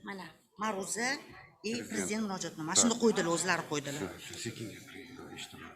Mana ma'ruza prezident murojaatnoma shunda qo'ydilar, o'zlari qo'ydilar. Sekin gapiring, eshitaman.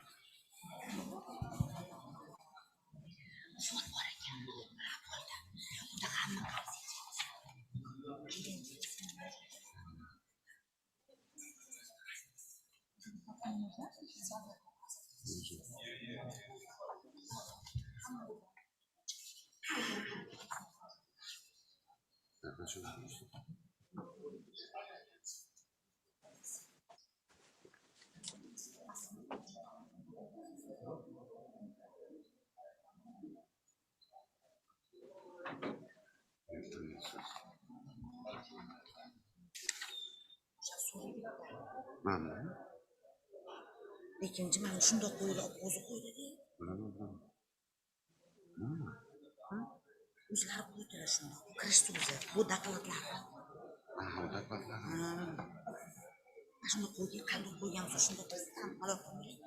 Mana Lekin mana shunda qo'yilib, o'zi qo'ydi-da. O'zlari qo'ydilar shunda. Kirishdi o'zi. Bu dokladlar. dokladlar. Shunda qo'ygan, qanday qo'ygan bo'lsa shunda ham halol qilmaydi.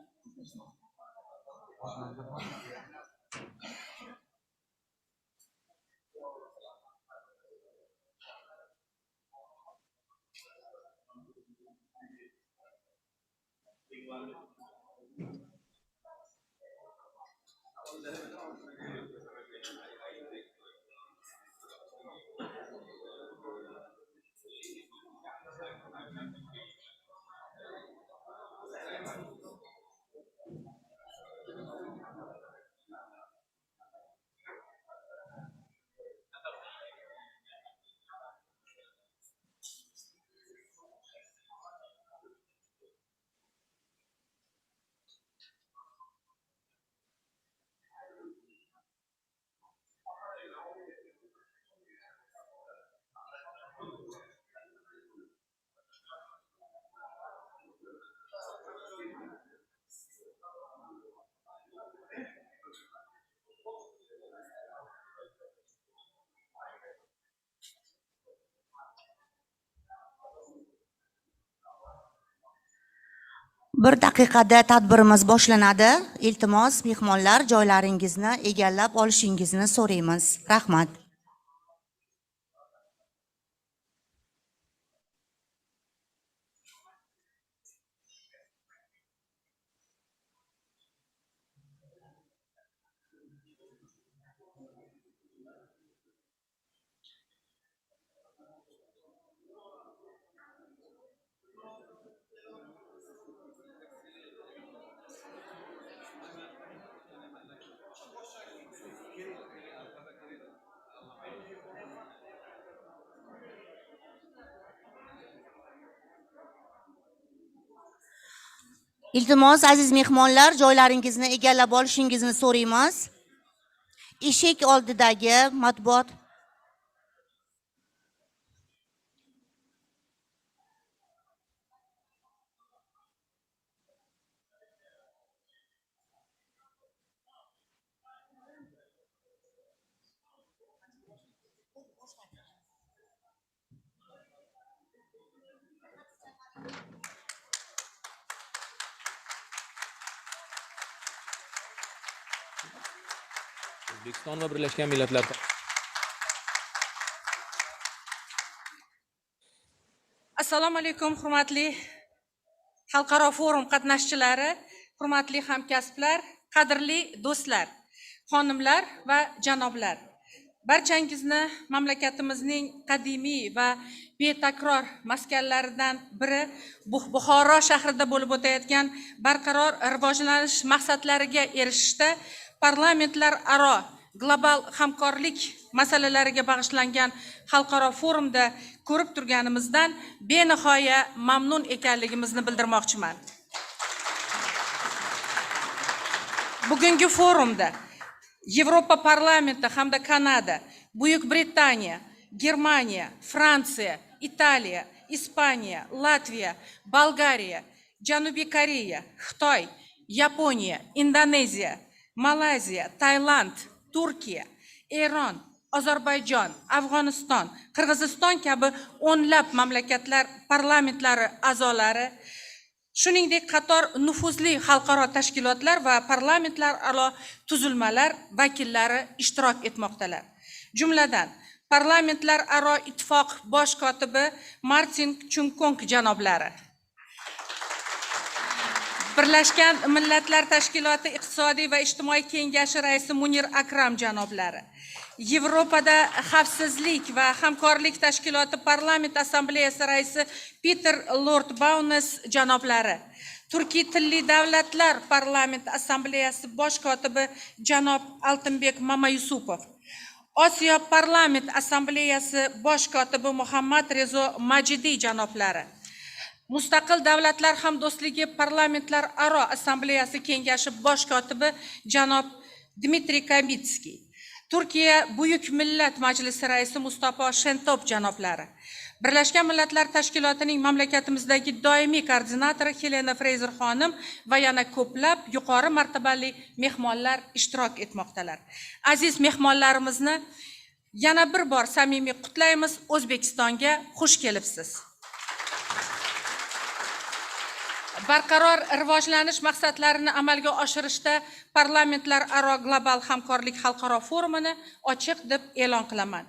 Bir daqiqada tadbirimiz boshlanadi. Iltimos, mehmonlar joylaringizni egallab olishingizni so'raymiz. Rahmat. Iltimos, aziz mehmonlar, joylaringizni egallab olishingizni so'raymiz. Eshik oldidagi matbuot O'zbekiston va Birlashgan Millatlar Assalomu alaykum, hurmatli xalqaro forum qatnashchilari, hurmatli hamkasblar, qadrli do'stlar, xonimlar va janoblar. Barchangizni mamlakatimizning qadimiy va betakror maskanlaridan biri Bukhara shahrida bo'lib o'tayotgan barqaror rivojlanish maqsadlariga erishishda parlamentlararo global hamkorlik masalalariga bag'ishlangan xalqaro forumda ko'rib turganimizdan benihoya mamnun ekanligimizni bildirmoqchiman. Bugungi forumda Yevropa parlamenti hamda Kanada, Buyuk Britaniya, Germaniya, Fransiya, Italiya, Ispaniya, Latviya, Bolgariya, Janubiy Koreya, Xitoy, Yaponiya, Indoneziya, Malayziya, Tailand, Turkiya, Eron, Ozarbayjon, Afg'oniston, Qirg'iziston kabi o'nlab mamlakatlar parlamentlari a'zolari, shuningdek qator nufuzli xalqaro tashkilotlar va parlamentlararo tuzilmalar vakillari ishtirok etmoqdalar. Jumladan, parlamentlararo ittifoq bosh kotibi Martin Chunkong janoblari, Birlashgan Millatlar Tashkiloti Iqtisodiy va ijtimoiy kengashi raisi Munir Akram janoblari, Yevropada xavfsizlik va hamkorlik tashkiloti parlament assambleyasi raisi Peter Lord Baunes janoblari, Turkiy tilli davlatlar parlament assambleyasi bosh kotibi janob Altinbek Mamayusupov, Osiyo parlament assambleyasi bosh kotibi Muhammad Rezo Majidi janoblari, Mustaqil davlatlar hamdo'stligi parlamentlararo assambleyasi kengashi bosh kotibi janob Dmitriy Kamitskiy, Turkiya Buyuk Millat Majlisi raisi Mustafa Shentop janoblari, Birlashgan Millatlar Tashkilotining mamlakatimizdagi doimiy koordinatori Helena Fraser xonim va yana ko'plab yuqori martabali mehmonlar ishtirok etmoqdalar. Aziz mehmonlarimizni yana bir bor samimiy qutlaymiz. O'zbekistonga xush kelibsiz. Barqaror rivojlanish maqsadlarini amalga oshirishda parlamentlararo global hamkorlik xalqaro forumini ochiq deb e'lon qilaman.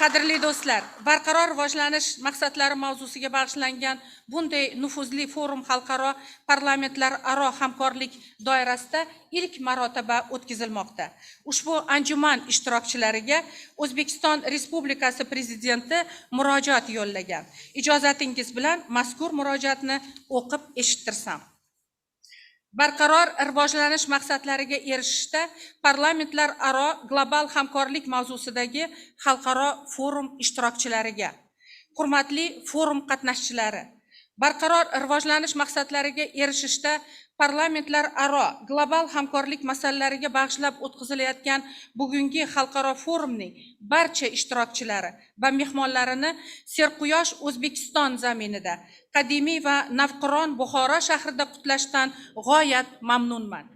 Qadrli do'stlar, barqaror rivojlanish maqsadlari mavzusiga bag'ishlangan bunday nufuzli forum xalqaro parlamentlararo hamkorlik doirasida ilk marotaba o'tkazilmoqda. Ushbu anjuman ishtirokchilariga O'zbekiston Respublikasi Prezidenti murojaat yo'llagan. Ijozatingiz bilan mazkur murojaatni o'qib eshittirsam. Barqaror rivojlanish maqsadlariga erishishda parlamentlararo global hamkorlik mavzusidagi xalqaro forum ishtirokchilariga, hurmatli forum qatnashchilari, barqaror rivojlanish maqsadlariga erishishda parlamentlararo global hamkorlik masalalariga bag'ishlab o'tkazilayotgan bugungi xalqaro forumning barcha ishtirokchilari va mehmonlarini Serquyosh O'zbekiston zaminida qadimiy va navqiron Bukhara shahrida qutlashdan g'oyat mamnunman.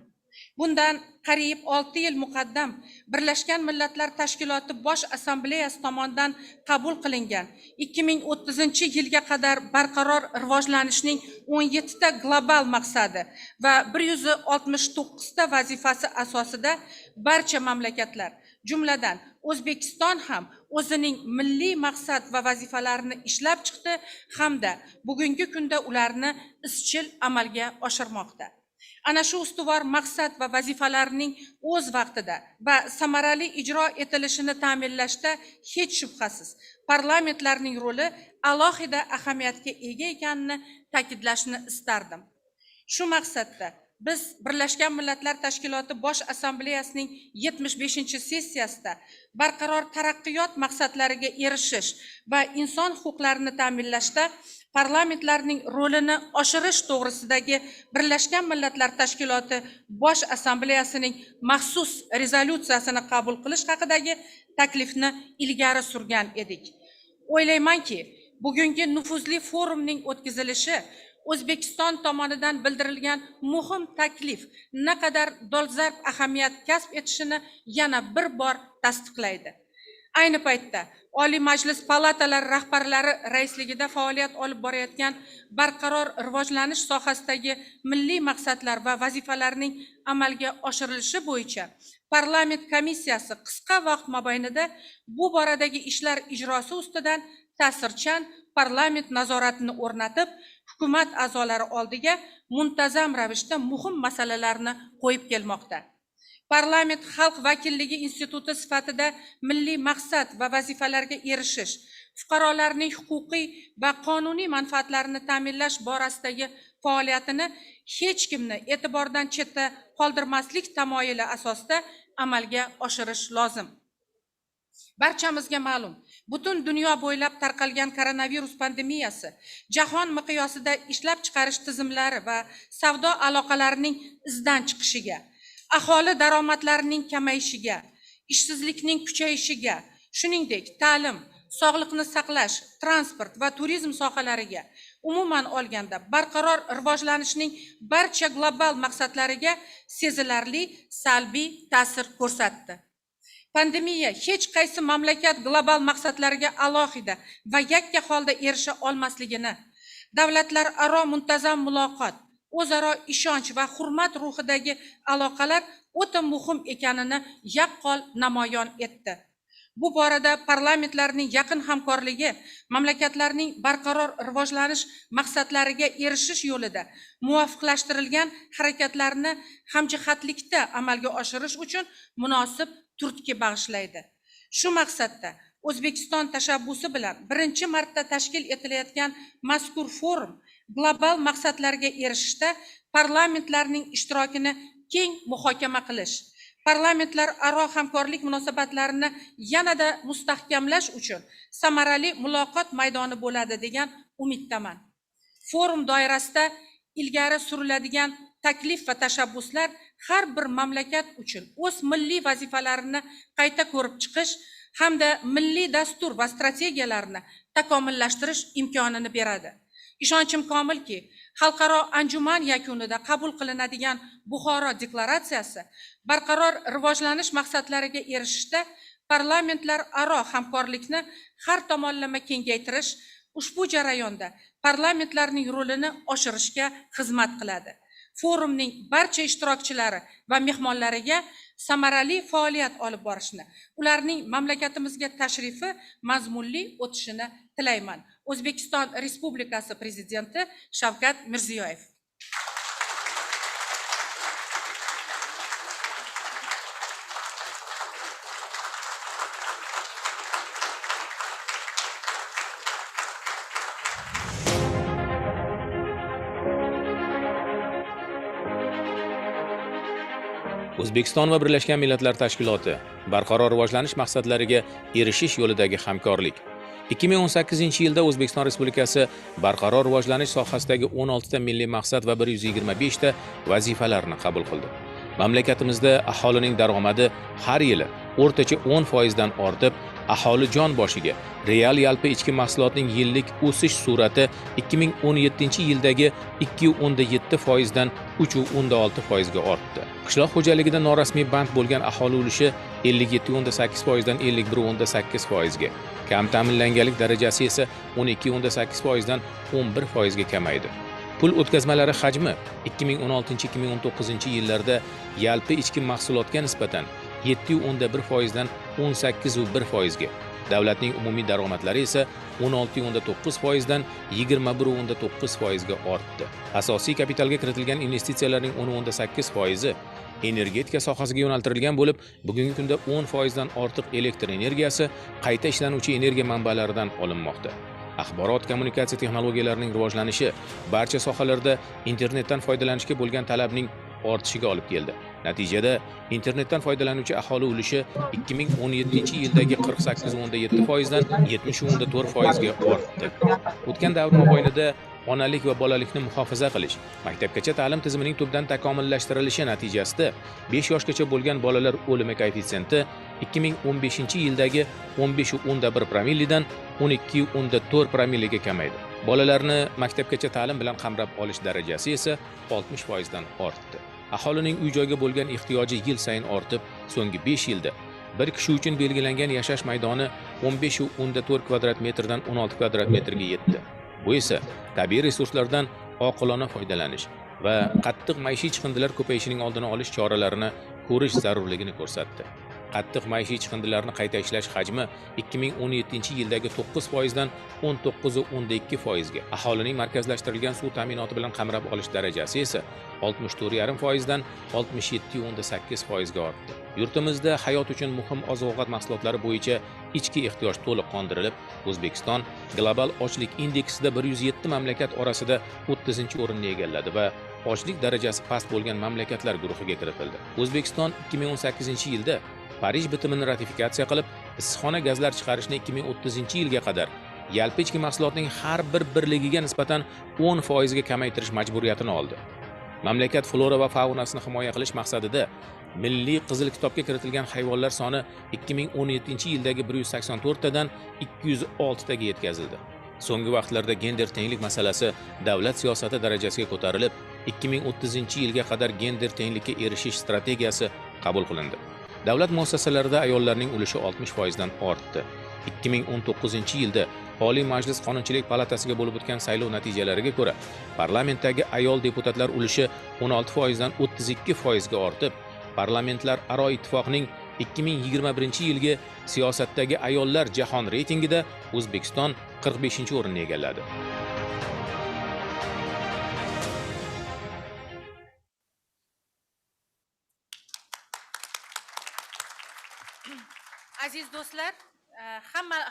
Bundan qariyb 6 yil muqaddam Birlashgan Millatlar Tashkiloti Bosh Assambleyasi tomonidan qabul qilingan 2030-yilga qadar barqaror rivojlanishning 17 ta global maqsadi va 169 ta vazifasi asosida barcha mamlakatlar, jumladan O'zbekiston ham o'zining milliy maqsad va vazifalarini ishlab chiqdi hamda bugungi kunda ularni izchil amalga oshirmoqda. Ana shu ustuvor maqsad va vazifalarning o'z vaqtida va samarali ijro etilishini ta'minlashda hech shubhasiz parlamentlarning roli alohida ahamiyatga ega ekanini ta'kidlashni istardim. Shu maqsadda biz Birlashgan Millatlar Tashkiloti Bosh Assambleyasining 75-sessiyasida barqaror taraqqiyot maqsadlariga erishish va inson huquqlarini ta'minlashda parlamentlarning rolini oshirish to'g'risidagi Birlashgan Millatlar Tashkiloti Bosh Assambleyasining maxsus rezolyutsiyasini qabul qilish haqidagi taklifni ilgari surgan edik. O'ylaymanki, bugungi nufuzli forumning o'tkazilishi O'zbekiston tomonidan bildirilgan muhim taklif naqadar dolzarb ahamiyat kasb etishini yana bir bor tasdiqlaydi. Ayni paytda Oliy Majlis palatalari rahbarlari raisligida faoliyat olib borayotgan barqaror rivojlanish sohasidagi milliy maqsadlar va vazifalarning amalga oshirilishi bo'yicha parlament komissiyasi qisqa vaqt mobaynida bu boradagi ishlar ijrosi ustidan ta'sirchan parlament nazoratini o'rnatib, hukumat a'zolari oldiga muntazam ravishda muhim masalalarni qo'yib kelmoqda. Parlament xalq vakilligi instituti sifatida milliy maqsad va vazifalarga erishish, fuqarolarning huquqiy va qonuniy manfaatlarini ta'minlash borasidagi faoliyatini hech kimni e'tibordan chetda qoldirmaslik tamoyili asosida amalga oshirish lozim. Barchamizga ma'lum, butun dunyo bo'ylab tarqalgan koronavirus pandemiyasi jahon miqyosida ishlab chiqarish tizimlari va savdo aloqalarining izdan chiqishiga, aholi daromadlarining kamayishiga, ishsizlikning kuchayishiga, shuningdek ta'lim, sog'liqni saqlash, transport va turizm sohalariga, umuman olganda barqaror rivojlanishning barcha global maqsadlariga sezilarli salbiy ta'sir ko'rsatdi. Pandemiya hech qaysi mamlakat global maqsadlariga alohida va yakka holda erisha olmasligini, davlatlararo muntazam muloqot, o'zaro ishonch va hurmat ruhidagi aloqalar o'ta muhim ekanini yaqqol namoyon etdi. Bu borada parlamentlarning yaqin hamkorligi mamlakatlarning barqaror rivojlanish maqsadlariga erishish yo'lida muvofiqlashtirilgan harakatlarni hamjihatlikda amalga oshirish uchun munosib turtki bag'ishlaydi. Shu maqsadda O'zbekiston tashabbusi bilan birinchi marta tashkil etilayotgan mazkur forum global maqsadlarga erishishda parlamentlarning ishtirokini keng muhokama qilish, parlamentlar aro hamkorlik munosabatlarini yanada mustahkamlash uchun samarali muloqot maydoni bo'ladi degan umiddaman. Forum doirasida ilgari suriladigan taklif va tashabbuslar har bir mamlakat uchun o'z milliy vazifalarini qayta ko'rib chiqish hamda milliy dastur va strategiyalarni takomillashtirish imkonini beradi. Ishonchim komilki, xalqaro anjuman yakunida qabul qilinadigan Bukhara deklaratsiyasi barqaror rivojlanish maqsadlariga erishishda parlamentlar aro hamkorlikni har tomonlama kengaytirish, ushbu jarayonda parlamentlarning rolini oshirishga xizmat qiladi. Forumning barcha ishtirokchilari va mehmonlariga samarali faoliyat olib borishni, ularning mamlakatimizga tashrifi mazmunli o'tishini tilayman. O'zbekiston Respublikasi Prezidenti Shavkat Mirziyoyev. O'zbekiston va Birlashgan Millatlar Tashkiloti barqaror rivojlanish maqsadlariga erishish yo'lidagi hamkorlik. 2018-yilda O'zbekiston Respublikasi barqaror rivojlanish sohasidagi 16 ta milliy maqsad va 125 ta vazifalarni qabul qildi. Mamlakatimizda aholining daromadi har yili o'rtacha 10% dan ortib, aholi jon boshiga real yalpi ichki mahsulotning yillik o'sish sur'ati 2017-yildagi 2.7% dan 3.6% ga ortdi. Qishloq xo'jaligida norasmiy band bo'lgan aholi ulushi 57.8% dan 51.8% ga, kam ta'minlanganlik darajasi esa 12.8% dan 11% ga kamaydi. Pul o'tkazmalari hajmi 2016-2019 yillarda yalpi ichki mahsulotga nisbatan 7.1% dan 18.1% ga, davlatning umumiy daromadlari esa 16.9% dan 21.9% ga ortdi. Asosiy kapitalga kiritilgan investitsiyalarning 10.8% energetika sohasiga yo'naltirilgan bo'lib, bugungi kunda 10% dan ortiq elektr energiyasi qayta ishlanuvchi energiya manbalaridan olinmoqda. Axborot kommunikatsiya texnologiyalarining rivojlanishi barcha sohalarda internetdan foydalanishga bo'lgan talabning ortishiga olib keldi. Natijada internetdan foydalanuvchi aholi ulushi 2017-yildagi 48.7% dan 70.4% ga ortdi. O'tgan davr mobaynida onalik va bolalikni muhofaza qilish, maktabgacha ta'lim tizimining tubdan takomillashtirilishi natijasida 5 yoshgacha bo'lgan bolalar o'limi koeffitsiyenti 2015-yildagi 15.1 promillidan 12.4 promilliga kamaydi. Bolalarni maktabgacha ta'lim bilan qamrab olish darajasi esa 60% dan ortdi. Aholining uy-joyga bo'lgan ehtiyoji yil sayin ortib, so'nggi 5 yilda Bir kishi uchun belgilangan yashash maydoni 15,4 kvadrat metrdan 16 kvadrat metrga yetdi. Bu esa tabiiy resurslardan oqilona foydalanish va qattiq maishiy chiqindilar ko'payishining oldini olish choralarini ko'rish zarurligini ko'rsatdi. Qattiq maishiy chiqindilarni qayta ishlash hajmi 2017-yildagi 9% dan 19,2% ga, aholining markazlashtirilgan suv ta'minoti bilan qamrab olish darajasi esa 64,5% dan 67,8% ga ortdi. Yurtimizda hayot uchun muhim oziq-ovqat mahsulotlari bo'yicha ichki ehtiyoj to'liq qondirilib, O'zbekiston global ochlik indeksida 107 mamlakat orasida 30-o'rinni egalladi va ochlik darajasi past bo'lgan mamlakatlar guruhiga kiritildi. O'zbekiston 2018-yilda Parij bitimini ratifikatsiya qilib, issiqxona gazlar chiqarishni 2030-yilga qadar yalpi ichki mahsulotning har bir birligiga nisbatan 10% ga kamaytirish majburiyatini oldi. Mamlakat flora va faunasini himoya qilish maqsadida Milliy qizil kitobga kiritilgan hayvonlar soni 2017-yildagi 184 tadan 206 taga yetkazildi. So'nggi vaqtlarda gender tenglik masalasi davlat siyosati darajasiga ko'tarilib, 2030-yilga qadar gender tenglikka erishish strategiyasi qabul qilindi. Davlat muassasalarida ayollarning ulushi 60% dan ortdi. 2019-yilda Oliy Majlis Qonunchilik palatasiga bo'lib o'tgan saylov natijalariga ko'ra, parlamentdagi ayol deputatlar ulushi 16% dan 32% ga ortib, Parlamentlar aro ittifoqning 2021-yilgi siyosatdagi ayollar jahon reytingida O'zbekiston 45-o'rinni egalladi. Aziz do'stlar,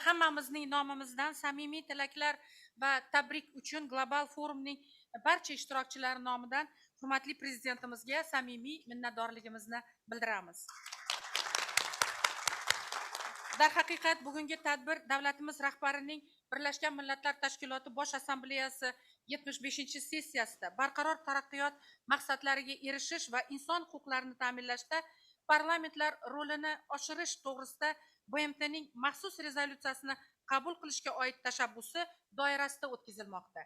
hammamizning nomimizdan samimiy tilaklar va tabrik uchun Global forumning barcha ishtirokchilari nomidan hurmatli prezidentimizga samimiy minnatdorligimizni bildiramiz. Darhaqiqat bugungi tadbir davlatimiz rahbarining Birlashgan Millatlar Tashkiloti Bosh Assambleyasi 75-sessiyasida barqaror taraqqiyot maqsadlariga erishish va inson huquqlarini ta'minlashda parlamentlar rolini oshirish to'g'risida BMTning maxsus rezolyutsiyasini qabul qilishga oid tashabbusi doirasida o'tkazilmoqda.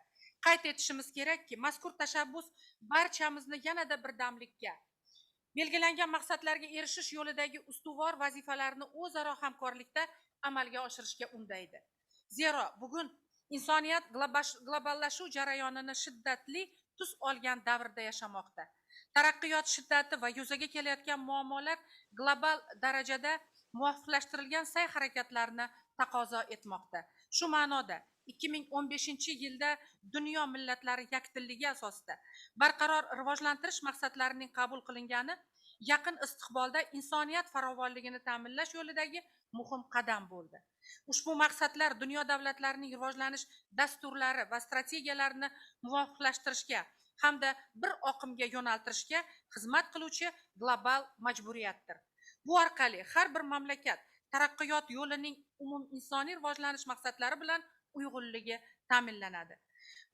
Qayd etishimiz kerakki, mazkur tashabbus barchamizni yanada birdamlikka, belgilangan maqsadlarga erishish yo'lidagi ustuvor vazifalarni o'zaro hamkorlikda amalga oshirishga undaydi. Zero bugun insoniyat globallashuv jarayonini shiddatli tus olgan davrda yashamoqda. Taraqqiyot shiddati va yuzaga kelayotgan muammolar global darajada muvofiqlashtirilgan sa'y-harakatlarni taqozo etmoqda. Shu ma'noda 2015-yilda dunyo millatlari yakdilligi asosida barqaror rivojlantirish maqsadlarining qabul qilingani yaqin istiqbolda insoniyat farovonligini ta'minlash yo'lidagi muhim qadam bo'ldi. Ushbu maqsadlar dunyo davlatlarining rivojlanish dasturlari va strategiyalarini muvofiqlashtirishga hamda bir oqimga yo'naltirishga xizmat qiluvchi global majburiyatdir. Bu orqali har bir mamlakat taraqqiyot yo'lining umuminsoniy rivojlanish maqsadlari bilan uyg'unligi ta'minlanadi.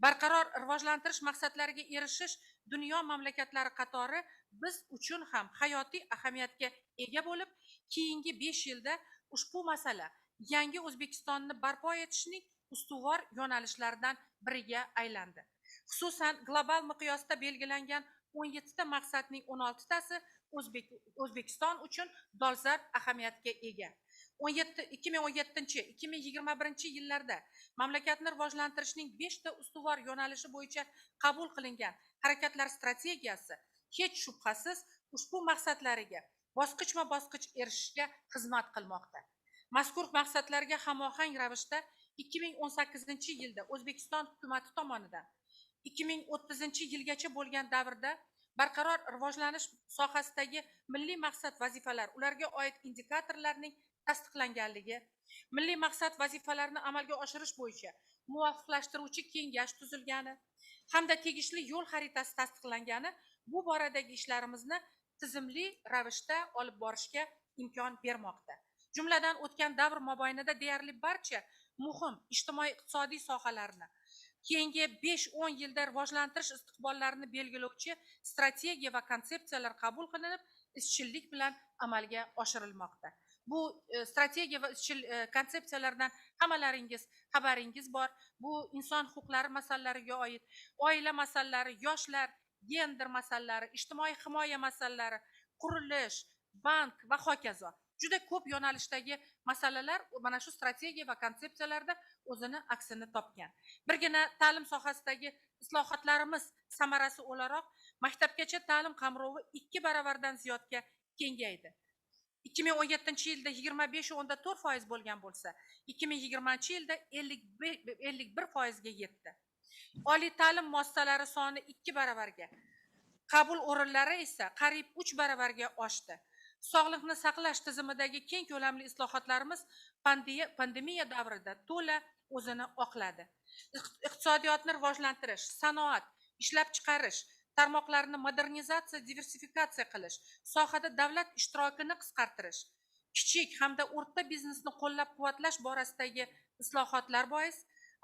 Barqaror rivojlantirish maqsadlariga erishish dunyo mamlakatlari qatori biz uchun ham hayotiy ahamiyatga ega bo'lib, keyingi 5 yilda ushbu masala yangi O'zbekistonni barpo etishning ustuvor yo'nalishlaridan biriga aylandi. Xususan, global miqyosda belgilangan 17 ta maqsadning 16 tasi O'zbekiston uchun dolzarb ahamiyatga ega. 2017-2021 yillarda mamlakatni rivojlantirishning 5 ta ustuvor yo'nalishi bo'yicha qabul qilingan harakatlar strategiyasi hech shubhasiz ushbu maqsadlariga bosqichma-bosqich erishishga xizmat qilmoqda. Mazkur maqsadlarga hamohang ravishda 2018-yilda O'zbekiston hukumati tomonidan 2030-yilgacha bo'lgan davrda barqaror rivojlanish sohasidagi milliy maqsad vazifalar, ularga oid indikatorlarning tasdiqlanganligi, milliy maqsad vazifalarini amalga oshirish bo'yicha muvofiqlashtiruvchi kengash tuzilgani hamda tegishli yo'l xaritasi tasdiqlangani bu boradagi ishlarimizni tizimli ravishda olib borishga imkon bermoqda. Jumladan o'tgan davr mobaynida deyarli barcha muhim ijtimoiy-iqtisodiy sohalarni keyingi 5-10 yilda rivojlantirish istiqbollarini belgilovchi strategiya va konsepsiyalar qabul qilinib, izchillik bilan amalga oshirilmoqda. Bu strategiya va izchil konsepsiyalardan hammalaringiz xabaringiz bor. Bu inson huquqlari masalalariga oid, oila masalalari, yoshlar, gender masalalari, ijtimoiy himoya masalalari, qurilish, bank va hokazo. juda ko'p yo'nalishdagi masalalar mana shu strategiya va konsepsiyalarda o'zini aksini topgan. Birgina ta'lim sohasidagi islohotlarimiz samarasi o'laroq maktabgacha ta'lim qamrovi 2 baravardan ziyodga kengaydi. 2017-yilda 25.4% bo'lgan bo'lsa, 2020-yilda 51% ga yetdi. Oliy ta'lim muassasalari soni 2 baravarga, qabul o'rinlari esa qariyb 3 baravarga oshdi. Sog'liqni saqlash tizimidagi keng ko'lamli islohotlarimiz pandemiya davrida to'la o'zini oqladi. Iqtisodiyotni rivojlantirish, sanoat, ishlab chiqarish, tarmoqlarni modernizatsiya, diversifikatsiya qilish, sohada davlat ishtirokini qisqartirish, kichik hamda o'rta biznesni qo'llab-quvvatlash borasidagi islohotlar bois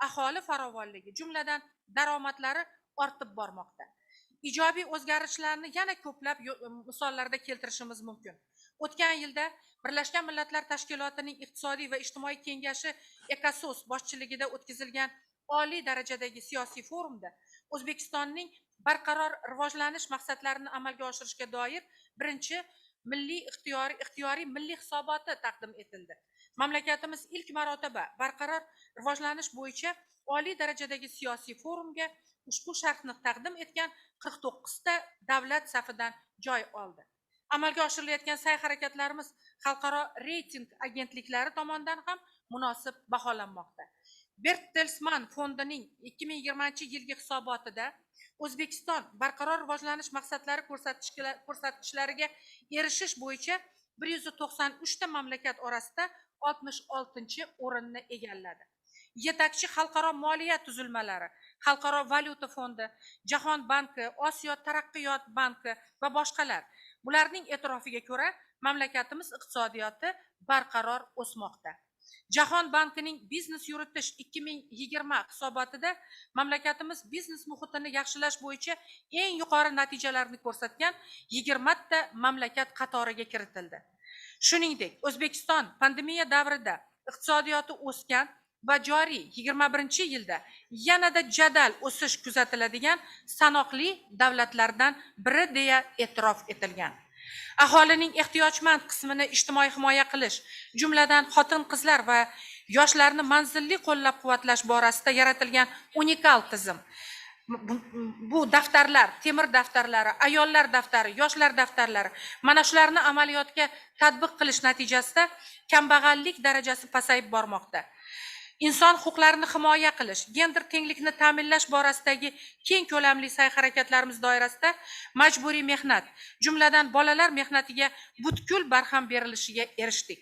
aholi farovonligi, jumladan daromadlari ortib bormoqda. Ijobiy o'zgarishlarni yana ko'plab misollarda keltirishimiz mumkin. O'tgan yilda Birlashgan Millatlar Tashkilotining iqtisodiy va ijtimoiy kengashi ECOSOS boshchiligida o'tkazilgan oliy darajadagi siyosiy forumda O'zbekistonning barqaror rivojlanish maqsadlarini amalga oshirishga doir birinchi milliy ixtiyoriy milliy hisoboti taqdim etildi. Mamlakatimiz ilk marotaba barqaror rivojlanish bo'yicha oliy darajadagi siyosiy forumga ushbu sharhni taqdim etgan 49 ta davlat safidan joy oldi. Amalga oshirilayotgan sa'y-harakatlarimiz xalqaro reyting agentliklari tomonidan ham munosib baholanmoqda. Bertelsmann fondining 2020-yilgi hisobotida O'zbekiston barqaror rivojlanish maqsadlari ko'rsatkichlariga erishish bo'yicha 193 ta mamlakat orasida 66-o'rinni egalladi. Yetakchi xalqaro moliya tuzilmalari, Xalqaro valyuta fondi, Jahon banki, Osiyo taraqqiyot banki va boshqalar. Bularning e'tirofiga ko'ra, mamlakatimiz iqtisodiyoti barqaror o'smoqda. Jahon bankining biznes yuritish 2020 hisobotida mamlakatimiz biznes muhitini yaxshilash bo'yicha eng yuqori natijalarni ko'rsatgan 20 ta mamlakat qatoriga kiritildi. Shuningdek, O'zbekiston pandemiya davrida iqtisodiyoti o'sgan va joriy 21-yilda yanada jadal o'sish kuzatiladigan sanoqli davlatlardan biri deya e'tirof etilgan. Aholining ehtiyojmand qismini ijtimoiy himoya qilish, jumladan xotin-qizlar va yoshlarni manzilli qo'llab-quvvatlash borasida yaratilgan unikal tizim. Bu daftarlar, temir daftarlari, ayollar daftari, yoshlar daftarlari, mana shularni amaliyotga tatbiq qilish natijasida kambag'allik darajasi pasayib bormoqda. Inson huquqlarini himoya qilish, gender tenglikni ta'minlash borasidagi keng ko'lamli sa'y-harakatlarimiz doirasida majburiy mehnat, jumladan bolalar mehnatiga butkul barham berilishiga erishdik.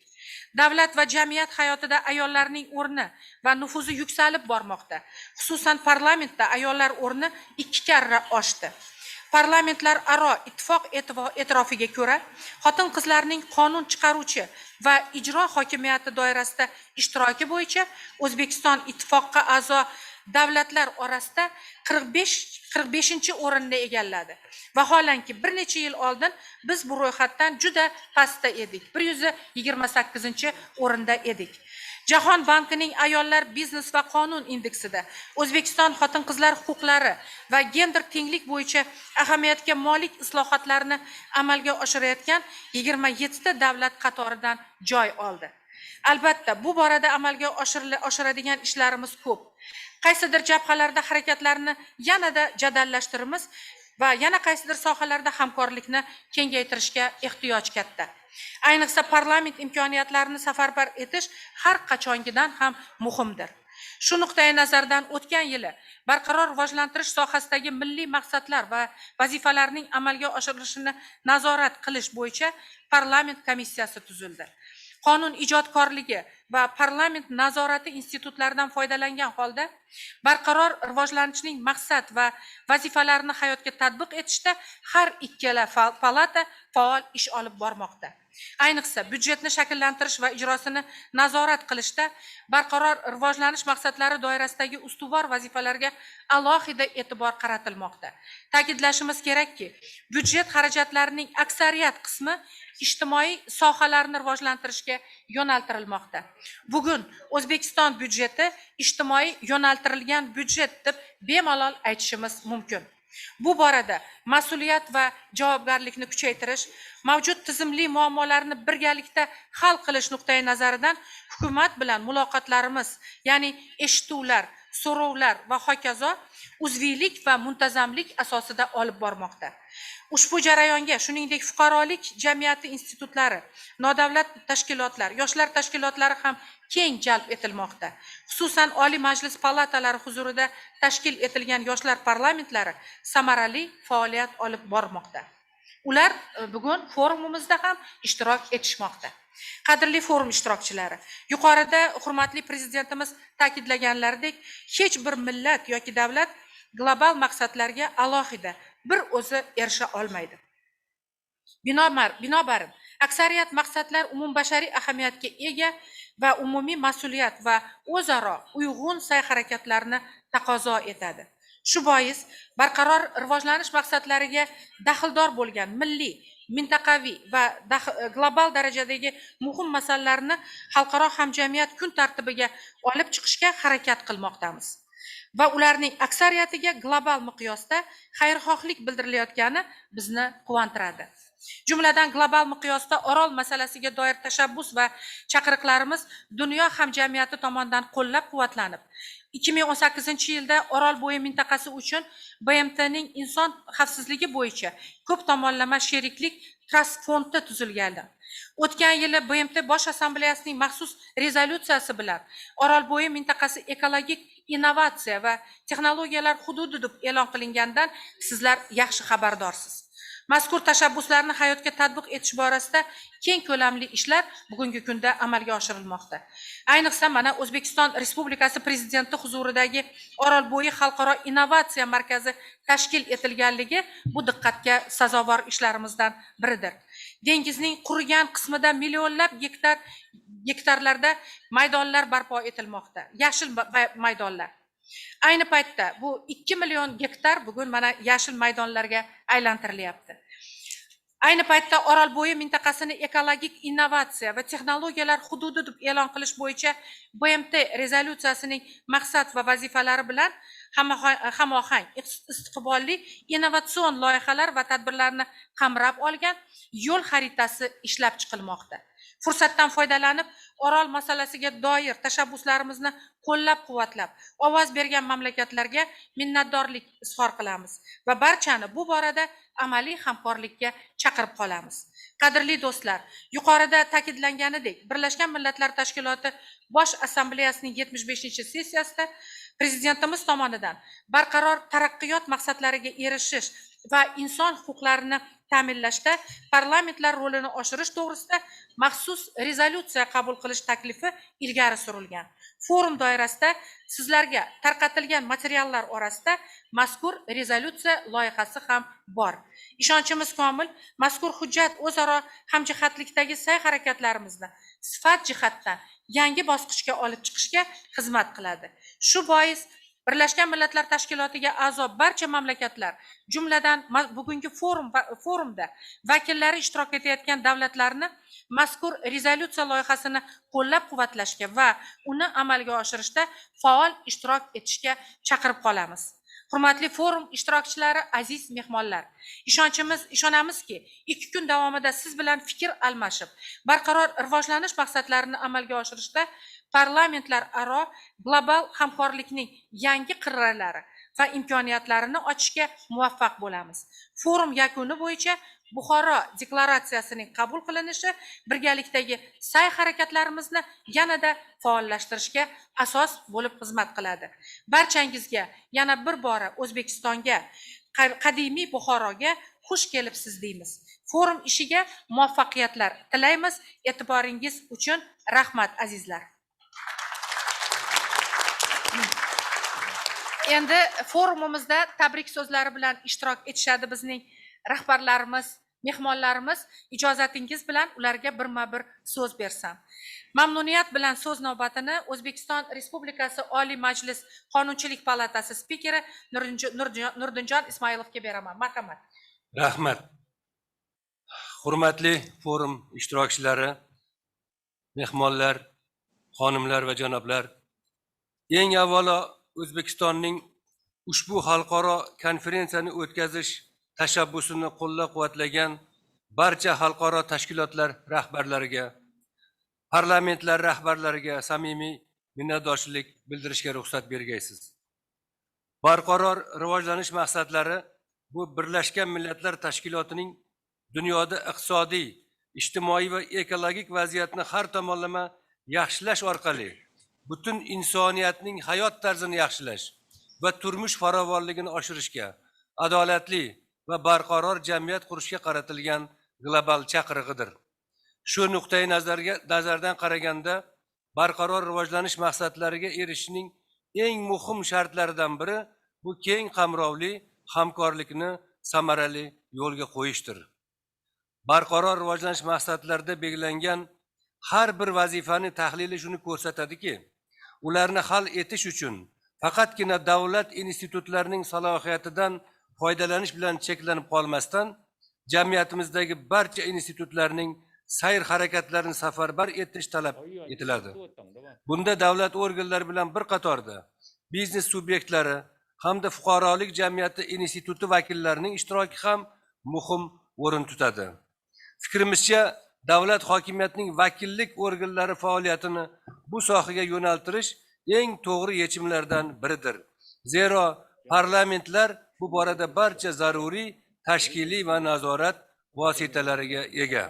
Davlat va jamiyat hayotida ayollarning o'rni va nufuzi yuksalib bormoqda. Xususan parlamentda ayollar o'rni 2 karra oshdi. Parlamentlar aro ittifoq e'tirofiga ko'ra, xotin-qizlarning qonun chiqaruvchi va ijro hokimiyati doirasida ishtiroki bo'yicha O'zbekiston ittifoqqa a'zo davlatlar orasida 45-o'rinni egalladi. Vaholanki bir necha yil oldin biz bu ro'yxatdan juda pastda edik. 128-o'rinda edik. Jahon bankining ayollar biznes va qonun indeksida O'zbekiston xotin-qizlar huquqlari va gender tenglik bo'yicha ahamiyatga molik islohotlarni amalga oshirayotgan 27 ta davlat qatoridan joy oldi. Albatta, bu borada amalga oshiradigan ishlarimiz ko'p. Qaysidir jabhalarda harakatlarni yanada jadallashtiramiz va yana qaysidir sohalarda hamkorlikni kengaytirishga ehtiyoj katta. Ayniqsa parlament imkoniyatlarini safarbar etish har qachongidan ham muhimdir. Shu nuqtai nazardan o'tgan yili barqaror rivojlantirish sohasidagi milliy maqsadlar va vazifalarning amalga oshirilishini nazorat qilish bo'yicha parlament komissiyasi tuzildi. Qonun ijodkorligi va parlament nazorati institutlaridan foydalangan holda barqaror rivojlanishning maqsad va vazifalarini hayotga tatbiq etishda har ikkala palata faol ish olib bormoqda. Ayniqsa byudjetni shakllantirish va ijrosini nazorat qilishda barqaror rivojlanish maqsadlari doirasidagi ustuvor vazifalarga alohida e'tibor qaratilmoqda. Ta'kidlashimiz kerakki, byudjet xarajatlarining aksariyat qismi ijtimoiy sohalarni rivojlantirishga yo'naltirilmoqda. Bugun O'zbekiston byudjeti ijtimoiy yo'naltirilgan byudjet deb bemalol aytishimiz mumkin. Bu borada mas'uliyat va javobgarlikni kuchaytirish, mavjud tizimli muammolarni birgalikda hal qilish nuqtai nazaridan hukumat bilan muloqotlarimiz, ya'ni eshituvlar, so'rovlar va hokazo uzviylik va muntazamlik asosida olib bormoqda. Ushbu jarayonga shuningdek fuqarolik jamiyati institutlari, nodavlat tashkilotlar, yoshlar tashkilotlari ham keng jalb etilmoqda. Xususan Oliy Majlis palatalari huzurida tashkil etilgan yoshlar parlamentlari samarali faoliyat olib bormoqda. Ular bugun forumimizda ham ishtirok etishmoqda. Qadrli forum ishtirokchilari, yuqorida hurmatli prezidentimiz ta'kidlaganlaridek, hech bir millat yoki davlat global maqsadlarga alohida bir o'zi erisha olmaydi. Binobarin, aksariyat maqsadlar umumbashariy ahamiyatga ega va umumiy mas'uliyat va o'zaro uyg'un sa'y-harakatlarni taqozo etadi. Shu bois, barqaror rivojlanish maqsadlariga daxldor bo'lgan milliy, mintaqaviy va global darajadagi muhim masalalarni xalqaro hamjamiyat kun tartibiga olib chiqishga harakat qilmoqdamiz. Va ularning aksariyatiga global miqyosda xayrixohlik bildirilayotgani bizni quvontiradi. Jumladan global miqyosda Orol masalasiga doir tashabbus va chaqiriqlarimiz dunyo hamjamiyati tomonidan qo'llab-quvvatlanib, 2018-yilda Orol bo'yi mintaqasi uchun BMTning inson xavfsizligi bo'yicha ko'p tomonlama sheriklik trust fondi tuzilgandi. O'tgan yili BMT Bosh Assambleyasining maxsus rezolyutsiyasi bilan Orol bo'yi mintaqasi ekologik innovatsiya va texnologiyalar hududi deb e'lon qilingandan sizlar yaxshi xabardorsiz. Mazkur tashabbuslarni hayotga tatbiq etish borasida keng ko'lamli ishlar bugungi kunda amalga oshirilmoqda. Ayniqsa mana O'zbekiston Respublikasi Prezidenti huzuridagi Orol bo'yi xalqaro innovatsiya markazi tashkil etilganligi bu diqqatga sazovor ishlarimizdan biridir. Dengizning qurigan qismida millionlab gektarlarda maydonlar barpo etilmoqda. Yashil maydonlar. Ayni paytda bu 2 million gektar bugun mana yashil maydonlarga aylantirilyapti. Ayni paytda Orol bo'yi mintaqasini ekologik innovatsiya va texnologiyalar hududi deb e'lon qilish bo'yicha BMT rezolyutsiyasining maqsad va vazifalari bilan hamohang istiqbolli innovatsion loyihalar va tadbirlarni qamrab olgan yo'l xaritasi ishlab chiqilmoqda. Fursatdan foydalanib, Orol masalasiga doir tashabbuslarimizni qo'llab-quvvatlab, ovoz bergan mamlakatlarga minnatdorlik izhor qilamiz va barchani bu borada amaliy hamkorlikka chaqirib qolamiz. Qadrli do'stlar, yuqorida ta'kidlanganidek, Birlashgan Millatlar Tashkiloti Bosh Assambleyasining 75-sessiyasida Prezidentimiz tomonidan barqaror taraqqiyot maqsadlariga erishish va inson huquqlarini ta'minlashda parlamentlar rolini oshirish to'g'risida maxsus rezolyutsiya qabul qilish taklifi ilgari surilgan. Forum doirasida sizlarga tarqatilgan materiallar orasida mazkur rezolyutsiya loyihasi ham bor. Ishonchimiz komil, mazkur hujjat o'zaro hamjihatlikdagi sa'y-harakatlarimizni sifat jihatdan yangi bosqichga olib chiqishga xizmat qiladi. Shu bois Birlashgan Millatlar Tashkilotiga a'zo barcha mamlakatlar, jumladan bugungi forumda vakillari ishtirok etayotgan davlatlarni mazkur rezolyutsiya loyihasini qo'llab-quvvatlashga va uni amalga oshirishda faol ishtirok etishga chaqirib qolamiz. Hurmatli forum ishtirokchilari, aziz mehmonlar, ishonamizki, 2 kun davomida siz bilan fikr almashib, barqaror rivojlanish maqsadlarini amalga oshirishda parlamentlar aro global hamkorlikning yangi qirralari va imkoniyatlarini ochishga muvaffaq bo'lamiz. Forum yakuni bo'yicha Bukhara deklaratsiyasining qabul qilinishi birgalikdagi sa'y-harakatlarimizni yanada faollashtirishga asos bo'lib xizmat qiladi. Barchangizga yana bir bora O'zbekistonga, qadimiy Buxoroga xush kelibsiz deymiz. Forum ishiga muvaffaqiyatlar tilaymiz. E'tiboringiz uchun rahmat azizlar. Endi forumimizda tabrik so'zlari bilan ishtirok etishadi bizning rahbarlarimiz, mehmonlarimiz. Ijozatingiz bilan ularga birma-bir so'z bersam. Mamnuniyat bilan so'z navbatini O'zbekiston Respublikasi Oliy Majlis Qonunchilik palatasi spikeri Nurdinjon Ismoilovga beraman. Marhamat. Rahmat. Hurmatli forum ishtirokchilari, mehmonlar, xonimlar va janoblar, eng avvalo O'zbekistonning ushbu xalqaro konferensiyani o'tkazish tashabbusini qo'llab-quvvatlagan barcha xalqaro tashkilotlar rahbarlariga, parlamentlar rahbarlariga samimiy minnatdorchilik bildirishga ruxsat bergaysiz. Barqaror rivojlanish maqsadlari bu Birlashgan Millatlar Tashkilotining dunyoda iqtisodiy, ijtimoiy va ekologik vaziyatni har tomonlama yaxshilash orqali butun insoniyatning hayot tarzini yaxshilash va turmush farovonligini oshirishga, adolatli va barqaror jamiyat qurishga qaratilgan global chaqirig'idir. Shu nuqtai nazardan qaraganda barqaror rivojlanish maqsadlariga erishishning eng muhim shartlaridan biri bu keng qamrovli hamkorlikni samarali yo'lga qo'yishdir. Barqaror rivojlanish maqsadlarida belgilangan har bir vazifani tahlili shuni ko'rsatadiki, ularni hal etish uchun faqatgina davlat institutlarining salohiyatidan foydalanish bilan cheklanib qolmasdan, jamiyatimizdagi barcha institutlarning sayr harakatlarini safarbar etish talab etiladi. Bunda davlat organlari bilan bir qatorda biznes subyektlari hamda fuqarolik jamiyati instituti vakillarining ishtiroki ham muhim o'rin tutadi. Fikrimizcha, davlat hokimiyatining vakillik organlari faoliyatini bu sohaga yo'naltirish eng to'g'ri yechimlardan biridir. Zero parlamentlar bu borada barcha zaruriy tashkiliy va nazorat vositalariga ega.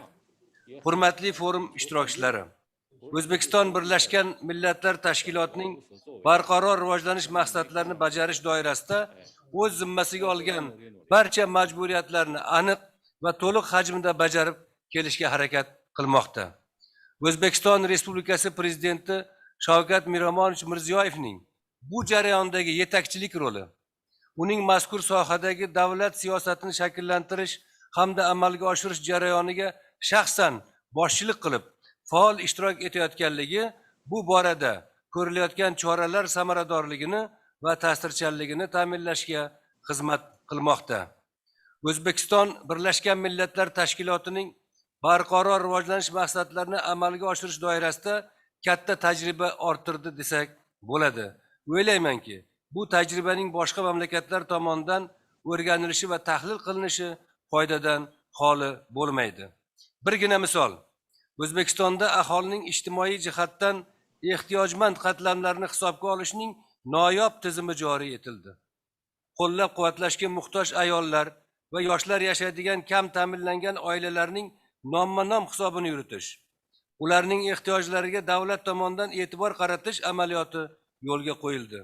Hurmatli forum ishtirokchilari, O'zbekiston Birlashgan Millatlar Tashkilotining barqaror rivojlanish maqsadlarini bajarish doirasida o'z zimmasiga olgan barcha majburiyatlarni aniq va to'liq hajmda bajarib kelishga harakat qilmoqda. O'zbekiston Respublikasi Prezidenti Shavkat Miromonovich Mirziyoyevning bu jarayondagi yetakchilik roli, uning mazkur sohadagi davlat siyosatini shakllantirish hamda amalga oshirish jarayoniga shaxsan boshchilik qilib, faol ishtirok etayotganligi bu borada ko'rilayotgan choralar samaradorligini va ta'sirchanligini ta'minlashga xizmat qilmoqda. O'zbekiston Birlashgan Millatlar Tashkilotining barqaror rivojlanish maqsadlarini amalga oshirish doirasida katta tajriba orttirdi desak bo'ladi. O'ylaymanki, bu tajribaning boshqa mamlakatlar tomonidan o'rganilishi va tahlil qilinishi foydadan xoli bo'lmaydi. Birgina misol, O'zbekistonda aholining ijtimoiy jihatdan ehtiyojmand qatlamlarini hisobga olishning noyob tizimi joriy etildi. Qo'llab-quvvatlashga muhtoj ayollar va yoshlar yashaydigan kam ta'minlangan oilalarning nomma-nom hisobini yuritish, ularning ehtiyojlariga davlat tomonidan e'tibor qaratish amaliyoti yo'lga qo'yildi.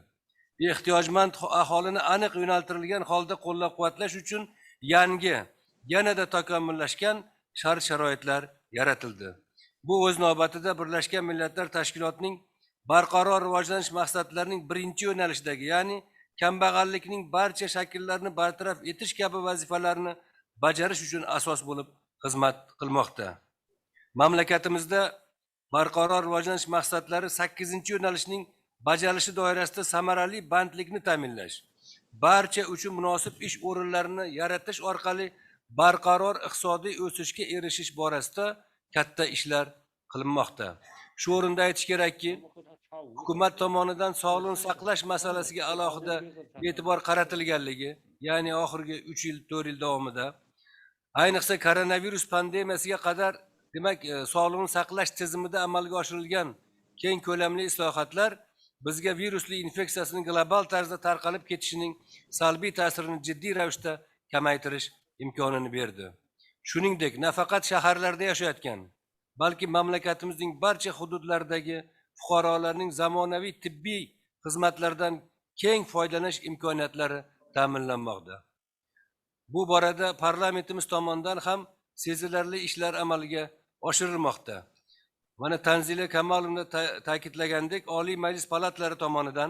Ehtiyojmand aholini aniq yo'naltirilgan holda qo'llab-quvvatlash uchun yangi, yanada takomillashgan shart-sharoitlar yaratildi. Bu o'z navbatida Birlashgan Millatlar Tashkilotining barqaror rivojlanish maqsadlarining birinchi yo'nalishidagi, ya'ni kambag'allikning barcha shakllarini bartaraf etish kabi vazifalarni bajarish uchun asos bo'lib xizmat qilmoqda. Mamlakatimizda barqaror rivojlanish maqsadlari 8-yo'nalishning bajarilishi doirasida samarali bandlikni ta'minlash, barcha uchun munosib ish o'rinlarini yaratish orqali barqaror iqtisodiy o'sishga erishish borasida katta ishlar qilinmoqda. Shu o'rinda aytish kerakki, hukumat tomonidan sog'liqni saqlash masalasiga alohida e'tibor qaratilganligi, ya'ni oxirgi 3 yil, 4 yil davomida, ayniqsa koronavirus pandemiyasiga qadar, demak, sog'liqni saqlash tizimida amalga oshirilgan keng ko'lamli islohotlar bizga virusli infeksiyasining global tarzda tarqalib ketishining salbiy ta'sirini jiddiy ravishda kamaytirish imkonini berdi. Shuningdek, nafaqat shaharlarda yashayotgan, balki mamlakatimizning barcha hududlaridagi fuqarolarning zamonaviy tibbiy xizmatlardan keng foydalanish imkoniyatlari ta'minlanmoqda. Bu borada parlamentimiz tomonidan ham sezilarli ishlar amalga oshirilmoqda. Mana Tanzila Kamolovna ta'kidlagandek, Oliy Majlis palatalari tomonidan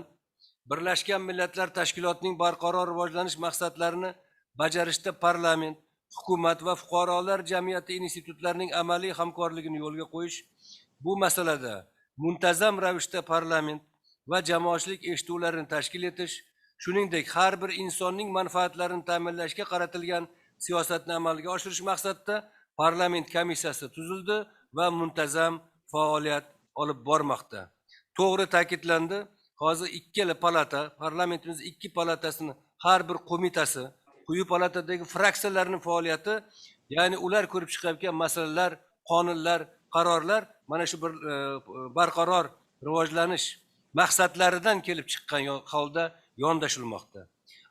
Birlashgan Millatlar Tashkilotining barqaror rivojlanish maqsadlarini bajarishda parlament, hukumat va fuqarolar jamiyati institutlarining amaliy hamkorligini yo'lga qo'yish, bu masalada muntazam ravishda parlament va jamoatchilik eshituvlarini tashkil etish, shuningdek har bir insonning manfaatlarini ta'minlashga qaratilgan siyosatni amalga oshirish maqsadida parlament komissiyasi tuzildi va muntazam faoliyat olib bormoqda. To'g'ri ta'kidlandi, hozir ikkala palata, parlamentimiz ikki palatasini har bir qo'mitasi, quyi palatadagi fraksiyalarning faoliyati, ya'ni ular ko'rib chiqayotgan masalalar, qonunlar, qarorlar mana shu bir barqaror rivojlanish maqsadlaridan kelib chiqqan holda yondashilmoqda.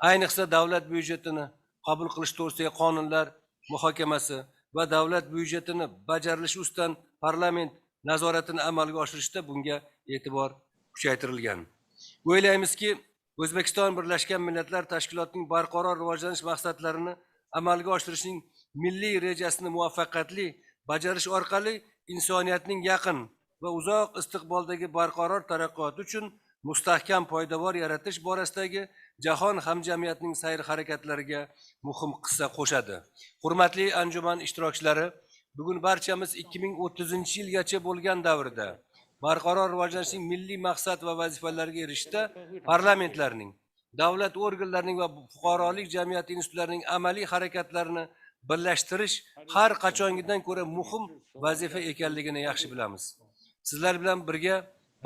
Ayniqsa davlat byudjetini qabul qilish to'g'risidagi qonunlar muhokamasi va davlat byudjetini bajarilishi ustidan parlament nazoratini amalga oshirishda bunga e'tibor kuchaytirilgan. O'ylaymizki, O'zbekiston Birlashgan Millatlar Tashkilotining barqaror rivojlanish maqsadlarini amalga oshirishning milliy rejasini muvaffaqiyatli bajarish orqali insoniyatning yaqin va uzoq istiqboldagi barqaror taraqqiyoti uchun mustahkam poydevor yaratish borasidagi jahon hamjamiyatining sayr-harakatlariga muhim hissa qo'shadi. Hurmatli anjuman ishtirokchilari, bugun barchamiz 2030-yilgacha bo'lgan davrda barqaror rivojlanishning milliy maqsad va vazifalariga erishishda parlamentlarning, davlat organlarining va fuqarolik jamiyati institutlarining amaliy harakatlarini birlashtirish har qachongidan ko'ra muhim vazifa ekanligini yaxshi bilamiz. Sizlar bilan birga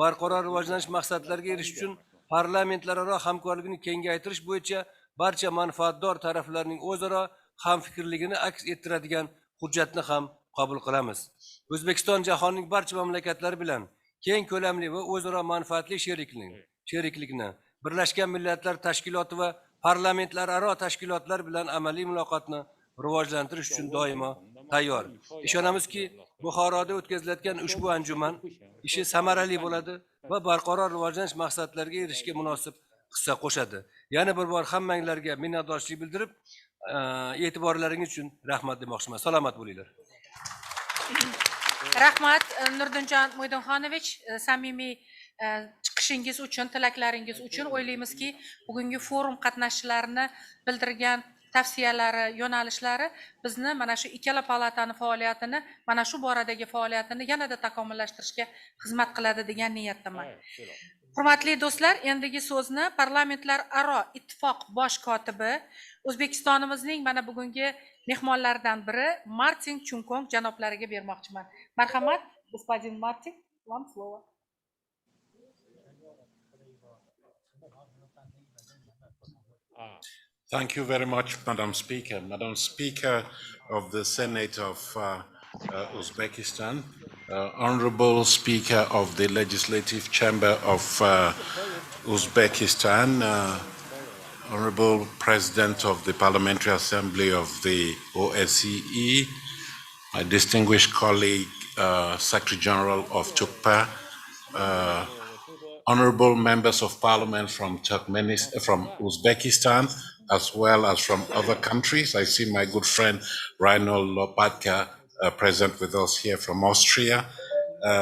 barqaror rivojlanish maqsadlariga erishish uchun parlamentlararo hamkorlikni kengaytirish bo'yicha barcha manfaatdor taraflarning o'zaro hamfikrligini aks ettiradigan hujjatni ham qabul qilamiz. O'zbekiston jahonning barcha mamlakatlari bilan keng ko'lamli va o'zaro manfaatli sheriklikni Birlashgan Millatlar Tashkiloti va parlamentlararo tashkilotlar bilan amaliy muloqotni rivojlantirish uchun doimo tayyor. Ishonamizki, Buxoroda o'tkazilayotgan ushbu anjuman ishi samarali bo'ladi va barqaror rivojlanish maqsadlariga erishishga munosib hissa qo'shadi. Yana bir bor hammanglarga minnatdorchilik bildirib, e'tiborlaringiz uchun rahmat demoqchiman. Salomat bo'linglar. Rahmat Nurdinjon Mo'ydinxonovich, samimiy chiqishingiz uchun, tilaklaringiz uchun. O'ylaymizki, bugungi forum qatnashchilarini bildirgan tavsiyalari, yo'nalishlari bizni mana shu ikkala palatani faoliyatini, mana shu boradagi faoliyatini yanada takomillashtirishga xizmat qiladi degan niyatdaman. Hurmatli do'stlar, endigi so'zni parlamentlararo ittifoq bosh kotibi, O'zbekistonimizning mana bugungi mehmonlaridan biri Martin Chunkong janoblariga bermoqchiman. Marhamat, господин Martin, вам слово. Thank you very much, Madam Speaker. Madam Speaker of the Senate of Uzbekistan, Honorable Speaker of the Legislative Chamber of Uzbekistan, Honorable President of the Parliamentary Assembly of the OSCE, my distinguished colleague, Secretary General of Tukpa, Honorable Members of Parliament from Uzbekistan, as well as from other countries. I see my good friend Reinhold Lopatka present with us here from Austria.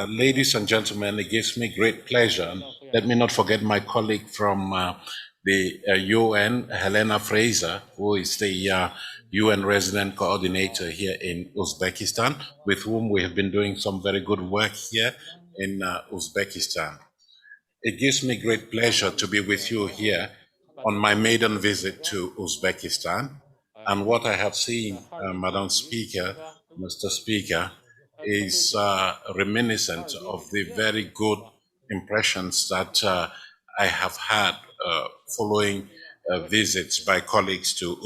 Ladies and gentlemen, it gives me great pleasure. Let me not forget my colleague from the UN, Helena Fraser, who is the UN resident coordinator here in Uzbekistan, with whom we have been doing some very good work here in Uzbekistan. It gives me great pleasure to be with you here on my maiden visit to Uzbekistan. And what I have seen, Madam Speaker, Mr. Speaker, is reminiscent of the very good impressions that I have had following visits by colleagues to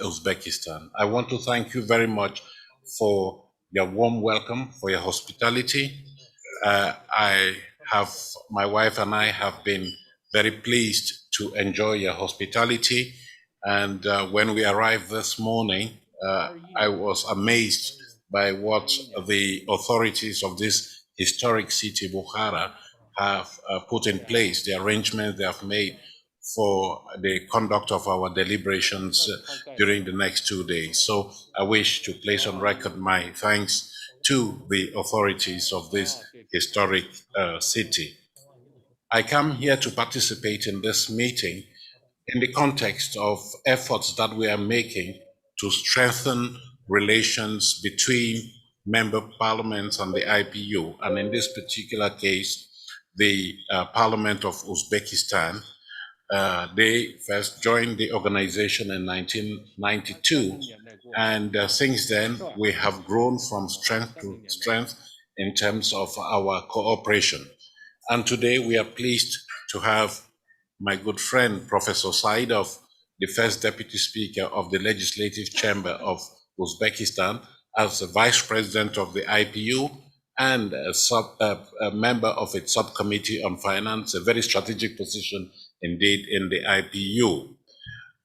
Uzbekistan. I want to thank you very much for your warm welcome, for your hospitality. My wife and I have been very pleased to enjoy your hospitality. And when we arrived this morning, I was amazed by what the authorities of this historic city, Bukhara, have put in place, the arrangements they have made for the conduct of our deliberations during the next 2 days. So I wish to place on record my thanks to the authorities of this historic city. I come here to participate in this meeting in the context of efforts that we are making to strengthen relations between member parliaments and the IPU, and in this particular case, the Parliament of Uzbekistan. They first joined the organization in 1992, and since then we have grown from strength to strength in terms of our cooperation. And today we are pleased to have my good friend, Professor Saidov, the first Deputy Speaker of the Legislative Chamber of Uzbekistan, as the Vice President of the IPU and a member of its subcommittee on finance, a very strategic position indeed in the IPU.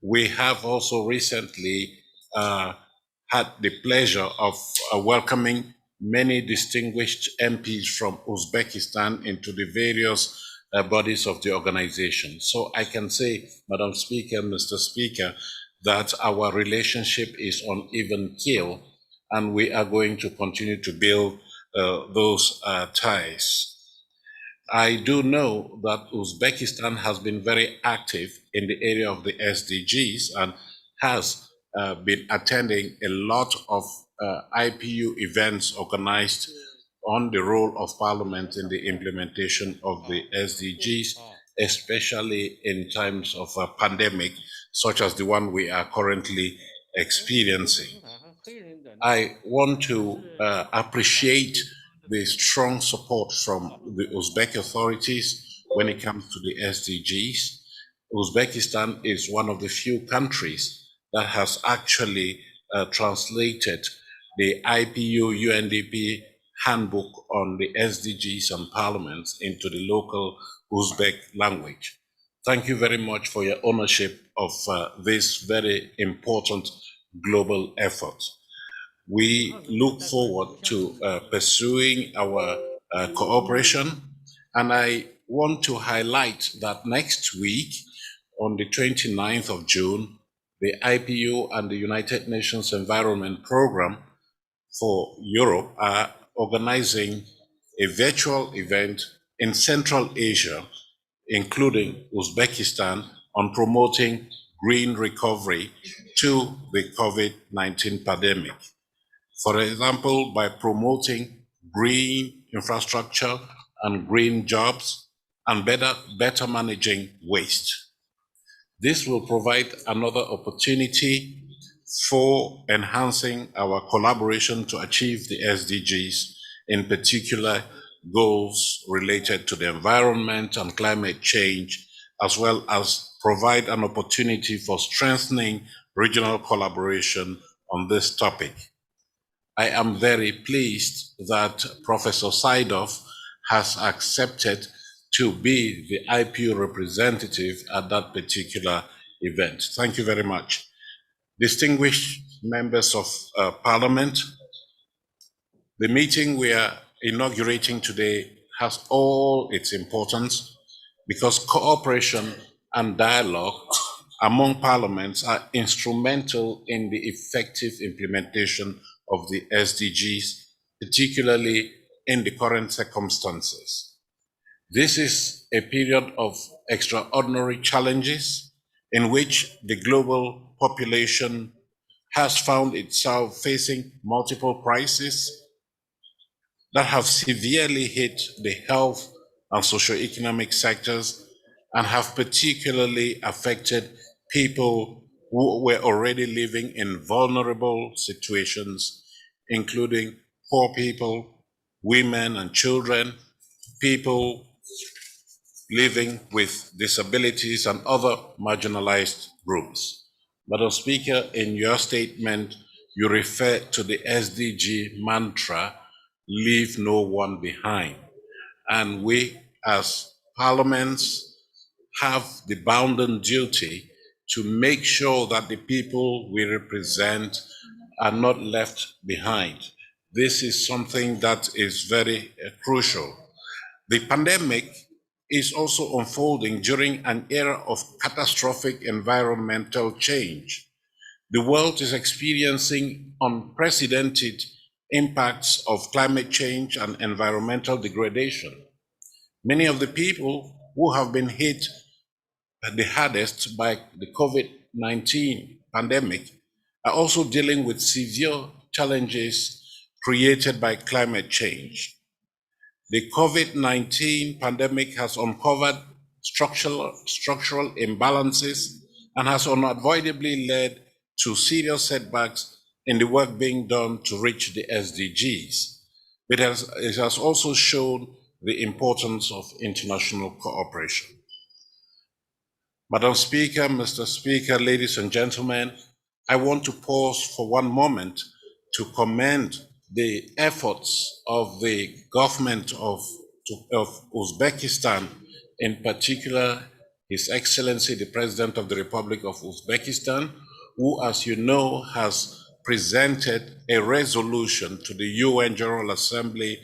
We have also recently had the pleasure of welcoming many distinguished MPs from Uzbekistan into the various bodies of the organization. So I can say, Madam Speaker, Mr. Speaker, that our relationship is on even keel, and we are going to continue to build those ties. I do know that Uzbekistan has been very active in the area of the SDGs and has been attending a lot of IPU events organized on the role of Parliament in the implementation of the SDGs, especially in times of a pandemic such as the one we are currently experiencing. I want to appreciate the strong support from the Uzbek authorities when it comes to the SDGs. Uzbekistan is one of the few countries that has actually translated the IPU UNDP handbook on the SDGs and parliaments into the local Uzbek language. Thank you very much for your ownership of this very important global effort. We look forward to pursuing our cooperation, and I want to highlight that next week, on the 29th of June, the IPU and the United Nations Environment Programme for Europe are organizing a virtual event in Central Asia, including Uzbekistan, on promoting green recovery to the COVID-19 pandemic. For example, by promoting green infrastructure and green jobs and better managing waste. This will provide another opportunity for enhancing our collaboration to achieve the SDGs, in particular goals related to the environment and climate change, as well as provide an opportunity for strengthening regional collaboration on this topic. I am very pleased that Professor Saidov has accepted to be the IPU representative at that particular event. Thank you very much. Distinguished members of Parliament, the meeting we are inaugurating today has all its importance because cooperation and dialogue among parliaments are instrumental in the effective implementation of the SDGs, particularly in the current circumstances. This is a period of extraordinary challenges in which the global population has found itself facing multiple crises that have severely hit the health and socioeconomic sectors and have particularly affected people who were already living in vulnerable situations, including poor people, women and children, people living with disabilities and other marginalized groups. Madam Speaker, in your statement, you refer to the SDG mantra, leave no one behind. And we as parliaments have the bounden duty to make sure that the people we represent are not left behind. This is something that is very crucial. The pandemic is also unfolding during an era of catastrophic environmental change. The world is experiencing unprecedented impacts of climate change and environmental degradation. Many of the people who have been hit the hardest by the COVID-19 pandemic are also dealing with severe challenges created by climate change. The COVID-19 pandemic has uncovered structural imbalances and has unavoidably led to serious setbacks in the work being done to reach the SDGs. It has also shown the importance of international cooperation. Madam Speaker, Mr. Speaker, ladies and gentlemen, I want to pause for one moment to commend the efforts of the government of Uzbekistan, in particular, His Excellency, the President of the Republic of Uzbekistan, who, as you know, has presented a resolution to the UN General Assembly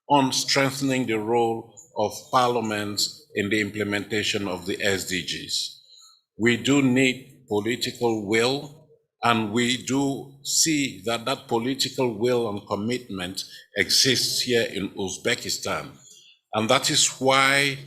on strengthening the role of parliaments in the implementation of the SDGs. We do need political will, and we do see that that political will and commitment exists here in Uzbekistan. And that is why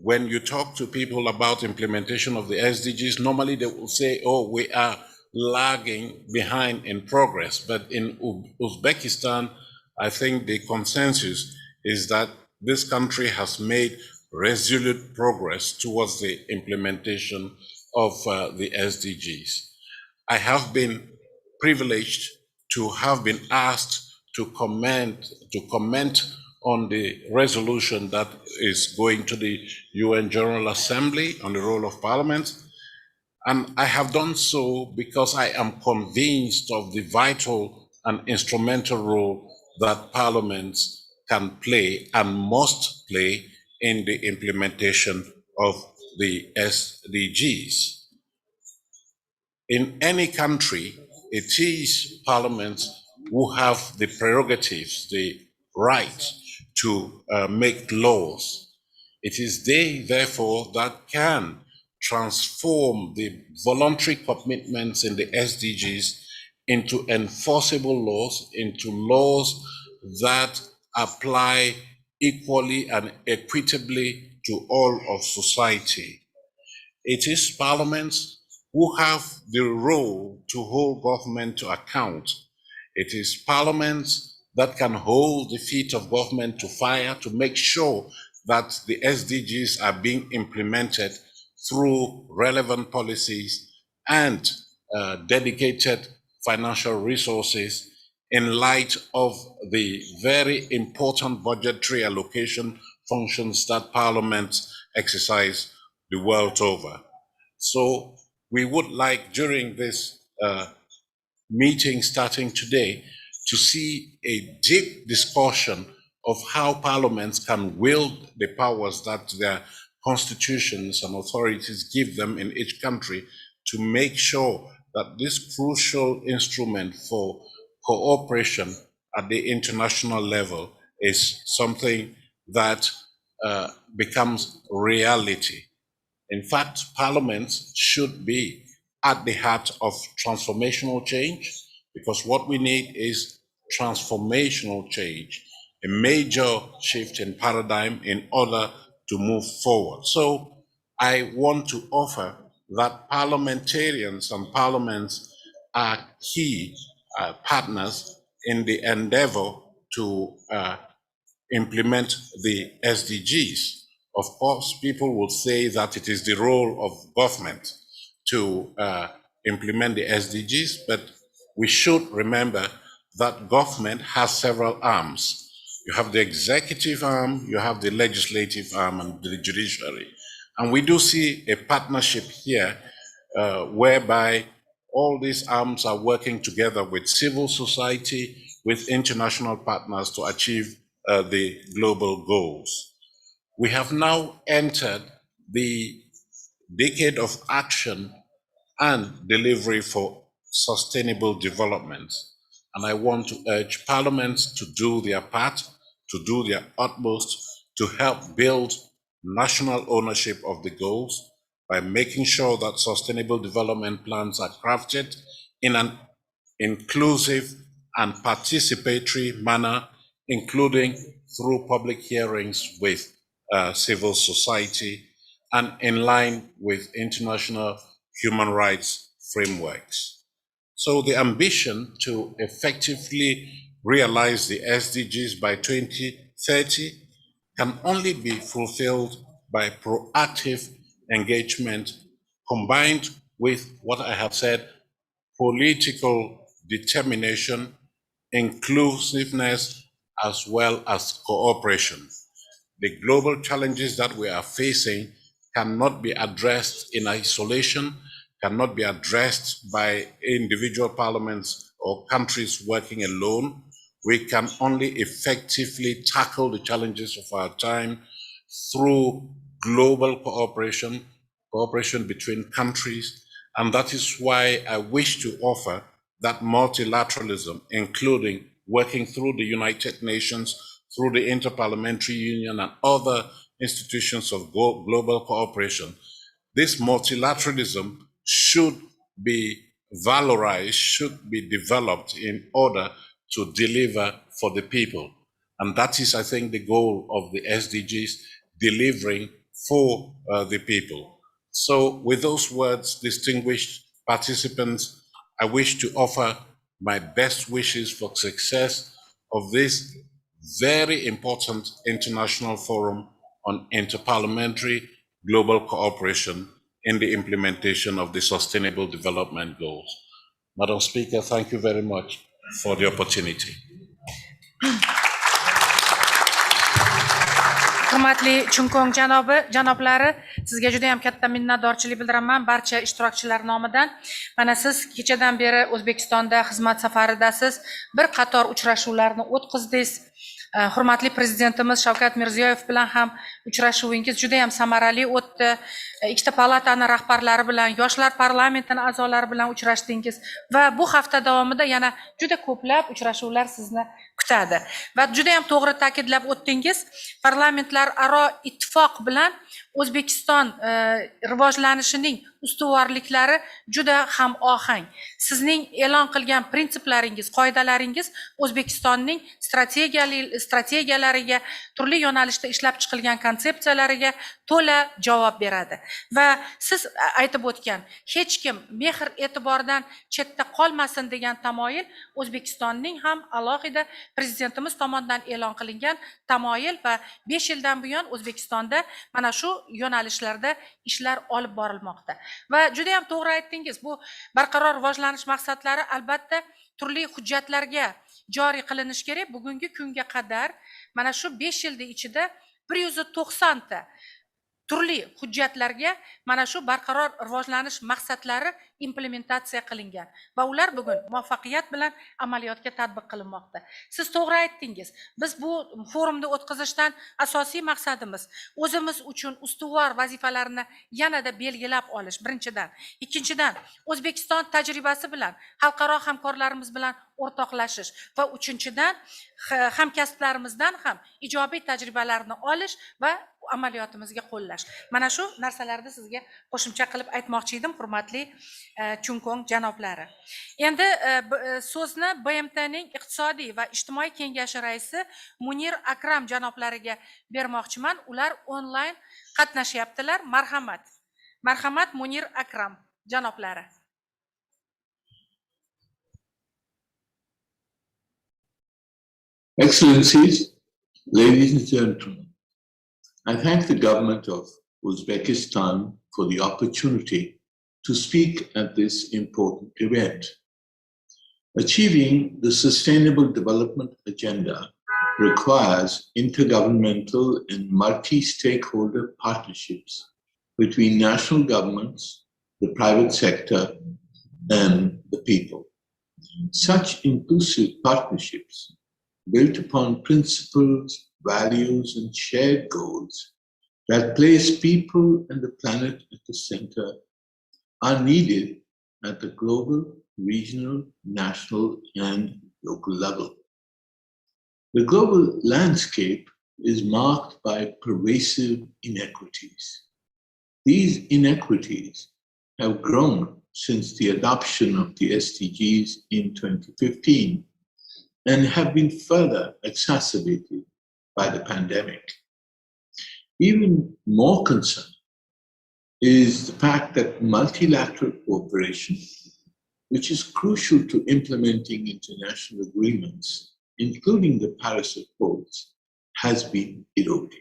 when you talk to people about implementation of the SDGs, normally they will say, oh, we are lagging behind in progress. But in Uzbekistan, I think the consensus is that this country has made resolute progress towards the implementation of the SDGs. I have been privileged to have been asked to comment on the resolution that is going to the UN General Assembly on the role of Parliament. And I have done so because I am convinced of the vital and instrumental role that parliaments can play and must play in the implementation of the SDGs. In any country, it is parliaments who have the prerogatives, the right to make laws. It is they, therefore, that can transform the voluntary commitments in the SDGs into enforceable laws, into laws that apply equally and equitably to all of society. It is parliaments who have the role to hold government to account. It is parliaments that can hold the feet of government to fire to make sure that the SDGs are being implemented through relevant policies and dedicated financial resources in light of the very important budgetary allocation functions that parliaments exercise the world over. So we would like, during this meeting starting today, to see a deep discussion of how parliaments can wield the powers that their constitutions and authorities give them in each country to make sure that this crucial instrument for cooperation at the international level is something that becomes reality. In fact, parliaments should be at the heart of transformational change, because what we need is transformational change, a major shift in paradigm in order to move forward. So I want to offer that parliamentarians and parliaments are key partners in the endeavor to implement the SDGs. Of course, people will say that it is the role of government to implement the SDGs, but we should remember that government has several arms. You have the executive arm, you have the legislative arm, and the judiciary. And we do see a partnership here whereby all these arms are working together with civil society, with international partners to achieve the global goals. We have now entered the decade of action and delivery for sustainable development. And I want to urge parliaments to do their part, to do their utmost to help build national ownership of the goals by making sure that sustainable development plans are crafted in an inclusive and participatory manner, including through public hearings with civil society and in line with international human rights frameworks. So the ambition to effectively realize the SDGs by 2030 can only be fulfilled by proactive engagement combined with what I have said, political determination, inclusiveness, as well as cooperation. The global challenges that we are facing cannot be addressed in isolation, cannot be addressed by individual parliaments or countries working alone. We can only effectively tackle the challenges of our time through global cooperation, cooperation between countries, and that is why I wish to offer that multilateralism, including working through the United Nations, through the Interparliamentary Union and other institutions of global cooperation. This multilateralism should be valorized, should be developed in order to deliver for the people. And that is, I think, the goal of the SDGs, delivering for the people. So with those words, distinguished participants, I wish to offer my best wishes for success of this very important international forum on interparliamentary global cooperation in the implementation of the Sustainable Development Goals. Madam Speaker, thank you very much for the opportunity. Hurmatli Chunkong janoblari, sizga juda ham katta minnatdorchilik bildiraman barcha ishtirokchilar nomidan. Mana siz kechadan beri O'zbekistonda xizmat safaridasiz, bir qator uchrashuvlarni o'tkazdingiz. Hurmatli prezidentimiz Shavkat Mirziyoyev bilan ham uchrashuvingiz juda ham samarali o'tdi. Ikkita palatani rahbarlari bilan, yoshlar parlamentining a'zolari bilan uchrashdingiz va bu hafta davomida yana juda ko'plab uchrashuvlar sizni kutadi. Va juda ham to'g'ri ta'kidlab o'tdingiz, parlamentlararo ittifoq bilan O'zbekiston rivojlanishining ustuvorliklari juda ham ohang. Sizning e'lon qilgan prinsiplaringiz, qoidalaringiz O'zbekistonning strategiyalariga, turli yo'nalishda ishlab chiqilgan konsepsiyalariga to'la javob beradi. Va siz aytib o'tgan, hech kim mehr e'tibordan chetda qolmasin degan tamoyil O'zbekistonning ham alohida prezidentimiz tomonidan e'lon qilingan tamoyil va 5 yildan buyon O'zbekistonda mana shu yo'nalishlarda ishlar olib borilmoqda. Va juda ham to'g'ri aytdingiz, bu barqaror rivojlanish maqsadlari albatta turli hujjatlarga joriy qilinish kerak. Bugungi kunga qadar mana shu 5 yilda ichida 190 ta turli hujjatlarga mana shu barqaror rivojlanish maqsadlari implementatsiya qilingan va ular bugun muvaffaqiyat bilan amaliyotga tatbiq qilinmoqda. Siz to'g'ri aytdingiz. Biz bu forumni o'tkazishdan asosiy maqsadimiz o'zimiz uchun ustuvor vazifalarni yanada belgilab olish birinchidan. Ikkinchidan, O'zbekiston tajribasi bilan xalqaro hamkorlarimiz bilan o'rtoqlashish va uchinchidan, hamkasblarimizdan ham ijobiy tajribalarni olish va amaliyotimizga qo'llash. Mana shu narsalarni sizga qo'shimcha qilib aytmoqchi edim, hurmatli Chunkong janoblari. Endi so'zni BMTning iqtisodiy va ijtimoiy kengashi raisi Munir Akram janoblariga bermoqchiman. Ular onlayn qatnashyaptilar. Marhamat. Marhamat Munir Akram janoblari. Excellencies, ladies and gentlemen, I thank the government of Uzbekistan for the opportunity to speak at this important event. Achieving the Sustainable Development Agenda requires intergovernmental and multi-stakeholder partnerships between national governments, the private sector, and the people. Such inclusive partnerships built upon principles, values, and shared goals that place people and the planet at the center are needed at the global, regional, national, and local level. The global landscape is marked by pervasive inequities. These inequities have grown since the adoption of the SDGs in 2015 and have been further exacerbated by the pandemic. Even more concerning is the fact that multilateral cooperation, which is crucial to implementing international agreements, including the Paris Accords, has been eroded.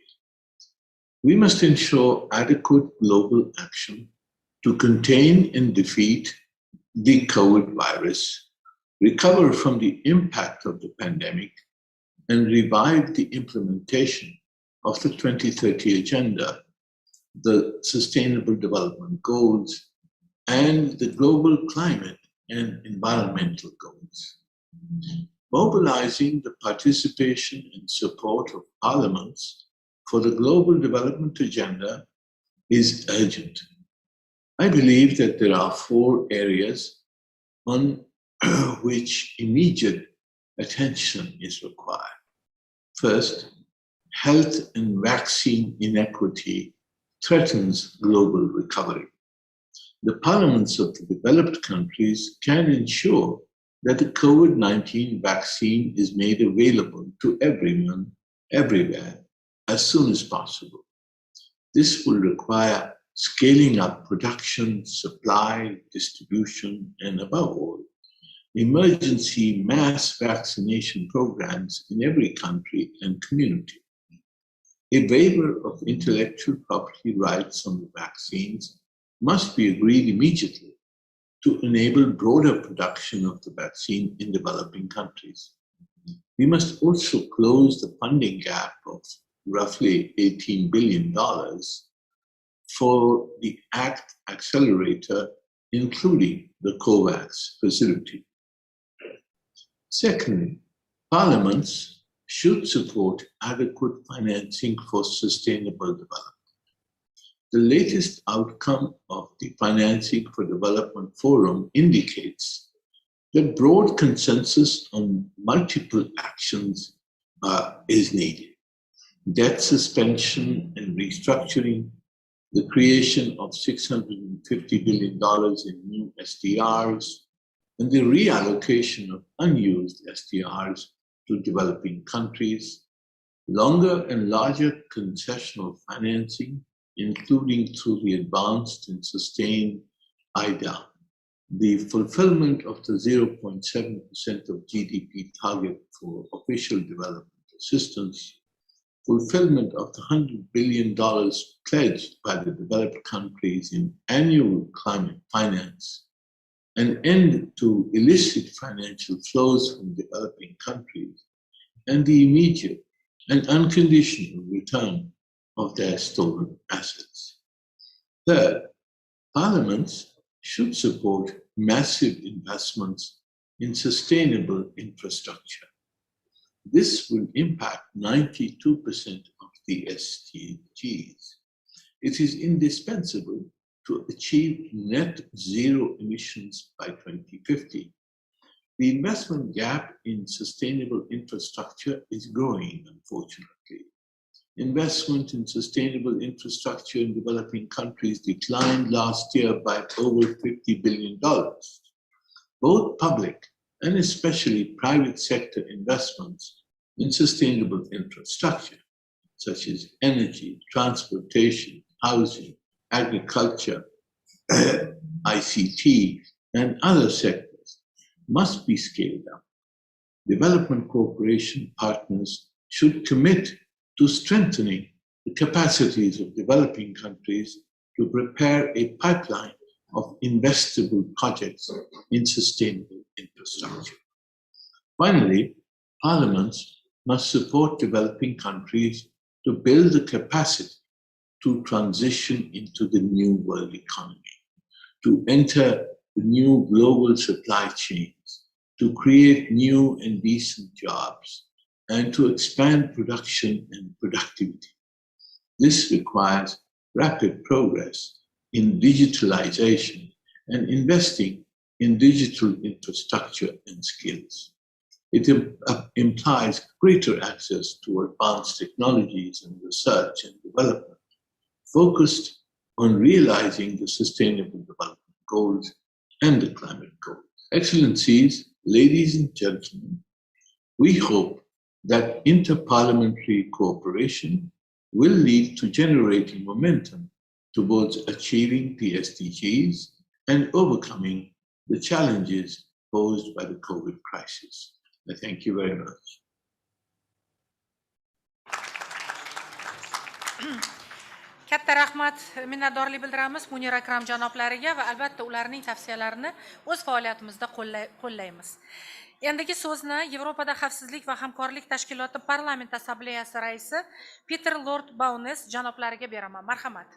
We must ensure adequate global action to contain and defeat the COVID virus, recover from the impact of the pandemic, and revive the implementation of the 2030 Agenda the Sustainable Development Goals, and the global climate and environmental goals. Mobilizing the participation and support of parliaments for the global development agenda is urgent. I believe that there are 4 areas on which immediate attention is required. First, health and vaccine inequity threatens global recovery. The parliaments of the developed countries can ensure that the COVID-19 vaccine is made available to everyone, everywhere, as soon as possible. This will require scaling up production, supply, distribution, and above all, emergency mass vaccination programs in every country and community. A waiver of intellectual property rights on the vaccines must be agreed immediately to enable broader production of the vaccine in developing countries. We must also close the funding gap of roughly $18 billion for the ACT Accelerator, including the COVAX facility. Secondly, parliaments should support adequate financing for sustainable development. The latest outcome of the Financing for Development Forum indicates that broad consensus on multiple actions is needed. Debt suspension and restructuring, the creation of $650 billion in new SDRs, and the reallocation of unused SDRs to developing countries, longer and larger concessional financing, including through the advanced and sustained IDA, the fulfillment of the 0.7% of GDP target for official development assistance, fulfillment of the $100 billion pledged by the developed countries in annual climate finance, an end to illicit financial flows from developing countries, and the immediate and unconditional return of their stolen assets. Third, parliaments should support massive investments in sustainable infrastructure. This will impact 92% of the SDGs. It is indispensable to achieve net zero emissions by 2050. The investment gap in sustainable infrastructure is growing, unfortunately. Investment in sustainable infrastructure in developing countries declined last year by over $50 billion. Both public and especially private sector investments in sustainable infrastructure, such as energy, transportation, housing, agriculture, ICT, and other sectors, must be scaled up. Development cooperation partners should commit to strengthening the capacities of developing countries to prepare a pipeline of investable projects in sustainable infrastructure. Finally, parliaments must support developing countries to build the capacity to transition into the new world economy, to enter the new global supply chains, to create new and decent jobs, and to expand production and productivity. This requires rapid progress in digitalization and investing in digital infrastructure and skills. It implies greater access to advanced technologies and research and development, focused on realizing the Sustainable Development Goals and the climate goals. Excellencies, ladies and gentlemen, we hope that interparliamentary cooperation will lead to generating momentum towards achieving the SDGs and overcoming the challenges posed by the COVID crisis. I thank you very much. Katta rahmat, minnatdorlik bildiramiz Munir Akram janoblariga va albatta ularning tavsiyalarini o'z faoliyatimizda qo'llaymiz. Endigi so'zni Yevropada xavfsizlik va hamkorlik tashkiloti parlament assambleyasi raisi Peter Lord Bownes janoblariga beraman. Marhamat.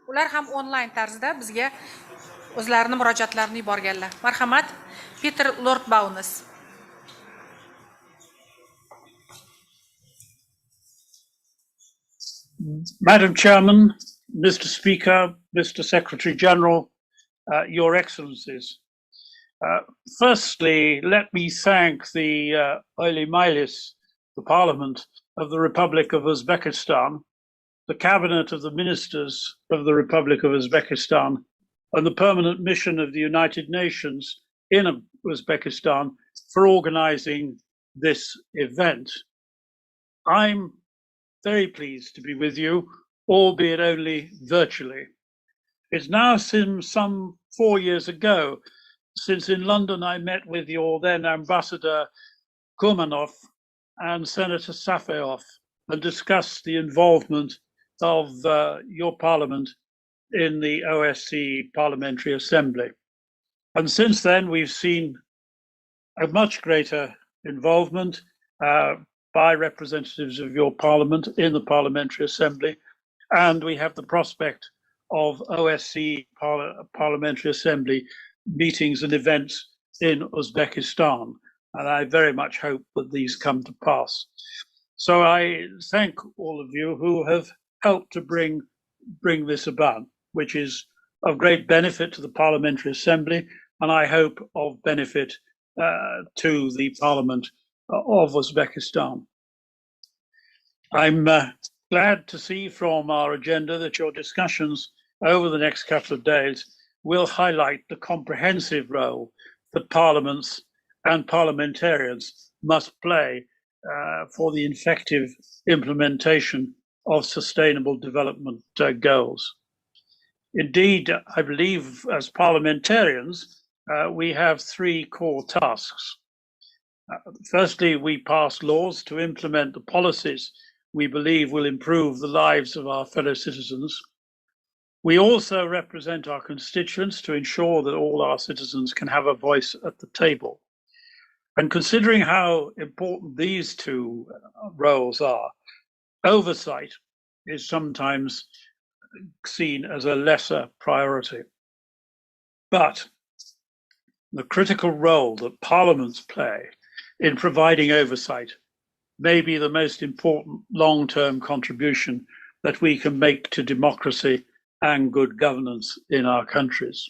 ular ham onlayn tarzda bizga o'zlarini murojaatlarini yuborganlar. Marhamat, Peter Lord Baunis. Madam Chairman, Mr. Speaker, Mr. Secretary General, Your Excellencies. Firstly, let me thank the Oili Majlis, the Parliament of the Republic of Uzbekistan, the Cabinet of the Ministers of the Republic of Uzbekistan, and the Permanent Mission of the United Nations in Uzbekistan for organizing this event. I'm very pleased to be with you, albeit only virtually. It's now some 4 years ago since in London I met with your then Ambassador Kurmanov and Senator Safeov and discussed the involvement of your parliament in the OSCE Parliamentary Assembly. And since then, we've seen a much greater involvement by representatives of your parliament in the Parliamentary Assembly, and we have the prospect of OSCE Parliamentary Assembly meetings and events in Uzbekistan, and I very much hope that these come to pass. So I thank all of you who have helped to bring this about, which is of great benefit to the Parliamentary Assembly, and I hope of benefit to the Parliament of Uzbekistan. I'm glad to see from our agenda that your discussions over the next couple of days will highlight the comprehensive role that parliaments and parliamentarians must play for the effective implementation of sustainable development goals. Indeed, I believe as parliamentarians, we have 3 core tasks. Firstly, we pass laws to implement the policies we believe will improve the lives of our fellow citizens. We also represent our constituents to ensure that all our citizens can have a voice at the table. And considering how important these 2 roles are, oversight is sometimes seen as a lesser priority. But the critical role that parliaments play in providing oversight may be the most important long-term contribution that we can make to democracy and good governance in our countries.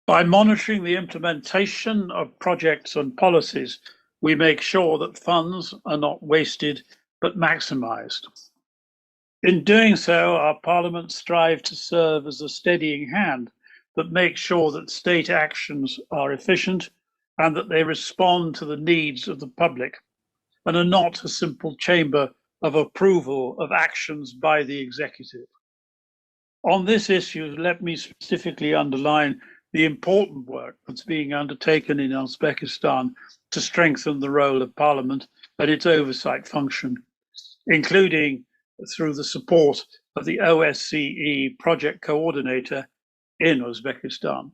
By monitoring the implementation of projects and policies, we make sure that funds are not wasted but maximized. In doing so, our parliaments strive to serve as a steadying hand that makes sure that state actions are efficient and that they respond to the needs of the public and are not a simple chamber of approval of actions by the executive. On this issue, let me specifically underline the important work that's being undertaken in Uzbekistan to strengthen the role of Parliament and its oversight function, including through the support of the OSCE project coordinator in Uzbekistan.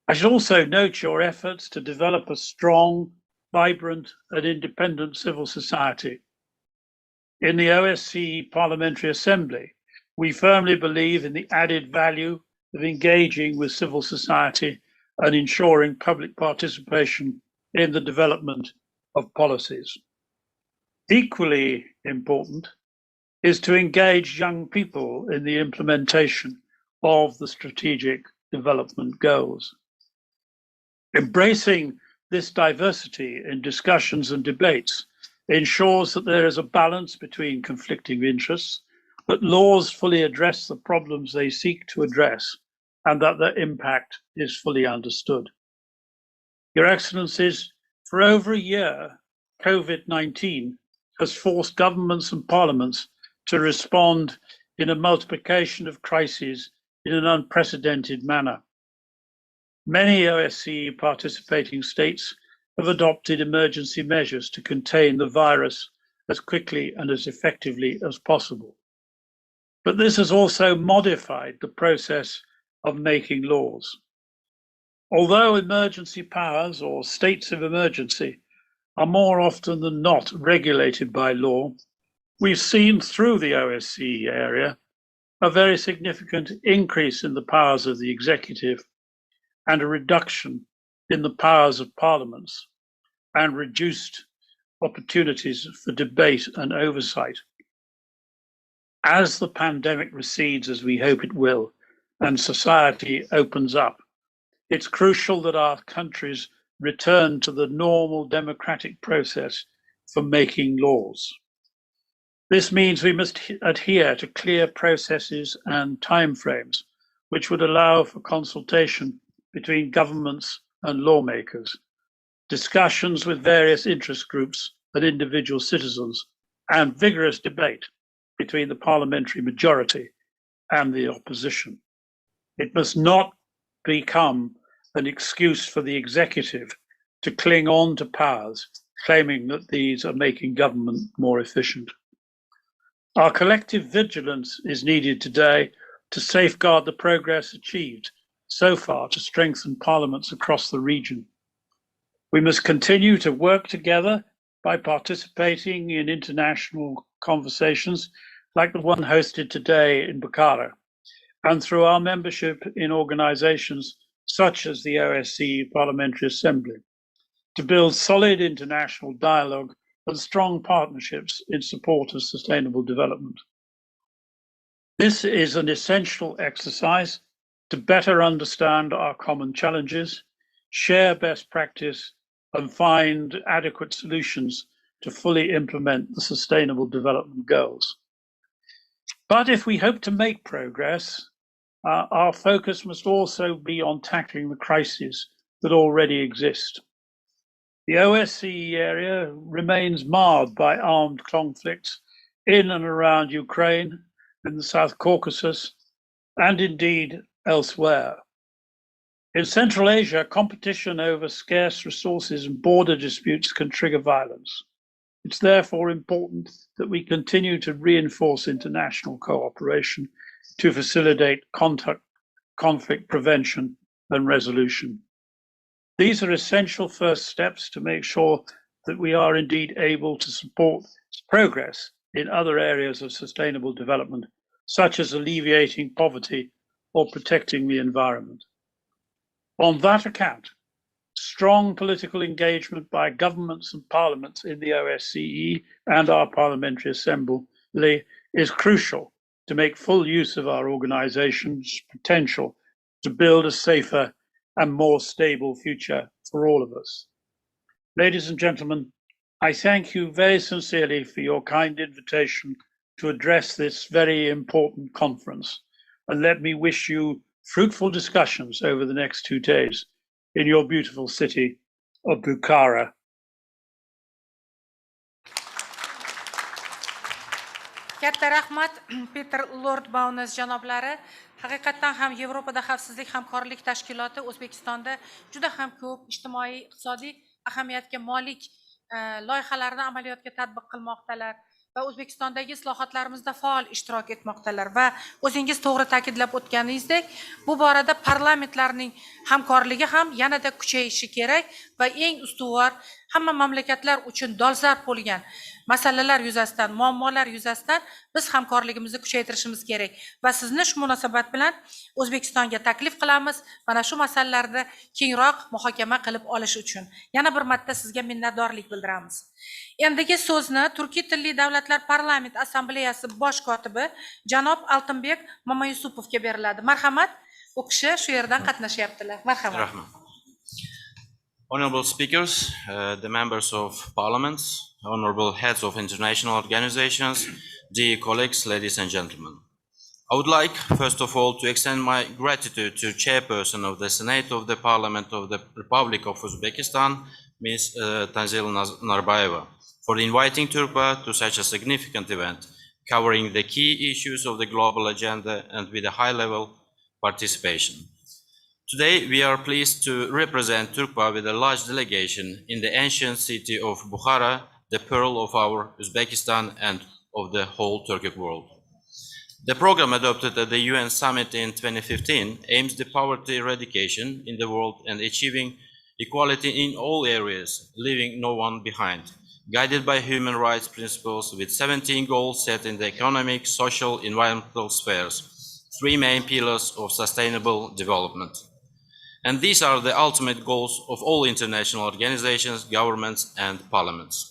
I should also note your efforts to develop a strong, vibrant and independent civil society. In the OSCE Parliamentary Assembly, we firmly believe in the added value of engaging with civil society and ensuring public participation in the development of policies. Equally important is to engage young people in the implementation of the strategic development goals. Embracing this diversity in discussions and debates ensures that there is a balance between conflicting interests, that laws fully address the problems they seek to address, and that their impact is fully understood. Your Excellencies, for over a year, COVID-19 has forced governments and parliaments to respond in a multiplication of crises in an unprecedented manner. Many OSCE participating states have adopted emergency measures to contain the virus as quickly and as effectively as possible. But this has also modified the process of making laws. Although emergency powers or states of emergency are more often than not regulated by law, we've seen through the OSCE area a very significant increase in the powers of the executive and a reduction in the powers of parliaments and reduced opportunities for debate and oversight. As the pandemic recedes, as we hope it will, and society opens up, it's crucial that our countries return to the normal democratic process for making laws. This means we must adhere to clear processes and timeframes, which would allow for consultation between governments and lawmakers, discussions with various interest groups and individual citizens, and vigorous debate between the parliamentary majority and the opposition. It must not become an excuse for the executive to cling on to powers, claiming that these are making government more efficient. Our collective vigilance is needed today to safeguard the progress achieved so far to strengthen parliaments across the region. We must continue to work together by participating in international conversations like the one hosted today in Bukhara, and through our membership in organizations such as the OSCE Parliamentary Assembly, to build solid international dialogue and strong partnerships in support of sustainable development. This is an essential exercise to better understand our common challenges, share best practice, and find adequate solutions to fully implement the Sustainable Development Goals. But if we hope to make progress, our focus must also be on tackling the crises that already exist. The OSCE area remains marred by armed conflicts in and around Ukraine, in the South Caucasus, and indeed elsewhere. In Central Asia, competition over scarce resources and border disputes can trigger violence. It's therefore important that we continue to reinforce international cooperation to facilitate conflict prevention and resolution. These are essential first steps to make sure that we are indeed able to support progress in other areas of sustainable development, such as alleviating poverty or protecting the environment. On that account, strong political engagement by governments and parliaments in the OSCE and our Parliamentary Assembly is crucial to make full use of our organization's potential to build a safer and more stable future for all of us. Ladies and gentlemen, I thank you very sincerely for your kind invitation to address this very important conference, and let me wish you fruitful discussions over the next 2 days in your beautiful city of Bukhara. Katta rahmat Peter Lord Bowness janoblari. Haqiqatan ham Yevropada xavfsizlik hamkorlik tashkiloti O'zbekistonda juda ham ko'p ijtimoiy, iqtisodiy ahamiyatga molik loyihalarni amaliyotga tatbiq qilmoqdalar va O'zbekistondagi islohotlarimizda faol ishtirok etmoqdalar va o'zingiz to'g'ri ta'kidlab o'tganingizdek, bu borada parlamentlarning hamkorligi ham yanada kuchayishi kerak va eng ustuvor hamma mamlakatlar uchun dolzarb bo'lgan masalalar yuzasidan, muammolar yuzasidan biz hamkorligimizni kuchaytirishimiz kerak va sizni shu munosabat bilan O'zbekistonga taklif qilamiz mana shu masalalarda kengroq muhokama qilib olish uchun. Yana bir marta sizga minnatdorlik bildiramiz. Endigi so'zni Turkiy tilli davlatlar parlament assambleyasi bosh kotibi janob Altinbek Mamayusupovga beriladi. Marhamat, u kishi shu yerdan qatnashyaptilar. Marhamat. Honorable speakers, the members of parliaments, honorable heads of international organizations, dear colleagues, ladies and gentlemen. I would like, first of all, to extend my gratitude to Chairperson of the Senate of the Parliament of the Republic of Uzbekistan, Ms. Tanzil Narbayeva, for inviting Turkba to such a significant event, covering the key issues of the global agenda and with a high-level participation. Today, we are pleased to represent Turkba with a large delegation in the ancient city of Bukhara, the pearl of our Uzbekistan and of the whole Turkic world. The program adopted at the UN summit in 2015 aims the poverty eradication in the world and achieving equality in all areas, leaving no one behind, guided by human rights principles with 17 goals set in the economic, social, environmental spheres, 3 main pillars of sustainable development. And these are the ultimate goals of all international organizations, governments, and parliaments.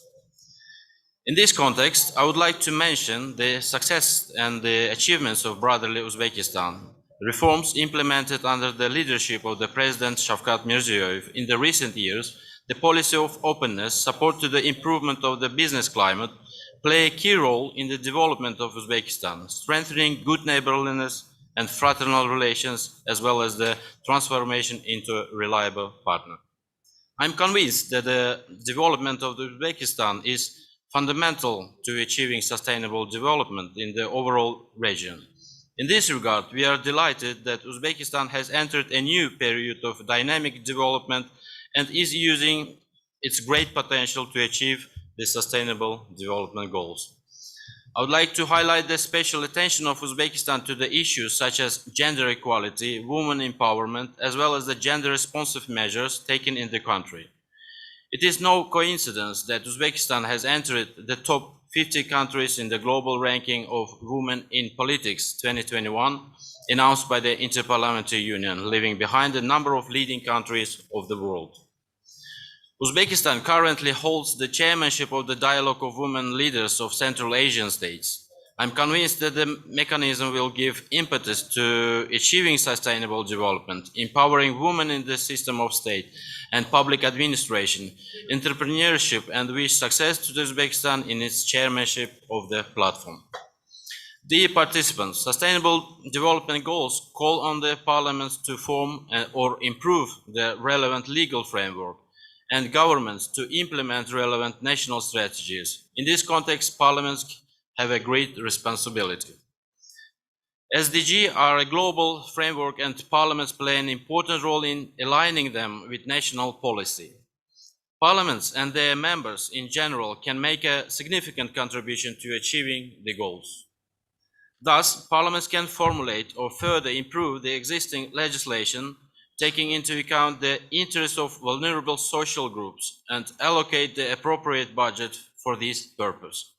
In this context, I would like to mention the success and the achievements of brotherly Uzbekistan. Reforms implemented under the leadership of the President Shavkat Mirziyoyev in the recent years, the policy of openness, support to the improvement of the business climate, play a key role in the development of Uzbekistan, strengthening good neighborliness and fraternal relations, as well as the transformation into a reliable partner. I'm convinced that the development of Uzbekistan is fundamental to achieving sustainable development in the overall region. In this regard, we are delighted that Uzbekistan has entered a new period of dynamic development and is using its great potential to achieve the sustainable development goals. I would like to highlight the special attention of Uzbekistan to the issues such as gender equality, women empowerment, as well as the gender-responsive measures taken in the country. It is no coincidence that Uzbekistan has entered the top 50 countries in the global ranking of Women in Politics 2021, announced by the Interparliamentary Union, leaving behind a number of leading countries of the world. Uzbekistan currently holds the chairmanship of the Dialogue of Women Leaders of Central Asian States. I'm convinced that the mechanism will give impetus to achieving sustainable development, empowering women in the system of state and public administration, entrepreneurship, and wish success to Uzbekistan in its chairmanship of the platform. Dear participants, sustainable development goals call on the parliaments to form or improve the relevant legal framework and governments to implement relevant national strategies. In this context, parliaments have a great responsibility. SDGs are a global framework and parliaments play an important role in aligning them with national policy. Parliaments and their members in general can make a significant contribution to achieving the goals. Thus, parliaments can formulate or further improve the existing legislation, taking into account the interests of vulnerable social groups and allocate the appropriate budget for this purpose.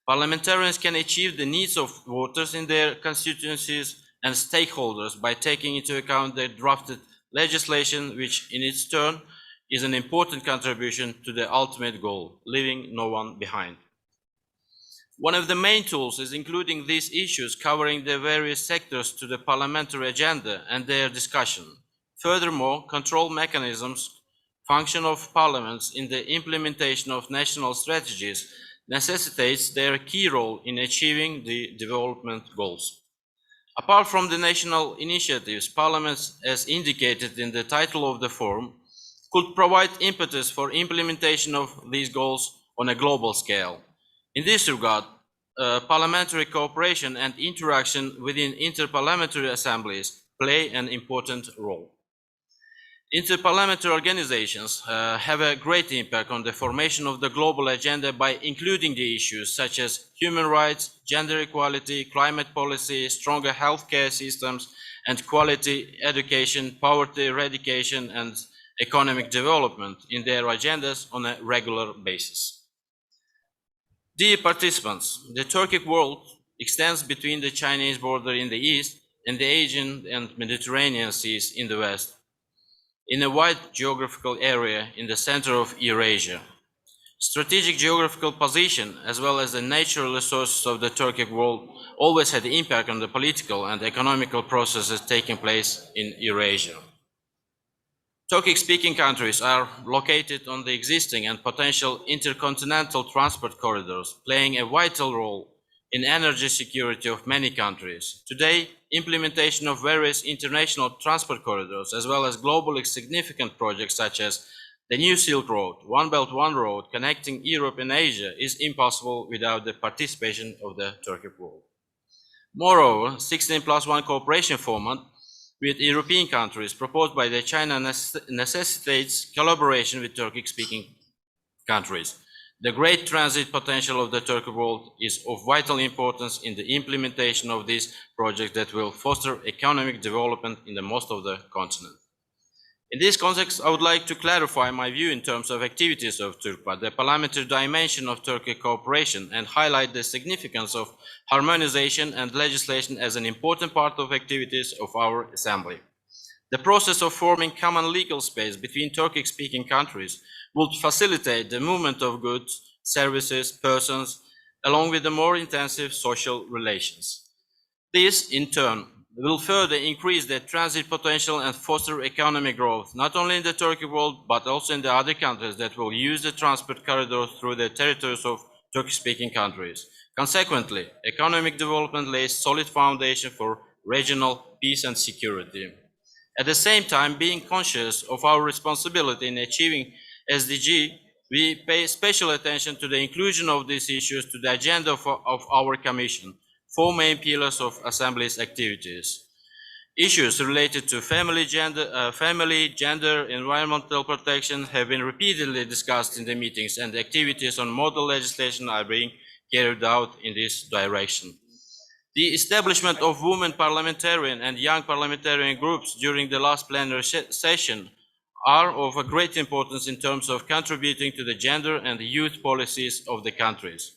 Parliamentarians can achieve the needs of voters in their constituencies and stakeholders by taking into account the drafted legislation, which in its turn is an important contribution to the ultimate goal, leaving no one behind. One of the main tools is including these issues covering the various sectors to the parliamentary agenda and their discussion. Furthermore, control mechanisms, function of parliaments in the implementation of national strategies necessitates their key role in achieving the development goals. Apart from the national initiatives, parliaments, as indicated in the title of the forum, could provide impetus for implementation of these goals on a global scale. In this regard, parliamentary cooperation and interaction within interparliamentary assemblies play an important role. Interparliamentary organizations have a great impact on the formation of the global agenda by including the issues such as human rights, gender equality, climate policy, stronger healthcare systems, and quality education, poverty eradication, and economic development in their agendas on a regular basis. Dear participants, the Turkic world extends between the Chinese border in the east and the Asian and Mediterranean seas in the west, in a wide geographical area in the center of Eurasia. Strategic geographical position, as well as the natural resources of the Turkic world, always had impact on the political and economical processes taking place in Eurasia. Turkic-speaking countries are located on the existing and potential intercontinental transport corridors, playing a vital role in energy security of many countries. Today, implementation of various international transport corridors, as well as globally significant projects such as the new Silk Road, One Belt, One Road, connecting Europe and Asia, is impossible without the participation of the Turkic world. Moreover, 16+1 cooperation format with European countries proposed by China necessitates collaboration with Turkic-speaking countries. The great transit potential of the Turkic world is of vital importance in the implementation of these projects that will foster economic development in the most of the continent. In this context, I would like to clarify my view in terms of activities of Turkpa, the parliamentary dimension of Turkic cooperation, and highlight the significance of harmonization and legislation as an important part of activities of our Assembly. The process of forming common legal space between Turkic-speaking countries would facilitate the movement of goods, services, persons, along with the more intensive social relations. This, in turn, will further increase the transit potential and foster economic growth, not only in the Turkic world, but also in the other countries that will use the transport corridors through the territories of Turkic-speaking countries. Consequently, economic development lays solid foundation for regional peace and security. At the same time, being conscious of our responsibility in achieving SDG, we pay special attention to the inclusion of these issues to the agenda of our Commission, 4 main pillars of Assembly's activities. Issues related to family, gender, environmental protection have been repeatedly discussed in the meetings, and activities on model legislation are being carried out in this direction. The establishment of women parliamentarian and young parliamentarian groups during the last plenary session are of a great importance in terms of contributing to the gender and the youth policies of the countries.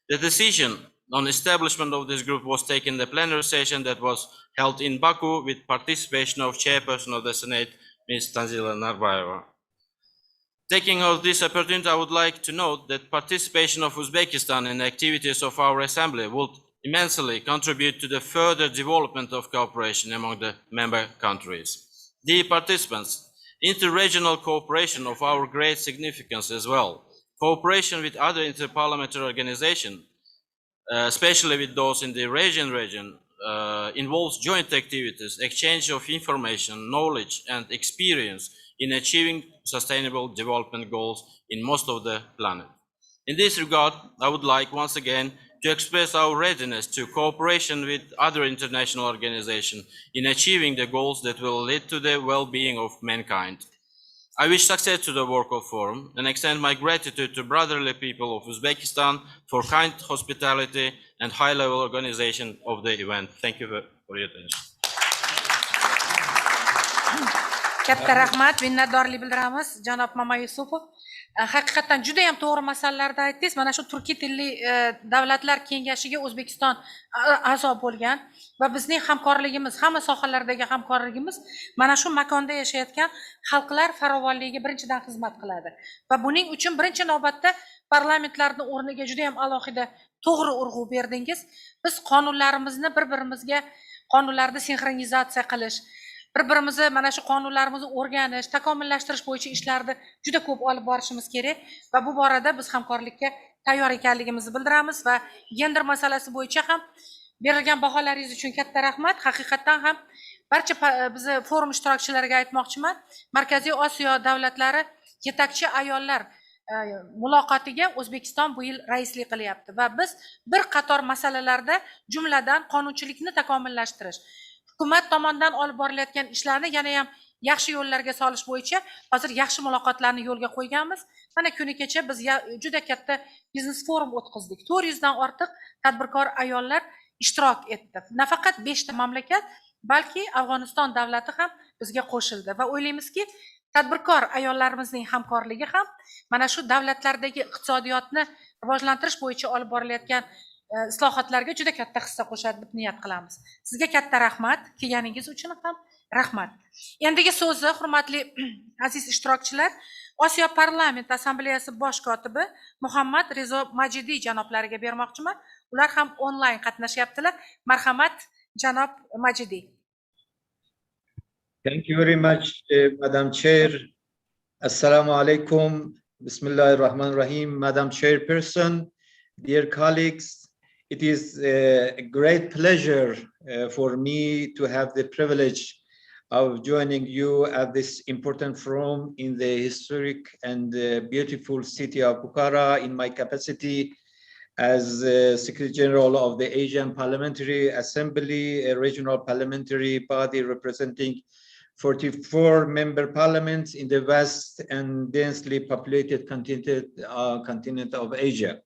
The decision on establishment of this group was taken in the plenary session that was held in Baku with participation of Chairperson of the Senate, Ms. Tanzila Narbayeva. Taking of this opportunity, I would like to note that participation of Uzbekistan in the activities of our Assembly would immensely contribute to the further development of cooperation among the member countries. Dear participants, inter-regional cooperation of our great significance as well. Cooperation with other interparliamentary organizations, especially with those in the region, involves joint activities, exchange of information, knowledge, and experience in achieving sustainable development goals in most of the planet. In this regard, I would like once again to express our readiness to cooperation with other international organizations in achieving the goals that will lead to the well-being of mankind. I wish success to the work of Forum and extend my gratitude to brotherly people of Uzbekistan for kind hospitality and high-level organization of the event. Thank you for your attention. Katta rahmat, minnatdorlik bildiramiz, janob Mama Yusupov. Haqiqatan juda ham to'g'ri masalalarda aytdingiz. Mana shu turkiy tilli davlatlar kengashiga O'zbekiston a'zo bo'lgan va bizning hamkorligimiz, hamma sohalardagi hamkorligimiz mana shu makonda yashayotgan xalqlar farovonligiga birinchidan xizmat qiladi. Va buning uchun birinchi navbatda parlamentlarning o'rniga juda ham alohida to'g'ri urg'u berdingiz. Biz qonunlarimizni bir-birimizga qonunlarni sinxronizatsiya qilish, bir-birimizni mana shu qonunlarimizni o'rganish, takomillashtirish bo'yicha ishlarni juda ko'p olib borishimiz kerak va bu borada biz hamkorlikka tayyor ekanligimizni bildiramiz va gender masalasi bo'yicha ham berilgan baholaringiz uchun katta rahmat. Haqiqatan ham barcha bizni forum ishtirokchilariga aytmoqchiman, Markaziy Osiyo davlatlari yetakchi ayollar muloqotiga O'zbekiston bu yil raislik qilyapti va biz bir qator masalalarda, jumladan qonunchilikni takomillashtirish, hukumat tomonidan olib borilayotgan ishlarni yana ham yaxshi yo'llarga solish bo'yicha hozir yaxshi muloqotlarni yo'lga qo'yganmiz. Mana kuni kecha biz juda katta biznes forum o'tkazdik. 400 dan ortiq tadbirkor ayollar ishtirok etdi. Nafaqat 5 ta mamlakat, balki Afg'oniston davlati ham bizga qo'shildi va o'ylaymizki, tadbirkor ayollarimizning hamkorligi ham mana shu davlatlardagi iqtisodiyotni rivojlantirish bo'yicha olib borilayotgan islohotlarga juda katta hissa qo'shadi deb niyat qilamiz. Sizga katta rahmat, kelganingiz uchun ham rahmat. Endigi so'zni hurmatli aziz ishtirokchilar, Osiyo Parlament Assambleyasi bosh kotibi Muhammad Rizo Majidiy janoblariga bermoqchiman. Ular ham onlayn qatnashyaptilar. Marhamat, janob Majidiy. Thank you very much, Madam Chair. Assalamu alaikum. Bismillahirrahmanirrahim. Madam Chairperson, dear colleagues, it is a great pleasure for me to have the privilege of joining you at this important forum in the historic and beautiful city of Bukhara in my capacity as Secretary General of the Asian Parliamentary Assembly, a regional parliamentary body representing 44 member parliaments in the vast and densely populated continent of Asia.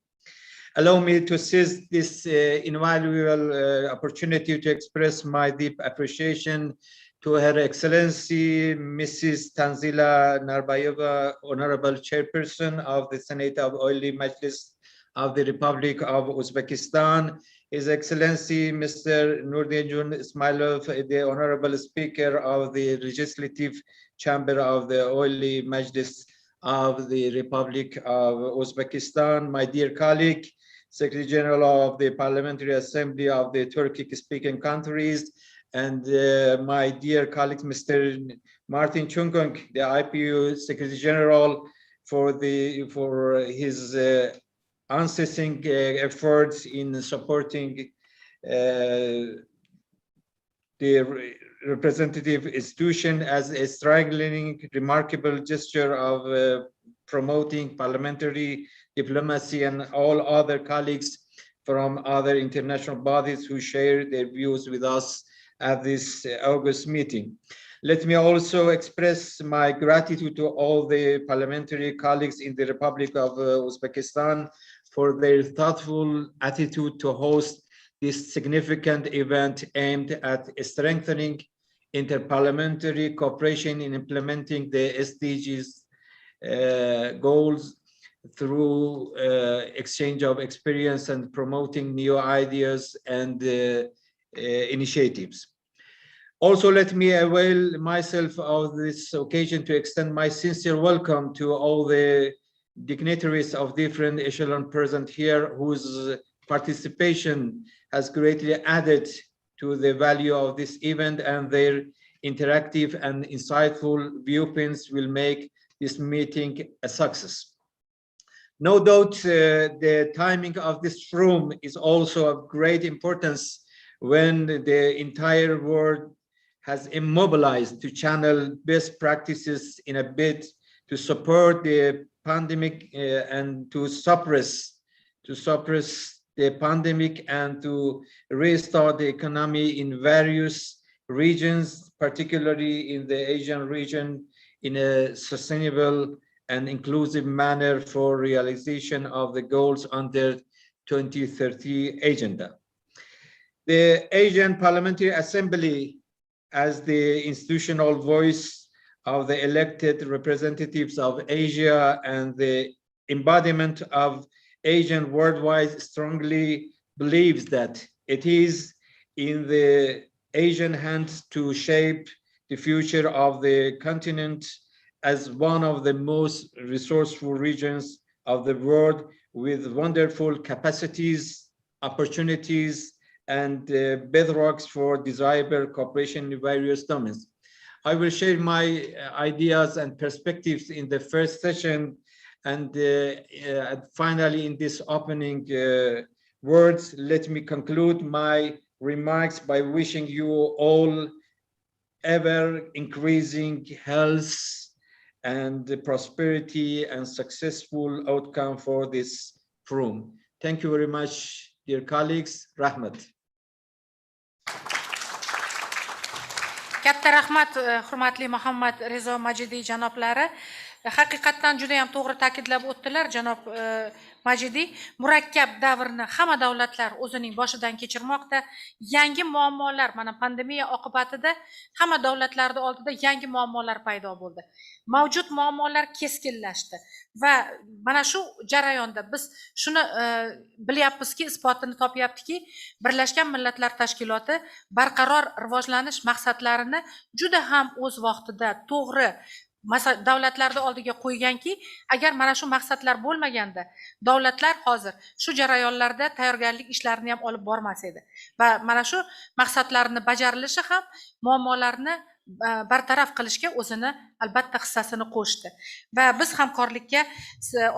Allow me to seize this invaluable opportunity to express my deep appreciation to Her Excellency Mrs. Tanzila Narbayeva, Honorable Chairperson of the Senate of Oily Majlis of the Republic of Uzbekistan, His Excellency Mr. Nurdinjun Ismailov, the Honorable Speaker of the Legislative Chamber of the Oily Majlis of the Republic of Uzbekistan, my dear colleague, Secretary General of the Parliamentary Assembly of the Turkic-speaking countries, and my dear colleague, Mr. Martin Chungkung, the IPU Secretary General, for his unceasing efforts in supporting the representative institution as a striking, remarkable gesture of promoting parliamentary diplomacy, and all other colleagues from other international bodies who share their views with us at this August meeting. Let me also express my gratitude to all the parliamentary colleagues in the Republic of Uzbekistan for their thoughtful attitude to host this significant event aimed at strengthening interparliamentary cooperation in implementing the SDGs goals through exchange of experience and promoting new ideas and initiatives. Also, let me avail myself of this occasion to extend my sincere welcome to all the dignitaries of different echelons present here, whose participation has greatly added to the value of this event, and their interactive and insightful viewpoints will make this meeting a success. No doubt the timing of this forum is also of great importance when the entire world has immobilized to channel best practices in a bid to support the pandemic and to suppress the pandemic and to restart the economy in various regions, particularly in the Asian region, in a sustainable and inclusive manner for realization of the goals under 2030 agenda. The Asian Parliamentary Assembly, as the institutional voice of the elected representatives of Asia and the embodiment of Asian worldwide, strongly believes that it is in the Asian hands to shape the future of the continent as one of the most resourceful regions of the world, with wonderful capacities, opportunities, and bedrocks for desirable cooperation in various domains. I will share my ideas and perspectives in the first session, and finally, in this opening words, let me conclude my remarks by wishing you all ever increasing health and prosperity and successful outcome for this forum. Thank you very much, dear colleagues. Rahmat. Katta rahmat, hurmatli Muhammad Rizo Majidiy janoblari. Haqiqatdan juda ham to'g'ri ta'kidlab o'tdilar janob Majidiy. Murakkab davrni hamma davlatlar o'zining boshidan kechirmoqda. Yangi muammolar, mana pandemiya oqibatida hamma davlatlarda oldida yangi muammolar paydo bo'ldi. Mavjud muammolar keskinlashdi va mana shu jarayonda biz shuni bilyapmizki, isbotini topyaptiki, Birlashgan Millatlar Tashkiloti barqaror rivojlanish maqsadlarini juda ham o'z vaqtida to'g'ri davlatlarda oldiga qo'yganki, agar mana shu maqsadlar bo'lmaganda, davlatlar hozir shu jarayonlarda tayyorgarlik ishlarini ham olib bormas edi. Va mana shu maqsadlarni bajarilishi ham muammolarni bartaraf qilishga o'zini albatta hissasini qo'shdi. Va biz hamkorlikka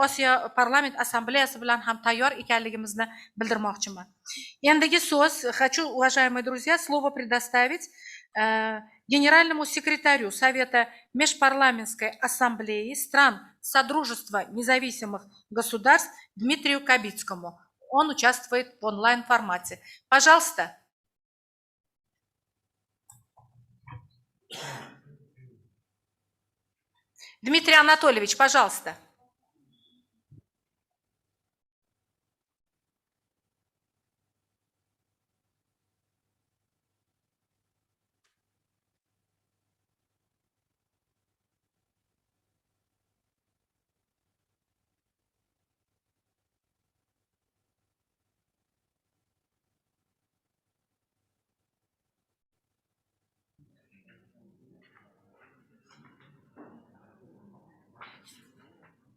Osiyo Parlament Assambleyasi bilan ham tayyor ekanligimizni bildirmoqchiman. Endigi so'z, хочу, уважаемые друзья, слово предоставить генеральному секретарю Совета Межпарламентской ассамблеи стран Содружества независимых государств Дмитрию Кабицкому. Он участвует в онлайн-формате. Пожалуйста. Дмитрий Анатольевич, пожалуйста.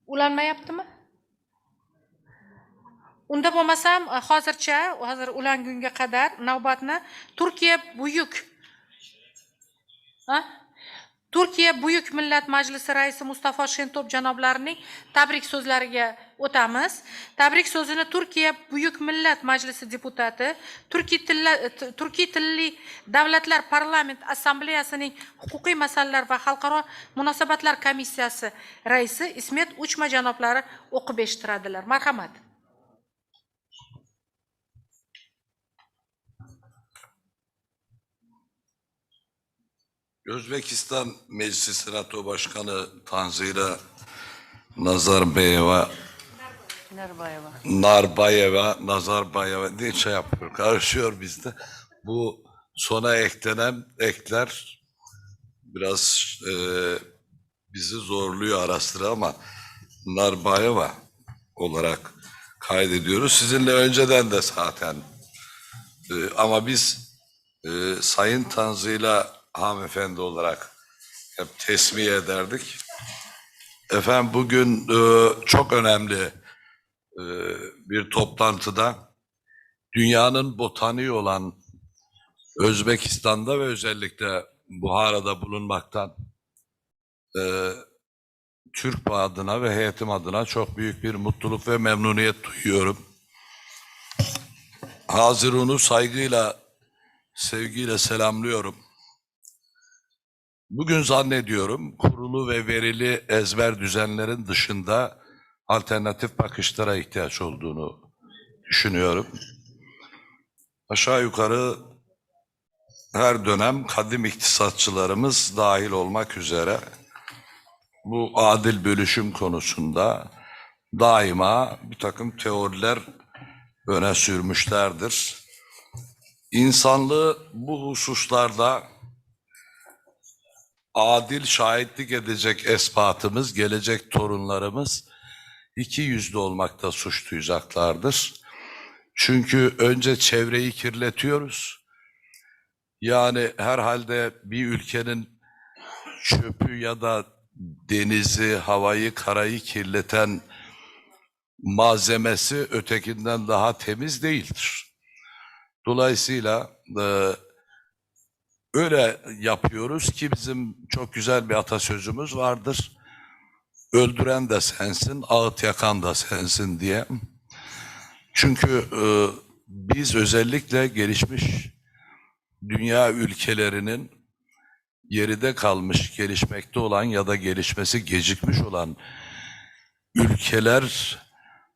Ulanmayaptimi? Unda bo'lmasam, hozir ulangunga qadar navbatni Turkiya Buyuk Millat Majlisi raisi Mustafa Şentop janoblarining tabrik so'zlariga o'tamiz. Tabrik so'zini Turkiya Buyuk Millat Majlisi deputati, Turkiy tilli davlatlar parlament assambleyasining huquqiy masalalar va xalqaro munosabatlar komissiyasi raisi Ismet Uchma janoblari o'qib eshittiradilar. Marhamat. Özbekistan Meclisi Senato Başkanı Tanzila Nazarbayeva diye şey yapıyor, karışıyor bizde. Bu sona eklenen ekler biraz bizi zorluyor ara sıra ama Narbayeva olarak kaydediyoruz. Sizinle önceden de zaten ama biz Sayın Tanzila hanımefendi olarak hep tesmiye ederdik. Efendim bugün çok önemli bir toplantıda dünyanın botaniği olan Özbekistan'da ve özellikle Bukhara'da bulunmaktan Türk adına ve heyetim adına çok büyük bir mutluluk ve memnuniyet duyuyorum. Hazirunu saygıyla, sevgiyle selamlıyorum. Bugün zannediyorum kurulu ve verili ezber düzenlerin dışında alternatif bakışlara ihtiyaç olduğunu düşünüyorum. Aşağı yukarı her dönem kadim iktisatçılarımız dahil olmak üzere bu adil bölüşüm konusunda daima bir takım teoriler öne sürmüşlerdir. İnsanlığı bu hususlarda adil şahitlik edecek ispatımız, gelecek torunlarımız iki yüzlü olmakta suç duyacaklardır. Çünkü önce çevreyi kirletiyoruz. Yani herhalde bir ülkenin çöpü ya da denizi, havayı, karayı kirleten malzemesi ötekinden daha temiz değildir. Dolayısıyla öyle yapıyoruz ki bizim çok güzel bir atasözümüz vardır. Öldüren de sensin, ağıt yakan da sensin diye. Çünkü biz özellikle gelişmiş dünya ülkelerinin geride kalmış, gelişmekte olan ya da gelişmesi gecikmiş olan ülkeler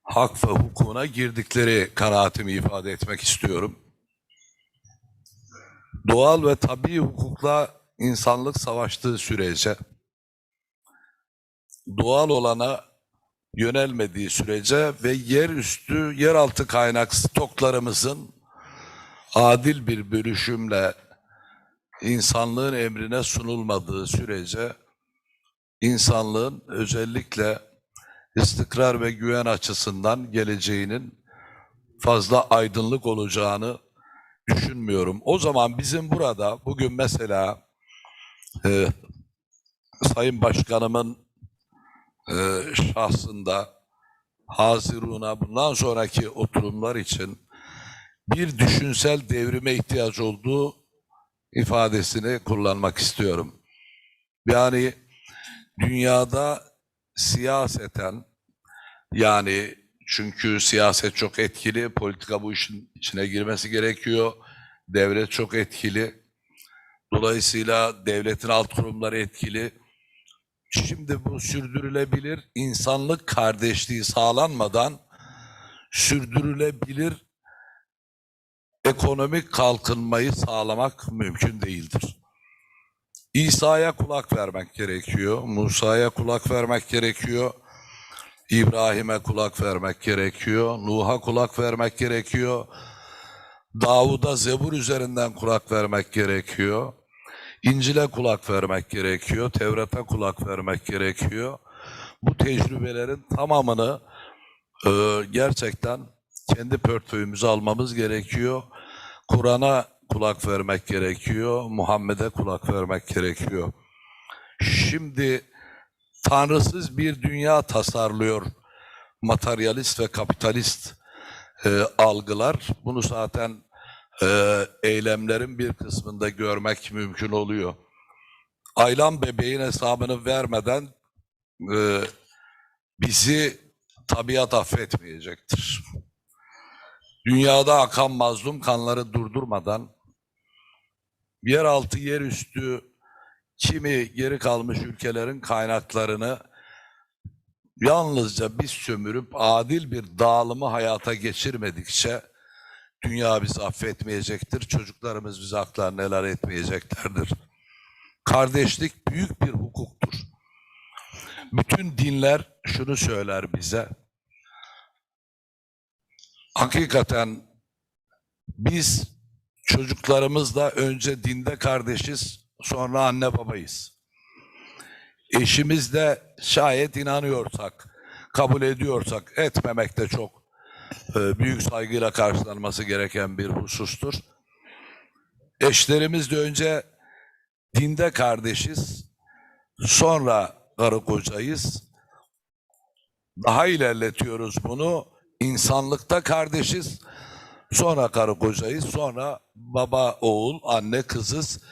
hak ve hukukuna girdikleri kanaatimi ifade etmek istiyorum. Doğal ve tabii hukukla insanlık savaştığı sürece, doğal olana yönelmediği sürece ve yerüstü, yeraltı kaynak stoklarımızın adil bir bölüşümle insanlığın emrine sunulmadığı sürece insanlığın özellikle istikrar ve güven açısından geleceğinin fazla aydınlık olacağını düşünmüyorum. O zaman bizim burada bugün mesela Sayın Başkanımın şahsında haziruna bundan sonraki oturumlar için bir düşünsel devrime ihtiyaç olduğu ifadesini kullanmak istiyorum. Yani dünyada siyaseten, yani çünkü siyaset çok etkili, politika bu işin içine girmesi gerekiyor, devlet çok etkili, dolayısıyla devletin alt kurumları etkili. Şimdi bu sürdürülebilir insanlık kardeşliği sağlanmadan sürdürülebilir ekonomik kalkınmayı sağlamak mümkün değildir. İsa'ya kulak vermek gerekiyor, Musa'ya kulak vermek gerekiyor, İbrahim'e kulak vermek gerekiyor, Nuh'a kulak vermek gerekiyor, Davud'a Zebur üzerinden kulak vermek gerekiyor, İncil'e kulak vermek gerekiyor, Tevrat'a kulak vermek gerekiyor. Bu tecrübelerin tamamını gerçekten kendi portföyümüze almamız gerekiyor. Kur'an'a kulak vermek gerekiyor, Muhammed'e kulak vermek gerekiyor. Şimdi tanrısız bir dünya tasarlıyor materyalist ve kapitalist algılar. Bunu zaten eylemlerin bir kısmında görmek mümkün oluyor. Aylan bebeğin hesabını vermeden bizi tabiat affetmeyecektir. Dünyada akan mazlum kanları durdurmadan yeraltı, yerüstü, kimi geri kalmış ülkelerin kaynaklarını yalnızca biz sömürüp adil bir dağılımı hayata geçirmedikçe dünya bizi affetmeyecektir. Çocuklarımız bize haklarını helal etmeyeceklerdir. Kardeşlik büyük bir hukuktur. Bütün dinler şunu söyler bize. Hakikaten biz çocuklarımızla önce dinde kardeşiz, sonra anne babayız. Eşimizle şayet inanıyorsak, kabul ediyorsak, etmemek de çok büyük saygıyla karşılanması gereken bir husustur. Eşlerimizle önce dinde kardeşiz, sonra karı kocayız. Daha ilerletiyoruz bunu, insanlıkta kardeşiz, sonra karı kocayız, sonra baba oğul, anne kızız.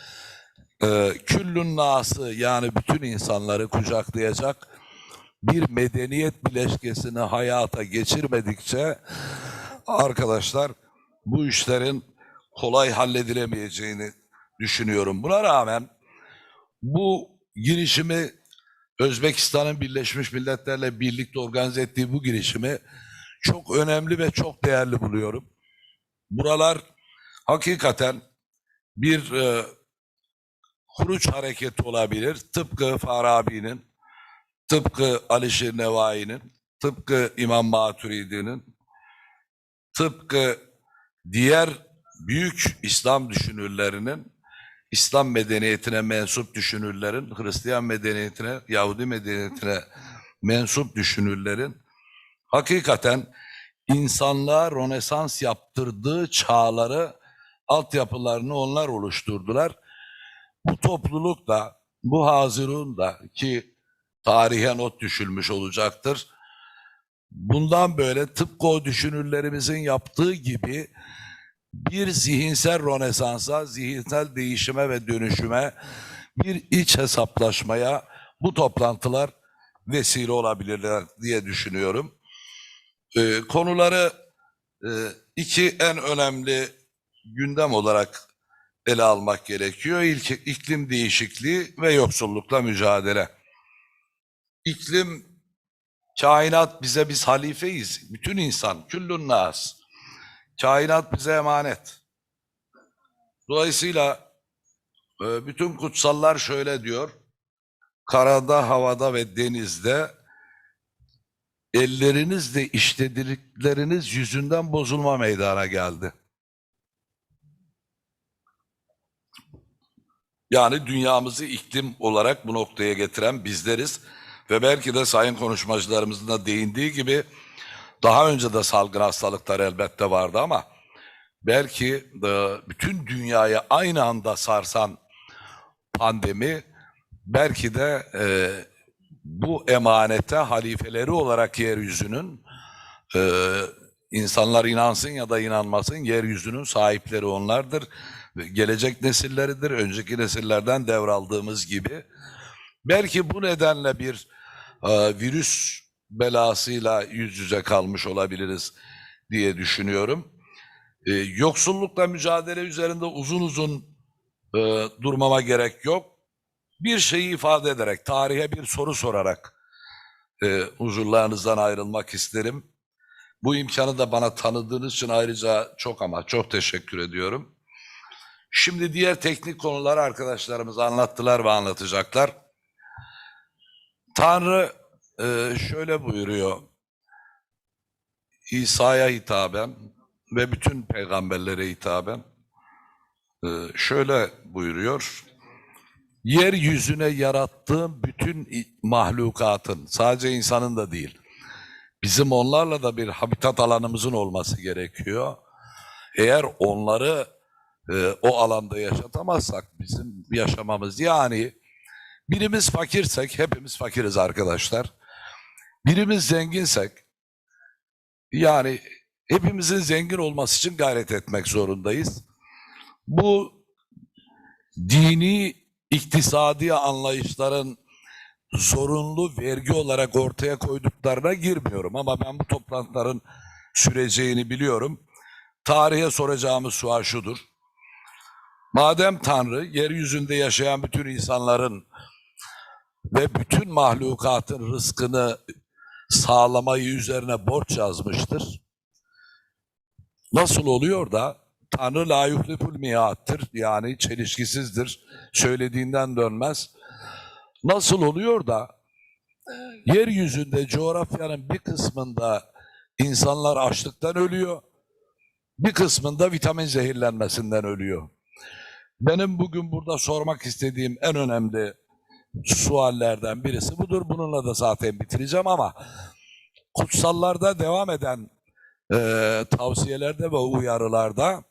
Küllün nası, yani bütün insanları kucaklayacak bir medeniyet bileşkesini hayata geçirmedikçe arkadaşlar bu işlerin kolay halledilemeyeceğini düşünüyorum. Buna rağmen bu girişimi, Özbekistan'ın Birleşmiş Milletler'le birlikte organize ettiği bu girişimi çok önemli ve çok değerli buluyorum. Buralar hakikaten bir huruç hareketi olabilir. Tıpkı Farabi'nin, tıpkı Alişir Nevai'nin, tıpkı İmam Maturidi'nin, tıpkı diğer büyük İslam düşünürlerinin, İslam medeniyetine mensup düşünürlerin, Hristiyan medeniyetine, Yahudi medeniyetine mensup düşünürlerin hakikaten insanlığa Rönesans yaptırdığı çağları, altyapılarını onlar oluşturdular. Bu topluluk da, bu Hazirun da ki tarihe not düşülmüş olacaktır. Bundan böyle tıpkı o düşünürlerimizin yaptığı gibi bir zihinsel Rönesans'a, zihinsel değişime ve dönüşüme, bir iç hesaplaşmaya bu toplantılar vesile olabilirler diye düşünüyorum. Konuları iki en önemli gündem olarak ele almak gerekiyor. İlk, iklim değişikliği ve yoksullukla mücadele. İklim, kainat bize, biz halifeyiz. Bütün insan, küllün nas. Kainat bize emanet. Dolayısıyla bütün kutsallar şöyle diyor. Karada, havada ve denizde ellerinizle işledikleriniz yüzünden bozulma meydana geldi. Yani dünyamızı iklim olarak bu noktaya getiren bizleriz. Ve belki de sayın konuşmacılarımızın da değindiği gibi daha önce de salgın hastalıklar elbette vardı ama belki de bütün dünyayı aynı anda sarsan pandemi belki de bu emanete halifeleri olarak yeryüzünün, insanlar inansın ya da inanmasın, yeryüzünün sahipleri onlardır. Gelecek nesilleridir. Önceki nesillerden devraldığımız gibi. Belki bu nedenle bir virüs belasıyla yüz yüze kalmış olabiliriz diye düşünüyorum. Yoksullukla mücadele üzerinde uzun uzun durmama gerek yok. Bir şeyi ifade ederek, tarihe bir soru sorarak huzurlarınızdan ayrılmak isterim. Bu imkanı da bana tanıdığınız için ayrıca çok ama çok teşekkür ediyorum. Şimdi diğer teknik konuları arkadaşlarımız anlattılar ve anlatacaklar. Tanrı şöyle buyuruyor, İsa'ya hitaben ve bütün peygamberlere hitaben şöyle buyuruyor. Yeryüzüne yarattığım bütün mahlukatın, sadece insanın da değil, bizim onlarla da bir habitat alanımızın olması gerekiyor. Eğer onları o alanda yaşatamazsak bizim yaşamamız, yani Birimiz fakirsek, hepimiz fakiriz arkadaşlar. Birimiz zenginsek, yani hepimizin zengin olması için gayret etmek zorundayız. Bu dini, iktisadi anlayışların zorunlu vergi olarak ortaya koyduklarına girmiyorum. Ama ben bu toplantıların süreceğini biliyorum. Tarihe soracağımız sual şudur. Madem Tanrı yeryüzünde yaşayan bütün insanların ve bütün mahlukatın rızkını sağlamayı üzerine borç yazmıştır, nasıl oluyor da Tanrı la yuhliful miattır, yani çelişkisizdir, söylediğinden dönmez. Nasıl oluyor da yeryüzünde coğrafyanın bir kısmında insanlar açlıktan ölüyor, bir kısmında vitamin zehirlenmesinden ölüyor? Benim bugün burada sormak istediğim en önemli suallerden birisi budur. Bununla da zaten bitireceğim ama kutsallarda devam eden tavsiyelerde ve uyarılarda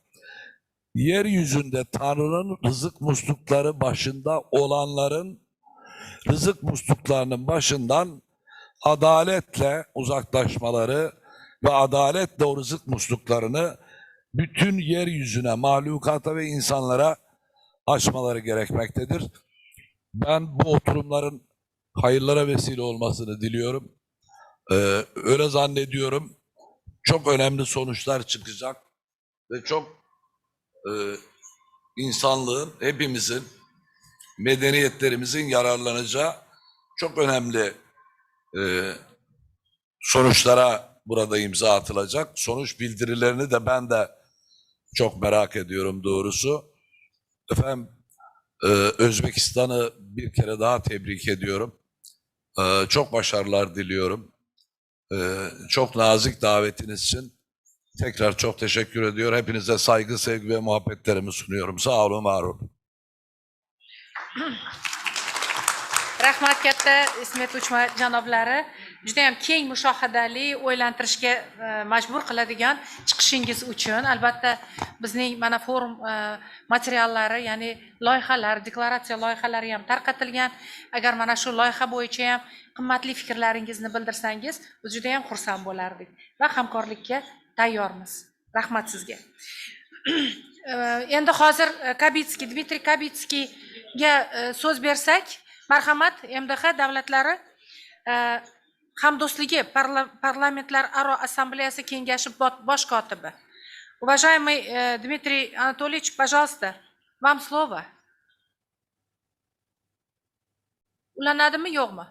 yeryüzünde Tanrı'nın rızık muslukları başında olanların rızık musluklarının başından adaletle uzaklaşmaları ve adaletle o rızık musluklarını bütün yeryüzüne, mahlukata ve insanlara açmaları gerekmektedir. Ben bu oturumların hayırlara vesile olmasını diliyorum. Öyle zannediyorum. Çok önemli sonuçlar çıkacak ve çok insanlığın, hepimizin, medeniyetlerimizin yararlanacağı çok önemli sonuçlara burada imza atılacak. Sonuç bildirilerini de ben de çok merak ediyorum doğrusu. Efendim, Özbekistan'ı bir kere daha tebrik ediyorum. Çok başarılar diliyorum. Çok nazik davetiniz için tekrar çok teşekkür ediyorum. Hepinize saygı, sevgi ve muhabbetlerimi sunuyorum. Sağ olun, var olun. Rahmat katta İsmet Uçma janoblari, juda ham keng mushohadali, o'ylantirishga majbur qiladigan chiqishingiz uchun. Albatta bizning mana forum materiallari, ya'ni loyihalar, deklaratsiya loyihalari ham tarqatilgan. Agar mana shu loyiha bo'yicha ham qimmatli fikrlaringizni bildirsangiz, biz juda ham xursand bo'lardik va hamkorlikka tayyormiz. Rahmat sizga. Endi hozir Kabitskiy, Dmitriy Kabitskiyga so'z bersak, marhamat, MDH davlatlari hamdo'stligi parlamentlararo ассамблеясы kengashi bosh kotibi. Уважаемый Дмитрий Анатольевич, пожалуйста, вам слово. Ulanadimi, yo'qmi?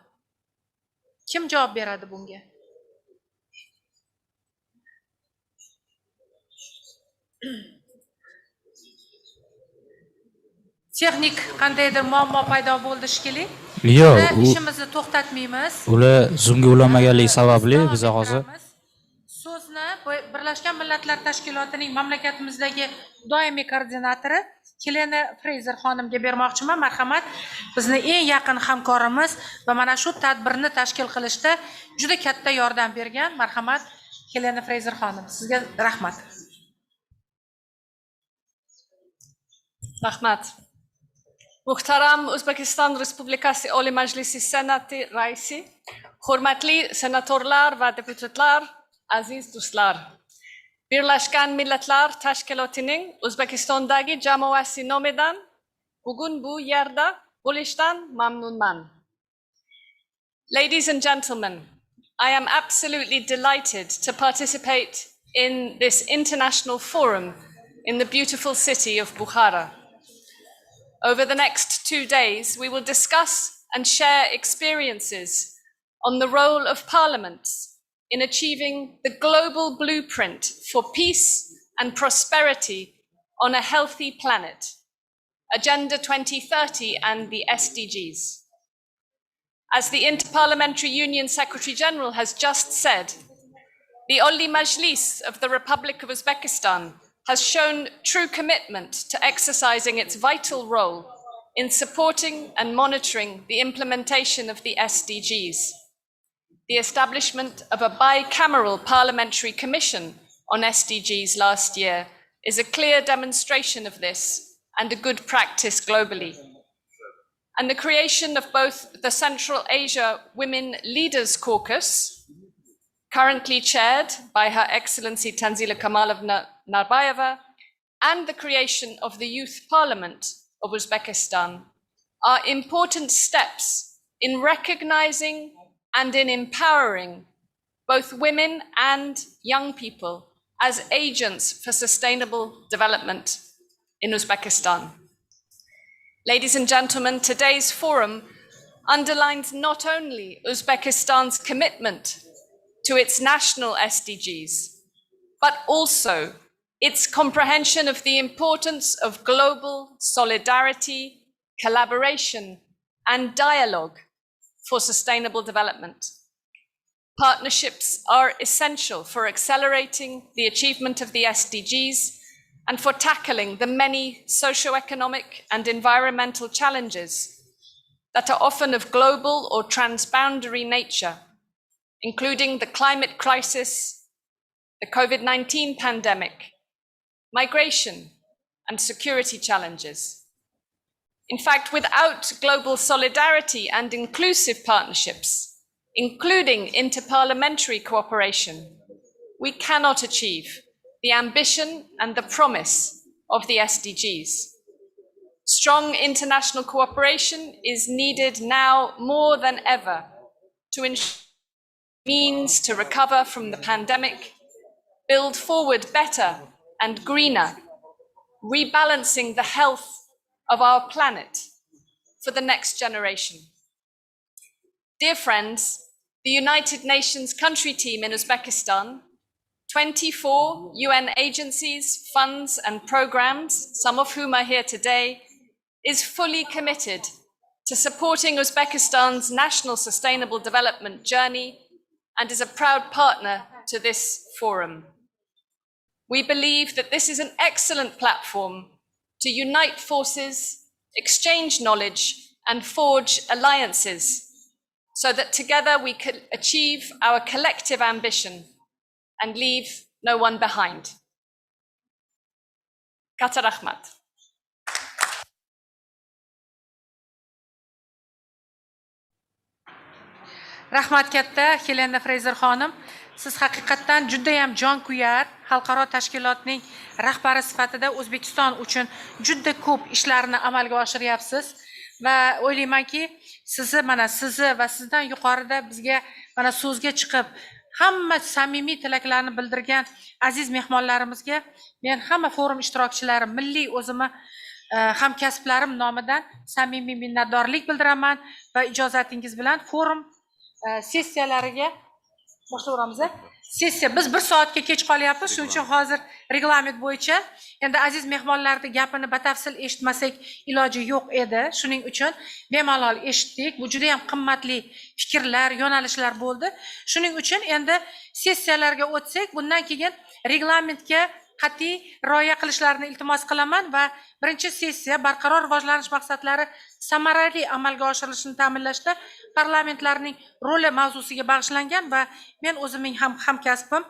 Kim javob beradi bunga? Texnik qandaydir muammo paydo bo'ldi shekilli. Yo'q, ishimizni to'xtatmaymiz. ular Zoomga ulanmaganligi sababli biz hozir so'zni Birlashgan Millatlar Tashkilotining mamlakatimizdagi doimiy koordinatori Helena Fraser xonimga bermoqchiman. Marhamat, bizni eng yaqin hamkorimiz va mana shu tadbirni tashkil qilishda juda katta yordam bergan. Marhamat, Helena Fraser xonim, sizga rahmat. Rahmat. Muhtaram O'zbekiston Respublikasi Oliy Majlisi Senati raisi, hurmatli senatorlar va deputatlar, aziz do'stlar. Birlashgan Millatlar Tashkilotining O'zbekistondagi jamoasi nomidan bugun bu yerda bo'lishdan mamnunman. Ladies and gentlemen, I am absolutely delighted to participate in this international forum in the beautiful city of Bukhara. Over the next 2 days, we will discuss and share experiences on the role of parliaments in achieving the global blueprint for peace and prosperity on a healthy planet, Agenda 2030 and the SDGs. As the Interparliamentary Union Secretary General has just said, the Oliy Majlis of the Republic of Uzbekistan has shown true commitment to exercising its vital role in supporting and monitoring the implementation of the SDGs. The establishment of a bicameral parliamentary commission on SDGs last year is a clear demonstration of this and a good practice globally. and the creation of both the Central Asia Women Leaders Caucus, currently chaired by Her Excellency Tanzila Kamalovna Narbayeva, and the creation of the Youth Parliament of Uzbekistan are important steps in recognizing and in empowering both women and young people as agents for sustainable development in Uzbekistan. Ladies and gentlemen, today's forum underlines not only Uzbekistan's commitment to its national SDGs, but also its comprehension of the importance of global solidarity, collaboration, and dialogue for sustainable development. Partnerships are essential for accelerating the achievement of the SDGs and for tackling the many socio-economic and environmental challenges that are often of global or transboundary nature, including the climate crisis, the COVID-19 pandemic, migration, and security challenges. In fact, without global solidarity and inclusive partnerships, including interparliamentary cooperation, we cannot achieve the ambition and the promise of the SDGs. Strong international cooperation is needed now more than ever to ensure means to recover from the pandemic, build forward better and greener, rebalancing the health of our planet for the next generation. Dear friends, the United Nations country team in Uzbekistan, 24 UN agencies, funds, and programs, some of whom are here today, is fully committed to supporting Uzbekistan's national sustainable development journey and is a proud partner to this forum. We believe that this is an excellent platform to unite forces, exchange knowledge, and forge alliances so that together we could achieve our collective ambition and leave no one behind. Katta rahmat. Rahmat katta, Helena Fraser xonim. Siz haqiqatdan juda ham jonkuyar xalqaro tashkilotning rahbari sifatida O'zbekiston uchun juda ko'p ishlarni amalga oshiryapsiz va o'ylaymanki, sizni va sizdan yuqorida bizga mana so'zga chiqib hamma samimiy tilaklarni bildirgan aziz mehmonlarimizga men hamma forum ishtirokchilari, milliy o'zimni hamkasblarim nomidan samimiy minnatdorlik bildiraman va ijozatingiz bilan forum sessiyalariga boshlayveramiz. Sessiya biz 1 soatga kech qolyapmiz, shuning uchun hozir reglament bo'yicha endi aziz mehmonlarning gapini batafsil eshitmasak iloji yo'q edi. Shuning uchun bemalol eshitdik. Bu juda ham qimmatli fikrlar, yo'nalishlar bo'ldi. Shuning uchun endi sessiyalarga o'tsak, bundan keyin reglamentga qat'iy rioya qilishlarini iltimos qilaman va birinchi sessiya barqaror rivojlanish maqsadlari samarali amalga oshirilishini ta'minlashda parlamentlarning roli mavzusiga bag'ishlangan va men o'zimning hamkasbim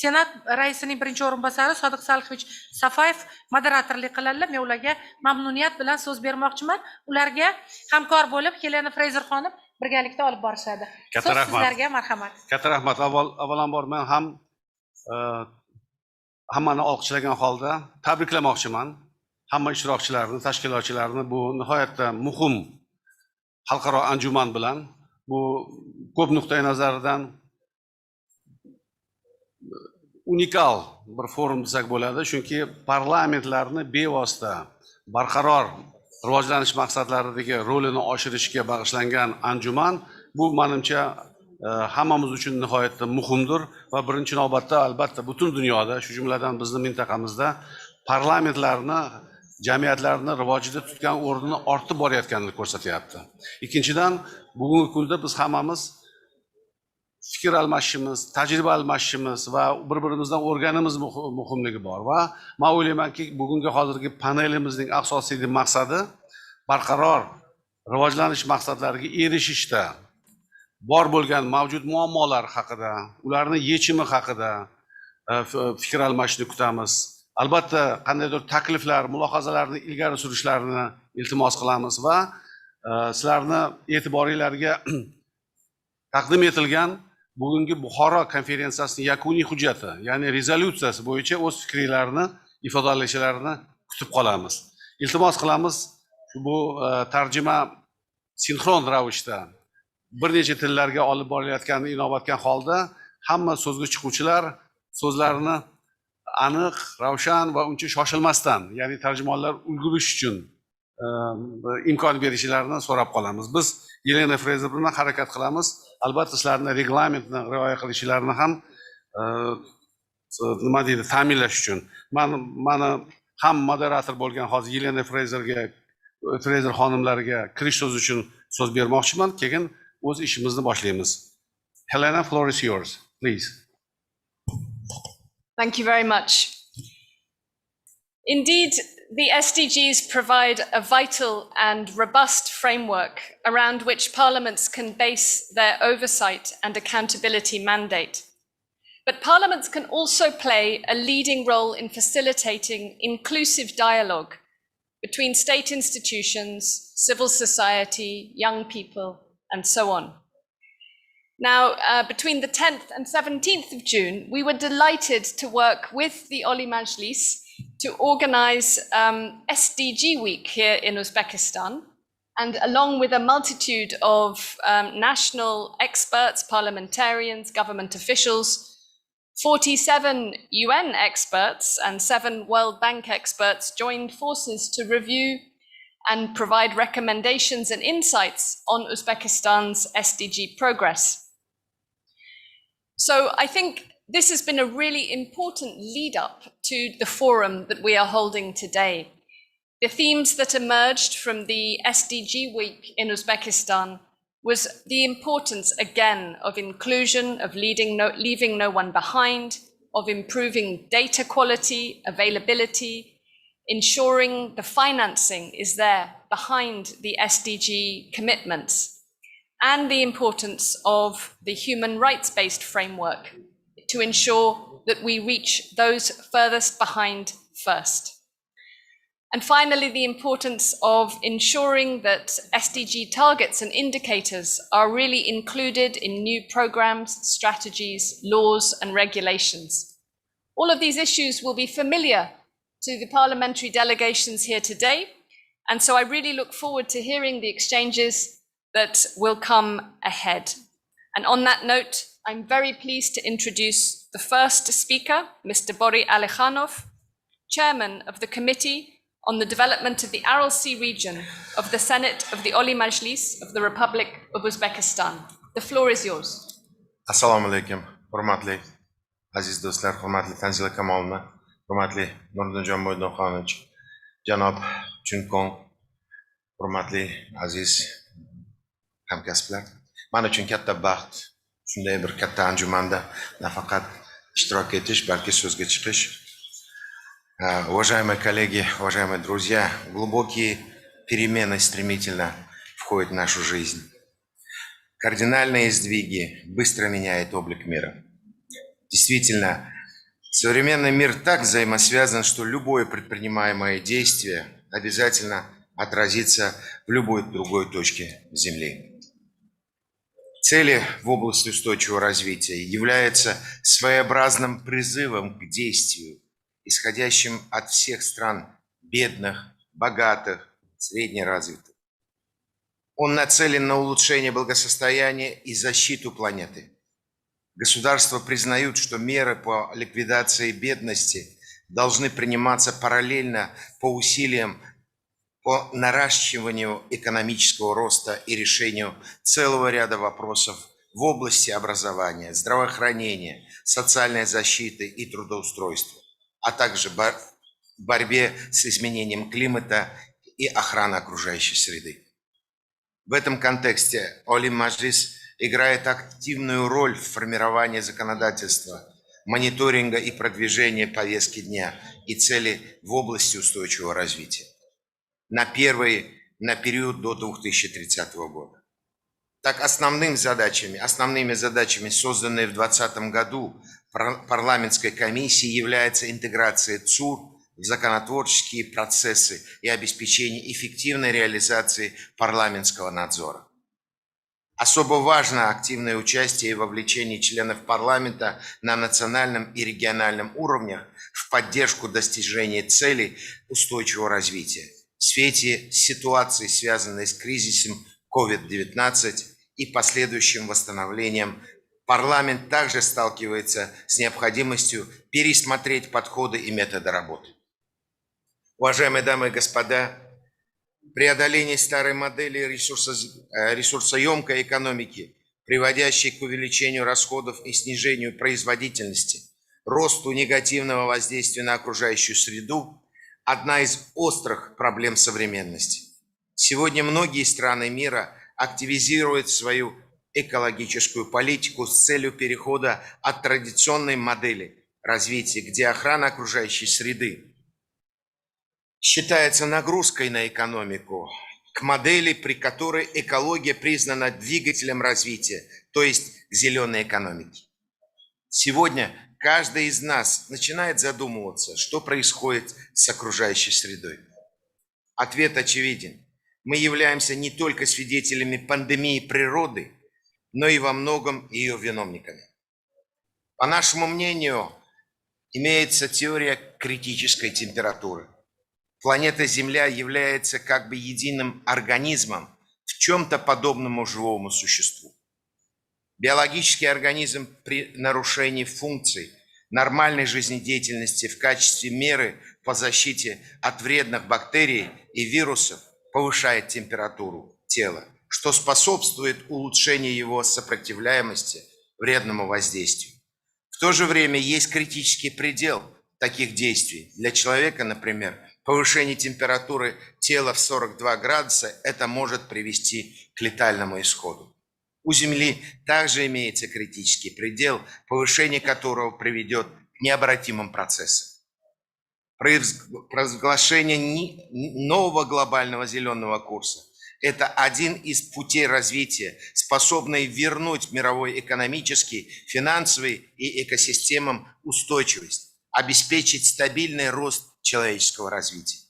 Senat raisining birinchi o'rinbosari Sodiq Salixovich Safayev moderatorlik qiladilar. Men ularga mamnuniyat bilan so'z bermoqchiman. Ularga hamkor bo'lib Helena Fraser xonim birgalikda olib borishadi. So'z sizlarga, marhamat. Katta rahmat. Avvalambor men ham hammani olqishlagan holda tabriklamoqchiman. Hamma ishtirokchilarni, tashkilotchilarni bu nihoyatda muhim xalqaro anjuman bilan bu ko'p nuqtai nazardan unikal bir forum desak bo'ladi, chunki parlamentlarni bevosita barqaror rivojlanish maqsadlaridagi rolini oshirishga bag'ishlangan anjuman bu menimcha hammamiz uchun nihoyatda muhimdir va birinchi navbatda albatta butun dunyoda, shu jumladan bizning mintaqamizda parlamentlarni jamiyatlarni rivojida tutgan o'rnini ortib borayotganini ko'rsatyapti. Ikkinchidan, bugungi kunda biz hammamiz fikr almashishimiz, tajriba almashishimiz va bir-birimizdan o'rganimiz muhimligi bor va men o'ylaymanki, bugungi hozirgi panelimizning asosiy maqsadi barqaror rivojlanish maqsadlariga erishishda bor bo'lgan mavjud muammolar haqida, ularning yechimi haqida fikr almashishni kutamiz. Albatta, qandaydir takliflar, mulohazalarni ilgari surishlarini iltimos qilamiz va sizlarni e'tiboringlarga taqdim etilgan bugungi Bukhara konferensiyasining yakuniy hujjati, ya'ni rezolyutsiyasi bo'yicha o'z fikringizni ifodalashlarini kutib qolamiz. Iltimos qilamiz, bu tarjima sinxron ravishda bir necha tillarga olib borilayotganini inobatga holda hamma so'zga chiquvchilar so'zlarini aniq, ravshan va uncha shoshilmasdan, ya'ni tarjimonlar ulgurish uchun imkon berishlarini so'rab qolamiz. Biz Yelena Fraser bilan harakat qilamiz. Albatta sizlarni reglamentni rioya qilishlarini ham nima deydi, ta'minlash uchun. Mana ham moderator bo'lgan hozir Yelena Fraser xonimlarga kirish so'zi uchun so'z bermoqchiman. Keyin o'z ishimizni boshlaymiz. Helena, floor is yours, please. Thank you very much. Indeed, the SDGs provide a vital and robust framework around which parliaments can base their oversight and accountability mandate. But parliaments can also play a leading role in facilitating inclusive dialogue between state institutions, civil society, young people, and so on. Now, between the 10th and 17th of June, we were delighted to work with the Oli Majlis to organize SDG Week here in Uzbekistan. And along with a multitude of national experts, parliamentarians, government officials, 47 UN experts and 7 World Bank experts joined forces to review and provide recommendations and insights on Uzbekistan's SDG progress. So I think this has been a really important lead up to the forum that we are holding today. The themes that emerged from the SDG Week in Uzbekistan was the importance again of inclusion, of leaving no one behind, of improving data quality, availability, ensuring the financing is there behind the SDG commitments, and the importance of the human rights-based framework to ensure that we reach those furthest behind first. And finally, the importance of ensuring that SDG targets and indicators are really included in new programs, strategies, laws, and regulations. All of these issues will be familiar to the parliamentary delegations here today, and so I really look forward to hearing the exchanges that will come ahead. And on that note, I'm very pleased to introduce the first speaker, Mr. Bori Alekhanov, Chairman of the Committee on the Development of the Aral Sea region of the Senate of the Oli Majlis of the Republic of Uzbekistan. The floor is yours. Assalomu alaykum, hurmatli aziz do'stlar, hurmatli Tanzila Kamolovna, hurmatli Nurdinjon Mo'ydinxonovich, janob Chunkong, hurmatli aziz hamkasblar. Men uchun katta baxt shunday bir katta anjumanda nafaqat ishtirok etish, balki so'zga chiqish. Уважаемые коллеги, уважаемые друзья, глубокие перемены стремительно входят в нашу жизнь. Кардинальные сдвиги быстро меняют облик мира. Действительно, современный мир так взаимосвязан, что любое предпринимаемое действие обязательно отразится в любой другой точке Земли. Цели в области устойчивого развития являются своеобразным призывом к действию, исходящим от всех стран бедных, богатых, среднеразвитых. Он нацелен на улучшение благосостояния и защиту планеты. Государства признают, что меры по ликвидации бедности должны приниматься параллельно по усилиям по наращиванию экономического роста и решению целого ряда вопросов в области образования, здравоохранения, социальной защиты и трудоустройства, а также борьбе с изменением климата и охраной окружающей среды. В этом контексте Oli Majlis играет активную роль в формировании законодательства, мониторинга и продвижения повестки дня и целей в области устойчивого развития на период до 2030 года. Так, основными задачами, созданные в 2020 году парламентской комиссией, является интеграция ЦУР в законотворческие процессы и обеспечение эффективной реализации парламентского надзора. Особо важно активное участие и вовлечение членов парламента на национальном и региональном уровнях в поддержку достижения целей устойчивого развития в свете ситуации, связанной с кризисом COVID-19 и последующим восстановлением. Парламент также сталкивается с необходимостью пересмотреть подходы и методы работы. Уважаемые дамы и господа, преодоление старой модели ресурсоемкой экономики, приводящей к увеличению расходов и снижению производительности, росту негативного воздействия на окружающую среду – одна из острых проблем современности. Сегодня многие страны мира активизируют свою экологическую политику с целью перехода от традиционной модели развития, где охрана окружающей среды считается нагрузкой на экономику, к модели, при которой экология признана двигателем развития, то есть к зеленой экономике. Сегодня каждый из нас начинает задумываться, что происходит с окружающей средой. Ответ очевиден. Мы являемся не только свидетелями пандемии природы, но и во многом ее виновниками. По нашему мнению, имеется теория критической температуры. Планета Земля является как бы единым организмом, в чем-то подобному живому существу. Биологический организм при нарушении функций нормальной жизнедеятельности в качестве меры по защите от вредных бактерий и вирусов повышает температуру тела, что способствует улучшению его сопротивляемости вредному воздействию. В то же время есть критический предел таких действий. Для человека, например, повышение температуры тела в 42 градуса – это может привести к летальному исходу. У Земли также имеется критический предел, повышение которого приведет к необратимым процессам. Провозглашение нового глобального зеленого курса – это один из путей развития, способный вернуть мировой экономический, финансовый и экосистемам устойчивость, обеспечить стабильный рост человеческого развития.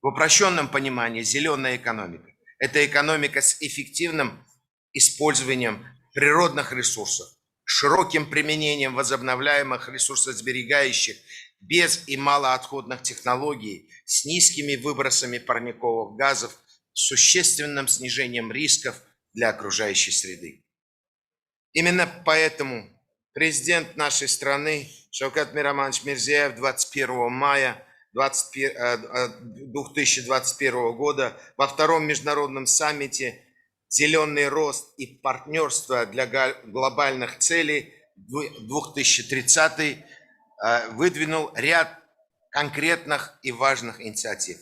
В упрощенном понимании зеленая экономика – это экономика с эффективным использованием природных ресурсов, широким применением возобновляемых ресурсосберегающих, без и малоотходных технологий, с низкими выбросами парниковых газов, с существенным снижением рисков для окружающей среды. Именно поэтому президент нашей страны Шавкат Миромонович Мирзиёев 21 мая 2021 года во втором международном саммите «Зеленый рост и партнерство для глобальных целей 2030» выдвинул ряд конкретных и важных инициатив.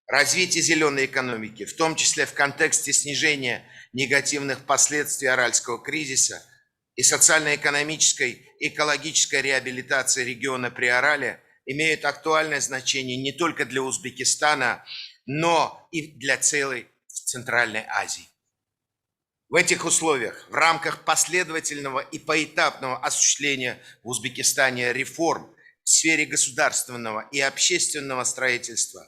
Развитие зеленой экономики, в том числе в контексте снижения негативных последствий аральского кризиса и социально-экономической, экологической реабилитации региона Приорале, имеют актуальное значение не только для Узбекистана, но и для целой Центральной Азии. В этих условиях, в рамках последовательного и поэтапного осуществления в Узбекистане реформ в сфере государственного и общественного строительства,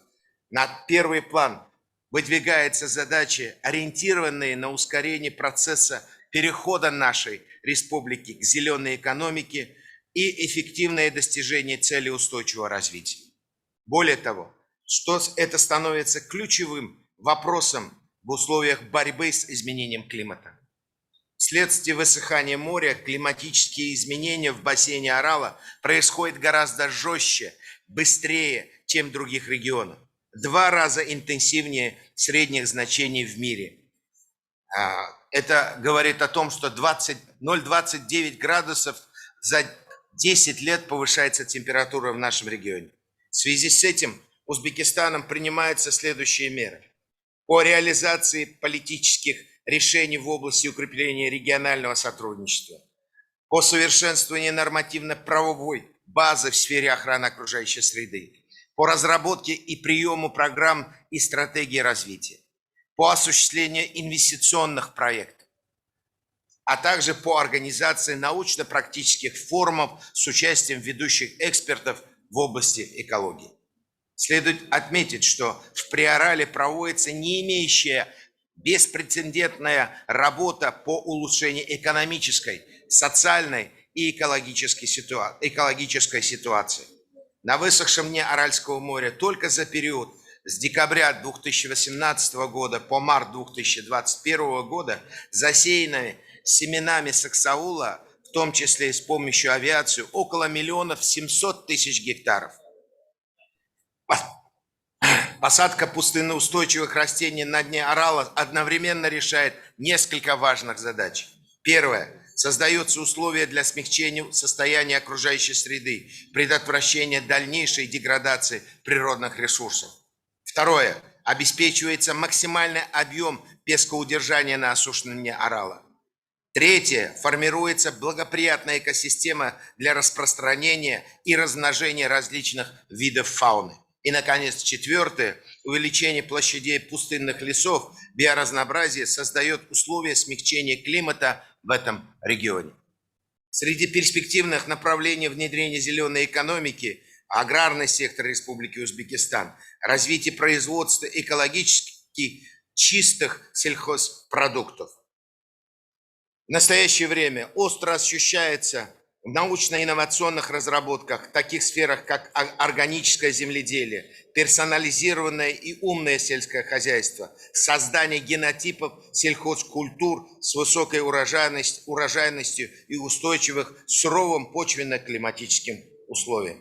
на первый план выдвигаются задачи, ориентированные на ускорение процесса перехода нашей республики к зеленой экономике и эффективное достижение целей устойчивого развития. Более того, что это становится ключевым вопросом в условиях борьбы с изменением климата. Вследствие высыхания моря климатические изменения в бассейне Арала происходят гораздо жестче, быстрее, чем в других регионах. В 2 раза интенсивнее средних значений в мире. Это говорит о том, что 0,29 градусов за 10 лет повышается температура в нашем регионе. В связи с этим Узбекистаном принимаются следующие меры. По реализации политических решений в области укрепления регионального сотрудничества, по совершенствованию нормативно-правовой базы в сфере охраны окружающей среды, по разработке и приему программ и стратегий развития, по осуществлению инвестиционных проектов, а также по организации научно-практических форумов с участием ведущих экспертов в области экологии. Следует отметить, что в Приорале проводится не имеющая беспрецедентная работа по улучшению экономической, социальной и экологической ситуации. На высохшем дне Аральского моря только за период с декабря 2018 года по март 2021 года засеянными семенами саксаула, в том числе и с помощью авиации, около 1 700 000 гектаров. Посадка пустынноустойчивых растений на дне Арала одновременно решает несколько важных задач. Первое. Создаются условия для смягчения состояния окружающей среды, предотвращения дальнейшей деградации природных ресурсов. Второе. Обеспечивается максимальный объем пескоудержания на осушенном дне Арала. Третье. Формируется благоприятная экосистема для распространения и размножения различных видов фауны. И, наконец, четвертое. Увеличение площадей пустынных лесов, биоразнообразие создает условия смягчения климата в этом регионе. Среди перспективных направлений внедрения зеленой экономики аграрный сектор Республики Узбекистан, развитие производства экологически чистых сельхозпродуктов. В настоящее время остро ощущается в научно-инновационных разработках в таких сферах, как органическое земледелие, персонализированное и умное сельское хозяйство, создание генотипов сельхозкультур с высокой урожайностью и устойчивых к суровым почвенно-климатическим условиям.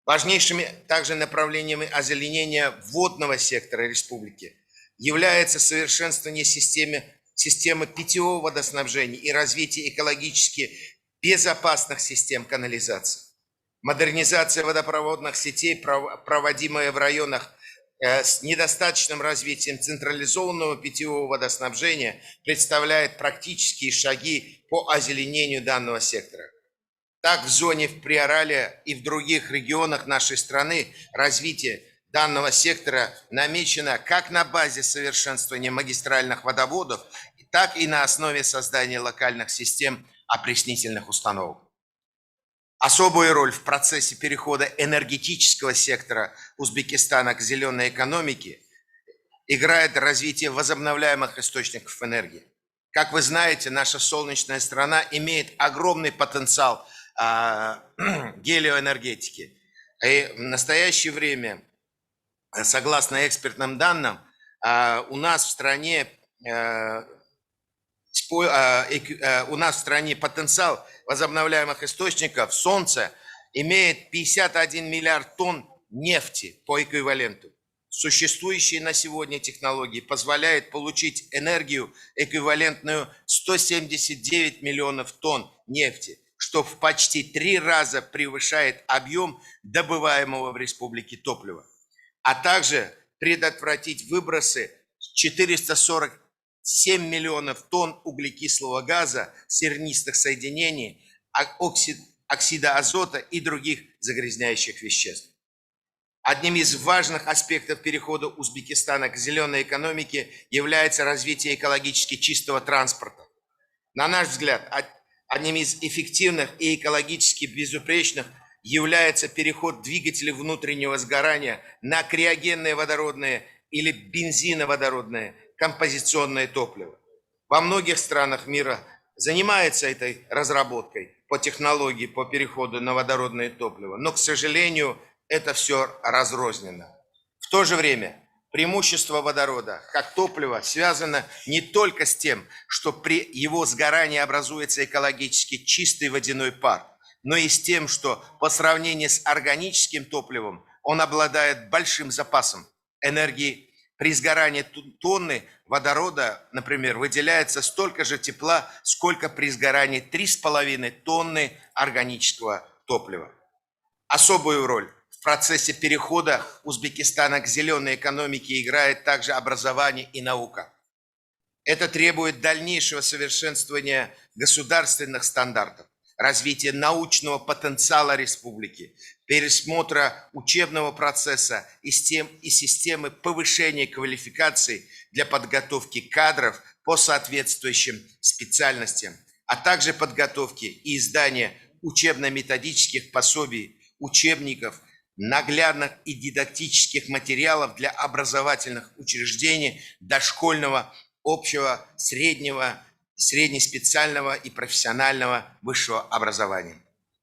Важнейшими также направлениями озеленения водного сектора республики является совершенствование системы питьевого водоснабжения и развитие экологически безопасных систем канализации. Модернизация водопроводных сетей, проводимая в районах с недостаточным развитием централизованного питьевого водоснабжения, представляет практические шаги по озеленению данного сектора. Так, в зоне в Приорале и в других регионах нашей страны развитие данного сектора намечено как на базе совершенствования магистральных водоводов, так и на основе создания локальных систем опреснительных установок. Особую роль в процессе перехода энергетического сектора Узбекистана к зеленой экономике играет развитие возобновляемых источников энергии. Как вы знаете, наша солнечная страна имеет огромный потенциал гелиоэнергетики. И в настоящее время, согласно экспертным данным, у нас в стране потенциал возобновляемых источников солнца имеет 51 миллиард тонн нефти по эквиваленту. Существующие на сегодня технологии позволяют получить энергию, эквивалентную 179 миллионов тонн нефти, что в почти 3 раза превышает объем добываемого в республике топлива, а также предотвратить выбросы 447 миллионов тонн углекислого газа, сернистых соединений, оксида азота и других загрязняющих веществ. Одним из важных аспектов перехода Узбекистана к зеленой экономике является развитие экологически чистого транспорта. На наш взгляд, одним из эффективных и экологически безупречных является переход двигателей внутреннего сгорания на криогенное водородное или бензиноводородное композиционное топливо. Во многих странах мира занимается этой разработкой по технологии по переходу на водородное топливо, но, к сожалению, это все разрознено. В то же время преимущество водорода как топлива связано не только с тем, что при его сгорании образуется экологически чистый водяной пар, но и с тем, что по сравнению с органическим топливом он обладает большим запасом энергии. При сгорании тонны водорода, например, выделяется столько же тепла, сколько при сгорании 3,5 тонны органического топлива. Особую роль в процессе перехода Узбекистана к зеленой экономике играет также образование и наука. Это требует дальнейшего совершенствования государственных стандартов, развития научного потенциала республики, пересмотра учебного процесса и системы повышения квалификации для подготовки кадров по соответствующим специальностям, а также подготовки и издания учебно-методических пособий, учебников наглядных и дидактических материалов для образовательных учреждений дошкольного, общего, среднего, среднеспециального и профессионального высшего образования.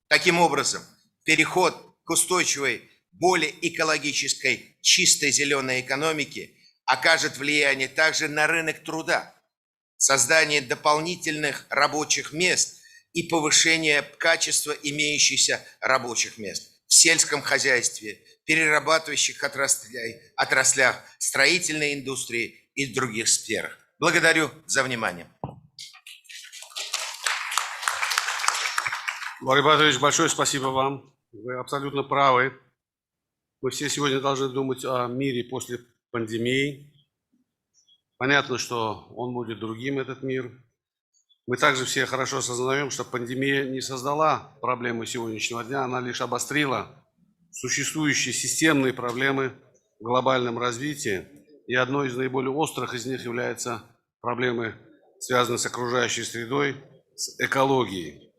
Таким образом, переход к устойчивой, более экологической, чистой зеленой экономике окажет влияние также на рынок труда, создание дополнительных рабочих мест и повышение качества имеющихся рабочих мест в сельском хозяйстве, перерабатывающих отраслях, строительной индустрии и других сферах. Благодарю за внимание. Борис Батович, большое спасибо вам. Вы абсолютно правы. Мы все сегодня должны думать о мире после пандемии. Понятно, что он будет другим, этот мир. Мы также все хорошо осознаем, что пандемия не создала проблемы сегодняшнего дня, она лишь обострила существующие системные проблемы в глобальном развитии. И одной из наиболее острых из них являются проблемы, связанные с окружающей средой, с экологией.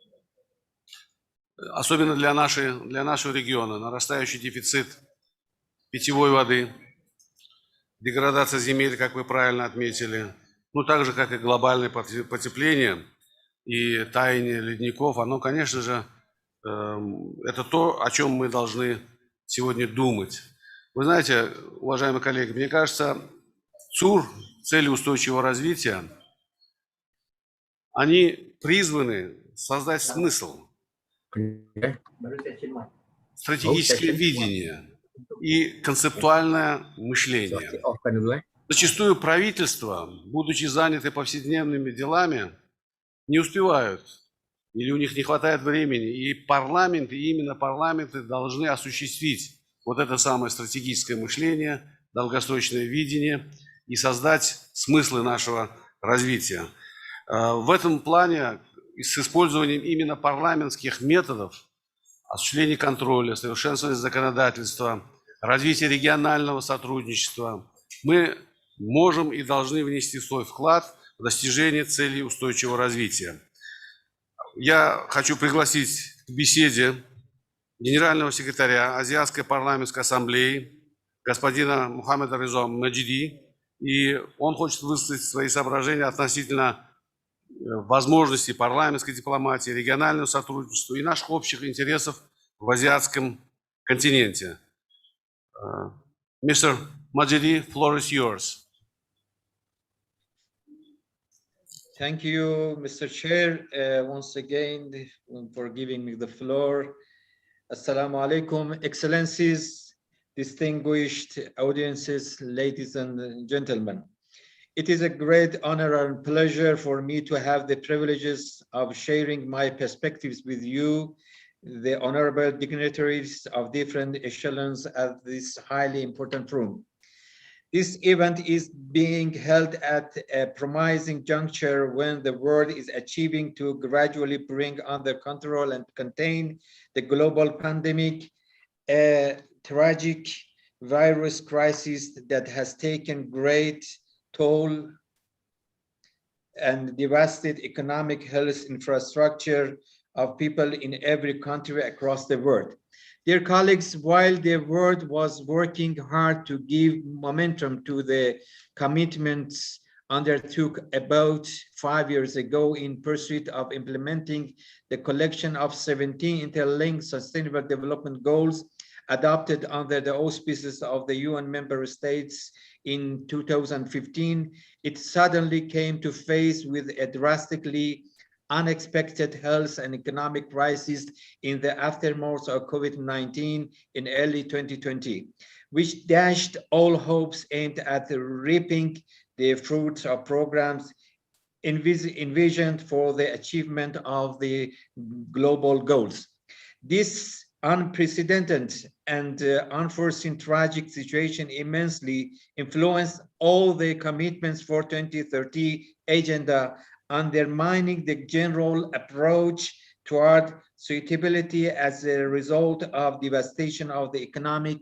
Особенно для нашего региона нарастающий дефицит питьевой воды, деградация земель, как вы правильно отметили, ну так же, как и глобальное потепление и таяние ледников, оно, конечно же, это то, о чем мы должны сегодня думать. Вы знаете, уважаемые коллеги, мне кажется, ЦУР, цели устойчивого развития, они призваны создать смысл, стратегическое видение и концептуальное мышление. Зачастую правительства, будучи заняты повседневными делами, не успевают, или у них не хватает времени, и парламенты, именно парламенты должны осуществить вот это самое стратегическое мышление, долгосрочное видение и создать смыслы нашего развития. В этом плане с использованием именно парламентских методов осуществления контроля, совершенствования законодательства, развития регионального сотрудничества мы можем и должны внести свой вклад в достижение целей устойчивого развития. Я хочу пригласить к беседе генерального секретаря Азиатской парламентской ассамблеи господина Мухаммеда Резо Маджиди, и он хочет высказать свои соображения относительно возможностей парламентской дипломатии, регионального сотрудничества и наших общих интересов в азиатском континенте. Mr. Majidi, floor is yours. Thank you, Mr. Chair, once again for giving me the floor. Assalamu alaikum, Excellencies, distinguished audiences, ladies and gentlemen. It is a great honor and pleasure for me to have the privileges of sharing my perspectives with you, the honorable dignitaries of different echelons at this highly important forum. This event is being held at a promising juncture when the world is achieving to gradually bring under control and contain the global pandemic, a tragic virus crisis that has taken great toll and devastated economic health infrastructure of people in every country across the world. Dear colleagues, while the world was working hard to give momentum to the commitments undertook about 5 years ago in pursuit of implementing the collection of 17 interlinked sustainable development goals adopted under the auspices of the UN member states in 2015, it suddenly came to face with a drastically unexpected health and economic crisis in the aftermath of COVID-19 in early 2020, which dashed all hopes aimed at reaping the fruits of programs envisioned for the achievement of the global goals. This unprecedented and unforeseen tragic situation immensely influenced all the commitments for 2030 agenda, undermining the general approach toward suitability as a result of devastation of the economic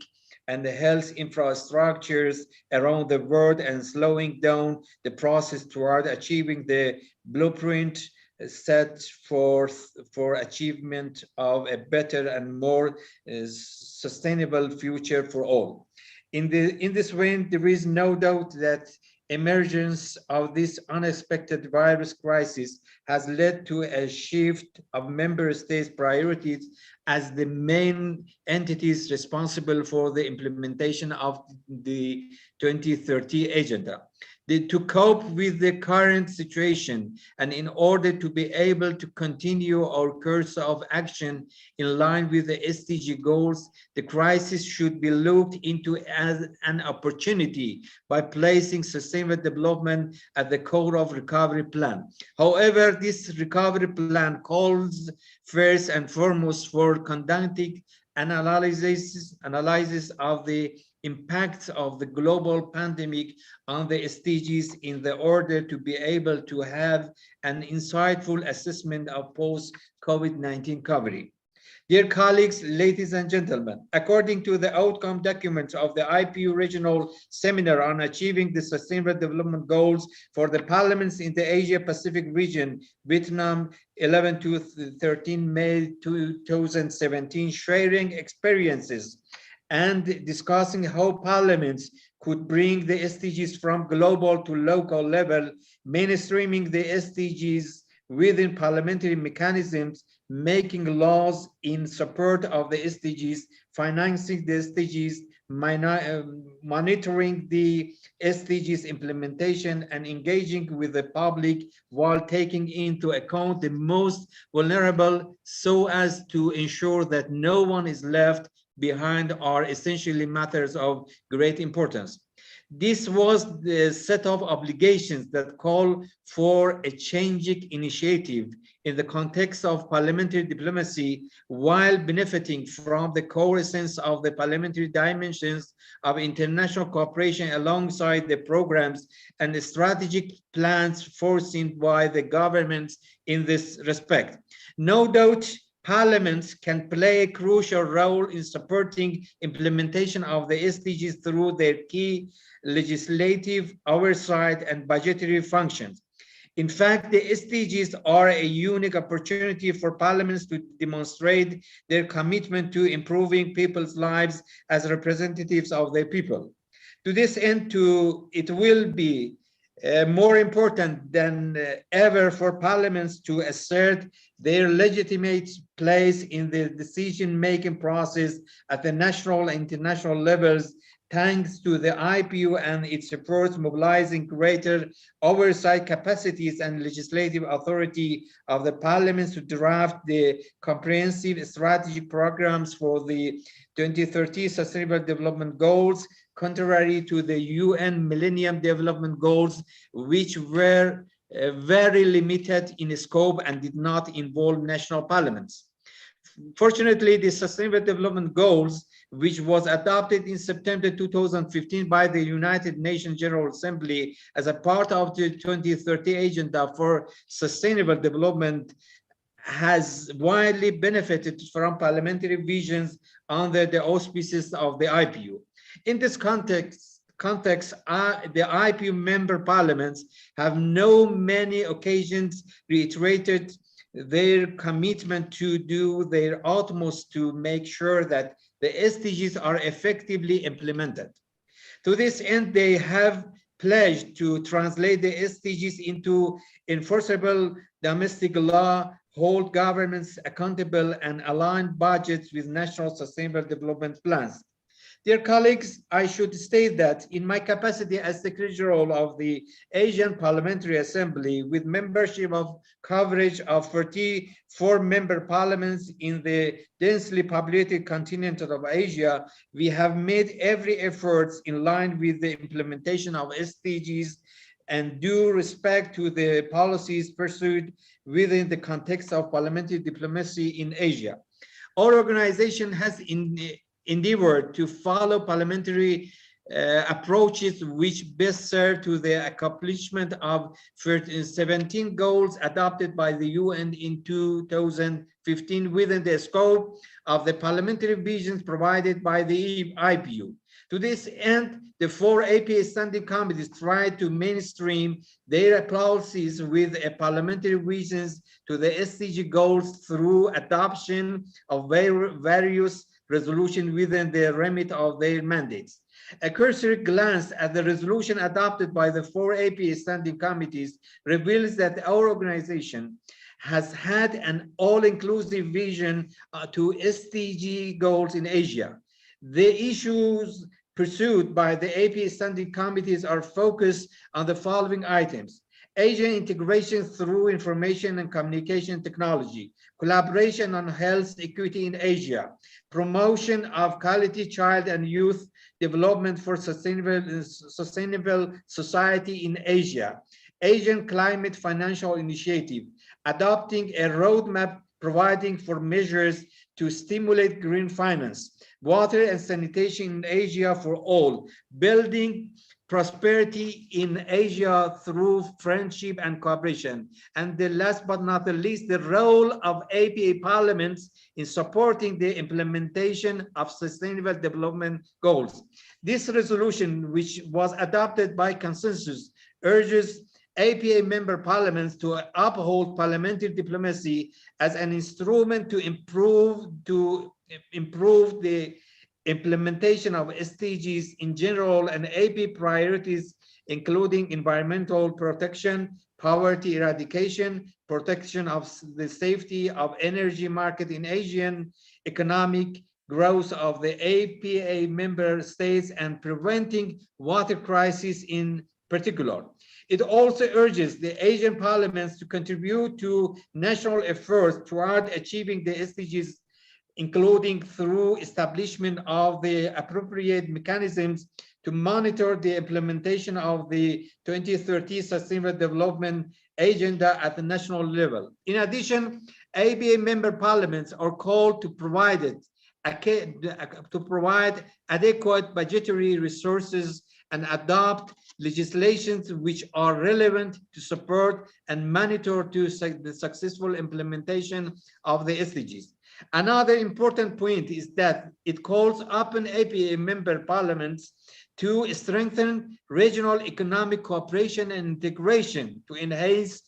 and the health infrastructures around the world and slowing down the process toward achieving the blueprint set forth for achievement of a better and more sustainable future for all. In this way, there is no doubt that emergence of this unexpected virus crisis has led to a shift of member states' priorities as the main entities responsible for the implementation of the 2030 agenda. To cope with the current situation and in order to be able to continue our course of action in line with the SDG goals, the crisis should be looked into as an opportunity by placing sustainable development at the core of recovery plan. However, this recovery plan calls first and foremost for conducting analysis of the impacts of the global pandemic on the SDGs in the order to be able to have an insightful assessment of post-COVID-19 recovery. Dear colleagues, ladies and gentlemen, according to the outcome documents of the IPU Regional Seminar on Achieving the Sustainable Development Goals for the Parliaments in the Asia-Pacific region, Vietnam, 11 to 13 May 2017, sharing experiences and discussing how parliaments could bring the SDGs from global to local level, mainstreaming the SDGs within parliamentary mechanisms, making laws in support of the SDGs, financing the SDGs, monitoring the SDGs implementation, and engaging with the public while taking into account the most vulnerable so as to ensure that no one is left behind are essentially matters of great importance. This was the set of obligations that call for a changing initiative in the context of parliamentary diplomacy while benefiting from the core essence of the parliamentary dimensions of international cooperation alongside the programs and the strategic plans foreseen by the governments in this respect. No doubt, parliaments can play a crucial role in supporting implementation of the SDGs through their key legislative oversight and budgetary functions. In fact, the SDGs are a unique opportunity for parliaments to demonstrate their commitment to improving people's lives as representatives of their people. To this end, it will be more important than ever for parliaments to assert their legitimate place in the decision-making process at the national and international levels, thanks to the IPU and its efforts mobilizing greater oversight capacities and legislative authority of the parliaments to draft the comprehensive strategic programs for the 2030 Sustainable Development Goals, contrary to the UN Millennium Development Goals, which were very limited in scope and did not involve national parliaments. Fortunately, the Sustainable Development Goals, which was adopted in September 2015 by the United Nations General Assembly as a part of the 2030 Agenda for Sustainable Development, has widely benefited from parliamentary visions under the auspices of the IPU. In this context, the IPU member parliaments have many occasions reiterated their commitment to do their utmost to make sure that the SDGs are effectively implemented. To this end, they have pledged to translate the SDGs into enforceable domestic law, hold governments accountable, and align budgets with national sustainable development plans. Dear colleagues, I should state that in my capacity as Secretary General of the Asian Parliamentary Assembly, with membership of coverage of 44 member parliaments in the densely populated continent of Asia, we have made every effort in line with the implementation of SDGs and due respect to the policies pursued within the context of parliamentary diplomacy in Asia. Our organization has endeavored to follow parliamentary approaches which best serve to the accomplishment of 17 goals adopted by the UN in 2015 within the scope of the parliamentary visions provided by the IPU. To this end, the 4 APA standing committees tried to mainstream their policies with a parliamentary visions to the SDG goals through adoption of various resolutions within the remit of their mandates. A cursory glance at the resolution adopted by the 4 APA standing committees reveals that our organization has had an all-inclusive vision to SDG goals in Asia. The issues pursued by the APA standing committees are focused on the following items: Asian integration through information and communication technology, collaboration on health equity in Asia, promotion of quality child and youth development for sustainable society in Asia, Asian Climate Financial Initiative, adopting a roadmap providing for measures to stimulate green finance, water and sanitation in Asia for all, building prosperity in Asia through friendship and cooperation. And the last but not the least, the role of APA parliaments in supporting the implementation of sustainable development goals. This resolution, which was adopted by consensus, urges APA member parliaments to uphold parliamentary diplomacy as an instrument to improve the implementation of SDGs in general and APA priorities, including environmental protection, poverty eradication, protection of the safety of energy market in Asian economic growth of the APA member states, and preventing water crisis in particular. It also urges the Asian parliaments to contribute to national efforts toward achieving the SDGs, including through establishment of the appropriate mechanisms to monitor the implementation of the 2030 Sustainable Development Agenda at the national level. In addition, APA member parliaments are called to provide adequate budgetary resources and adopt legislations which are relevant to support and monitor the successful implementation of the SDGs. Another important point is that it calls upon APA member parliaments to strengthen regional economic cooperation and integration to enhance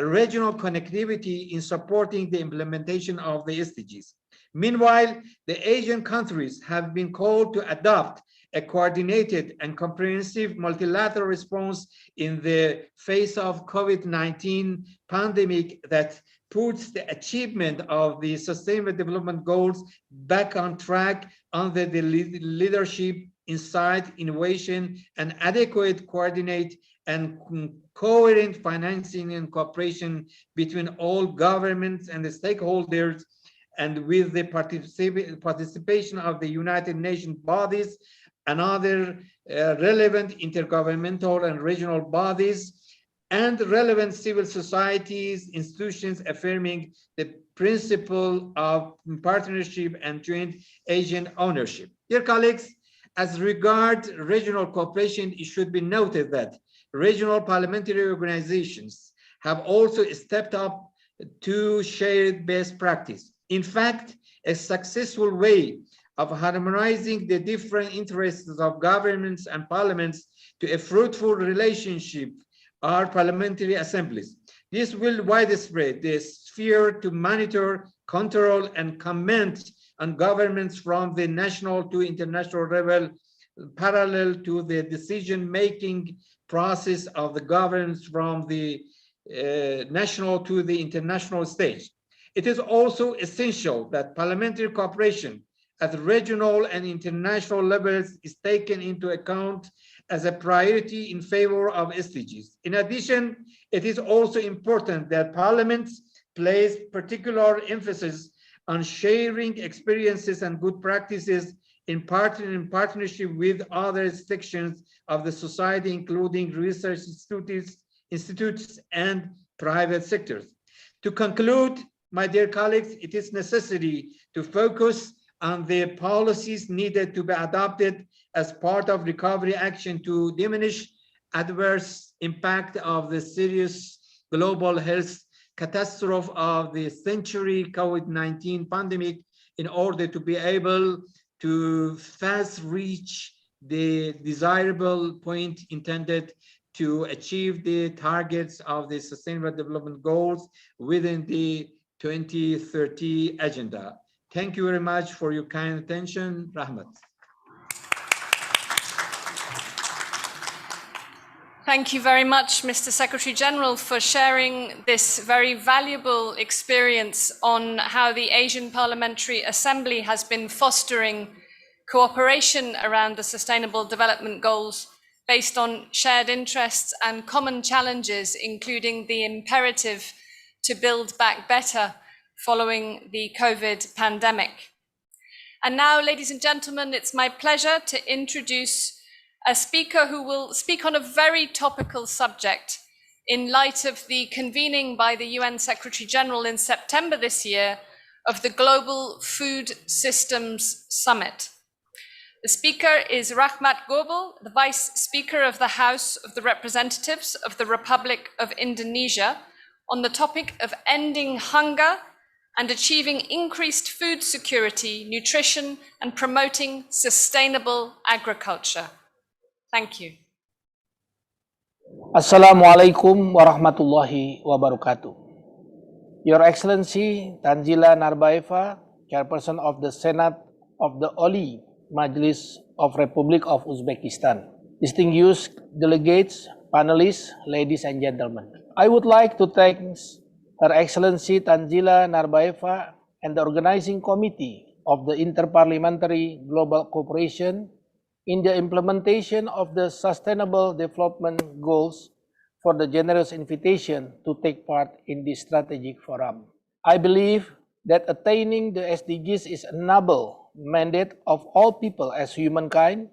regional connectivity in supporting the implementation of the SDGs. Meanwhile, the Asian countries have been called to adopt a coordinated and comprehensive multilateral response in the face of COVID-19 pandemic that puts the achievement of the Sustainable Development Goals back on track under the leadership, insight, innovation, and adequate, coordinate, and coherent financing and cooperation between all governments and the stakeholders, and with the participation of the United Nations bodies and other relevant intergovernmental and regional bodies, and relevant civil societies, institutions affirming the principle of partnership and joint Asian ownership. Dear colleagues, as regards regional cooperation, it should be noted that regional parliamentary organizations have also stepped up to share best practice. In fact, a successful way of harmonizing the different interests of governments and parliaments to a fruitful relationship are parliamentary assemblies. This will widespread the sphere to monitor, control, and comment on governments from the national to international level, parallel to the decision-making process of the governments from the national to the international stage. It is also essential that parliamentary cooperation at regional and international levels is taken into account as a priority in favor of SDGs. In addition, it is also important that parliaments place particular emphasis on sharing experiences and good practices in partnership with other sections of the society, including research institutes and private sectors. To conclude, my dear colleagues, it is necessary to focus on the policies needed to be adopted as part of recovery action to diminish adverse impact of the serious global health catastrophe of the century COVID-19 pandemic, in order to be able to fast reach the desirable point intended to achieve the targets of the Sustainable Development Goals within the 2030 agenda. Thank you very much for your kind attention. Rahmat. Thank you very much, Mr. Secretary General, for sharing this very valuable experience on how the Asian Parliamentary Assembly has been fostering cooperation around the Sustainable Development Goals based on shared interests and common challenges, including the imperative to build back better following the COVID pandemic. And now, ladies and gentlemen, it's my pleasure to introduce a speaker who will speak on a very topical subject in light of the convening by the UN Secretary General in September this year of the Global Food Systems Summit. The speaker is Rahmat Gobel, the Vice Speaker of the House of the Representatives of the Republic of Indonesia, on the topic of ending hunger and achieving increased food security, nutrition, and promoting sustainable agriculture. Thank you. Assalamualaikum warahmatullahi wabarakatuh. Your Excellency Tanzila Narbaeva, Chairperson of the Senate of the Oli Majlis of Republic of Uzbekistan, distinguished delegates, panelists, ladies and gentlemen. I would like to thank Her Excellency Tanzila Narbaeva and the organizing committee of the Interparliamentary Global Cooperation in the implementation of the Sustainable Development Goals for the generous invitation to take part in this strategic forum. I believe that attaining the SDGs is a noble mandate of all people as humankind,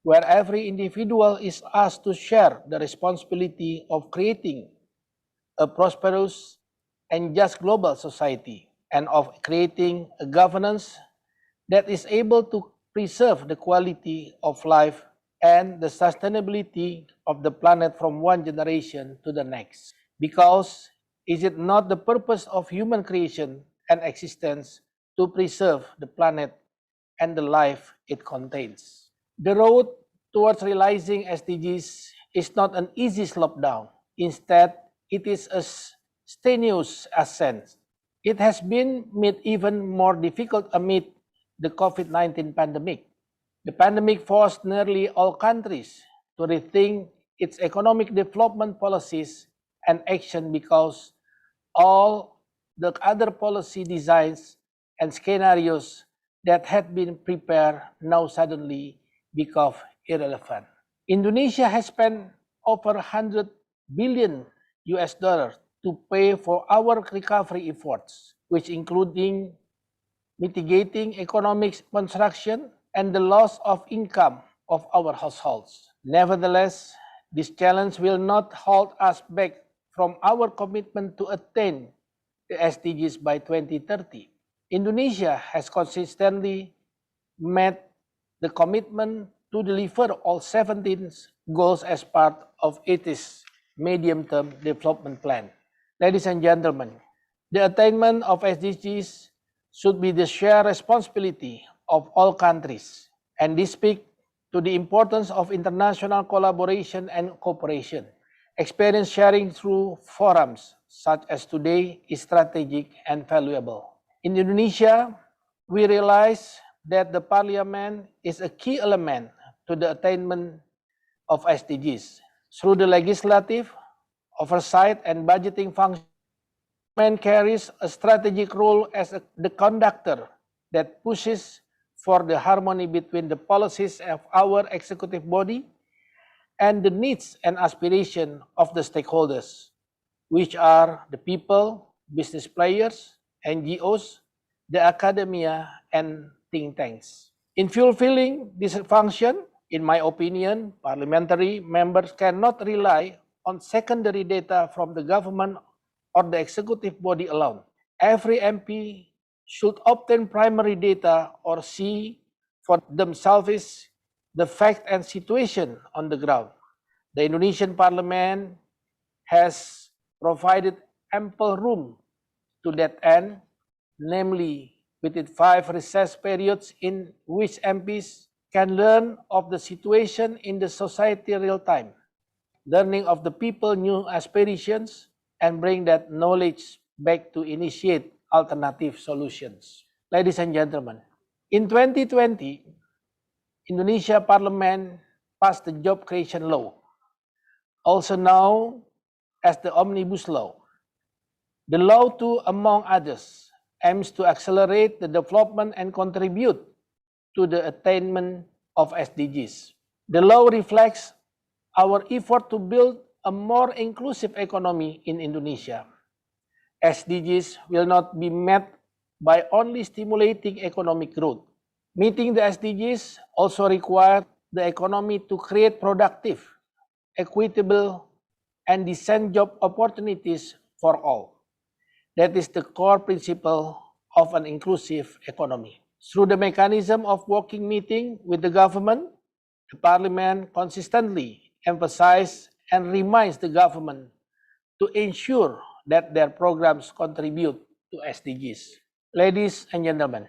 where every individual is asked to share the responsibility of creating a prosperous and just global society, and of creating a governance that is able to preserve the quality of life and the sustainability of the planet from one generation to the next. Because is it not the purpose of human creation and existence to preserve the planet and the life it contains? The road towards realizing SDGs is not an easy slope down. Instead, it is a strenuous ascent. It has been made even more difficult amid the COVID-19 pandemic. The pandemic forced nearly all countries to rethink its economic development policies and action because all the other policy designs and scenarios that had been prepared now suddenly become irrelevant. Indonesia has spent over $100 billion to pay for our recovery efforts, which including mitigating economic construction and the loss of income of our households. Nevertheless, this challenge will not hold us back from our commitment to attain the SDGs by 2030. Indonesia has consistently met the commitment to deliver all 17 goals as part of its medium-term development plan. Ladies and gentlemen, the attainment of SDGs should be the shared responsibility of all countries, and this speaks to the importance of international collaboration and cooperation. Experience sharing through forums such as today is strategic and valuable. In Indonesia, we realize that the parliament is a key element to the attainment of SDGs. Through the legislative, oversight, and budgeting function, parliament carries a strategic role as the conductor that pushes for the harmony between the policies of our executive body and the needs and aspirations of the stakeholders, which are the people, business players, NGOs, the academia, and think tanks. In fulfilling this function, in my opinion, parliamentary members cannot rely on secondary data from the government or the executive body alone. Every MP should obtain primary data or see for themselves the fact and situation on the ground. The Indonesian Parliament has provided ample room to that end, namely with its 5 recess periods in which MPs can learn of the situation in the society real time, learning of the people new aspirations, and bring that knowledge back to initiate alternative solutions. Ladies and gentlemen, in 2020, Indonesia Parliament passed the Job Creation Law, also known as the Omnibus Law. The law too, among others, aims to accelerate the development and contribute to the attainment of SDGs. The law reflects our effort to build a more inclusive economy in Indonesia. SDGs will not be met by only stimulating economic growth. Meeting the SDGs also requires the economy to create productive, equitable, and decent job opportunities for all. That is the core principle of an inclusive economy. Through the mechanism of working meeting with the government, the Parliament consistently emphasizes and reminds the government to ensure that their programs contribute to SDGs. Ladies and gentlemen,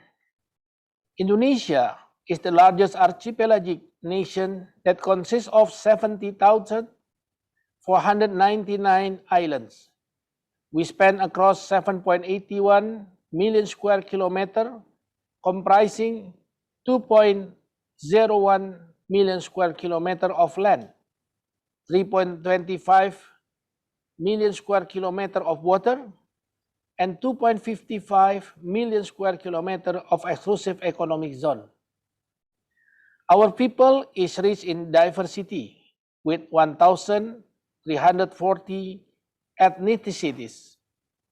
Indonesia is the largest archipelagic nation that consists of 70,499 islands. We span across 7.81 million square kilometers, comprising 2.01 million square kilometers of land, 3.25 million square kilometers of water, and 2.55 million square kilometers of exclusive economic zone. Our people is rich in diversity with 1,340 ethnicities,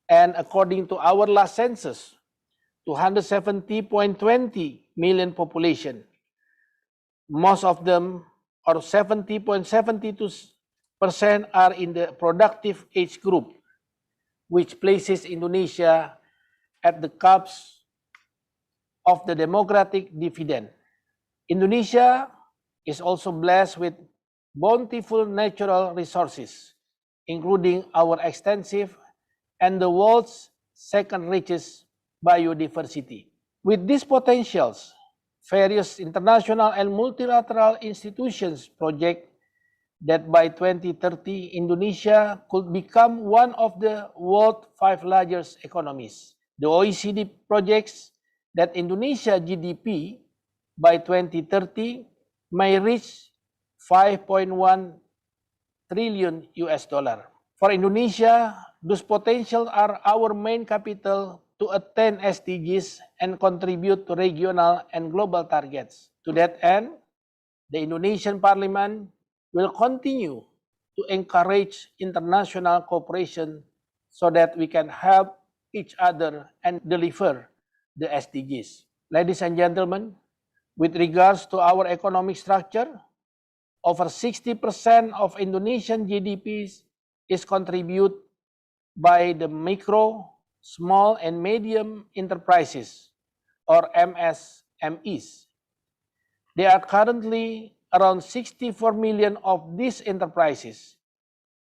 and according to our last census, 270.20 million population. Most of them, or 70.72%, are in the productive age group, which places Indonesia at the cusp of the democratic dividend. Indonesia is also blessed with bountiful natural resources, including our extensive and the world's second richest biodiversity. With these potentials, various international and multilateral institutions project that by 2030, Indonesia could become one of the world's 5 largest economies. The OECD projects that Indonesia GDP by 2030 may reach 5.1 trillion US dollar. For Indonesia, those potentials are our main capital to attain SDGs and contribute to regional and global targets. To that end, the Indonesian Parliament will continue to encourage international cooperation so that we can help each other and deliver the SDGs. Ladies and gentlemen, with regards to our economic structure, over 60% of Indonesian GDP is contributed by the micro, small, and medium enterprises, or MSMEs. There are currently around 64 million of these enterprises,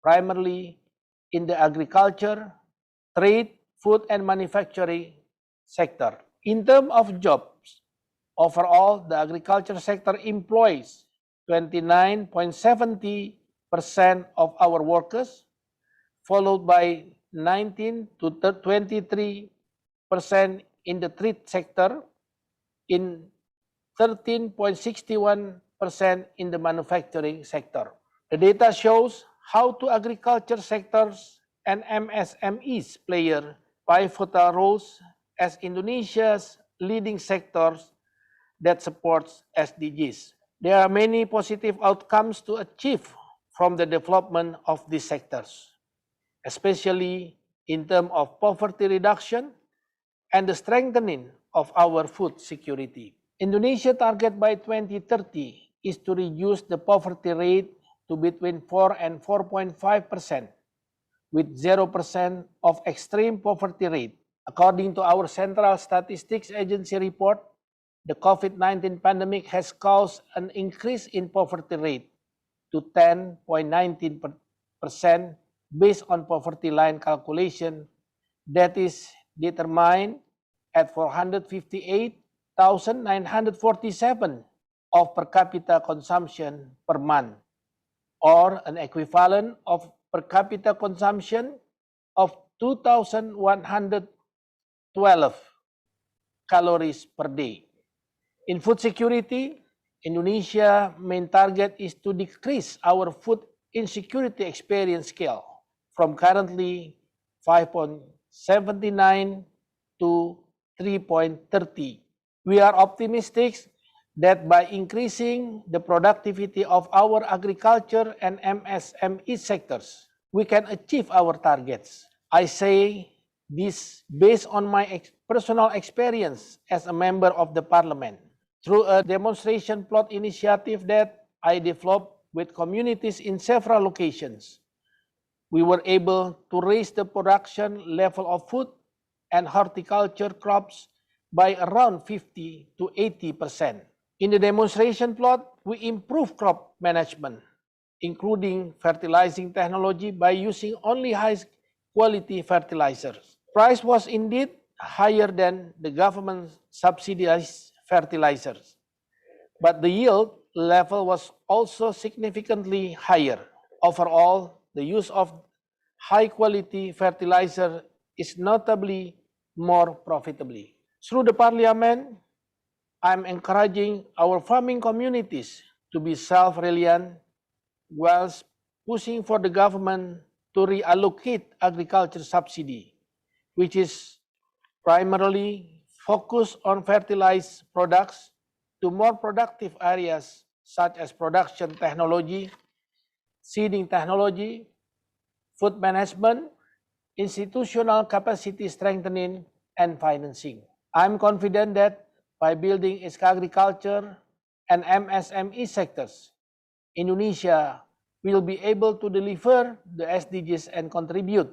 primarily in the agriculture, trade, food, and manufacturing sector. In terms of jobs, overall, the agriculture sector employs 29.70% of our workers, followed by 19 to 23% in the trade sector, in 13.61% in the manufacturing sector. The data shows how two agriculture sectors and MSMEs play pivotal roles as Indonesia's leading sectors that supports SDGs. There are many positive outcomes to achieve from the development of these sectors, especially in terms of poverty reduction and the strengthening of our food security. Indonesia target by 2030 is to reduce the poverty rate to between 4 and 4.5%, with 0% of extreme poverty rate. According to our Central Statistics Agency report, the COVID-19 pandemic has caused an increase in poverty rate to 10.19% based on poverty line calculation that is determined at 458,947 of per capita consumption per month, or an equivalent of per capita consumption of 2,112 calories per day. In food security, Indonesia's main target is to decrease our food insecurity experience scale from currently 5.79 to 3.30. We are optimistic that by increasing the productivity of our agriculture and MSME sectors, we can achieve our targets. I say this based on my personal experience as a member of the parliament. Through a demonstration plot initiative that I developed with communities in several locations, we were able to raise the production level of food and horticulture crops by around 50 to 80%. In the demonstration plot, we improved crop management, including fertilizing technology by using only high-quality fertilizers. Price was indeed higher than the government subsidized fertilizers, but the yield level was also significantly higher. Overall, the use of high-quality fertilizer is notably more profitably. Through the parliament, I'm encouraging our farming communities to be self-reliant whilst pushing for the government to reallocate agriculture subsidy, which is primarily focused on fertilized products, to more productive areas such as production technology, seeding technology, food management, institutional capacity strengthening, and financing. I'm confident that by building its agriculture and MSME sectors, Indonesia will be able to deliver the SDGs and contribute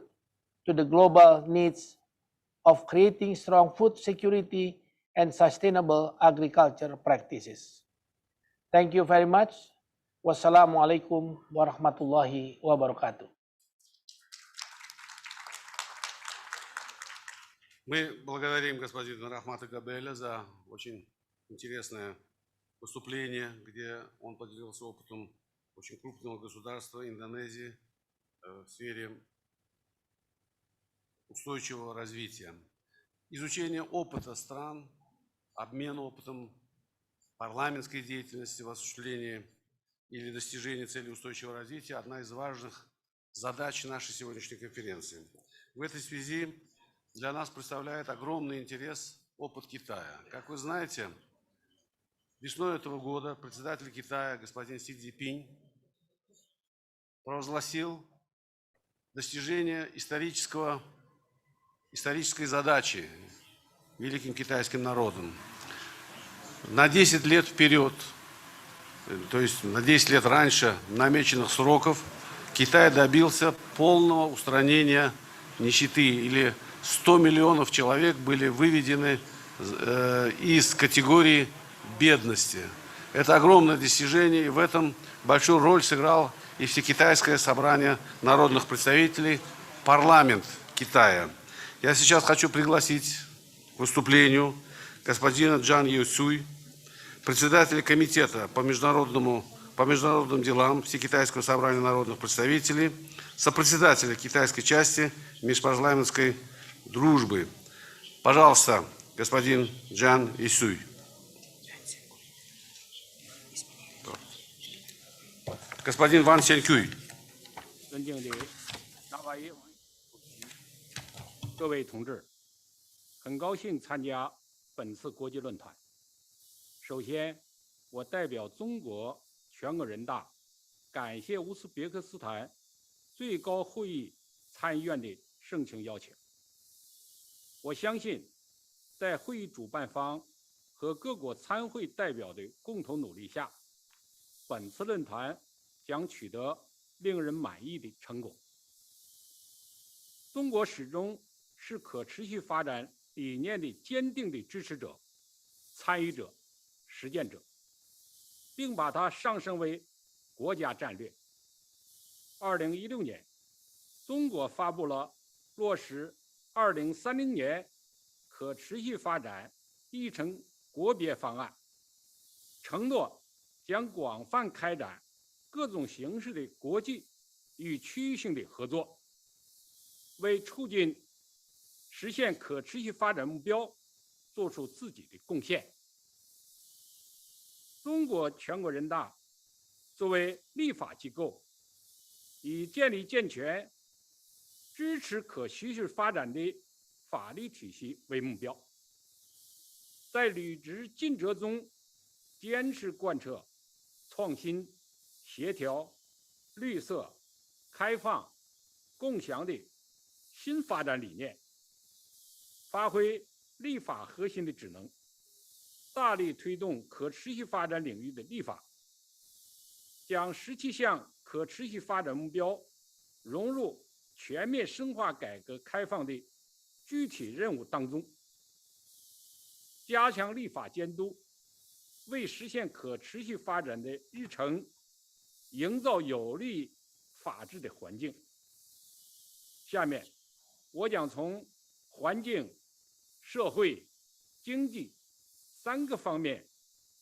to the global needs of creating strong food security and sustainable agriculture practices. Thank you very much. Wassalamualaikum warahmatullahi wabarakatuh. Мы благодарим господина Рахмата Габеля за очень интересное выступление, где он поделился опытом очень крупного государства Индонезии в сфере устойчивого развития. Изучение опыта стран, обмен опытом парламентской деятельности в осуществлении или достижении целей устойчивого развития – одна из важных задач нашей сегодняшней конференции. В этой связи для нас представляет огромный интерес опыт Китая. Как вы знаете, весной этого года председатель Китая господин Си Цзиньпинь провозгласил достижение исторической задачи великим китайским народом. На 10 лет вперед, то есть на 10 лет раньше намеченных сроков, Китай добился полного устранения нищеты, или 100 миллионов человек были выведены из категории бедности. Это огромное достижение, и в этом большую роль сыграл и Всекитайское собрание народных представителей, парламент Китая. Я сейчас хочу пригласить к выступлению господина Джан Юсюй, председателя комитета по международным делам Всекитайского собрания народных представителей, сопредседателя китайской части межпарламентской дружбы. Пожалуйста, господин Джан Юсюй. Господин Ван Сянькюй. 尊敬的大法委各位同志，很高兴参加本次国际论坛。首先，我代表中国全国人大感谢乌兹别克斯坦最高会议参议院的盛情邀请。我相信，在会议主办方和各国参会代表的共同努力下，本次论坛将取得令人满意的成果。中国始终是可持续发展理念的坚定的支持者、参与者、实践者，并把它上升为国家战略。2016年，中国发布了落实2030年可持续发展议程国别方案，承诺将广泛开展各种形式的国际与区域性的合作，为促进实现可持续发展目标做出自己的贡献。中国全国人大作为立法机构，以建立健全、支持可持续发展的法律体系为目标，在履职尽责中坚持贯彻创新、协调、绿色、开放、共享的新发展理念，发挥立法核心的职能，大力推动可持续发展领域的立法，将17项可持续发展目标融入全面深化改革开放的具体任务当中，加强立法监督，为实现可持续发展的日程营造有利法治的环境。下面，我将从环境、社会、经济3个方面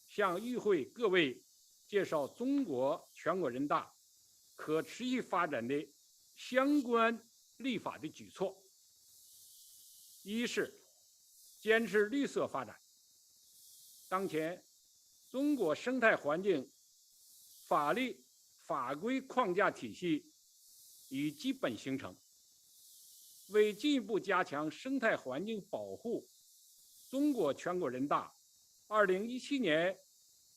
向与会各位介绍中国全国人大可持续发展的相关立法的举措。一是坚持绿色发展。当前，中国生态环境法律法规框架体系已基本形成。为进一步加强生态环境保护，中国全国人大2017年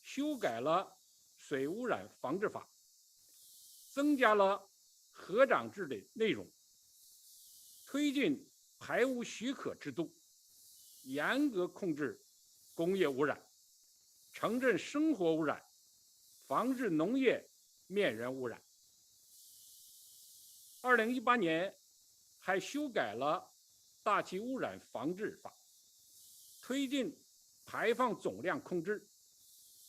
修改了水污染防治法，增加了合掌制的内容，推进排污许可制度，严格控制工业污染、城镇生活污染，防治农业面源污染。2018年还修改了大气污染防治法，推进排放总量控制，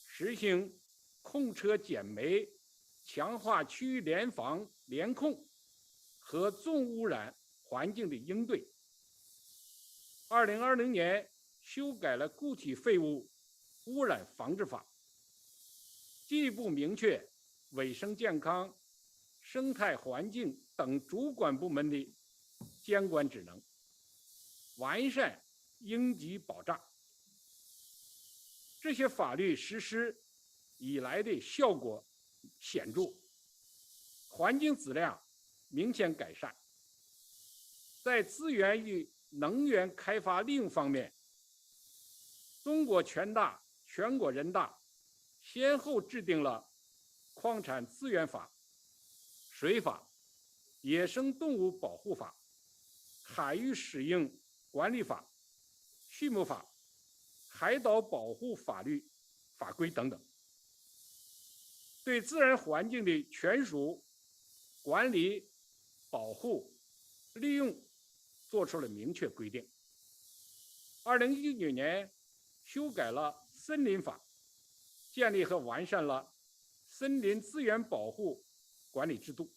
实行控车减煤，强化区域联防联控和重污染环境的应对。2020年修改了固体废物污染防治法，进一步明确卫生健康、生态环境等主管部门的监管职能，完善应急保障。这些法律实施以来的效果显著，环境质量明显改善。在资源与能源开发利用方面，中国全国人大先后制定了矿产资源法、水法、野生动物保护法、海域使用管理法、畜牧法、海岛保护法律法规等等，对自然环境的权属、管理、保护、利用做出了明确规定。2019年修改了森林法，建立和完善了森林资源保护管理制度，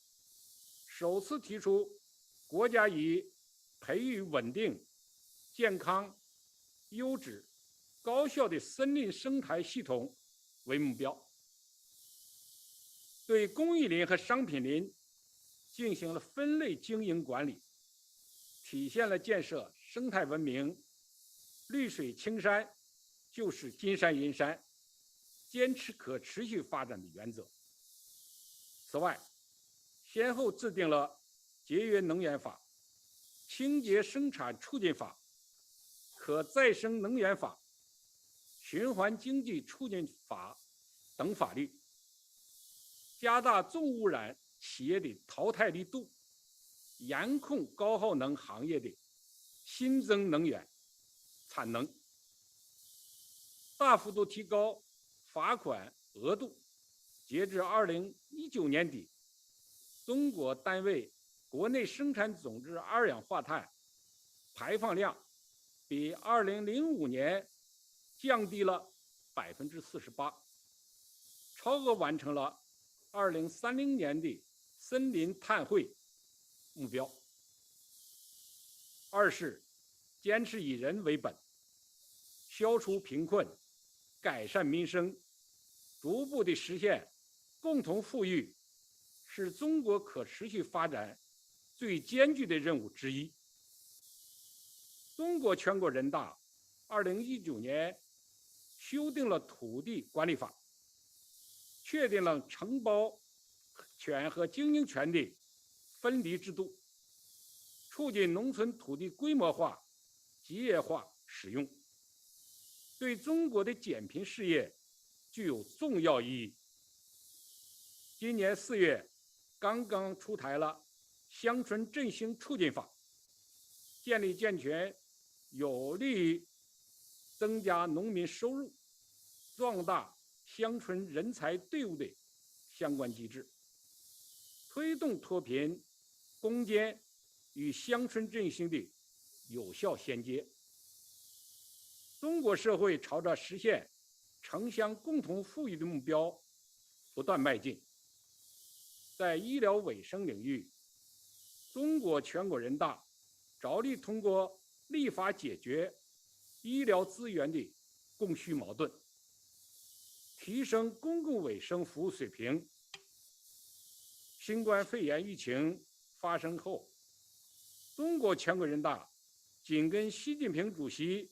首次提出国家以培育稳定、健康、优质、高效的森林生态系统为目标，对公益林和商品林进行了分类经营管理，体现了建设生态文明、绿水青山就是金山银山，坚持可持续发展的原则。此外，先后制定了节约能源法、清洁生产促进法、可再生能源法、循环经济促进法等法律，加大重污染企业的淘汰力度，严控高耗能行业的新增能源产能，大幅度提高罚款额度。截至2019年底，中国单位国内生产总值二氧化碳排放量比2005年降低了48%，超额完成了2030年的森林碳汇目标。二是坚持以人为本，消除贫困，改善民生，逐步的实现共同富裕，是中国可持续发展最艰巨的任务之一。中国全国人大2019年修订了土地管理法，确定了承包权和经营权的分离制度，促进农村土地规模化、集约化使用，对中国的减贫事业具有重要意义。今年4月，刚刚出台了《乡村振兴促进法》，建立健全有利于增加农民收入、壮大乡村人才队伍的相关机制，推动脱贫攻坚与乡村振兴的有效衔接。中国社会朝着实现城乡共同富裕的目标不断迈进。在医疗卫生领域，中国全国人大着力通过立法解决医疗资源的供需矛盾，提升公共卫生服务水平。新冠肺炎疫情发生后，中国全国人大紧跟习近平主席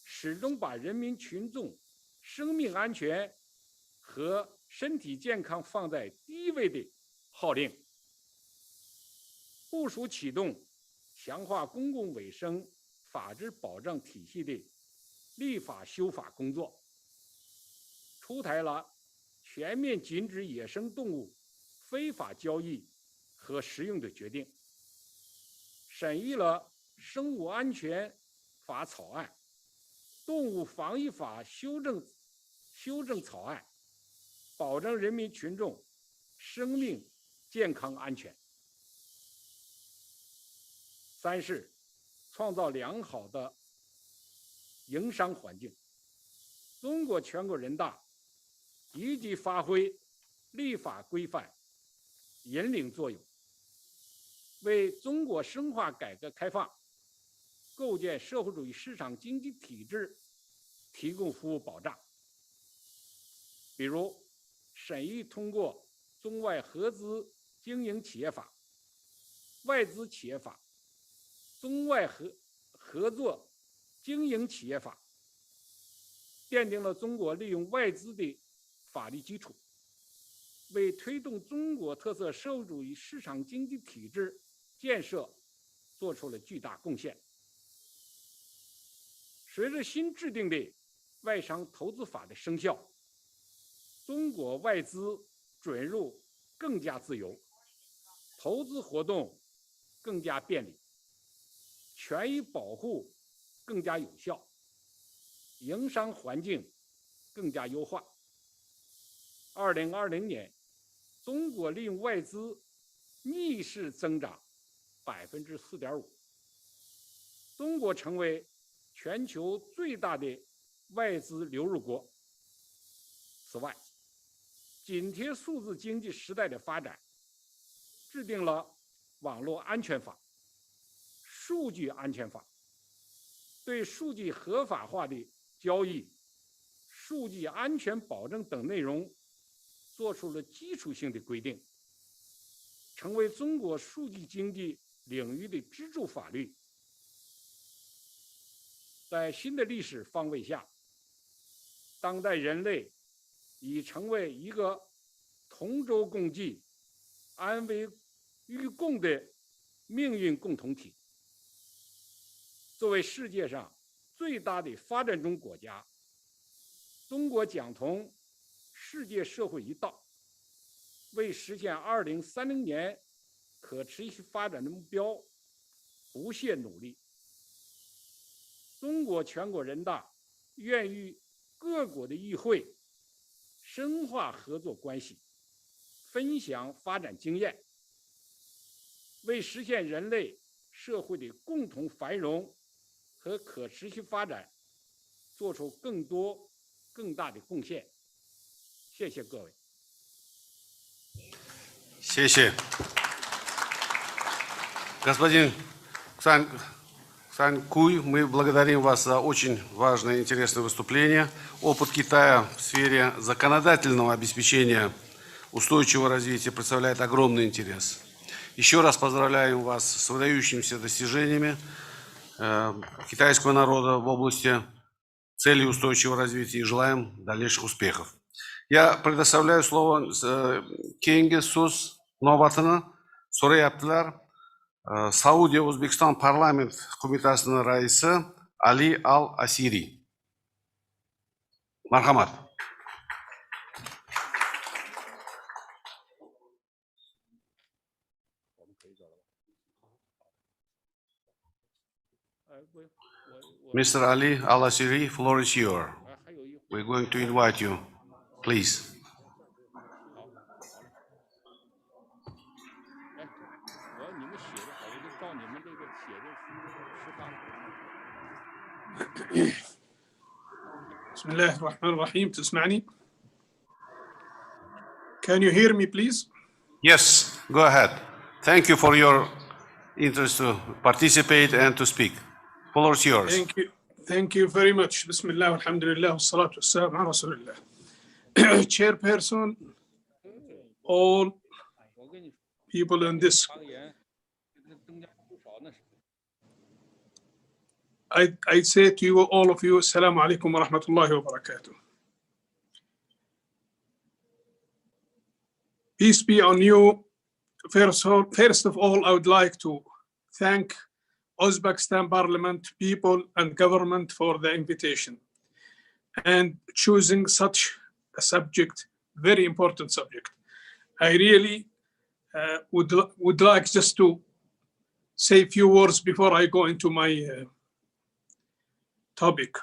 始终把人民群众生命安全和身体健康放在第一位的号令，部署启动强化公共卫生法治保障体系的立法修法工作，出台了全面禁止野生动物非法交易和食用的决定，审议了生物安全法草案、动物防疫法修正草案，保证人民群众生命健康安全。3是创造良好的营商环境。中国全国人大积极发挥立法规范引领作用，为中国深化改革开放、构建社会主义市场经济体制提供服务保障。比如，审议通过《中外合资经营企业法》、《外资企业法》、《中外合作经营企业法》，奠定了中国利用外资的法律基础，为推动中国特色社会主义市场经济体制建设做出了巨大贡献。随着新制定的外商投资法的生效，中国外资准入更加自由，投资活动更加便利，权益保护更加有效，营商环境更加优化。2020年，中国利用外资逆势增长4.5%，中国成为全球最大的外资流入国。此外，紧贴数字经济时代的发展，制定了网络安全法、数据安全法，对数据合法化的交易、数据安全保证等内容做出了基础性的规定，成为中国数据经济领域的支柱法律。在新的历史方位下，当代人类已成为一个同舟共济、安危与共的命运共同体。作为世界上最大的发展中国家，中国将同世界社会一道，为实现2030年可持续发展的目标不懈努力。中国全国人大愿与各国的议会深化合作关系，分享发展经验，为实现人类社会的共同繁荣和可持续发展做出更多更大的贡献。谢谢各位。谢谢。Господин Сан Куй, мы благодарим вас за очень важное и интересное выступление. Опыт Китая в сфере законодательного обеспечения устойчивого развития представляет огромный интерес. Еще раз поздравляем вас с выдающимися достижениями китайского народа в области целей устойчивого развития и желаем дальнейших успехов. Я предоставляю слово Кейнге Сус Новатана, Сураяптылар, Саудия O'zbekiston parlament qo'mitasining raisi Ali Al-Asiri. Marhamat. Mr. Ali Al-Asiri, floor is yours. We're going to invite you. Please. بسم الله الرحمن الرحيم. تسمعني؟ Can you hear me, please? Yes, go ahead. Thank you for your interest to participate and to speak. Floor is yours. Thank you. Thank you very much. بسم الله والحمد لله والصلاة والسلام على رسول الله. Chairperson, all people in this, I say to you, all of you, Assalamu alaikum wa rahmatullahi wa barakatuh. Peace be on you. First of all, I would like to thank Uzbekistan Parliament, people and government for the invitation and choosing such a subject, very important subject. I really would like just to say a few words before I go into my topic.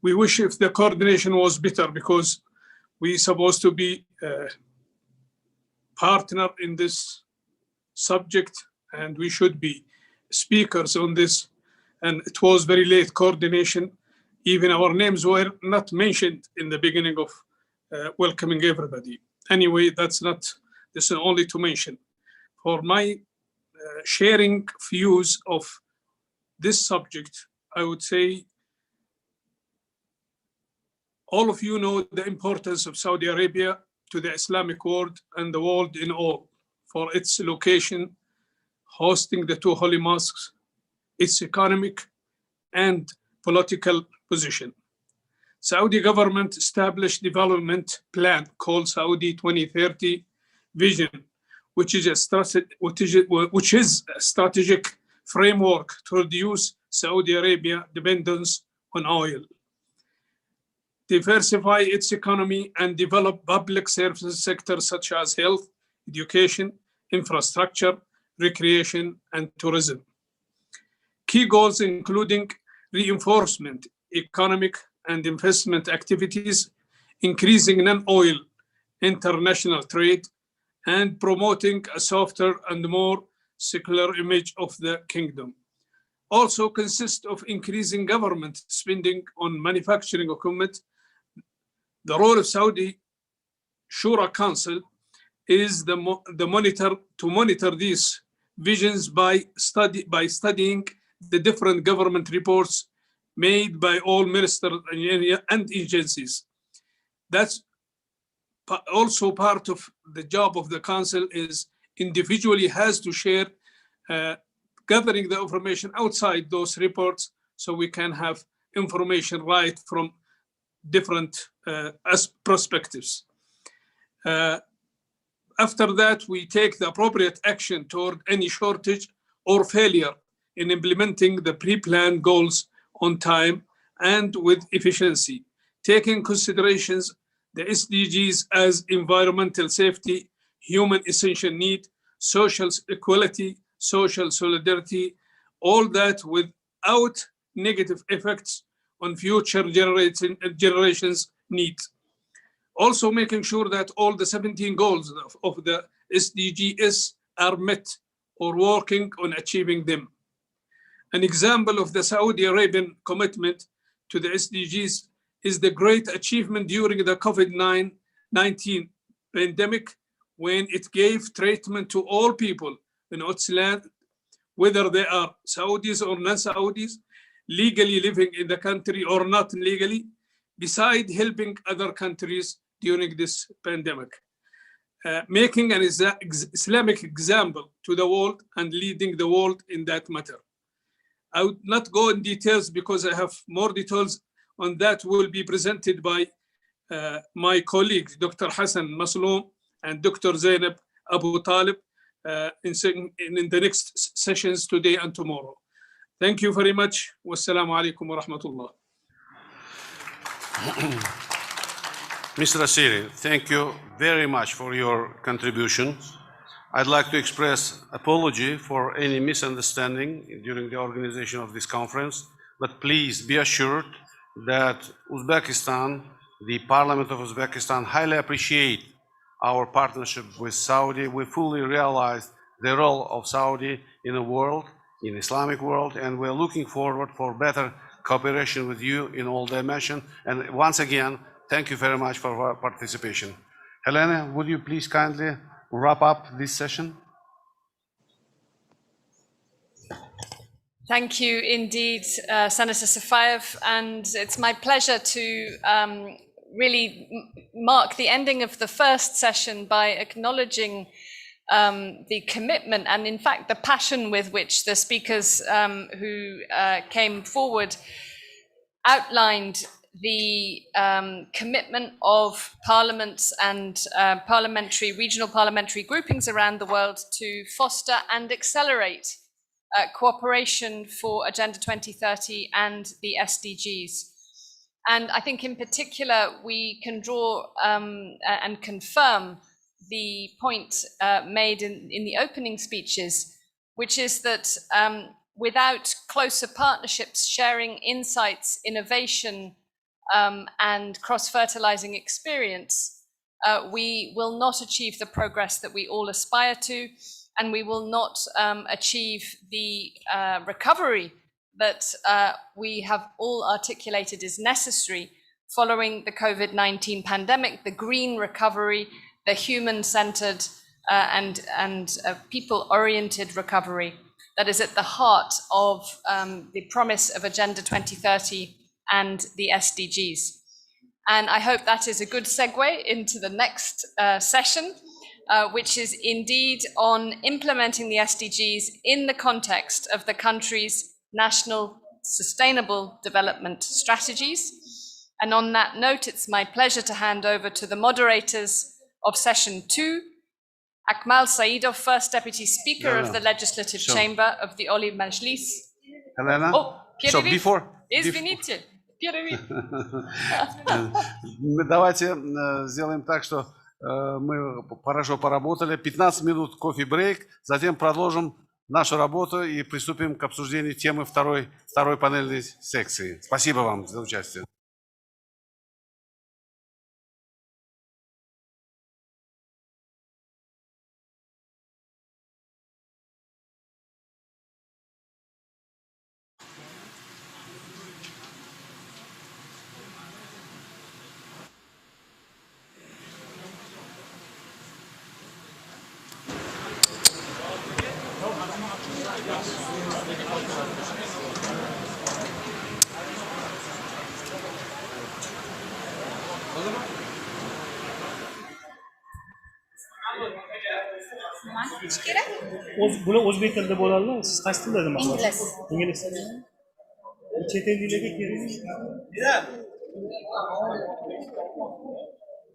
We wish if the coordination was better because we're supposed to be partner in this subject and we should be speakers on this, and it was very late coordination. Even our names were not mentioned in the beginning of welcoming everybody. Anyway, this is only to mention. For my sharing views of this subject, I would say all of you know the importance of Saudi Arabia to the Islamic world and the world in all for its location, hosting the two holy mosques, its economic and political position. Saudi government established development plan called Saudi 2030 Vision, which is a strategic framework to reduce Saudi Arabia dependence on oil, diversify its economy and develop public services sectors such as health, education, infrastructure, recreation, and tourism. Key goals including reinforcement, economic and investment activities, increasing non-oil international trade, and promoting a softer and more secular image of the kingdom. Also consist of increasing government spending on manufacturing equipment. The role of Saudi Shura Council is to monitor these visions by studying the different government reports made by all ministers and agencies. That's also part of the job of the council is individually has to share gathering the information outside those reports so we can have information right from different perspectives. After that, we take the appropriate action toward any shortage or failure in implementing the pre-planned goals on time and with efficiency, taking considerations the SDGs as environmental safety, human essential need, social equality, social solidarity, all that without negative effects on future generations' needs. Also making sure that all the 17 goals of the SDGs are met or working on achieving them. An example of the Saudi Arabian commitment to the SDGs is the great achievement during the COVID-19 pandemic when it gave treatment to all people in its land whether they are Saudis or non-Saudis, legally living in the country or not legally, beside helping other countries during this pandemic, making an Islamic example to the world and leading the world in that matter. I would not go in details because I have more details on that will be presented by my colleagues, Dr. Hassan Masloum and Dr. Zainab Abu Talib in the next sessions today and tomorrow. Thank you very much. Wassalamu alaikum wa rahmatullah. Mr. Asiri, thank you very much for your contribution. I'd like to express apology for any misunderstanding during the organization of this conference, but please be assured that Uzbekistan, the Parliament of Uzbekistan, highly appreciate our partnership with Saudi. We fully realize the role of Saudi in the world, in the Islamic world, and we're looking forward for better cooperation with you in all dimensions. And once again, thank you very much for your participation. Helena, would you please kindly wrap up this session? Thank you indeed, Senator Safayev, and it's my pleasure to really mark the ending of the first session by acknowledging the commitment and in fact the passion with which the speakers who came forward outlined the commitment of parliaments and regional parliamentary groupings around the world to foster and accelerate cooperation for Agenda 2030 and the SDGs. And I think in particular, we can draw and confirm the point made in the opening speeches, which is that without closer partnerships, sharing insights, innovation, and cross-fertilizing experience, we will not achieve the progress that we all aspire to, and we will not achieve the recovery that we have all articulated is necessary following the COVID-19 pandemic, the green recovery, the human-centered and people-oriented recovery that is at the heart of the promise of Agenda 2030 and the SDGs. And I hope that is a good segue into the next session, which is indeed on implementing the SDGs in the context of the country's national sustainable development strategies. And on that note, it's my pleasure to hand over to the moderators of session 2, Akmal Saidov, First Deputy Speaker of the Legislative Chamber of the Oli Majlis. Helena? Oh, So before... Извините. Давайте сделаем так, что мы хорошо поработали. 15 минут кофе-брейк, затем продолжим нашу работу и приступим к обсуждению темы второй панельной секции. Спасибо вам за участие. Bular o'zbek tilida bo'ladi. Siz qaysi tilda demoqchisiz? Ingliz. Chet elliklarga kerak.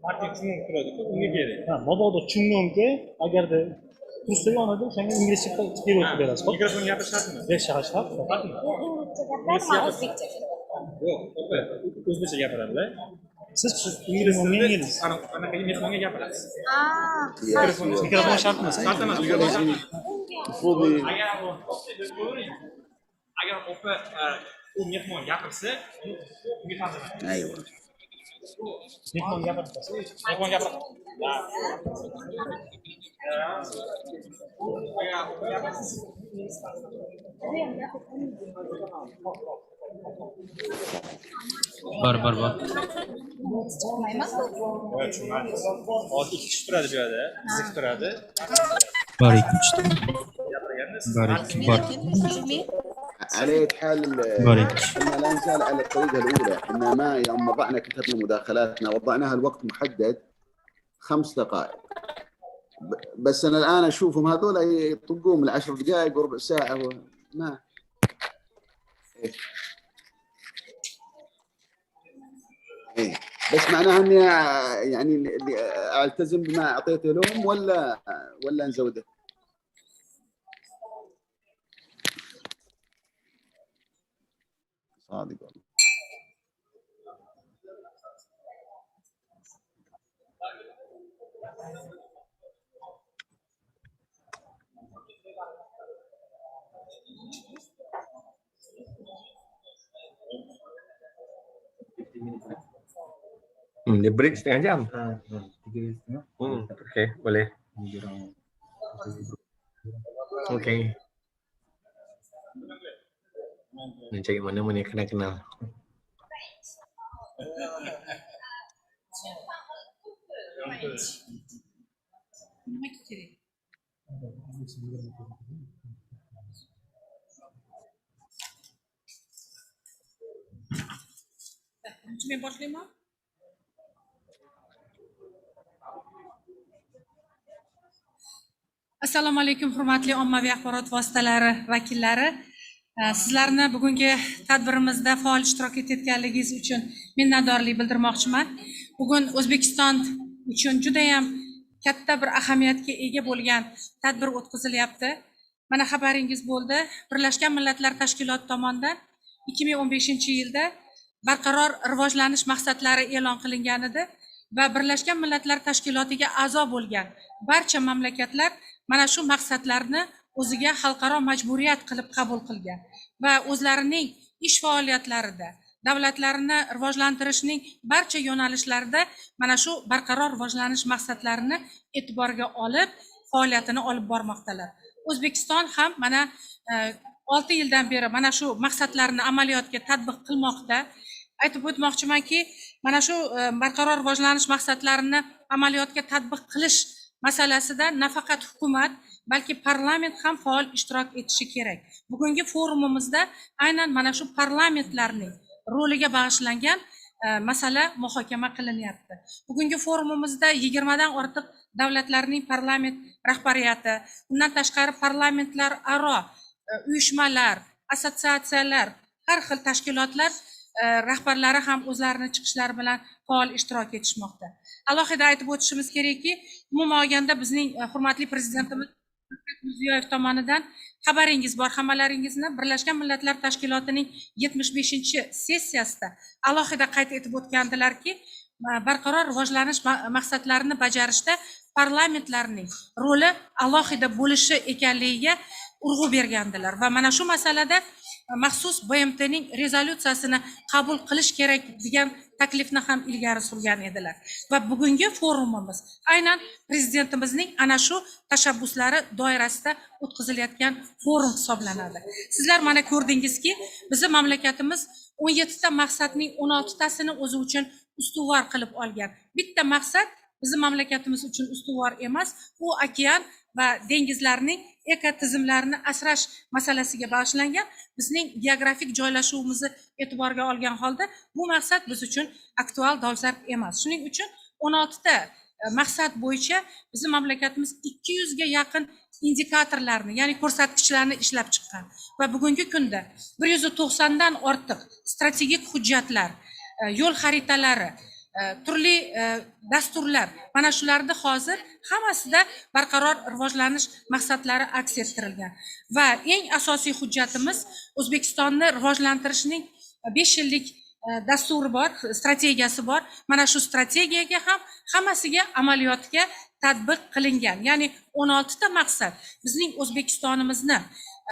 Martin tushunib turadi-ku, unga kerak. Ha, mabodo tushunganki, agarda tursa yonida o'shanga inglizcha qilib berasiz. Mikrofon gapirish shartmi? Yo'q, shart. Yo'q, o'zbekcha gapiradi-da. Siz ingliz anaqa mehmonga gapirasiz. Mikrofon shartmi? Shart emas. Agar opa u mehmon gapirsa, unga ta'zim. Ayyo. Mehmon gapirsa, mehmon gapiradi. Bor. Hozir ikki kishi turadi bu yerda, qiziq turadi. Bor, ikki kishi. Gapirganda على حال احنا لا نزال على الطريقه الاولى، احنا ما يوم وضعنا كتبنا مداخلاتنا وضعناها الوقت محدد 5 دقائق، بس انا الان اشوفهم هذول يطقون من 10 دقائق وربع ساعه ما إيه. بس معناها اني يعني التزم بما اعطيته لهم ولا نزوده؟ صادق والله. Dia break setengah jam. Oke, boleh. Oke. Ini cari mana yang kenal. Assalomu alaykum, hurmatli ommaviy axborot vositalari vakillari. Sizlarni bugungi tadbirimizda faol ishtirok etganligingiz uchun minnatdorlik bildirmoqchiman. Bugun O'zbekiston uchun juda ham katta bir ahamiyatga ega bo'lgan tadbir o'tkazilyapti. Mana xabaringiz bo'ldi, Birlashgan Millatlar Tashkiloti tomonidan 2015-yilda barqaror rivojlanish maqsadlari e'lon qilingan edi va Birlashgan Millatlar Tashkilotiga a'zo bo'lgan barcha mamlakatlar mana shu maqsadlarni o'ziga xalqaro majburiyat qilib qabul qilgan va o'zlarining ish faoliyatlarida davlatlarini rivojlantirishning barcha yo'nalishlarida mana shu barqaror rivojlanish maqsadlarini e'tiborga olib faoliyatini olib bormoqdalar. O'zbekiston ham mana 6 yildan beri mana shu maqsadlarni amaliyotga tatbiq qilmoqda. Aytib o'tmoqchimanki, mana shu barqaror rivojlanish maqsadlarini amaliyotga tatbiq qilish masalasida nafaqat hukumat, balki parlament ham faol ishtirok etishi kerak. Bugungi forumimizda aynan mana shu parlamentlarning roliga bag'ishlangan masala muhokama qilinyapti. Bugungi forumimizda 20 dan ortiq davlatlarning parlament rahbariyati, undan tashqari parlamentlar aro uyushmalar, assotsiatsiyalar, har xil tashkilotlar rahbarlari ham o'zlarini chiqishlari bilan faol ishtirok etishmoqda. Alohida aytib o'tishimiz kerakki, umuman olganda bizning hurmatli prezidentimiz Mirziyoyev tomonidan xabaringiz bor, hammalaringizni Birlashgan Millatlar Tashkilotining 75-sessiyasida alohida qayd etib o'tgandilarki, barqaror rivojlanish maqsadlarini bajarishda parlamentlarning roli alohida bo'lishi ekanligiga urg'u bergandilar va mana shu masalada maxsus BMTning rezolyutsiyasini qabul qilish kerak degan taklifni ham ilgari surgan edilar. Va bugungi forumimiz aynan prezidentimizning ana shu tashabbuslari doirasida o'tkazilayotgan forum hisoblanadi. Sizlar mana ko'rdingizki, bizning mamlakatimiz 17 ta maqsadning 16 tasini o'zi uchun ustuvor qilib olgan. Bitta maqsad bizning mamlakatimiz uchun ustuvor emas, u okean va dengizlarning ekotizimlarini asrash masalasiga bag'ishlangan. Bizning geografik joylashuvimizni e'tiborga olgan holda bu maqsad biz uchun aktual dolzarb emas. Shuning uchun 16 ta maqsad bo'yicha bizning mamlakatimiz 200 ga yaqin indikatorlarni, ya'ni ko'rsatkichlarni ishlab chiqqan va bugungi kunda 190 dan ortiq strategik hujjatlar, yo'l xaritalari, turli dasturlar, mana shularda hozir hammasida barqaror rivojlanish maqsadlari aks ettirilgan va eng asosiy hujjatimiz O'zbekistonni rivojlantirishning 5 yillik dasturi bor, strategiyasi bor. Mana shu strategiyaga ham hammasiga amaliyotga tatbiq qilingan. Ya'ni 16 ta maqsad bizning O'zbekistonimizni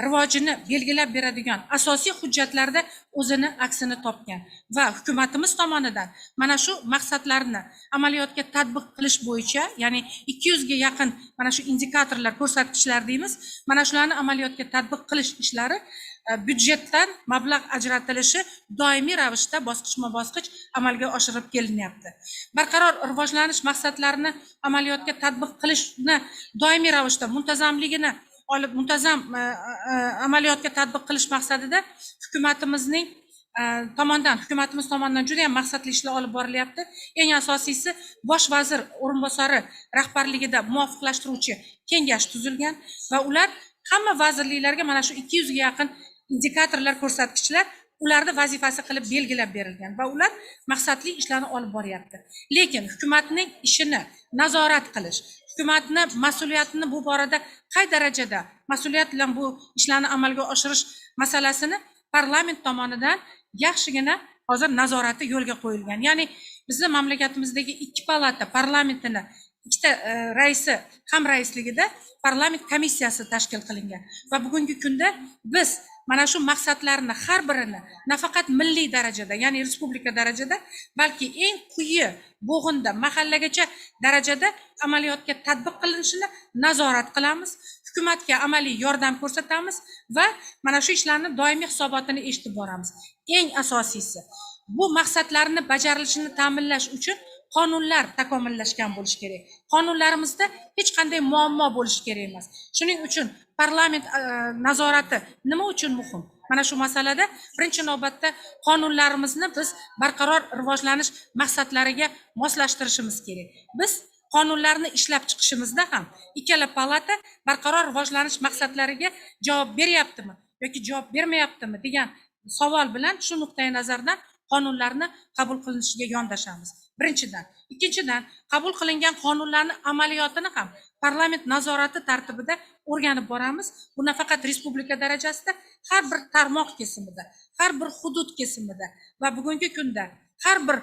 rivojini belgilab beradigan asosiy hujjatlarda o'zini aksini topgan va hukumatimiz tomonidan mana shu maqsadlarni amaliyotga tatbiq qilish bo'yicha, ya'ni 200 ga yaqin mana shu indikatorlar, ko'rsatkichlar deymiz, mana shularni amaliyotga tatbiq qilish ishlari byudjetdan mablag' ajratilishi doimiy ravishda bosqichma-bosqich amalga oshirib kelinyapti. Barqaror rivojlanish maqsadlarini amaliyotga tatbiq qilishni doimiy ravishda muntazamligini olib muntazam amaliyotga tatbiq qilish maqsadida hukumatimiz tomonidan juda ham maqsadli ishlar olib borilyapti. Eng asosiysi bosh vazir o'rinbosari rahbarligida muvofiqlashtiruvchi kengash tuzilgan va ular hamma vazirliklarga mana shu 200 ga yaqin indikatorlar, ko'rsatkichlar ularni vazifasi qilib belgilab berilgan va ular maqsadli ishlarni olib boryapti. Lekin hukumatning ishini nazorat qilish, hukumatni mas'uliyatini bu borada qay darajada mas'uliyat bilan bu ishlarni amalga oshirish masalasini parlament tomonidan yaxshigina hozir nazorati yo'lga qo'yilgan. Ya'ni bizning mamlakatimizdagi ikki palata parlamentini ikkita raisi ham raisligida parlament komissiyasi tashkil qilingan va bugungi kunda biz mana shu maqsadlarni har birini nafaqat milliy darajada, ya'ni respublika darajada, balki eng quyi bo'g'inda mahallagacha darajada amaliyotga tatbiq qilinishini nazorat qilamiz, hukumatga amaliy yordam ko'rsatamiz va mana shu ishlarni doimiy hisobotini eshitib boramiz. Eng asosiysi bu maqsadlarni bajarilishini ta'minlash uchun qonunlar takomillashgan bo'lishi kerak. Qonunlarimizda hech qanday muammo bo'lishi kerak emas. Shuning uchun parlament nazorati nima uchun muhim? Mana shu masalada birinchi navbatda qonunlarimizni biz barqaror rivojlanish maqsadlariga moslashtirishimiz kerak. Biz qonunlarni ishlab chiqishimizda ham ikkala palata barqaror rivojlanish maqsadlariga javob beryaptimi yoki javob bermayaptimi degan savol bilan shu nuqtai nazardan qonunlarni qabul qilinishiga yondashamiz. Birinchidan, ikkinchidan qabul qilingan qonunlarni amaliyotini ham parlament nazorati tartibida o'rganib boramiz. Bu nafaqat respublika darajasida, har bir tarmoq kesimida, har bir hudud kesimida va bugungi kunda har bir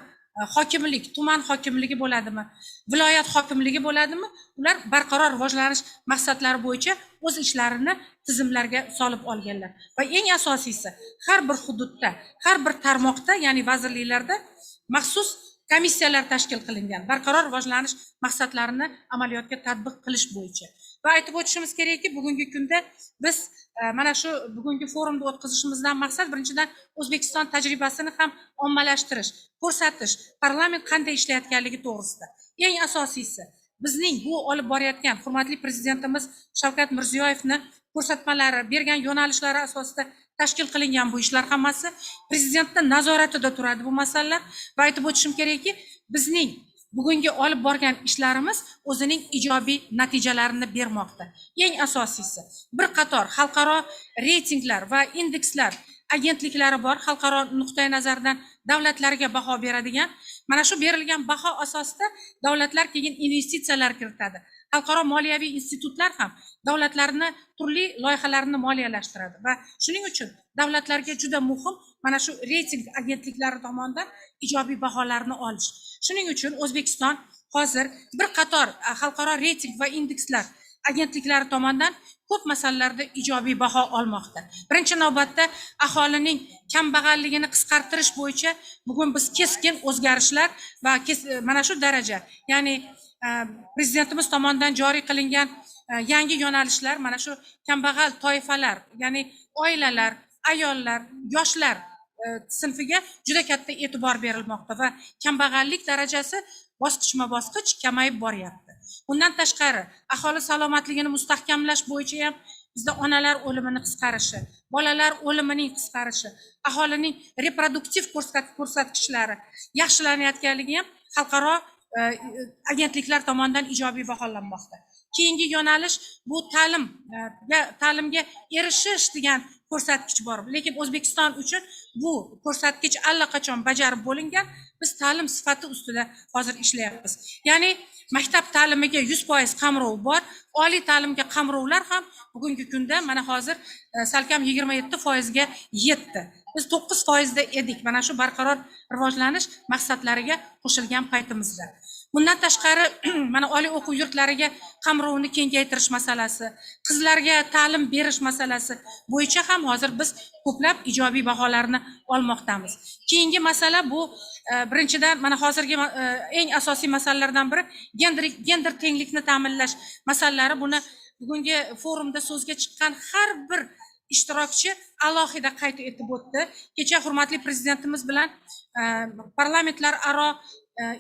hokimlik, tuman hokimligi bo'ladimi, viloyat hokimligi bo'ladimi, ular barqaror rivojlanish maqsadlari bo'yicha o'z ishlarini tizimlarga solib olganlar. Va eng asosiysi, har bir hududda, har bir tarmoqda, ya'ni vazirliklarda maxsus komissiyalar tashkil qilingan barqaror rivojlanish maqsadlarini amaliyotga tatbiq qilish bo'yicha. Va aytib o'tishimiz kerakki, bugungi kunda biz mana shu bugungi forumni o'tkazishimizdan maqsad birinchidan O'zbekiston tajribasini ham ommalashtirish, ko'rsatish, parlament qanday ishlayotganligi to'g'risida. Eng asosiysi bizning bu olib borayotgan hurmatli prezidentimiz Shavkat Mirziyoyevni ko'rsatmalari, bergan yo'nalishlari asosida tashkil qilingan bu ishlar hammasi prezidentning nazoratida turadi bu masalalar va aytib o'tishim kerakki, bizning bugungi olib borgan ishlarimiz o'zining ijobiy natijalarini bermoqda. Eng asosiysi bir qator xalqaro reytinglar va indekslar agentliklari bor, xalqaro nuqtai nazardan davlatlarga baho beradigan. Mana shu berilgan baho asosida davlatlar keyin investitsiyalar kiritadi. Xalqaro moliyaviy institutlar ham davlatlarni turli loyihalarini moliyalashtiradi va shuning uchun davlatlarga juda muhim mana shu reyting agentliklari tomonidan ijobiy baholarni olish. Shuning uchun O'zbekiston hozir bir qator xalqaro reyting va indekslar agentliklari tomonidan ko'p masalalarda ijobiy baho olmoqda. Birinchi navbatda aholining kambag'alligini qisqartirish bo'yicha bugun biz keskin o'zgarishlar va mana shu daraja, ya'ni prezidentimiz tomonidan joriy qilingan yangi yo'nalishlar mana shu kambag'al toifalar, ya'ni oilalar, ayollar, yoshlar sinfiga juda katta e'tibor berilmoqda va kambag'allik darajasi bosqichma-bosqich kamayib boryapti. Bundan tashqari, aholi salomatligini mustahkamlash bo'yicha ham bizda onalar o'limini qisqarishi, bolalar o'limining qisqarishi, aholining reproduktiv ko'rsatkichlari yaxshilanayotganligi ham xalqaro agentliklar tomonidan ijobiy baholanmoqda. Keyingi yo'nalish bu ta'limga erishish degan ko'rsatkich bor. Lekin O'zbekiston uchun bu ko'rsatkich allaqachon bajarib bo'lingan. Biz ta'lim sifati ustida hozir ishlayapmiz. Ya'ni maktab ta'limiga 100% qamrov bor, oliy ta'limga qamrovlar ham bugungi kunda mana hozir salkam 27% ga yetdi. Biz 9% da edik mana shu barqaror rivojlanish maqsadlariga qo'shilgan paytimizda. Bundan tashqari mana oliy o'quv yurtlariga qamrovni kengaytirish masalasi, qizlarga ta'lim berish masalasi bo'yicha ham hozir biz ko'plab ijobiy baholarni olmoqdamiz. Keyingi masala bu birinchidan mana hozirgi eng asosiy masalalardan biri gender tenglikni ta'minlash masalalari. Buni bugungi forumda so'zga chiqqan har bir ishtirokchi alohida qayd etib o'tdi. Kecha hurmatli prezidentimiz bilan parlamentlar aro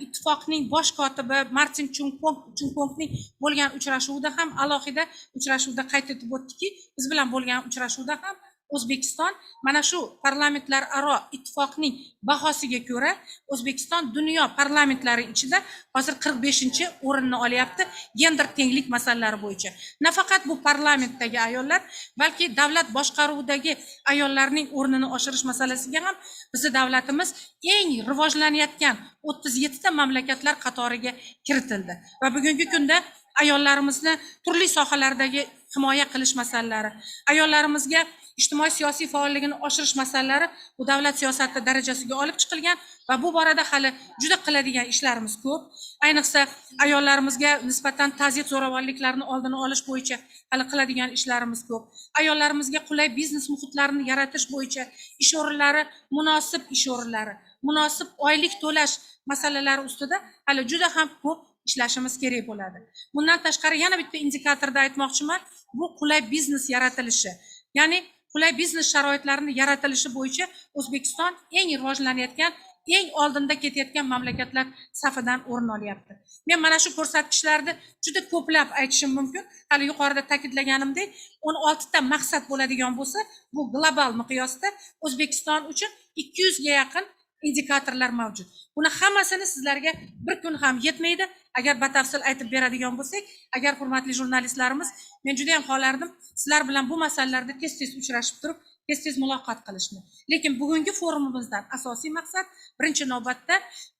ittifoqning bosh kotibi Martin Chungpongning bo'lgan uchrashuvida ham alohida uchrashuvda qayd etib o'tdiki, biz bilan bo'lgan uchrashuvda ham O'zbekiston mana shu parlamentlararo ittifoqning bahosiga ko'ra O'zbekiston dunyo parlamentlari ichida hozir 45-o'rinni olyapti gender tenglik masalalari bo'yicha. Nafaqat bu parlamentdagi ayollar, balki davlat boshqaruvidagi ayollarning o'rnini oshirish masalasiga ham bizning davlatimiz eng rivojlanayotgan 37 ta mamlakatlar qatoriga kiritildi va bugungi kunda ayollarimizni turli sohalardagi himoya qilish masalalari, ayollarimizga ijtimoiy siyosiy faolligini oshirish masalalari bu davlat siyosati darajasiga olib chiqilgan va bu borada hali juda qiladigan ishlarimiz ko'p. Ayniqsa ayollarimizga nisbatan tazyiq zo'ravonliklarini oldini olish bo'yicha hali qiladigan ishlarimiz ko'p. Ayollarimizga qulay biznes muhitlarini yaratish bo'yicha ish o'rinlari, munosib ish o'rinlari, munosib oylik to'lash masalalari ustida hali juda ham ko'p ishlashimiz kerak bo'ladi. Bundan tashqari yana bitta indikatorda aytmoqchiman, bu qulay biznes yaratilishi. Ya'ni qulay biznes sharoitlarini yaratilishi bo'yicha O'zbekiston eng rivojlanayotgan, eng oldinda ketayotgan mamlakatlar safidan o'rin olyapti. Men mana shu ko'rsatkichlarni juda ko'plab aytishim mumkin. Hali yuqorida ta'kidlaganimdek, 16 ta maqsad bo'ladigan bo'lsa, bu global miqyosda O'zbekiston uchun 200 ga yaqin indikatorlar mavjud. Buni hammasini sizlarga bir kun ham yetmaydi. Agar batafsil aytib beradigan bo'lsak, agar hurmatli jurnalistlarimiz, men juda ham xohlardim sizlar bilan bu masalalarda tez-tez uchrashib turib, tez-tez muloqot qilishni. Lekin bugungi forumimizdan asosiy maqsad birinchi navbatda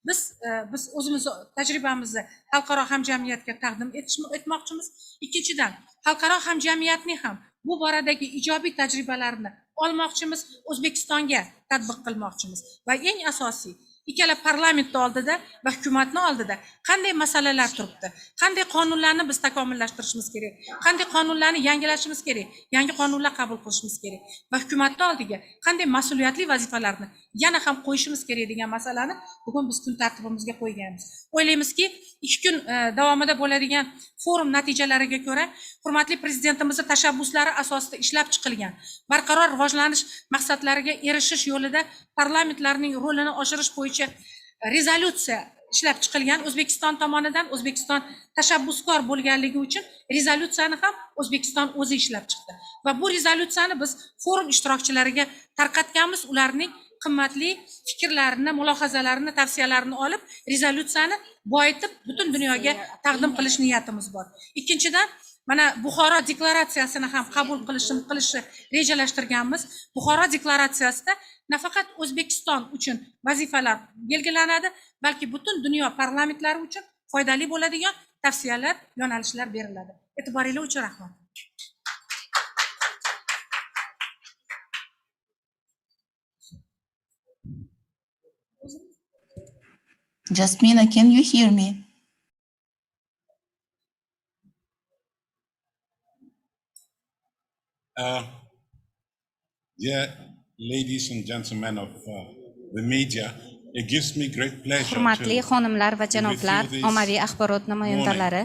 biz o'zimiz tajribamizni xalqaro hamjamiyatga taqdim etmoqchimiz. Ikkinchidan, xalqaro hamjamiyatning ham bu boradagi ijobiy tajribalarini olmoqchimiz, O'zbekistonga tatbiq qilmoqchimiz va eng asosiy ikkala parlament oldida va hukumatni oldida qanday masalalar turibdi, qanday qonunlarni biz takomillashtirishimiz kerak, qanday qonunlarni yangilashimiz kerak, yangi qonunlar qabul qilishimiz kerak va hukumatni oldiga qanday mas'uliyatli vazifalarni yana ham qo'yishimiz kerak degan masalani bugun biz kun tartibimizga qo'yganmiz. O'ylaymizki, 2 kun davomida bo'ladigan forum natijalariga ko'ra hurmatli prezidentimizning tashabbuslari asosida ishlab chiqilgan barqaror rivojlanish maqsadlariga erishish yo'lida parlamentlarning rolini oshirish bo'yicha rezolyutsiya ishlab chiqilgan. O'zbekiston tomonidan O'zbekiston tashabbuskor bo'lganligi uchun rezolyutsiyani ham O'zbekiston o'zi ishlab chiqdi va bu rezolyutsiyani biz forum ishtirokchilariga tarqatganmiz. Ularning qimmatli fikrlarini, mulohazalarini, tavsiyalarini olib, rezolyutsiyani boyitib butun dunyoga taqdim qilish niyatimiz bor. Ikkinchidan, mana Bukhara deklaratsiyasini ham qabul qilishni rejalashtirganmiz. Bukhara deklaratsiyasida nafaqat O'zbekiston uchun vazifalar belgilanadi, balki butun dunyo parlamentlari uchun foydali bo'ladigan tavsiyalar, yo'nalishlar beriladi. E'tiboringiz uchun rahmat. Jasmina, can you hear me? Dear ladies and gentlemen of the media, it gives me great pleasure Hurmatli xonimlar va janoblar, ommaviy axborot namoyandalari,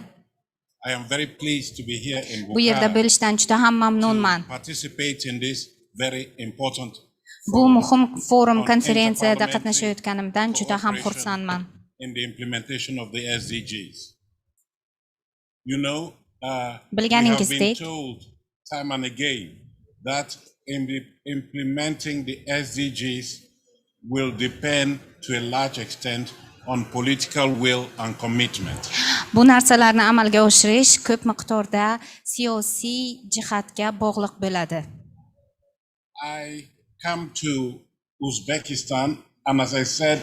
I am very pleased to be here in bu yerda Bukhara bo'lishdan juda ham mamnunman. to participate in this very important Bu muhim forum konferensiyada qatnashayotganimdan juda ham xursandman. in the implementation of the SDGs. You know, we have been Bilganingizdek, told time and again that in the implementing the SDGs will depend to a large extent on political will and commitment. bu narsalarni amalga oshirish ko'p miqdorda siyosiy jihatga bog'liq bo'ladi. I come to Uzbekistan, and as I said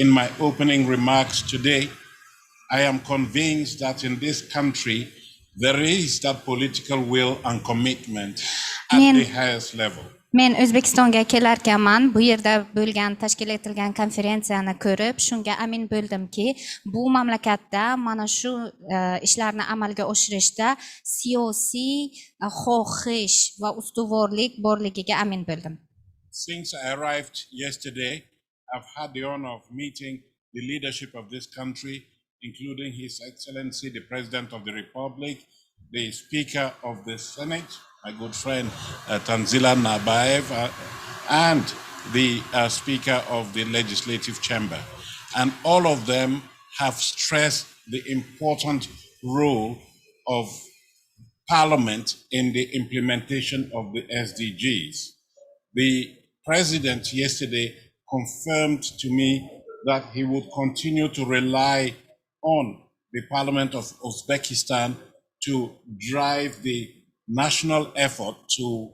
in my opening remarks today, I am convinced that in this country there is that political will and commitment at the highest level. Men O'zbekistonga kelarkanman, bu yerda bo'lgan tashkil etilgan konferensiyani ko'rib, shunga amin bo'ldimki, bu mamlakatda mana shu ishlarni amalga oshirishda siyosiy xohish va ustuvorlik borligiga amin bo'ldim. Since I arrived yesterday, I've had the honor of meeting the leadership of this country, including His Excellency, the President of the Republic, the Speaker of the Senate, my good friend Tanzila Nabaev, and the Speaker of the Legislative Chamber. And all of them have stressed the important role of Parliament in the implementation of the SDGs. The President yesterday confirmed to me that he would continue to rely on the Parliament of Uzbekistan to drive the national effort to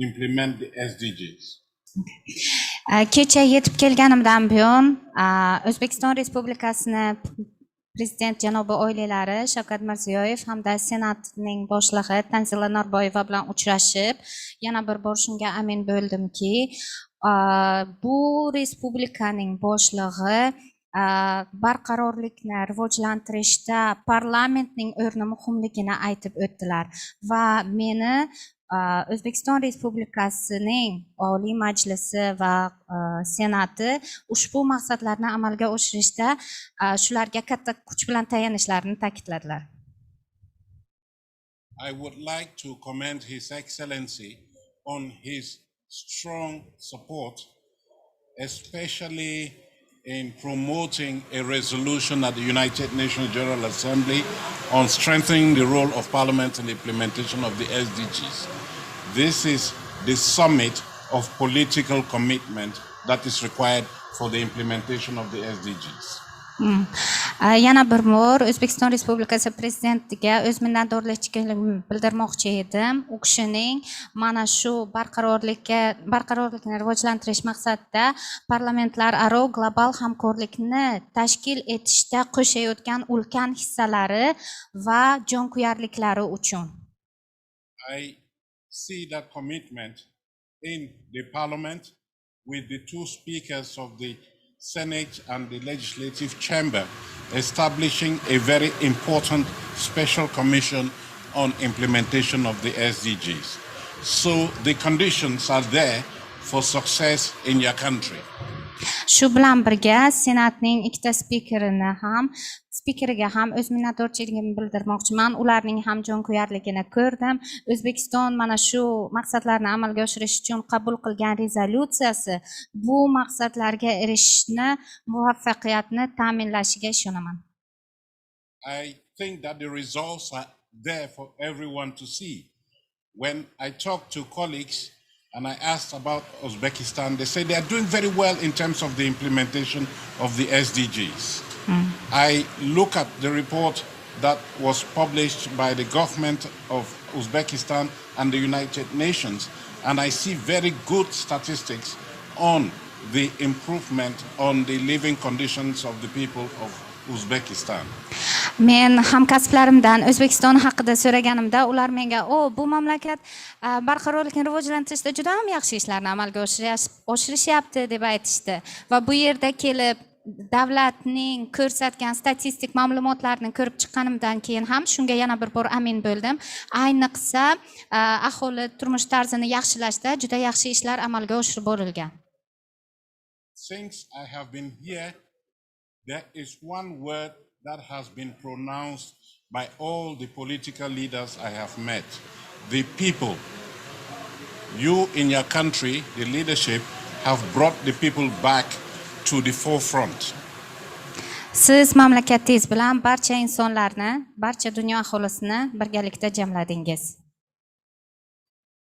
implement the SDGs. Kecha yetib kelganimdan buyon O'zbekiston Respublikasini Prezident janobi oilalari Shavkat Mirziyoyev hamda Senatning boshlig'i Tanzila Norboyeva bilan uchrashib, yana bir bor shunga amin bo'ldimki, bu respublikaning boshlig'i barqarorlikni rivojlantirishda parlamentning o'rni muhimligini aytib o'tdilar va meni O'zbekiston Respublikasining Oliy Majlisi va Senati ushbu maqsadlarni amalga oshirishda shularga katta kuch bilan tayanishlarini ta'kidladilar. I would like to commend His Excellency on his strong support, especially in promoting a resolution at the United Nations General Assembly on strengthening the role of Parliament in the implementation of the SDGs. This is the summit of political commitment that is required for the implementation of the SDGs. Yana bir bor O'zbekiston Respublikasi prezidentiga o'z minnatdorligimni bildirmoqchi edim. U kishining mana shu barqarorlikni rivojlantirish maqsadida parlamentlararo global hamkorlikni tashkil etishda qo'shayotgan ulkan hissalari va jonkuyarliklari uchun. I see that commitment in the Parliament with the two speakers of the Senate and the Legislative Chamber establishing a very important special commission on implementation of the SDGs. So the conditions are there for success in your country. Shu bilan birga Senatning ikkita spikeriga ham o'z minnatdorchiligimni bildirmoqchiman. Ularning ham jonkuyarligini ko'rdim. O'zbekiston mana shu maqsadlarni amalga oshirish uchun qabul qilgan rezolyutsiyasi bu maqsadlarga erishishni, muvaffaqiyatni ta'minlashiga ishonaman. I think that the results are there for everyone to see. When I talk to colleagues and I asked about Uzbekistan, they say they are doing very well in terms of the implementation of the SDGs. I look at the report that was published by the government of Uzbekistan and the United Nations, and I see very good statistics on the improvement on the living conditions of the people of Uzbekistan. Men hamkasblarimdan O'zbekiston haqida so'raganimda ular menga bu mamlakat barqarorlikni rivojlantirishda juda ham yaxshi ishlarni amalga oshirishyapti deb aytishdi va bu yerda kelib davlatning ko'rsatgan statistik ma'lumotlarni ko'rib chiqqanimdan keyin ham shunga yana bir bor amin bo'ldim. Ayniqsa aholi turmush tarzini yaxshilashda juda yaxshi ishlar amalga oshirib borilgan. Since I have been here, there is one word that has been pronounced by all the political leaders I have met. The people. You in your country, the leadership, have brought the people back to the forefront. Siz mamlakatingiz bilan barcha insonlarni, barcha dunyo aholisini birgalikda jamladingiz.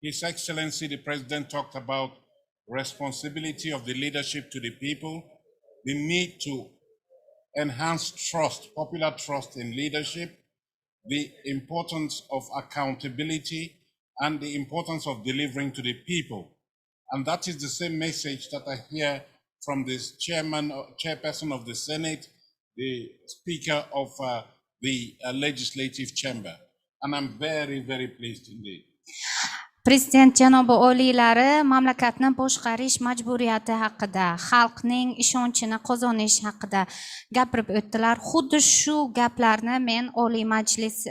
His Excellency the President talked about responsibility of the leadership to the people, the need to enhance trust, popular trust in leadership, the importance of accountability, and the importance of delivering to the people. And that is the same message that I hear from this chairperson of the Senate, the Speaker of the Legislative Chamber. And I'm very, very pleased indeed. Prezident janobi oliylari mamlakatni boshqarish majburiyati haqida, xalqning ishonchini qozonish haqida gapirib o'tdilar. Xuddi shu gaplarni men Oliy Majlis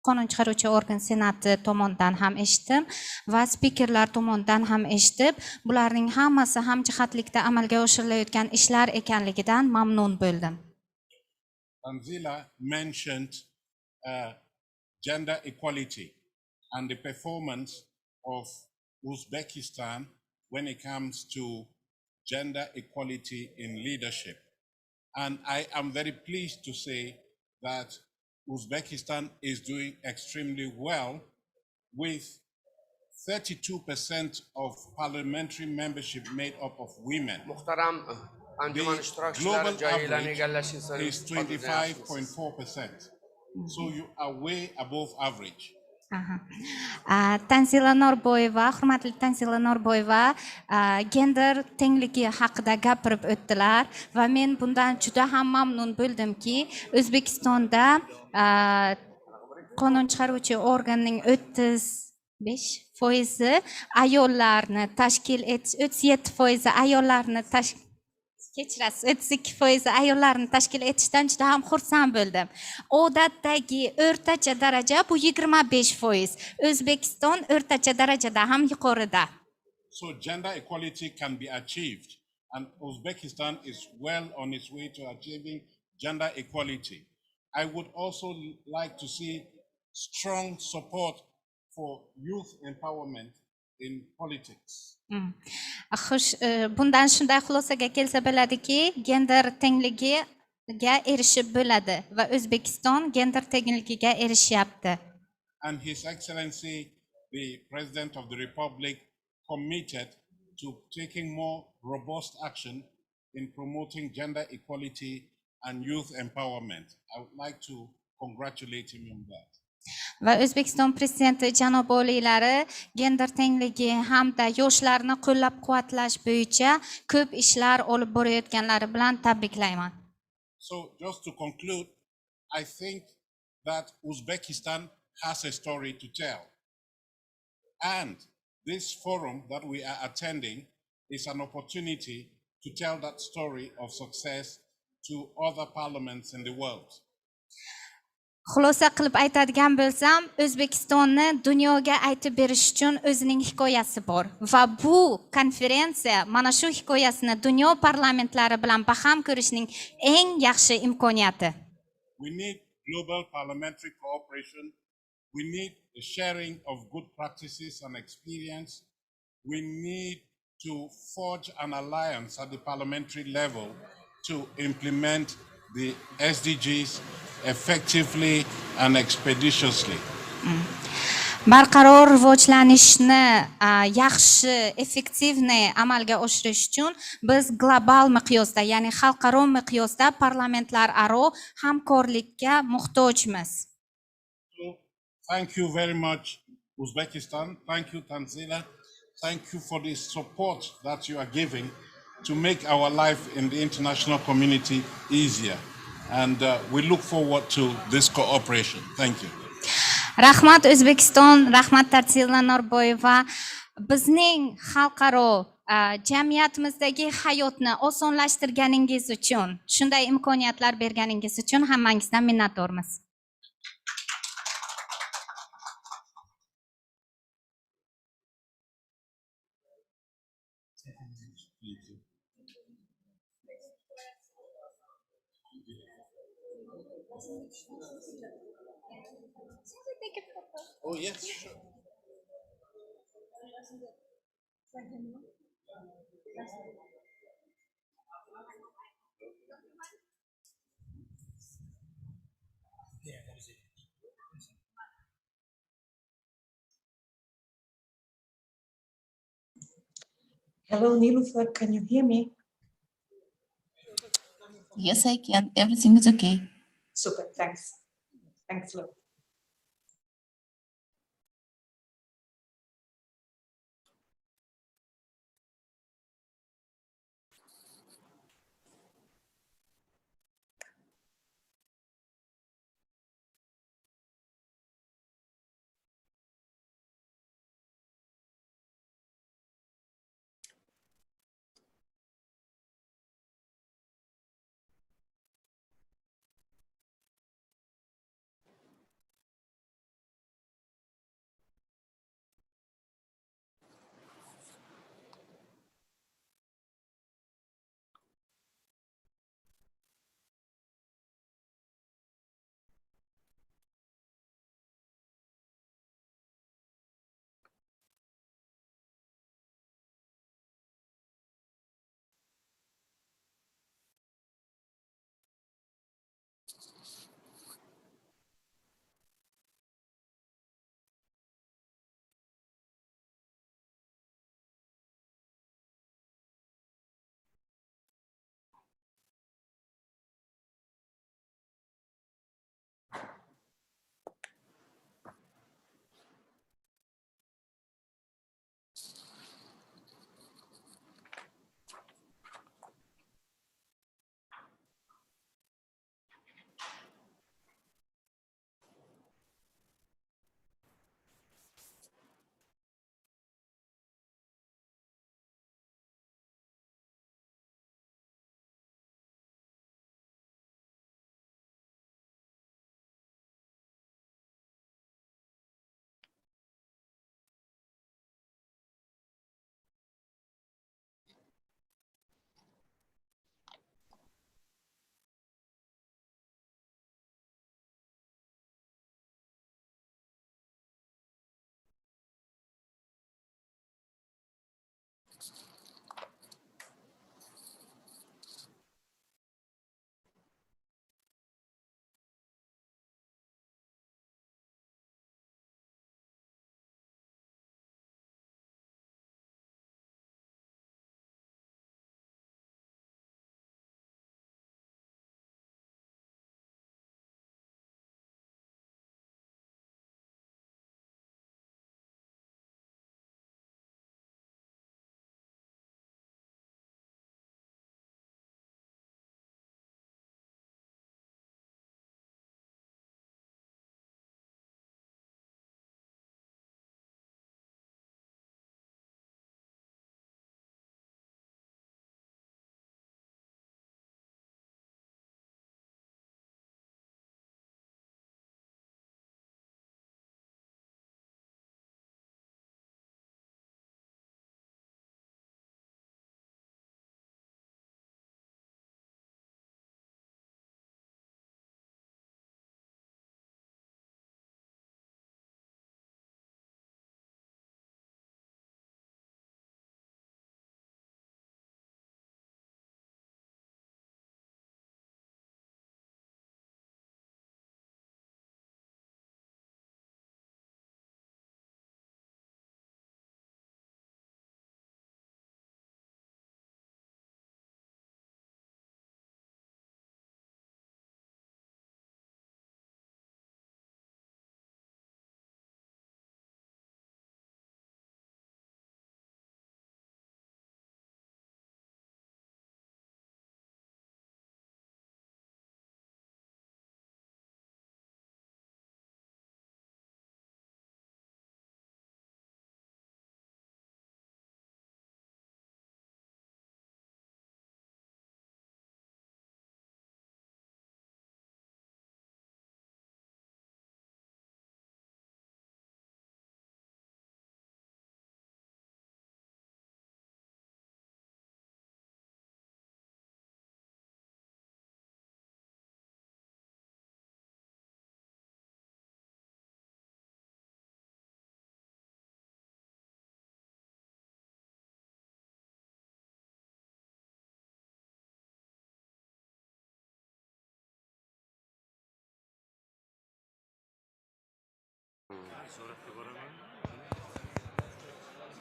qonun chiqaruvchi organ Senati tomonidan ham eshitdim va spikerlar tomonidan ham eshitib, bularning hammasi hamjihatlikda amalga oshirilayotgan ishlar ekanligidan mamnun bo'ldim. Tanzila mentioned gender equality and the performance of Uzbekistan when it comes to gender equality in leadership. And I am very pleased to say that Uzbekistan is doing extremely well with 32% of parliamentary membership made up of women. The global average is 25.4%. So you are way above average. Tanzila Norboyeva, hurmatli Tanzila Norboyeva, gender tengligi haqida gapirib o'tdilar va men bundan juda ham mamnun bo'ldimki, O'zbekistonda qonun chiqaruvchi organning 35% ayollarni tashkil etish, 37% ayollarni tashkil kechirasiz, 32% ayollarni tashkil etishdan juda ham xursand bo'ldim. Odatdagi o'rtacha daraja bu 25%. O'zbekiston o'rtacha darajada ham yuqorida. So gender equality can be achieved, and Uzbekistan is well on its way to achieving gender equality. I would also like to see strong support for youth empowerment in politics. Xush, bundan shunday xulosaga kelsa bo'ladiki, gender tengligiga erishib bo'ladi va O'zbekiston gender tengligiga erishyapti. And His Excellency, the President of the Republic, committed to taking more robust action in promoting gender equality and youth empowerment. I would like to congratulate him on that. Va O'zbekiston prezidenti janob oliylari gender tengligi hamda yoshlarni qo'llab-quvvatlash bo'yicha ko'p ishlar olib borayotganlari bilan tabriklayman. So just to conclude, I think that Uzbekistan has a story to tell. And this forum that we are attending is an opportunity to tell that story of success to other parliaments in the world. Xulosa qilib aytadigan bo'lsam, O'zbekistonni dunyoga aytib berish uchun o'zining hikoyasi bor va bu konferensiya mana shu hikoyasini dunyo parlamentlari bilan baham ko'rishning eng yaxshi imkoniyati. We need global parliamentary cooperation. We need the sharing of good practices and experience. We need to forge an alliance at the parliamentary level to implement the SDGs effectively and expeditiously. Barqaror rivojlanishni yaxshi, effektivni amalga oshirish uchun biz global miqyosda, ya'ni xalqaro miqyosda parlamentlararo hamkorlikka muhtojmiz. So, thank you very much, Uzbekistan. Thank you, Tanzila. Thank you for the support that you are giving to make our life in the international community easier. And we look forward to this cooperation. Thank you. Rahmat O'zbekiston, rahmat Tanzila Norboyeva. Bizning xalqaro jamiyatimizdagi hayotni osonlashtirganingiz uchun, shunday imkoniyatlar berganingiz uchun hammangizdan minnatdormiz. Oh, yes, sure. Hello, Niloufar, can you hear me? Yes, I can. Everything is okay. Super, thanks. Thanks a lot.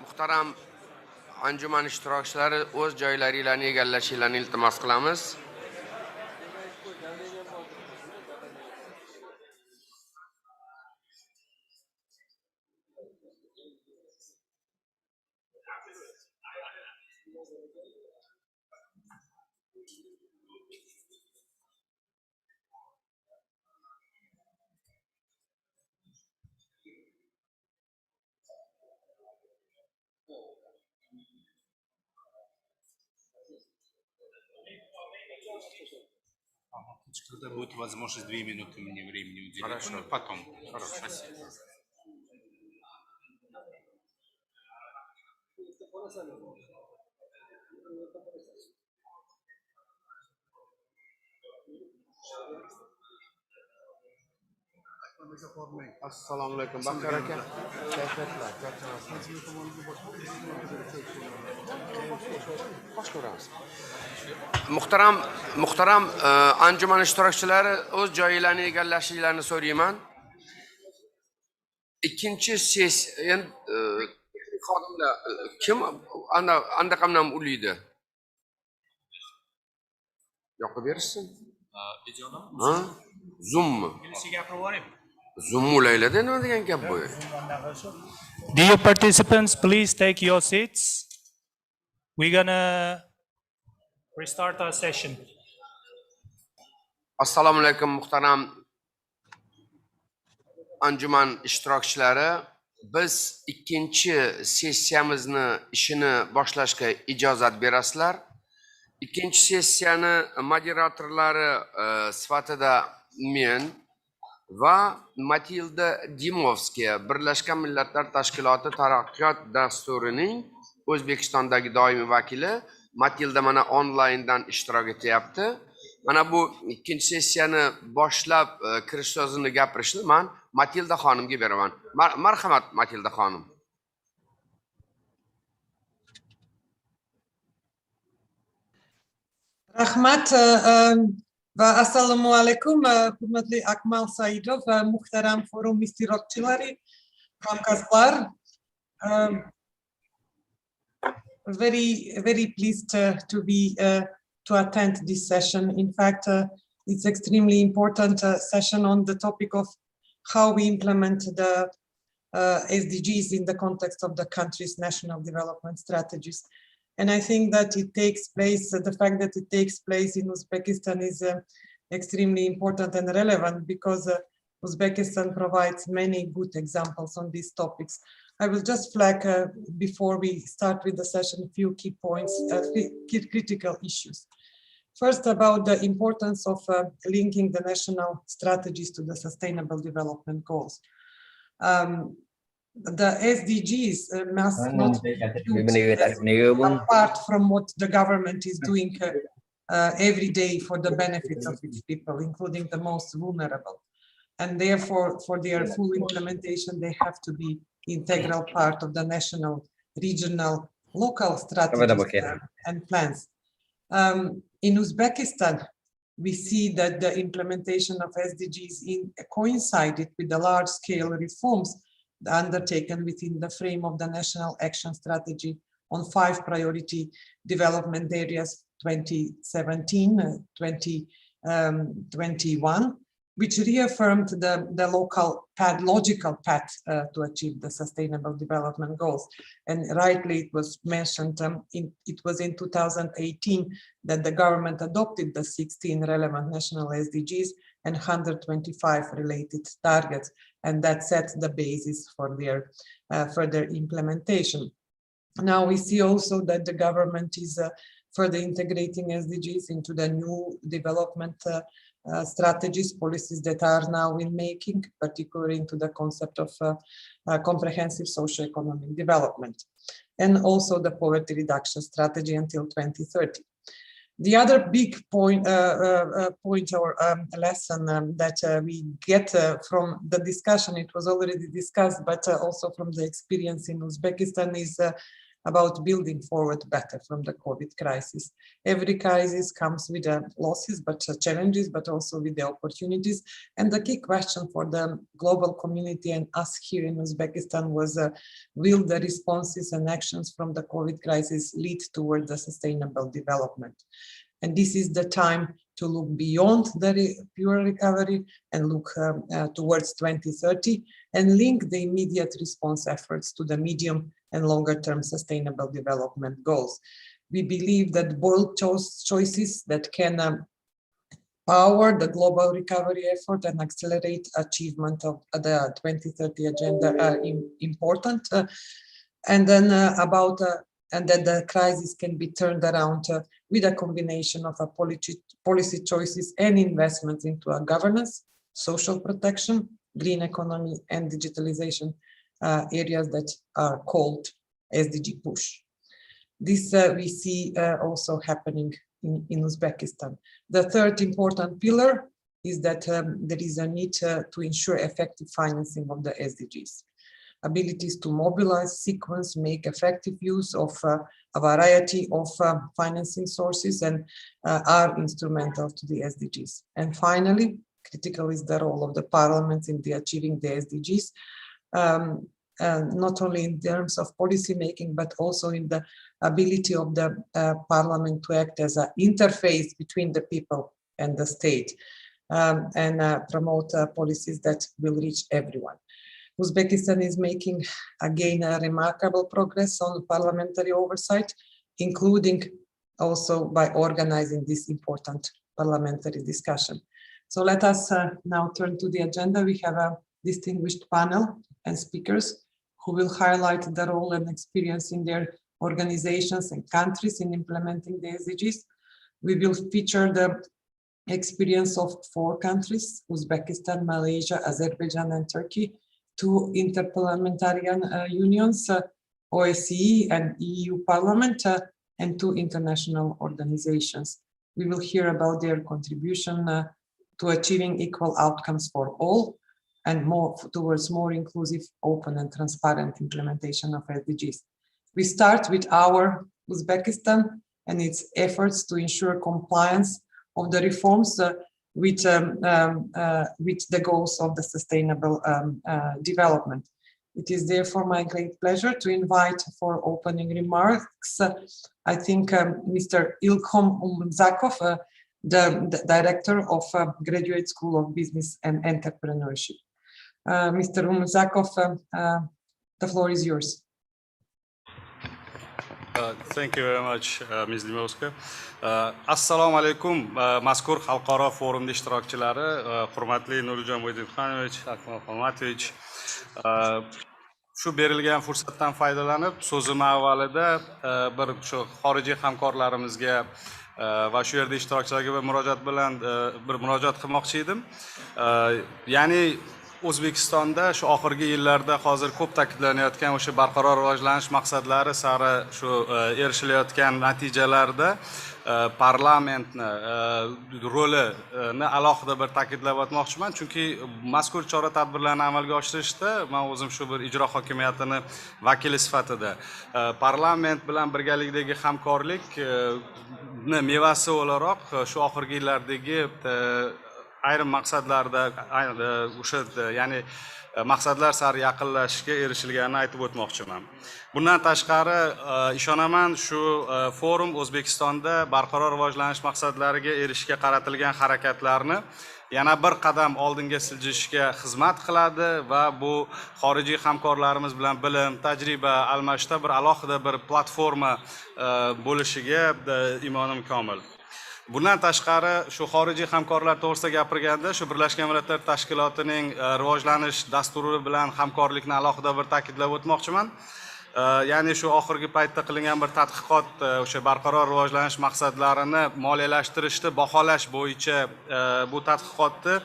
Muhtaram anjuman ishtirokchilari, o'z joylaringlarni egallashinglarni iltimos qilamiz. Когда будет возможность 2 минуты мне времени уделить. Хорошо. Потом. Хорошо. Спасибо. Assalomu alaykum Bukhara aka. Kayfiyatlar, charchamasizmi? Xo'sh ko'ramiz. Muhtaram anjuman ishtirokchilari, o'z joyinglarni egallashinglarni so'rayman. Ikkinchi sessiya xodimlar kim andaqamdan ulaydi? Yoqib berishsin. Ha? Zoommi? Zoom ulaylarda nima degan gap bu? Dear participants, please take your seats. We're gonna restart our session. Assalomu alaykum muhtaram anjuman ishtirokchilari. Biz ikkinchi sessiyamizni ishini boshlashga ijozat berasizlar. Ikkinchi sessiyani moderatorlari sifatida men va Matilda Dimovskiya Birlashgan Millatlar Tashkiloti Taraqqiyot dasturining O'zbekistondagi doimiy vakili Matilda mana onlayndan ishtirok etyapti. Mana bu ikkinchi sessiyani boshlab kirish so'zini gapirishni men Matilda xonimga beraman. Marhamat Matilda xonim. Rahmat va assalomu alaykum, hurmatli Akmal Saidov va muhtaram forum ishtirokchilari, hamkasblar. Very pleased to be to attend this session. In fact, it's extremely important session on the topic of how we implement the SDGs in the context of the country's national development strategies. And I think that it takes place, the fact that it takes place in Uzbekistan is extremely important and relevant because Uzbekistan provides many good examples on these topics. I will just flag before we start with the session a few key points, critical issues. First, about the importance of linking the national strategies to the Sustainable Development Goals. The SDGs must not be apart from what the government is doing every day for the benefit of its people, including the most vulnerable. And therefore, for their full implementation, they have to be integral part of the national, regional, local strategies and plans. In Uzbekistan, we see that the implementation of SDGs coincided with the large-scale reforms undertaken within the frame of the National Action Strategy on 5 priority development areas 2017-2021, which reaffirmed the logical path to achieve the Sustainable Development Goals. And rightly, it was mentioned, it was in 2018 that the government adopted the 16 relevant national SDGs and 125 related targets, and that sets the basis for their further implementation. Now we see also that the government is further integrating SDGs into the new development strategies, policies that are now in making, particularly into the concept of comprehensive socio-economic development, and also the poverty reduction strategy until 2030. The other big point or lesson that we get from the discussion, it was already discussed, but also from the experience in Uzbekistan, is about building forward better from the COVID crisis. Every crisis comes with losses, but challenges, but also with the opportunities. And the key question for the global community and us here in Uzbekistan was, will the responses and actions from the COVID crisis lead toward the sustainable development? And this is the time to look beyond the pure recovery and look towards 2030 and link the immediate response efforts to the medium and longer term sustainable development goals. We believe that bold choices that can power the global recovery effort and accelerate achievement of the 2030 agenda are important. And then and that the crisis can be turned around with a combination of policy choices and investments into a governance, social protection, green economy, and digitalization areas that are called SDG push. This we see also happening in Uzbekistan. The third important pillar is that there is a need to ensure effective financing of the SDGs. Abilities to mobilize, sequence, make effective use of a variety of financing sources and are instrumental to the SDGs. And finally, critical is the role of the parliaments in achieving the SDGs, not only in terms of policy making, but also in the ability of the parliament to act as an interface between the people and the state and promote policies that will reach everyone. Uzbekistan is making, again, a remarkable progress on parliamentary oversight, including also by organizing this important parliamentary discussion. So let us now turn to the agenda. We have a distinguished panel and speakers who will highlight the role and experience in their organizations and countries in implementing the SDGs. We will feature the experience of 4 countries, Uzbekistan, Malaysia, Azerbaijan, and Turkey, 2 interparliamentary unions, OSCE and EU Parliament, and 2 international organizations. We will hear about their contribution to achieving equal outcomes for all and more towards more inclusive, open and transparent implementation of SDGs. We start with our Uzbekistan and its efforts to ensure compliance of the reforms with the goals of the sustainable development. It is therefore my great pleasure to invite for opening remarks, I think Mr. Ilkhom Umzakov, the Director of Graduate School of Business and Entrepreneurship. Mr. Umzakov, the floor is yours. Thank you very much, Ms. Limovska. Assalomu alaykum, mazkur xalqaro forumning ishtirokchilari, hurmatli Nurijon Mo'ydinxonovich, Akmal Xolmatovich. Shu berilgan fursatdan foydalanib, so'zim avvalida bir shu xorijiy hamkorlarimizga va shu yerda ishtirokchilarga bir murojaat qilmoqchi edim. Ya'ni O'zbekistonda shu oxirgi yillarda hozir ko'p ta'kidlanayotgan o'sha barqaror rivojlanish maqsadlari sari shu erishilayotgan natijalarda parlamentni rolini alohida bir ta'kidlab o'tmoqchiman, chunki mazkur chora-tadbirlarni amalga oshirishda men o'zim shu bir ijro hokimiyatini vakili sifatida parlament bilan birgalikdagi hamkorlikni mevasi o'laroq shu oxirgi yillardagi ayrim maqsadlarda o'sha ya'ni maqsadlar sari yaqinlashishga erishilganini aytib o'tmoqchiman. Bundan tashqari ishonaman shu forum O'zbekistonda barqaror rivojlanish maqsadlariga erishishga qaratilgan harakatlarni yana bir qadam oldinga siljishga xizmat qiladi va bu xorijiy hamkorlarimiz bilan bilim, tajriba almashishda bir alohida bir platforma bo'lishiga imonim komil. Bundan tashqari shu xorijiy hamkorlar to'g'risida gapirganda shu Birlashgan Millatlar Tashkilotining rivojlanish dasturi bilan hamkorlikni alohida bir ta'kidlab o'tmoqchiman. Ya'ni shu oxirgi paytda qilingan bir tadqiqot o'sha barqaror rivojlanish maqsadlarini moliyalashtirishni baholash bo'yicha bu tadqiqotni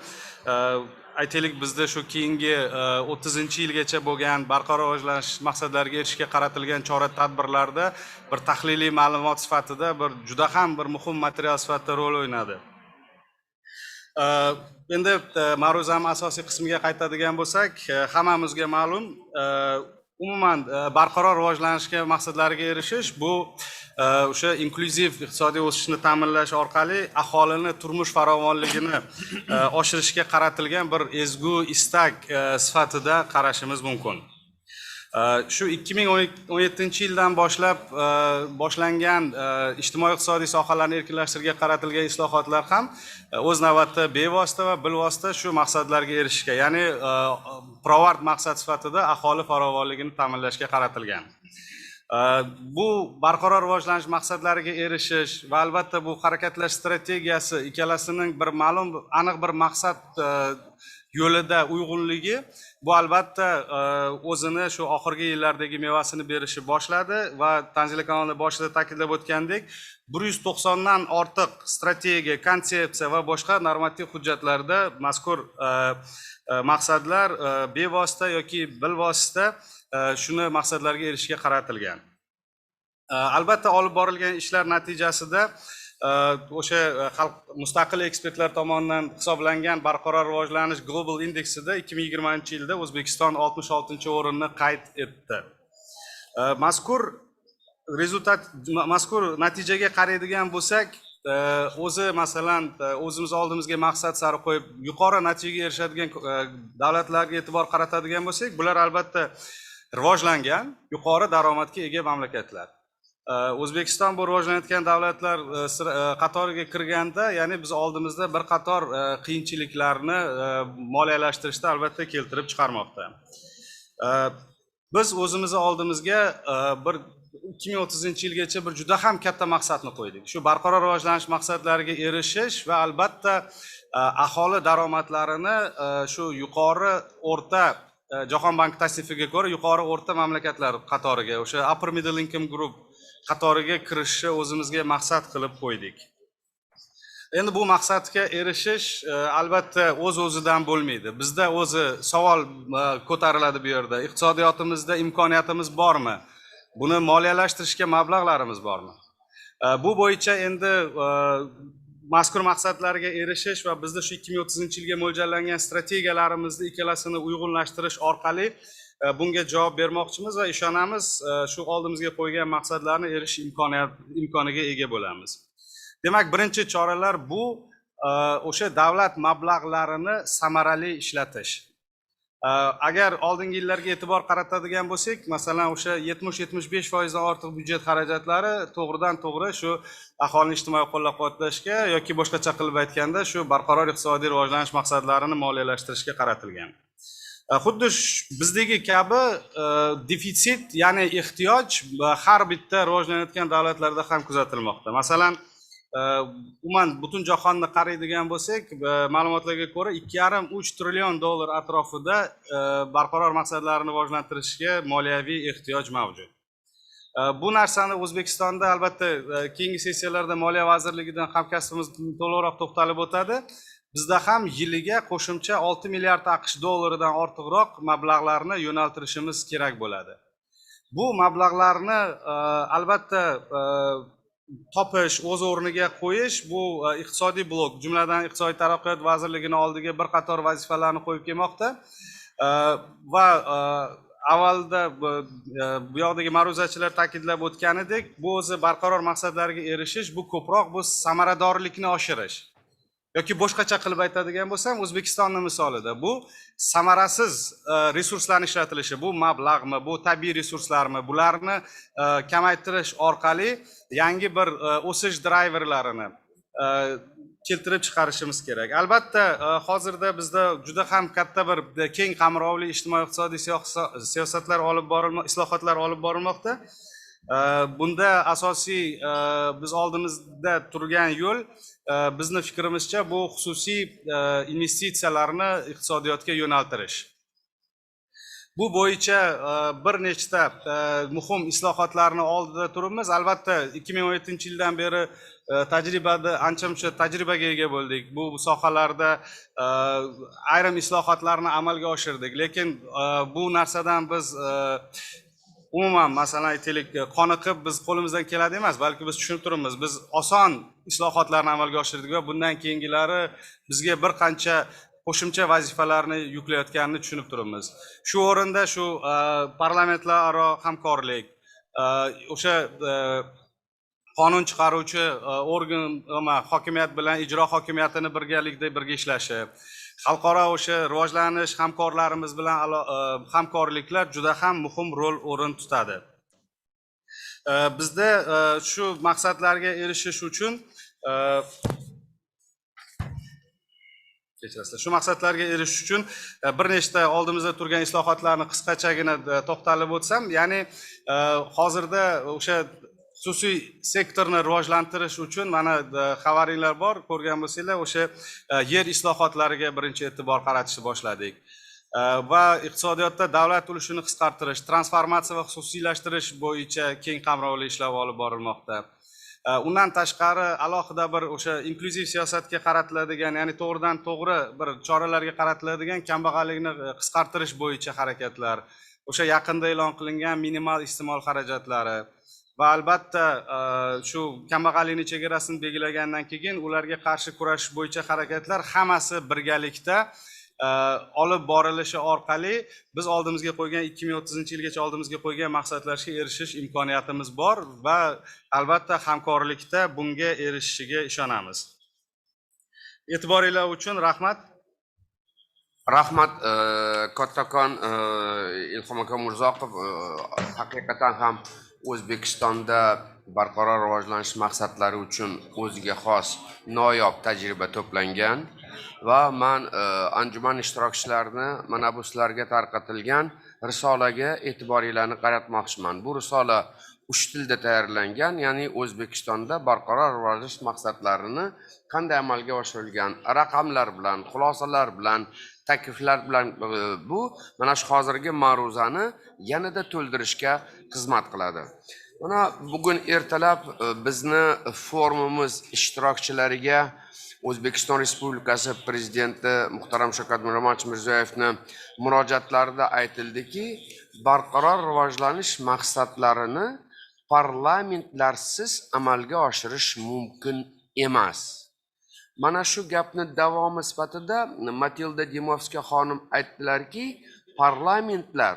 aytaylik bizda shu keyingi 30-yilgacha bo'lgan barqaror rivojlanish maqsadlariga erishishga qaratilgan chora-tadbirlarda bir tahliliy ma'lumot sifatida bir juda ham bir muhim material sifatida rol o'ynadi. Endi ma'ruzaning asosiy qismiga qaytadigan bo'lsak, hammamizga ma'lum, umuman barqaror rivojlanishga maqsadlariga erishish bu o'sha inklyuziv iqtisodiy o'sishni ta'minlash orqali aholini turmush farovonligini oshirishga qaratilgan bir ezgu istak sifatida qarashimiz mumkin. Shu 2017-yildan boshlab boshlangan ijtimoiy-iqtisodiy sohalarni erkinlashtirishga qaratilgan islohotlar ham o'z navbatida bevosita va bilvosita shu maqsadlarga erishishga, ya'ni pirovard maqsad sifatida aholi farovonligini ta'minlashga qaratilgan. Bu barqaror rivojlanish maqsadlariga erishish va albatta bu harakatlash strategiyasi ikkalasining bir ma'lum aniq bir maqsad yo'lida uyg'unligi bu albatta o'zini shu oxirgi yillardagi mevasini berishi boshladi va Tanzila kanali boshida ta'kidlab o'tgandek 190 dan ortiq strategiya, konsepsiya va boshqa normativ hujjatlarda mazkur maqsadlar bevosita yoki bilvosita shuni maqsadlarga erishishga qaratilgan. Albatta olib borilgan ishlar natijasida o'sha mustaqil ekspertlar tomonidan hisoblangan barqaror rivojlanish Global Indexida 2020-yilda O'zbekiston 66-o'rinni qayd etdi. Mazkur natijaga qaraydigan bo'lsak, o'zi masalan o'zimiz oldimizga maqsad sari qo'yib yuqori natijaga erishadigan davlatlarga e'tibor qaratadigan bo'lsak, bular albatta rivojlangan, yuqori daromadga ega mamlakatlar. O'zbekiston bu rivojlanayotgan davlatlar qatoriga kirganda, ya'ni biz oldimizda bir qator qiyinchiliklarni moliyalashtirishda albatta keltirib chiqarmoqda. Biz o'zimizni oldimizga bir 2030-yilgacha bir juda ham katta maqsadni qo'ydik. Shu barqaror rivojlanish maqsadlariga erishish va albatta aholi daromadlarini shu yuqori o'rta Jahon banki tasnifiga ko'ra yuqori o'rta mamlakatlar qatoriga, o'sha upper middle income group qatoriga kirishni o'zimizga maqsad qilib qo'ydik. Endi bu maqsadga erishish albatta o'z-o'zidan bo'lmaydi. Bizda o'zi savol ko'tariladi bu yerda. Iqtisodiyotimizda imkoniyatimiz bormi? Buni moliyalashtirishga mablag'larimiz bormi? Bu bo'yicha endi mazkur maqsadlarga erishish va bizda shu 2030-yilga mo'ljallangan strategiyalarimizni ikkalasini uyg'unlashtirish orqali bunga javob bermoqchimiz va ishonamiz shu oldimizga qo'ygan maqsadlarni erishish imkoniga ega bo'lamiz. Demak, birinchi choralar bu o'sha davlat mablag'larini samarali ishlatish. Agar oldingi yillarga e'tibor qaratadigan bo'lsak, masalan, o'sha 70-75% dan ortiq byudjet xarajatlari to'g'ridan to'g'ri shu aholini ijtimoiy qo'llab-quvvatlashga yoki boshqacha qilib aytganda shu barqaror iqtisodiy rivojlanish maqsadlarini moliyalashtirishga qaratilgan. Xuddi bizdagi kabi defitsit, ya'ni ehtiyoj har bitta rivojlanayotgan davlatlarda ham kuzatilmoqda. Masalan, umuman butun jahonni qaraydigan bo'lsak, ma'lumotlarga ko'ra 2,5-3 trillion dollar atrofida barqaror maqsadlarni rivojlantirishga moliyaviy ehtiyoj mavjud. Bu narsani O'zbekistonda albatta keyingi sessiyalarda Moliya vazirligidan hamkasbimiz to'liqroq to'xtalib o'tadi. Bizda ham yiliga qo'shimcha 6 milliard AQSh dollaridan ortiqroq mablag'larni yo'naltirishimiz kerak bo'ladi. Bu mablag'larni albatta topish, o'z o'rniga qo'yish bu iqtisodiy blok, jumladan Iqtisodiy taraqqiyot vazirligining oldiga bir qator vazifalarni qo'yib kelmoqda va avvalda bu yoqdagi ma'ruzachilar ta'kidlab o'tganidek, bu o'zi barqaror maqsadlarga erishish, bu ko'proq bu samaradorlikni oshirish. Yoki boshqacha qilib aytadigan bo'lsam, O'zbekistonning misolida bu samarasiz resurslarning ishlatilishi, bu mablag'mi, bu tabiiy resurslarmi, bularni kamaytirish orqali yangi bir o'sish driverlarini keltirib chiqarishimiz kerak. Albatta, hozirda bizda juda ham katta bir keng qamrovli ijtimoiy-iqtisodiy siyosatlar islohotlar olib borilmoqda. Bunda asosiy biz oldimizda turgan yo'l bizni fikrimizcha bu xususiy investitsiyalarni iqtisodiyotga yo'naltirish. Bu bo'yicha bir nechta muhim islohotlarni oldida turibmiz. Albatta 2017-yildan beri ancha-muncha tajribaga ega bo'ldik. Bu sohalarda ayrim islohotlarni amalga oshirdik. Lekin bu narsadan biz umuman masalan aytaylik qoniqib biz qo'limizdan keladi emas, balki biz tushunib turibmiz. Biz oson islohotlarni amalga oshirdik va bundan keyingilari bizga bir qancha qo'shimcha vazifalarni yuklayotganini tushunib turibmiz. Shu o'rinda shu parlamentlararo hamkorlik, o'sha qonun chiqaruvchi organ hokimiyat bilan ijro hokimiyatini birgalikda ishlashi, xalqaro o'sha rivojlanish hamkorlarimiz bilan hamkorliklar juda ham muhim o'rin tutadi. Bizda shu maqsadlarga erishish uchun bir nechta oldimizda turgan islohotlarni qisqachagina to'xtalib o'tsam, ya'ni hozirda o'sha xususiy sektorni rivojlantirish uchun mana xabaringlar bor, ko'rgan bo'lsanglar, o'sha yer islohotlariga birinchi e'tibor qaratishni boshladik. Va iqtisodiyotda davlat ulushini qisqartirish, transformatsiya va xususiylashtirish bo'yicha keng qamrovli ishlar olib borilmoqda. Undan tashqari alohida bir o'sha inklyuziv siyosatga qaratiladigan, ya'ni to'g'ridan to'g'ri bir choralarga qaratiladigan kambag'allikni qisqartirish bo'yicha harakatlar, o'sha yaqinda e'lon qilingan minimal iste'mol xarajatlari va albatta shu kambag'allikning chegarasini belgilagandan keyin ularga qarshi kurashish bo'yicha harakatlar hammasi birgalikda olib borilishi orqali biz oldimizga qo'ygan 2030-yilgacha oldimizga qo'ygan maqsadlarga erishish imkoniyatimiz bor va albatta hamkorlikda bunga erishishiga ishonamiz. E'tiboringlar uchun rahmat. Rahmat kattakon Ilhom aka Murzoqov, haqiqatan ham O'zbekistonda barqaror rivojlanish maqsadlari uchun o'ziga xos noyob tajriba to'plangan va men anjuman ishtirokchilarini mana bu sizlarga tarqatilgan risolaga e'tiboringlarni qaratmoqchiman. Bu risola 3 tilda tayyorlangan, ya'ni O'zbekistonda barqaror rivojlanish maqsadlarini qanday amalga oshirilgan, raqamlar bilan, xulosalar bilan, takliflar bilan bu mana shu hozirgi ma'ruzani yanada to'ldirishga xizmat qiladi. Mana bugun ertalab bizni forumimiz ishtirokchilariga O'zbekiston Respublikasi Prezidenti muhtaram Shavkat Mirziyoyevning murojaatlarida aytildiki, barqaror rivojlanish maqsadlarini parlamentlarsiz amalga oshirish mumkin emas. Mana shu gapni davomi sifatida Matilda Dimovska xonim aytdilarki, parlamentlar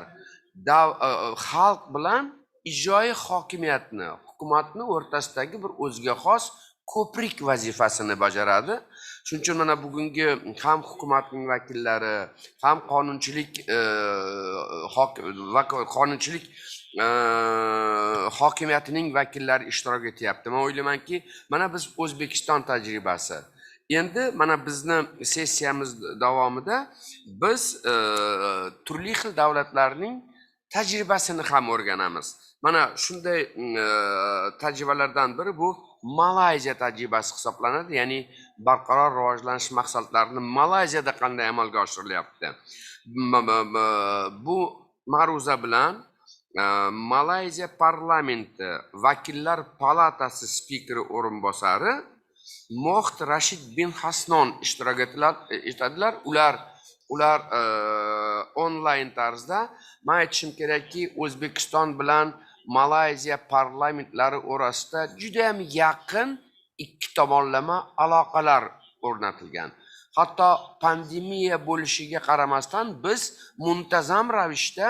xalq bilan ijroiy hokimiyatni, hukumatni o'rtasidagi bir o'ziga xos ko'prik vazifasini bajaradi. Shuning uchun mana bugungi ham hukumatning vakillari, ham qonunchilik qonunchilik hokimiyatining vakillari ishtirok etyapti. Men o'ylaymanki, mana biz O'zbekiston tajribasi. Endi mana bizni sessiyamiz davomida biz turli xil davlatlarning tajribasini ham o'rganamiz. Mana shunday tajribalardan biri bu Malayziya tajribasi hisoblanadi. Ya'ni barqaror rivojlanish maqsadlarini Malayziyada qanday amalga oshirilyapti. Bu ma'ruza bilan Malayziya parlamenti vakillar palatasi spikeri o'rinbosari Moht Rashid bin Hasnon ishtirok etadilar. Ular onlayn tarzda, men aytishim kerakki, O'zbekiston bilan Malayziya parlamentlari orasida juda ham yaqin ikki tomonlama aloqalar o'rnatilgan. Hatto pandemiya bo'lishiga qaramasdan biz muntazam ravishda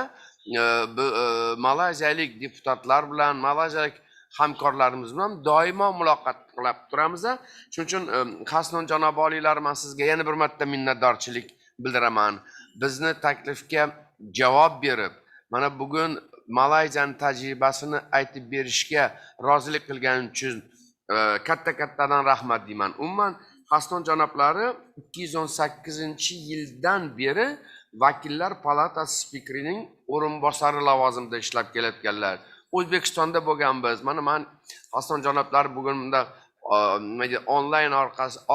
malayziyalik deputatlar bilan, malayziyalik hamkorlarimiz bilan doimo muloqot qilib turamiz. Shuning uchun Hasnon janob oliylar, men sizga yana bir marta minnatdorchilik bildiraman. Bizni taklifga javob berib, mana bugun Malayziyaning tajribasini aytib berishga rozilik qilganing uchun katta-kattadan rahmat deyman. Umuman Hasnon janoblari 2018-yildan beri vakillar palatasi spikerining o'rinbosari lavozimida ishlab kelayotganlar. O'zbekistonda bo'lganmiz. Mana men Hasnon janoblari bugun bunda onlayn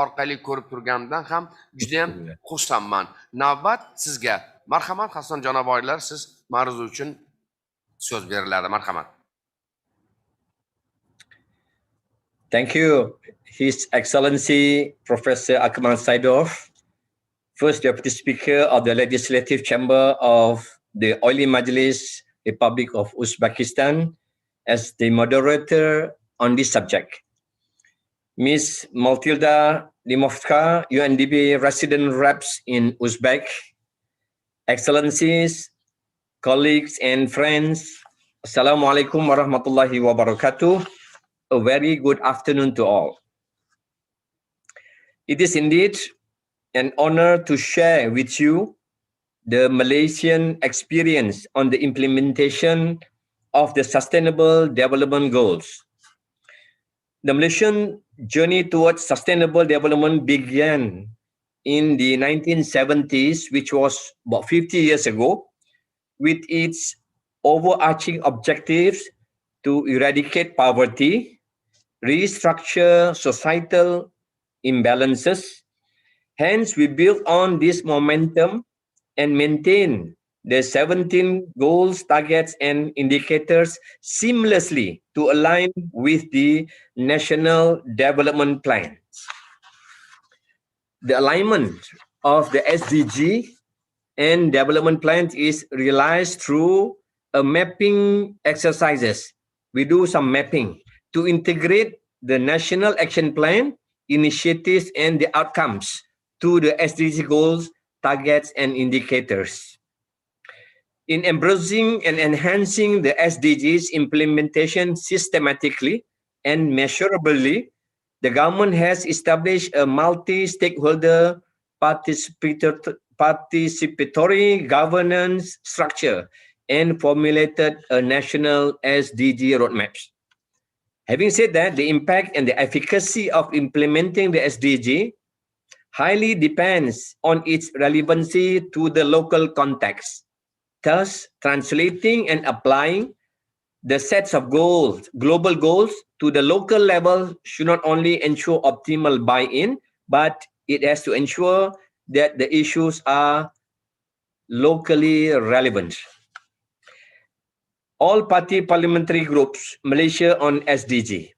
orqali ko'rib turganimdan ham juda ham xursandman. Navbat sizga. Marhamat Hasnon janob oylar, siz ma'ruza uchun so'z beriladi. Marhamat. Thank you, His Excellency Professor Akmal Saidov, First Deputy Speaker of the Legislative Chamber of the Oili Majlis, Republic of Uzbekistan, as the moderator on this subject. Ms. Matilda Limovska, UNDP resident reps in Uzbek, Excellencies, colleagues and friends, Assalamu alaikum warahmatullahi wabarakatuh. A very good afternoon to all. It is indeed an honor to share with you the Malaysian experience on the implementation of the Sustainable Development Goals. The Malaysian journey towards sustainable development began in the 1970s, which was about 50 years ago, with its overarching objectives to eradicate poverty, restructure societal imbalances. Hence, we built on this momentum and maintain the 17 goals, targets, and indicators seamlessly to align with the National Development Plans. The alignment of the SDG and development plans is realized through a mapping exercises. We do some mapping to integrate the National Action Plan, initiatives, and the outcomes to the SDG goals, targets, and indicators. In embracing and enhancing the SDGs implementation systematically and measurably, the government has established a multi-stakeholder participatory governance structure and formulated a national SDG roadmaps. Having said that, the impact and the efficacy of implementing the SDG highly depends on its relevancy to the local context. Thus, translating and applying the sets of goals, global goals, to the local level should not only ensure optimal buy-in, but it has to ensure that the issues are locally relevant. All party parliamentary groups, Malaysia on SDG.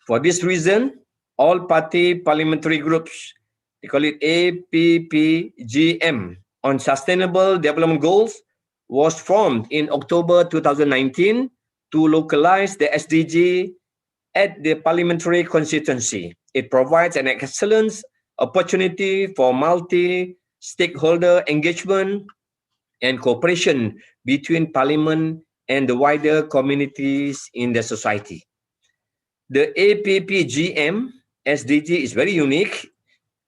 For this reason, all party parliamentary groups, they call it APPGM, on Sustainable Development Goals, was formed in October 2019 to localize the SDG at the parliamentary constituency. It provides an excellent opportunity for multi-stakeholder engagement and cooperation between Parliament and the wider communities in the society. The APPGM SDG is very unique.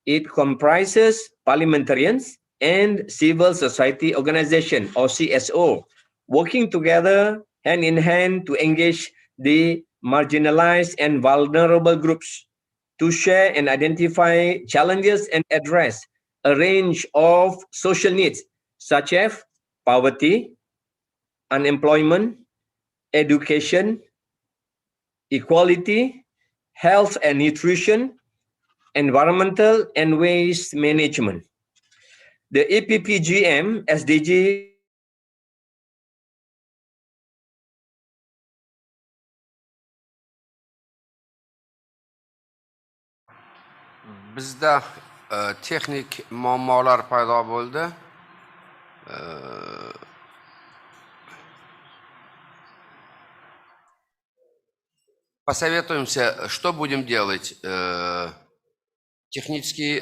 It comprises parliamentarians and civil society organization or CSO working together hand in hand to engage the marginalized and vulnerable groups to share and identify challenges and address a range of social needs such as poverty, unemployment, education, equality, health and nutrition, environmental and waste management. The APPGM SDG bizda texnik muammolar paydo bo'ldi. Посоветуемся, что будем делать. Технические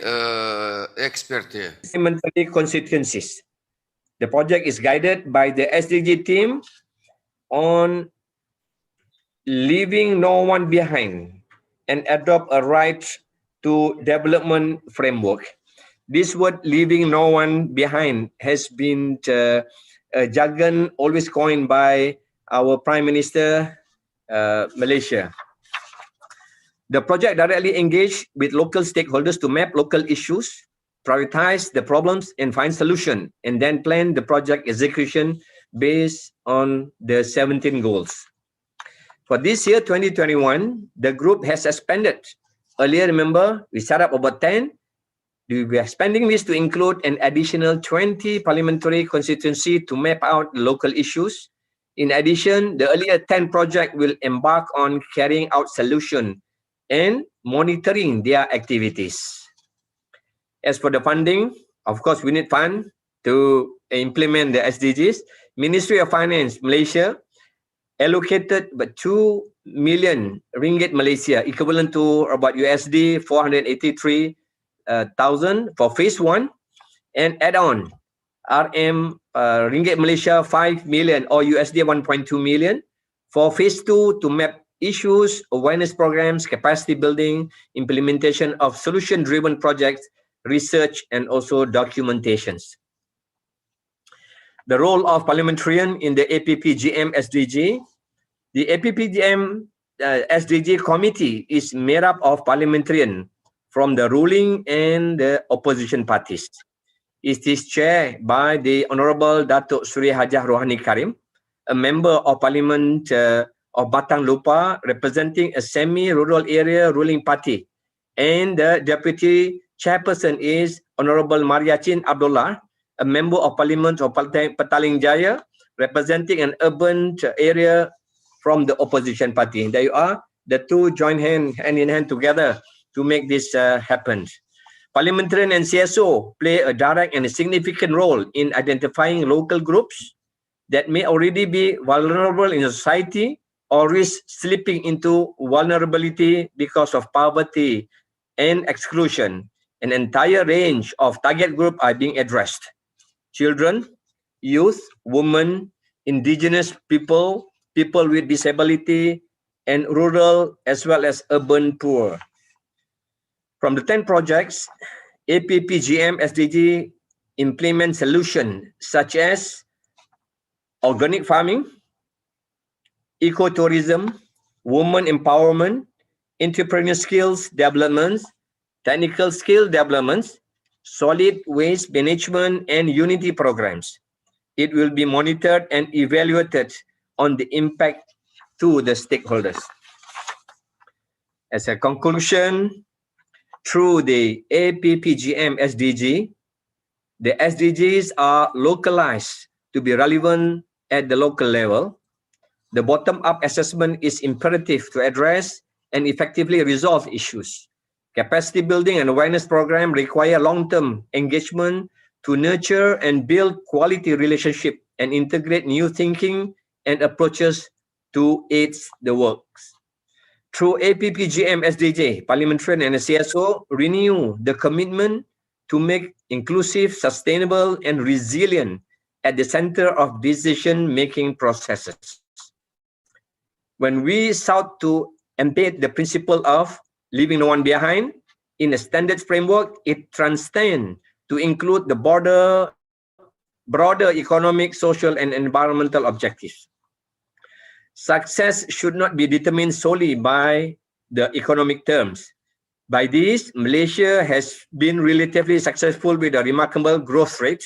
эксперты. Parliamentary constituencies. The project is guided by the SDG team on leaving no one behind and adopt a right to development framework. This word leaving no one behind has been a jargon always coined by our Prime Minister Malaysia. The project directly engaged with local stakeholders to map local issues, prioritize the problems and find solution, and then plan the project execution based on the 17 goals. For this year, 2021, the group has expanded. Earlier, remember, we set up about 10. We are expanding this to include an additional 20 parliamentary constituency to map out the local issues. In addition, the earlier 10 project will embark on carrying out solution and monitoring their activities. As for the funding, of course, we need fund to implement the SDGs. Ministry of Finance, Malaysia, allocated about 2 million ringgit Malaysia, equivalent to about USD 483,000 for phase 1, and add-on RM ringgit Malaysia 5 million or USD 1.2 million for phase 2 to map issues, awareness programs, capacity building, implementation of solution-driven projects, research, and also documentations. The role of parliamentarian in the APPGM SDG. The APPGM SDG committee is made up of parliamentarians from the ruling and the opposition parties. It is chaired by the Honorable Datuk Sri Hajah Rohani Karim, a member of Parliament of Batang Lupa representing a semi-rural area ruling party, and the deputy chairperson is Honorable Mariachin Abdullah, a member of Parliament of Petaling Jaya representing an urban area from the opposition party. There you are, the two join hand in hand together to make this happen. Parliamentarian and CSO play a direct and a significant role in identifying local groups that may already be vulnerable in society or risk slipping into vulnerability because of poverty and exclusion. An entire range of target groups are being addressed. Children, youth, women, indigenous people, people with disability, and rural as well as urban poor. From the 10 projects, APPGM SDG implement solutions such as organic farming, ecotourism, women empowerment, entrepreneurial skills developments, technical skill developments, solid waste management, and unity programs. It will be monitored and evaluated on the impact to the stakeholders. As a conclusion, through the APPGM SDG, the SDGs are localized to be relevant at the local level. The bottom-up assessment is imperative to address and effectively resolve issues. Capacity building and awareness program require long-term engagement to nurture and build quality relationship and integrate new thinking and approaches to aid the works. Through APPGM SDG, parliamentarian and CSO renew the commitment to make inclusive, sustainable, and resilient at the center of decision-making processes. When we sought to embed the principle of leaving no one behind in a standard framework, it transcends to include the broader economic, social, and environmental objectives. Success should not be determined solely by the economic terms. By this, Malaysia has been relatively successful with a remarkable growth rate.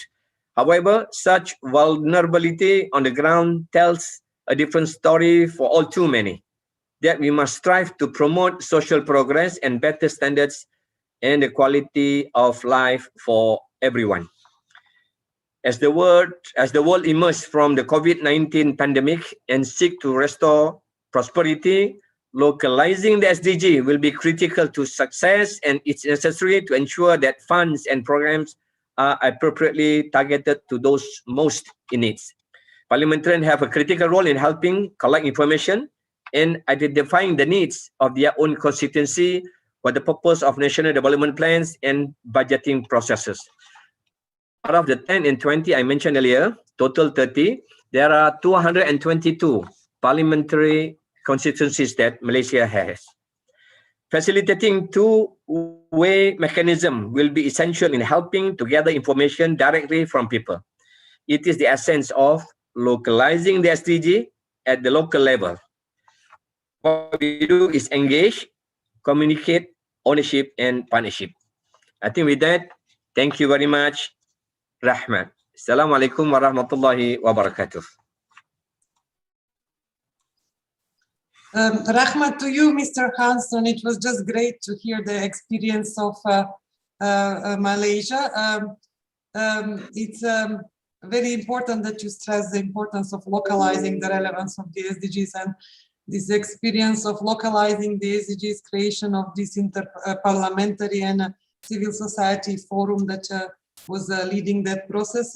However, such vulnerability on the ground tells a different story for all too many, that we must strive to promote social progress and better standards and the quality of life for everyone. As the world emerges from the COVID-19 pandemic and seek to restore prosperity, localizing the SDG will be critical to success, and it's necessary to ensure that funds and programs are appropriately targeted to those most in need. Parliamentarians have a critical role in helping collect information and identifying the needs of their own constituency for the purpose of national development plans and budgeting processes. Out of the 10 and 20 I mentioned earlier, total 30, there are 222 parliamentary constituencies that Malaysia has. Facilitating two-way mechanism will be essential in helping to gather information directly from people. It is the essence of localizing the SDG at the local level. What we do is engage, communicate, ownership, and partnership. I think with that, thank you very much. Rahmat. Assalamualaikum warahmatullahi wabarakatuh. Rahmat to you, Mr. Hanson. It was just great to hear the experience of Malaysia. It's very important that you stress the importance of localizing the relevance of the SDGs, and this experience of localizing the SDGs, creation of this interparliamentary and civil society forum that was leading that process.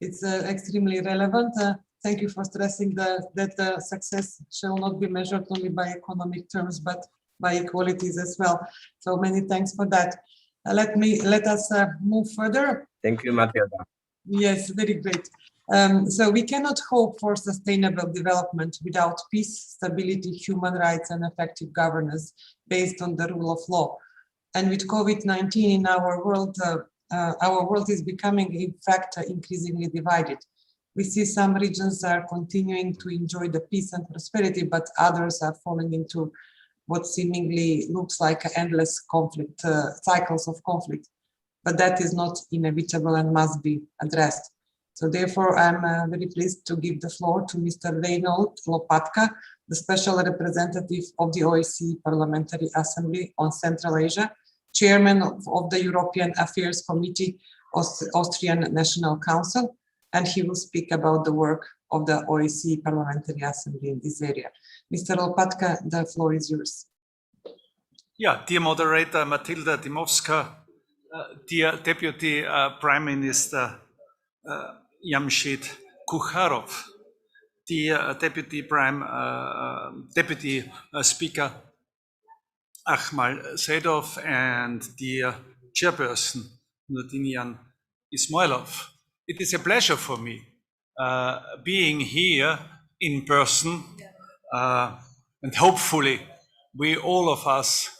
It's extremely relevant. Thank you for stressing that success shall not be measured only by economic terms, but by equalities as well. So many thanks for that. Let us move further. Thank you, Matilda. Yes, very great. So we cannot hope for sustainable development without peace, stability, human rights, and effective governance based on the rule of law. And with COVID-19 in our world is becoming, in fact, increasingly divided. We see some regions are continuing to enjoy the peace and prosperity, but others are falling into what seemingly looks like endless conflict, cycles of conflict. But that is not inevitable and must be addressed. So therefore, I'm very pleased to give the floor to Mr. Reinhold Lopatka, the Special Representative of the OSCE Parliamentary Assembly on Central Asia, Chairman of the European Affairs Committee of Austrian National Council, and he will speak about the work of the OSCE Parliamentary Assembly in this area. Mr. Lopatka, the floor is yours. Yeah, dear moderator Matilda Dimovska, dear Deputy Prime Minister Jamshid Kukharov, dear Deputy Speaker Akmal Sedov, and dear Chairperson Nurdinian Ismailov. It is a pleasure for me being here in person, and hopefully we all of us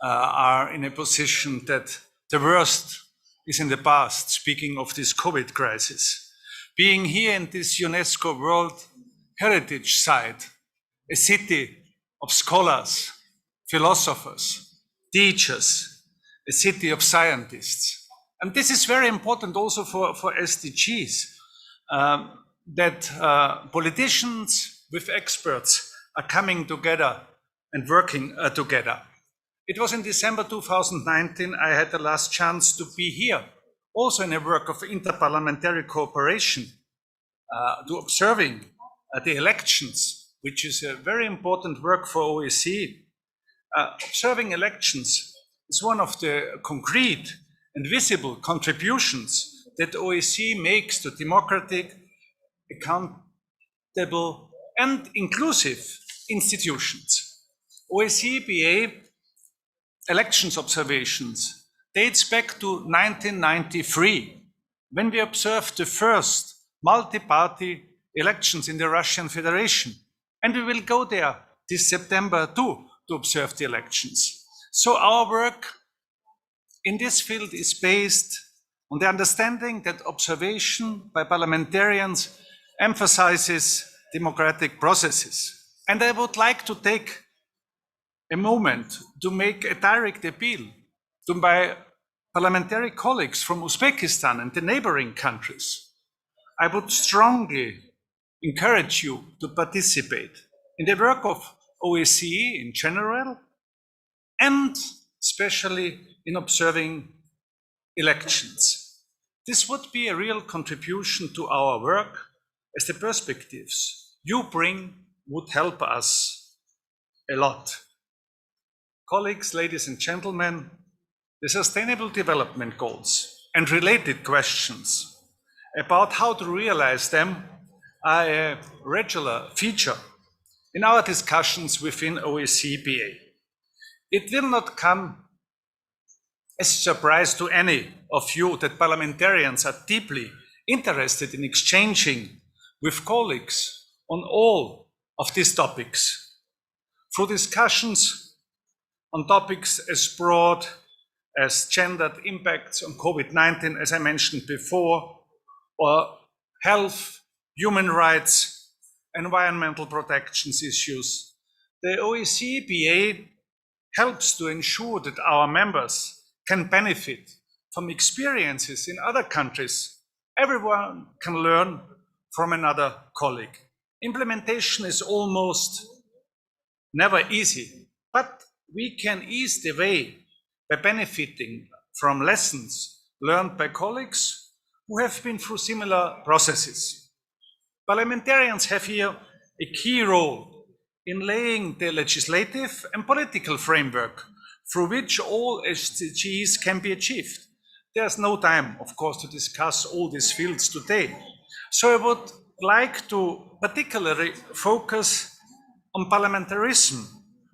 are in a position that the worst is in the past, speaking of this COVID crisis. Being here in this UNESCO World Heritage Site, a city of scholars, philosophers, teachers, a city of scientists. And this is very important also for SDGs, that politicians with experts are coming together and working together. It was in December 2019 I had the last chance to be here, also in a work of interparliamentary cooperation, to observing the elections, which is a very important work for OSCE. Observing elections is one of the concrete and visible contributions that OSCE makes to democratic, accountable, and inclusive institutions. OSCE BA elections observations dates back to 1993, when we observed the first multi-party elections in the Russian Federation. And we will go there this September too to observe the elections. So our work in this field is based on the understanding that observation by parliamentarians emphasizes democratic processes. And I would like to take a moment to make a direct appeal to my parliamentary colleagues from Uzbekistan and the neighboring countries. I would strongly encourage you to participate in the work of OSCE in general and especially in observing elections. This would be a real contribution to our work, as the perspectives you bring would help us a lot. Colleagues, ladies and gentlemen, the Sustainable Development Goals and related questions about how to realize them are a regular feature in our discussions within OSCE-BA. It will not come as a surprise to any of you that parliamentarians are deeply interested in exchanging with colleagues on all of these topics. Through discussions on topics as broad as gendered impacts on COVID-19, as I mentioned before, or health, human rights, environmental protections issues, the OSCE-BA helps to ensure that our members can benefit from experiences in other countries. Everyone can learn from another colleague. Implementation is almost never easy, but we can ease the way by benefiting from lessons learned by colleagues who have been through similar processes. Parliamentarians have here a key role in laying the legislative and political framework through which all SDGs can be achieved. There's no time, of course, to discuss all these fields today. So I would like to particularly focus on parliamentarism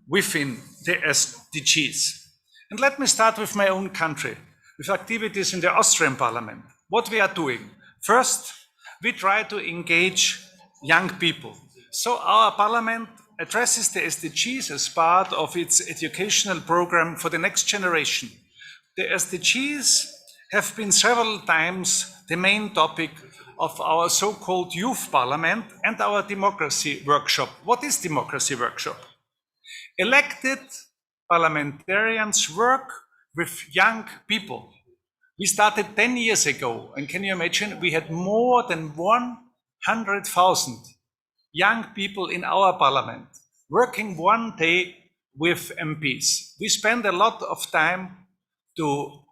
within the SDGs. And let me start with my own country, with activities in the Austrian parliament. What we are doing. First, we try to engage young people. So our parliament addresses the SDGs as part of its educational program for the next generation. The SDGs have been several times the main topic of our so-called youth parliament and our democracy workshop. What is democracy workshop? Elected parliamentarians work with young people. We started 10 years ago, and can you imagine, we had more than 100,000 young people in our parliament working one day with MPs. We spend a lot of time to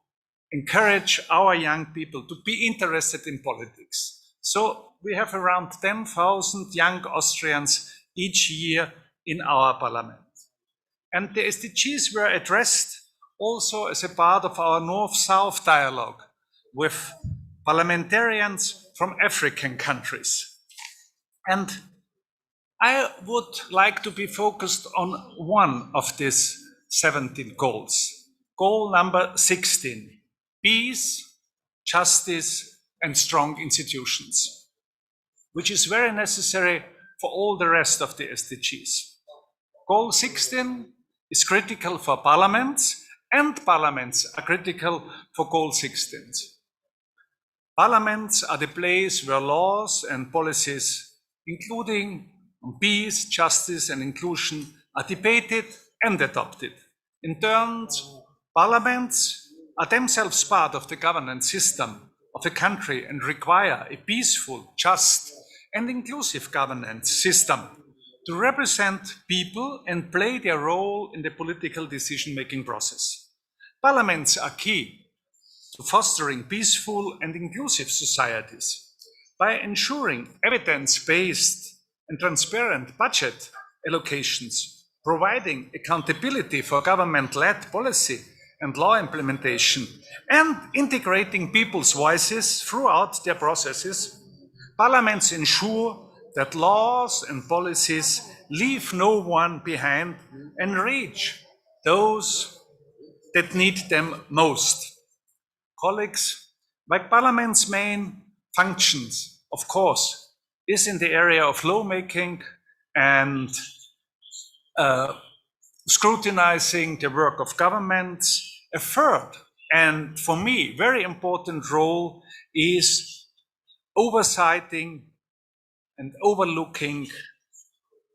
encourage our young people to be interested in politics. So we have around 10,000 young Austrians each year in our parliament. And the SDGs were addressed also as a part of our North-South dialogue with parliamentarians from African countries. And I would like to be focused on one of these 17 goals. Goal number 16, peace, justice, and strong institutions, which is very necessary for all the rest of the SDGs. Goal 16 is critical for parliaments, and parliaments are critical for Goal 16. Parliaments are the place where laws and policies, including on peace, justice, and inclusion, are debated and adopted. In turn, parliaments are themselves part of the governance system of a country and require a peaceful, just, and inclusive governance system to represent people and play their role in the political decision-making process. Parliaments are key to fostering peaceful and inclusive societies by ensuring evidence-based and transparent budget allocations, providing accountability for government-led policy and law implementation, and integrating people's voices throughout their processes. Parliaments ensure that laws and policies leave no one behind and reach those that need them most. Colleagues, like Parliament's main functions of course, is in the area of lawmaking and scrutinizing the work of governments. A third, and for me, very important role is oversighting and overlooking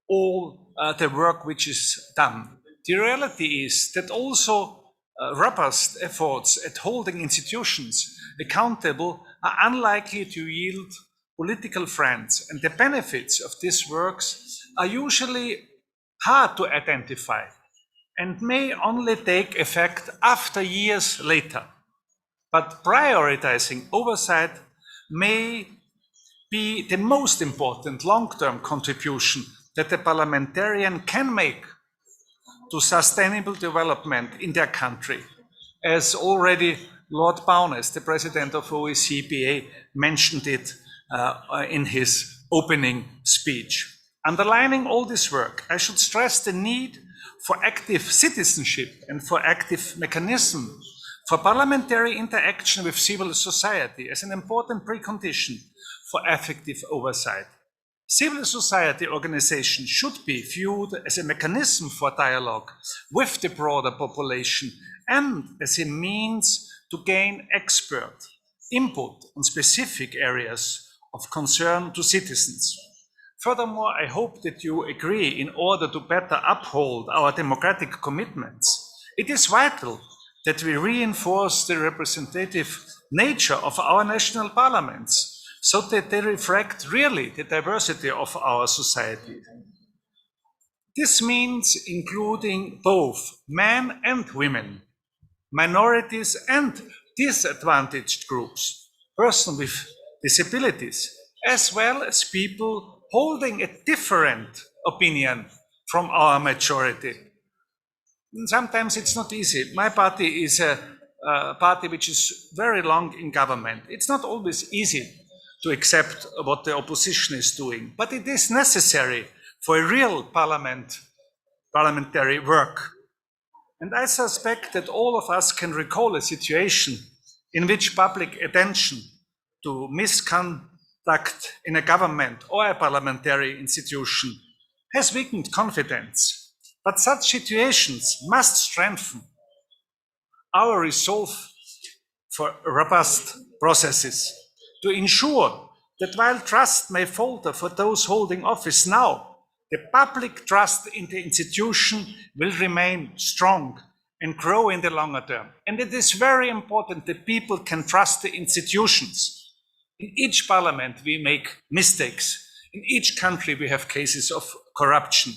all the work which is done. The reality is that also robust efforts at holding institutions accountable are unlikely to yield political friends, and the benefits of these works are usually hard to identify and may only take effect after years later. But prioritizing oversight may be the most important long-term contribution that a parliamentarian can make to sustainable development in their country, as already Lord Bowness, the president of OECD, mentioned it in his opening speech. Underlining all this work, I should stress the need for active citizenship and for active mechanism for parliamentary interaction with civil society as an important precondition for effective oversight. Civil society organizations should be viewed as a mechanism for dialogue with the broader population and as a means to gain expert input on specific areas of concern to citizens. Furthermore, I hope that you agree, in order to better uphold our democratic commitments, it is vital that we reinforce the representative nature of our national parliaments so that they reflect really the diversity of our society. This means including both men and women, minorities and disadvantaged groups, persons with disabilities, as well as people holding a different opinion from our majority. And sometimes it's not easy. My party is a party which is very long in government. It's not always easy to accept what the opposition is doing, but it is necessary for a real parliamentary work. And I suspect that all of us can recall a situation in which public attention to misconduct in a government or a parliamentary institution has weakened confidence. But such situations must strengthen our resolve for robust processes to ensure that while trust may falter for those holding office now, the public trust in the institution will remain strong and grow in the longer term. And it is very important that people can trust the institutions. In each parliament we make mistakes. In each country we have cases of corruption.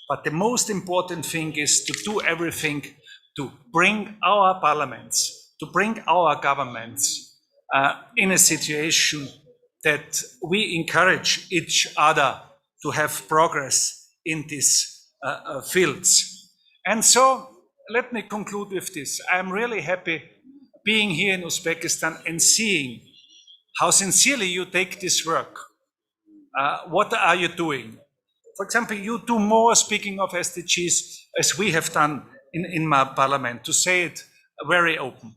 But the most important thing is to do everything to bring our parliaments, to bring our governments in a situation that we encourage each other to have progress in these fields. And so let me conclude with this. I'm really happy being here in Uzbekistan and seeing how sincerely you take this work. What are you doing? For example, you do more, speaking of SDGs, as we have done in my parliament, to say it very open.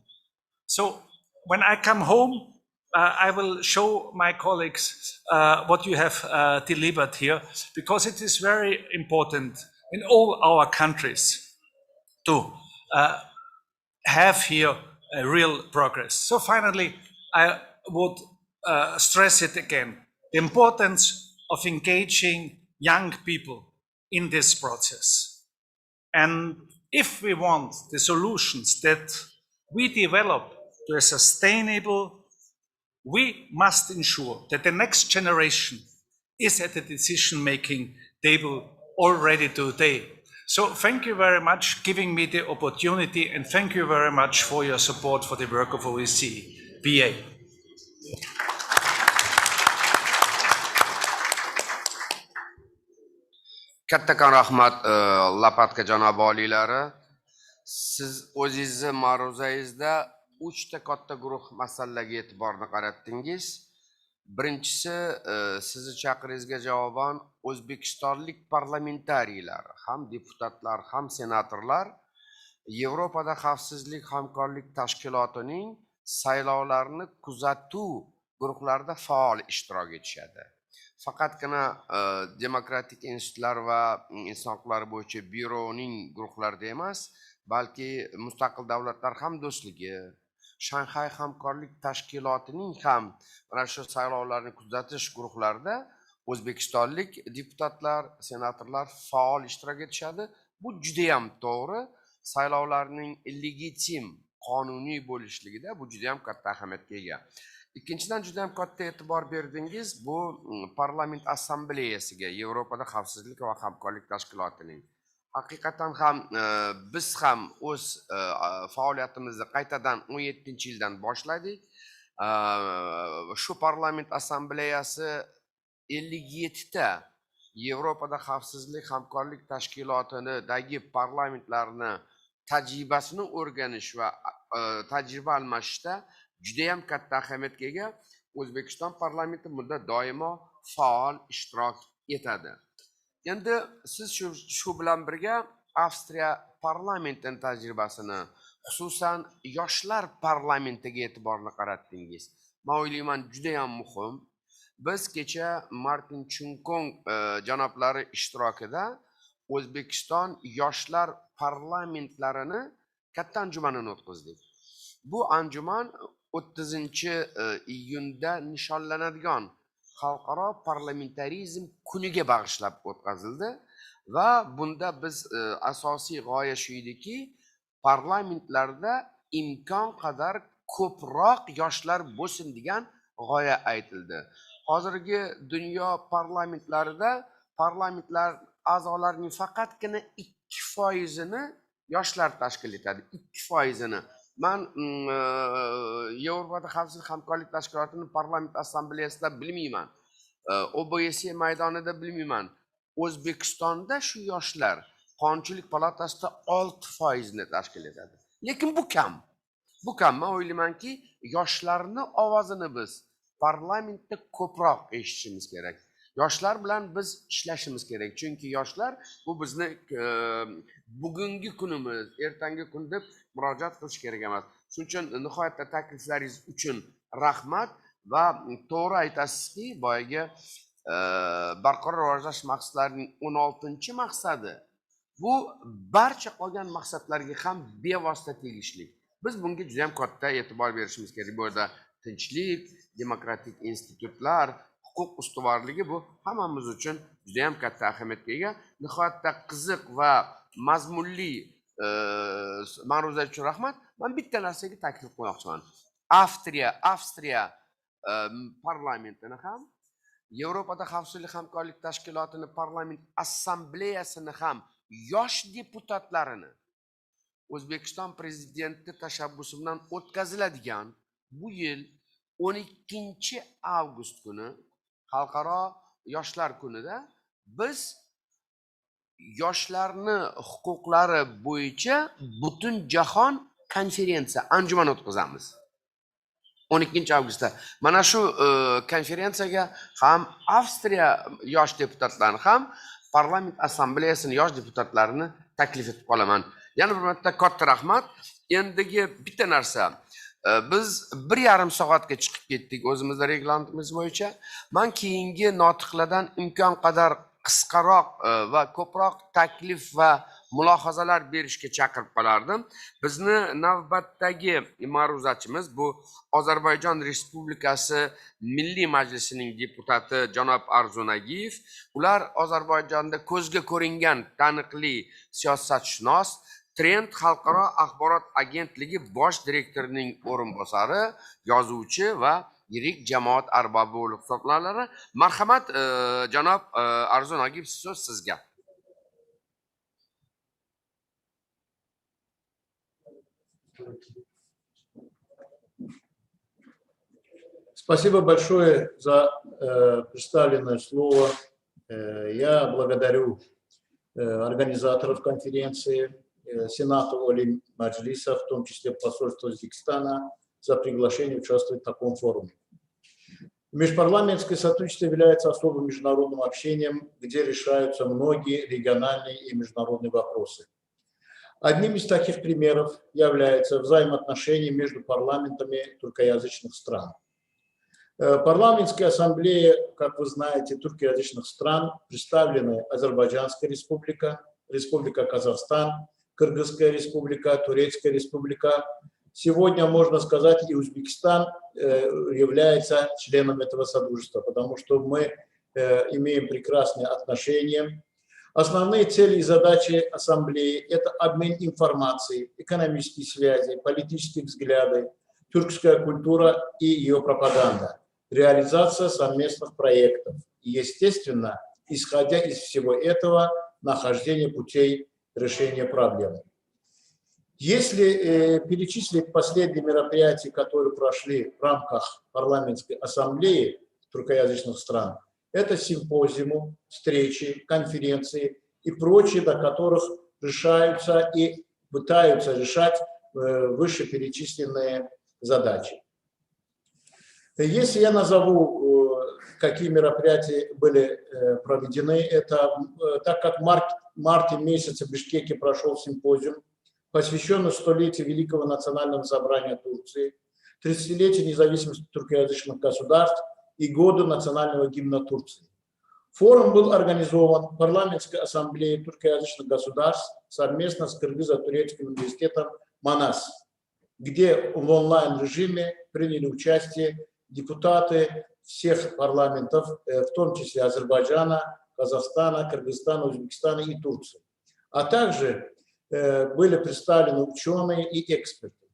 So when I come home, I will show my colleagues what you have delivered here, because it is very important in all our countries to have here a real progress. So finally, I would stress it again, the importance of engaging young people in this process. And if we want the solutions that we develop to a sustainable, we must ensure that the next generation is at the decision-making table already today. So thank you very much for giving me the opportunity, and thank you very much for your support for the work of OECD-BA. Kattakon rahmat Lapatka janob oliylari. Siz o'zingizni ma'ruzangizda 3 ta katta guruh masalalarga e'tiborni qaratdingiz. Birinchisi, sizni chaqiringizga javoban o'zbekistonlik parlamentariylar, ham deputatlar, ham senatorlar Yevropada xavfsizlik hamkorlik tashkilotining saylovlarni kuzatuv guruhlarda faol ishtirok etishadi. Faqatgina demokratik institutlar va inson huquqlari bo'yicha byuroning guruhlarida emas, balki mustaqil davlatlar hamdo'stligi, Shanxay hamkorlik tashkilotining ham mana shu saylovlarni kuzatish guruhlarida o'zbekistonlik deputatlar, senatorlar faol ishtirok etishadi. Bu juda ham to'g'ri. Saylovlarning legitim, qonuniy bo'lishligida bu juda ham katta ahamiyatga ega. Ikkinchidan juda ham katta e'tibor berdingiz bu parlament assambleyasiga, Yevropada xavfsizlik va hamkorlik tashkilotining. Haqiqatan ham biz ham o'z faoliyatimizni qaytadan 17-yildan boshladik. Shu parlament assambleyasi 57 ta Yevropada xavfsizlik hamkorlik tashkilotidagi parlamentlarni tajribasini o'rganish va tajriba almashishda juda ham katta ahamiyatga ega. O'zbekiston parlamenti bunda doimo faol ishtirok etadi. Endi siz shu bilan birga Avstriya parlamentining tajribasini, xususan yoshlar parlamentiga e'tiborni qaratdingiz. Men o'ylayman juda ham muhim. Biz kecha Martin Chunkong janoblari ishtirokida O'zbekiston yoshlar parlamentlarini katta anjumanini o'tkazdik. Bu anjuman 30-iyunda nishonlanadigan xalqaro parlamentarizm kuniga bag'ishlab o'tkazildi va bunda biz asosiy g'oya shu ediki, parlamentlarda imkon qadar ko'proq yoshlar bo'lsin degan g'oya aytildi. Hozirgi dunyo parlamentlarida parlamentlar a'zolarining faqatgina 2%ni yoshlar tashkil etadi. 2%ni. Men Yevropada xavfsizlik hamkorlik tashkilotining parlament assambleyasida bilmayman. OBSE maydonida bilmayman. O'zbekistonda shu yoshlar Qonunchilik palatasida 6% ni tashkil etadi. Lekin bu kam. Bu kam. Men o'ylaymanki, yoshlarni ovozini biz parlamentda ko'proq eshitishimiz kerak. Yoshlar bilan biz ishlashimiz kerak. Chunki yoshlar bu bizni bugungi kunimiz, ertangi kun deb murojaat qilish kerak emas. Shuning uchun nihoyatda takliflaringiz uchun rahmat va to'g'ri aytasizki, boyagi barqaror rivojlanish maqsadlarining 16-maqsadi bu barcha qolgan maqsadlarga ham bevosita tegishli. Biz bunga juda ham katta e'tibor berishimiz kerak. Bu yerda tinchlik, demokratik institutlar, huquq ustuvorligi bu hammamiz uchun juda ham katta ahamiyatga ega. Nihoyatda qiziq va mazmunli ma'ruzalar uchun rahmat. Men bitta narsaga taklif qo'ymoqchiman. Avstriya parlamentini ham, Yevropada xavfsizlik hamkorlik tashkilotining parlament assambleyasini ham yosh deputatlarini O'zbekiston prezidenti tashabbusi bilan o'tkaziladigan bu yil 12 avgust kuni Xalqaro yoshlar kunida biz yoshlarni huquqlari bo'yicha butun jahon konferensiya anjuman o'tkazamiz. 12 avgustda. Mana shu konferensiyaga ham Avstriya yosh deputatlarini ham parlament assambleyasining yosh deputatlarini taklif etib qolaman. Yana bir marta katta rahmat. Endigi bitta narsa. Biz 1,5 soatga chiqib ketdik o'zimizning reglamentimiz bo'yicha. Men keyingi notiqlardan imkon qadar qisqaroq va ko'proq taklif va mulohazalar berishga chaqirib qolardim. Bizni navbatdagi ma'ruzachimiz bu Ozarbayjon Respublikasi Milliy Majlisining deputati janob Arzun Agiyev. Ular Ozarbayjonda ko'zga ko'ringan taniqli siyosatshunos, Trend xalqaro axborot agentligi bosh direktorining o'rinbosari, yozuvchi va yirik jamoat arbobi bo'lib hisoblanadi. Marhamat, janob Arzun Agiyev, so'z sizga. Спасибо большое за представленное слово. Я благодарю организаторов конференции, Сената Оли Маджлиса, в том числе посольство Узбекистана, за приглашение участвовать в таком форуме. Межпарламентское сотрудничество является особым международным общением, где решаются многие региональные и международные вопросы. Одним из таких примеров является взаимоотношения между парламентами туркоязычных стран. Парламентская ассамблея, как вы знаете, туркоязычных стран представлены Азербайджанская республика, Республика Казахстан, Кыргызская республика, Турецкая республика. Сегодня, можно сказать, и Узбекистан является членом этого содружества, потому что мы имеем прекрасные отношения. Основные цели и задачи ассамблеи – это обмен информацией, экономические связи, политические взгляды, тюркская культура и ее пропаганда, реализация совместных проектов. И, естественно, исходя из всего этого, нахождение путей решения проблем. Если перечислить последние мероприятия, которые прошли в рамках парламентской ассамблеи туркоязычных стран, это симпозиумы, встречи, конференции и прочие, до которых решаются и пытаются решать вышеперечисленные задачи. Если я назову, какие мероприятия были проведены, это так как в марте месяце в Бишкеке прошел симпозиум, посвященный 100-летию Великого национального собрания Турции, 30-летию независимости туркоязычных государств и году национального гимна Турции. Форум был организован парламентской ассамблеей туркоязычных государств совместно с Кыргызо-турецким университетом Манас, где в онлайн-режиме приняли участие депутаты всех парламентов, в том числе Азербайджана, Казахстана, Кыргызстана, Узбекистана и Турции. А также были представлены ученые и эксперты.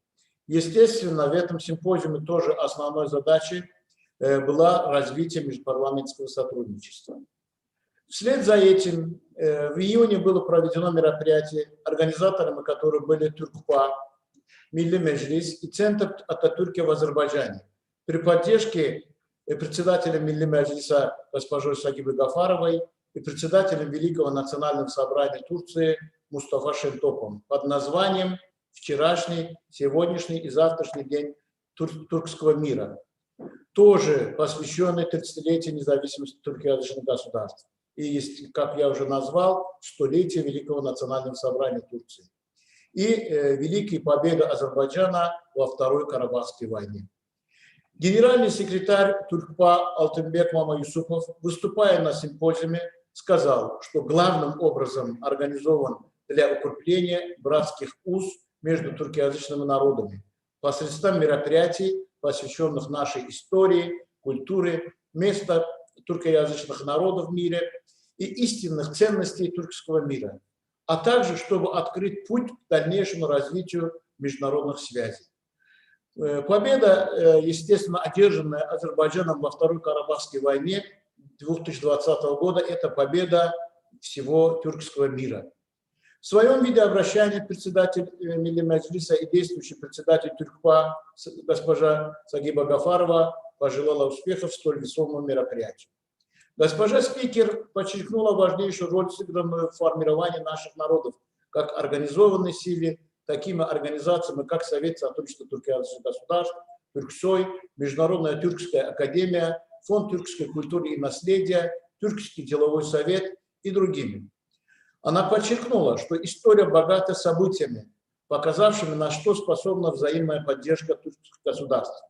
Естественно, в этом симпозиуме тоже основной задачей было развитие межпарламентского сотрудничества. Вслед за этим в июне было проведено мероприятие, организаторами которых были Тюркпа, Милли Меджлис и Центр Ататюрка в Азербайджане при поддержке председателя Милли Меджлиса госпожой Сагибы Гафаровой и председателем Великого национального собрания Турции Мустафа Шентопом под названием «Вчерашний, сегодняшний и завтрашний день туркского мира», тоже посвященный 30-летию независимости туркоязычных государств. И, как я уже назвал, 100-летию Великого национального собрания Турции. И великие победы Азербайджана во Второй Карабахской войне. Генеральный секретарь Тюркпа Алтынбек Мама Юсупов, выступая на симпозиуме, сказал, что главным образом организован для укрепления братских уз между туркоязычными народами посредством мероприятий, посвященных нашей истории, культуре, места туркоязычных народов в мире и истинных ценностей тюркского мира, а также чтобы открыть путь к дальнейшему развитию международных связей. Победа, естественно, одержанная Азербайджаном во Второй Карабахской войне 2020 года, это победа всего тюркского мира. В своем видеообращении председатель Милли Меджлиса и действующий председатель Тюркпа госпожа Сагиба Гафарова пожелала успехов в столь весомом мероприятии. Госпожа спикер подчеркнула важнейшую роль, сыгранную в формировании наших народов, как организованной силе, такими организациями, как Совет сотрудничества туркоязычных государств, Тюрксой, Международная тюркская академия, Фонд тюркской культуры и наследия, Тюркский деловой совет и другими. Она подчеркнула, что история богата событиями, показавшими, на что способна взаимная поддержка тюркских государств.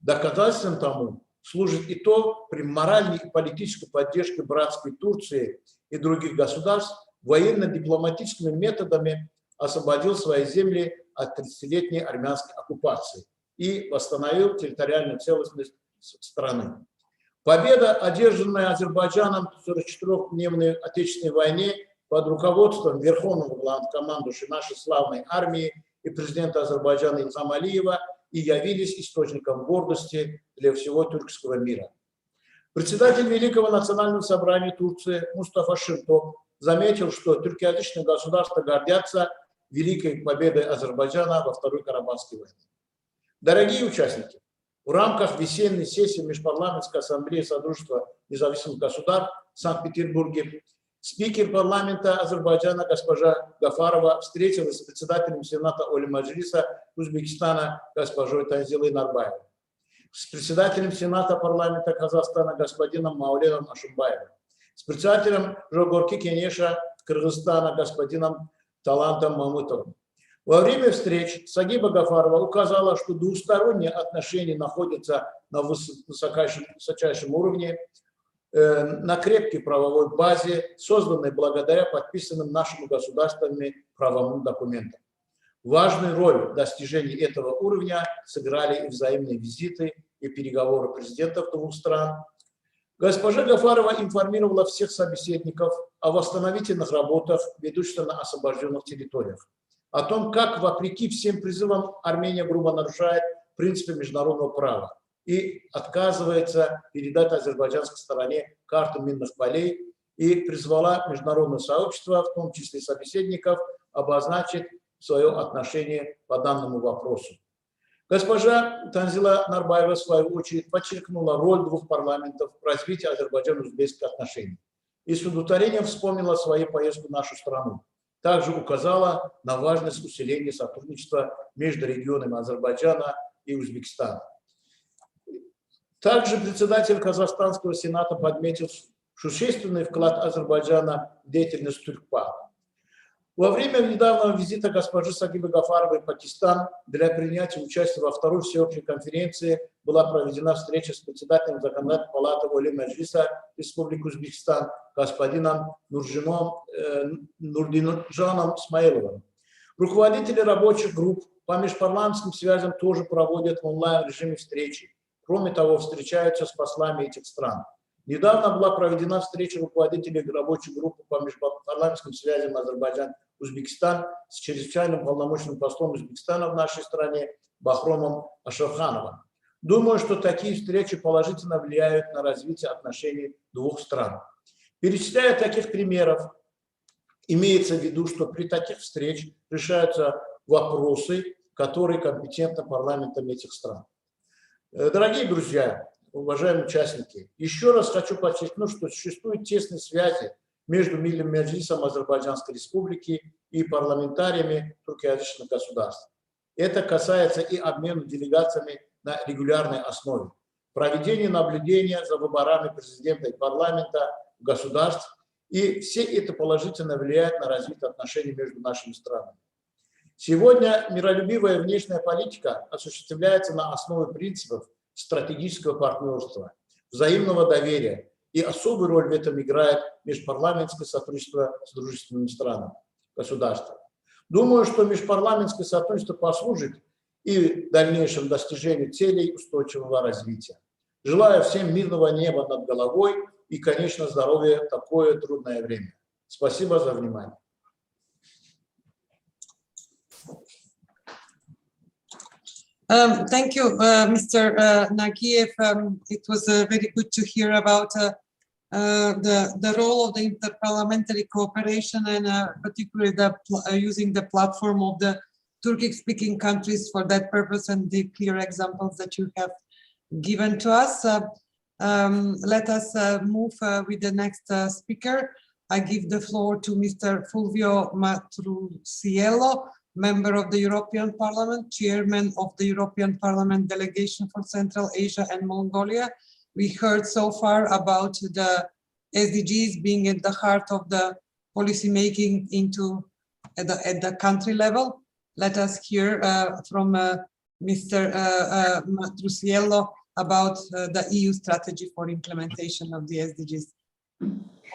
Доказательством тому служит и то, при моральной и политической поддержке братской Турции и других государств военно-дипломатическими методами освободил свои земли от 30-летней армянской оккупации и восстановил территориальную целостность страны. Победа, одержанная Азербайджаном в 44-дневной Отечественной войне под руководством Верховного главнокомандующего нашей славной армии и президента Азербайджана Ильхама Алиева, и явились источником гордости для всего тюркского мира. Председатель Великого национального собрания Турции Мустафа Шентоп заметил, что тюркоязычные государства гордятся великой победой Азербайджана во Второй Карабахской войне. Дорогие участники, в рамках весенней сессии Межпарламентской ассамблеи Содружества независимых государств в Санкт-Петербурге спикер парламента Азербайджана госпожа Гафарова встретилась с председателем Сената Оли Маджлиса Узбекистана госпожой Танзилой Нарбаевой, с председателем Сената парламента Казахстана господином Мауленом Ашимбаевым, с председателем Жогорки Кенеша Кыргызстана господином Талантом Мамытовым, Во время встреч Сагиба Гафарова указала, что двусторонние отношения находятся на высочайшем уровне, на крепкой правовой базе, созданной благодаря подписанным нашими государствами правовым документам. Важную роль в достижении этого уровня сыграли и взаимные визиты, и переговоры президентов двух стран. Госпожа Гафарова информировала всех собеседников о восстановительных работах, ведущихся на освобожденных территориях, о том, как, вопреки всем призывам, Армения грубо нарушает принципы международного права и отказывается передать азербайджанской стороне карту минных полей, и призвала международное сообщество, в том числе собеседников, обозначить свое отношение по данному вопросу. Госпожа Танзила Нарбаева, в свою очередь, подчеркнула роль двух парламентов в развитии азербайджано-узбекских отношений и с удовлетворением вспомнила свою поездку в нашу страну. Также указала на важность усиления сотрудничества между регионами Азербайджана и Узбекистана. Также председатель Казахстанского сената подметил существенный вклад Азербайджана в деятельность Тюркпа. Во время недавнего визита госпожи Сагибы Гафаровой в Пакистан для принятия участия во второй всеобщей конференции была проведена встреча с председателем Законодательной палаты Оли Маджлиса Республики Узбекистан господином Нурдинжаном Смаиловым. Руководители рабочих групп по межпарламентским связям тоже проводят в онлайн-режиме встречи. Кроме того, встречаются с послами этих стран. Недавно была проведена встреча руководителей рабочей группы по межпарламентским связям Азербайджан-Узбекистан с чрезвычайным полномочным послом Узбекистана в нашей стране Бахромом Ашархановым. Думаю, что такие встречи положительно влияют на развитие отношений двух стран. Перечисляя таких примеров, имеется в виду, что при таких встречах решаются вопросы, которые компетентны парламентам этих стран. Дорогие друзья, уважаемые участники, еще раз хочу подчеркнуть, что существуют тесные связи между Миллим Меджлисом Азербайджанской Республики и парламентариями туркоязычных государств. Это касается и обмена делегациями на регулярной основе, проведения наблюдения за выборами президента и парламента государств, и все это положительно влияет на развитие отношений между нашими странами. Сегодня миролюбивая внешняя политика осуществляется на основе принципов стратегического партнерства, взаимного доверия, и особую роль в этом играет межпарламентское сотрудничество с дружественными странами, государствами. Думаю, что межпарламентское сотрудничество послужит и дальнейшему достижению целей устойчивого развития. Желаю всем мирного неба над головой и, конечно, здоровья в такое трудное время. Спасибо за внимание. Thank you, Mr. Nagiev. It was very good to hear about the role of the interparliamentary cooperation and particularly using the platform of the Turkic-speaking countries for that purpose and the clear examples that you have given to us. Let us move with the next speaker. I give the floor to Mr. Fulvio Matrusiello, Member of the European Parliament, Chairman of the European Parliament Delegation for Central Asia and Mongolia. We heard so far about the SDGs being at the heart of the policy making at the country level. Let us hear from Mr. Matrusiello about the EU strategy for implementation of the SDGs.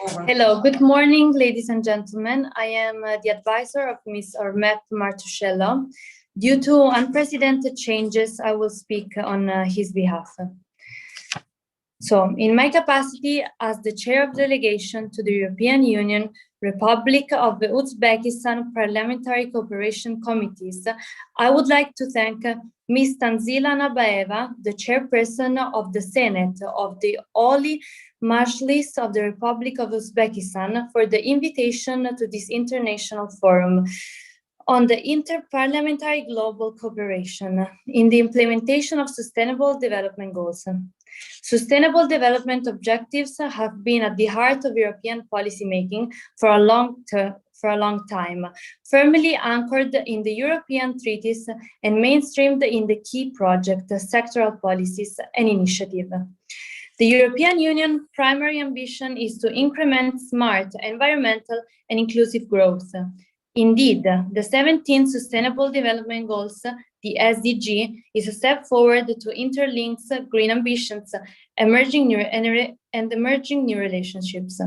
Over. Hello, good morning, ladies and gentlemen. I am the advisor of Ms. Ormet Martuscello. Due to unprecedented changes, I will speak on his behalf. So, in my capacity as the chair of delegation to the European Union, Republic of Uzbekistan Parliamentary Cooperation Committees, I would like to thank Ms. Tanzila Nabaeva, the chairperson of the Senate of the Oli Majlis of the Republic of Uzbekistan, for the invitation to this international forum on the interparliamentary global cooperation in the implementation of Sustainable Development Goals. Sustainable development objectives have been at the heart of European policymaking for a long time, firmly anchored in the European treaties and mainstreamed in the key project, sectoral policies and initiatives. The European Union's primary ambition is to increment smart, environmental and inclusive growth. Indeed, the 17 Sustainable Development Goals, the SDG, is a step forward to interlinks green ambitions, emerging new relationships.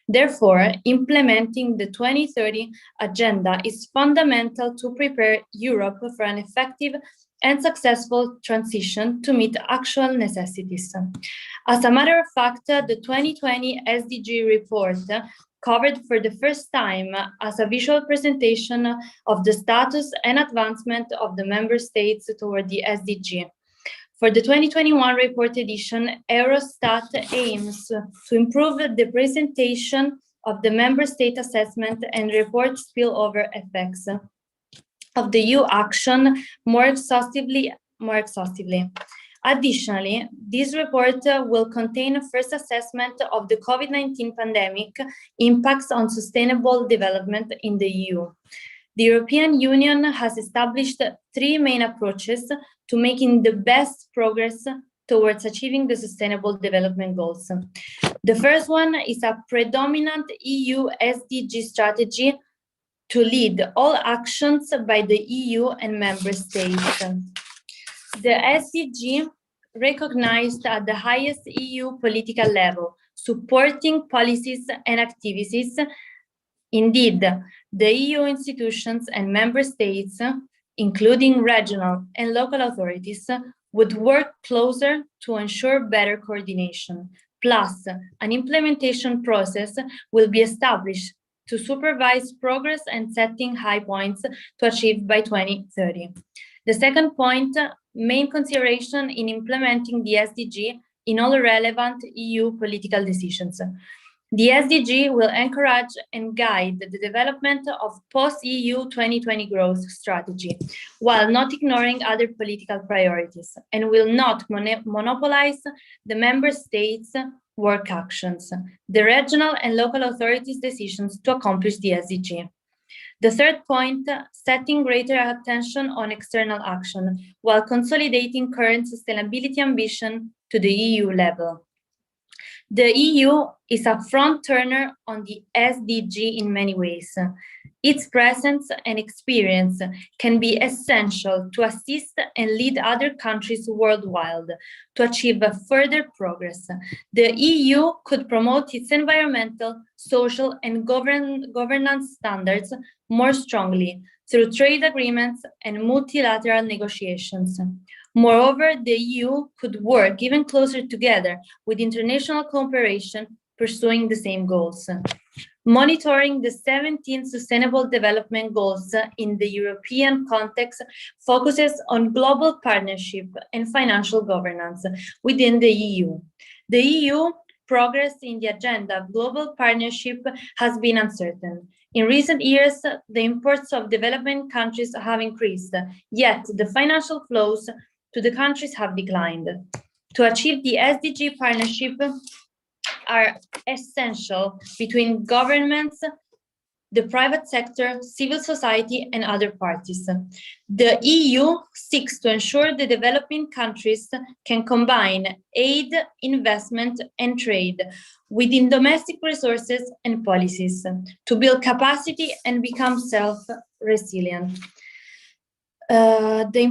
Therefore, implementing the 2030 agenda is fundamental to prepare Europe for an effective and successful transition to meet actual necessities. As a matter of fact, the 2020 SDG report covered for the first time as a visual presentation of the status and advancement of the member states toward the SDG. For the 2021 report edition, Eurostat aims to improve the presentation of the member state assessment and report spillover effects of the EU action more exhaustively. Additionally, this report will contain a first assessment of the COVID-19 pandemic impacts on sustainable development in the EU. The European Union has established three main approaches to making the best progress towards achieving the Sustainable Development Goals. The first one is a predominant EU SDG strategy to lead all actions by the EU and member states. The SDG, recognized at the highest EU political level, supporting policies and activities. Indeed, the EU institutions and member states, including regional and local authorities, would work closer to ensure better coordination. Plus, an implementation process will be established to supervise progress and setting high points to achieve by 2030. The second point, main consideration in implementing the SDG in all relevant EU political decisions. The SDG will encourage and guide the development of post-EU 2020 growth strategy, while not ignoring other political priorities, and will not monopolize the member states' work actions, the regional and local authorities' decisions to accomplish the SDG. The third point, setting greater attention on external action while consolidating current sustainability ambition to the EU level. The EU is a front-runner on the SDG in many ways. Its presence and experience can be essential to assist and lead other countries worldwide to achieve further progress. The EU could promote its environmental, social, and governance standards more strongly through trade agreements and multilateral negotiations. Moreover, the EU could work even closer together with international cooperation, pursuing the same goals. Monitoring the 17 Sustainable Development Goals in the European context focuses on global partnership and financial governance within the EU. The EU progress in the agenda of global partnership has been uncertain. In recent years, the imports of developing countries have increased, yet the financial flows to the countries have declined. To achieve the SDG partnership are essential between governments, the private sector, civil society, and other parties. The EU seeks to ensure the developing countries can combine aid, investment, and trade within domestic resources and policies to build capacity and become self-resilient. The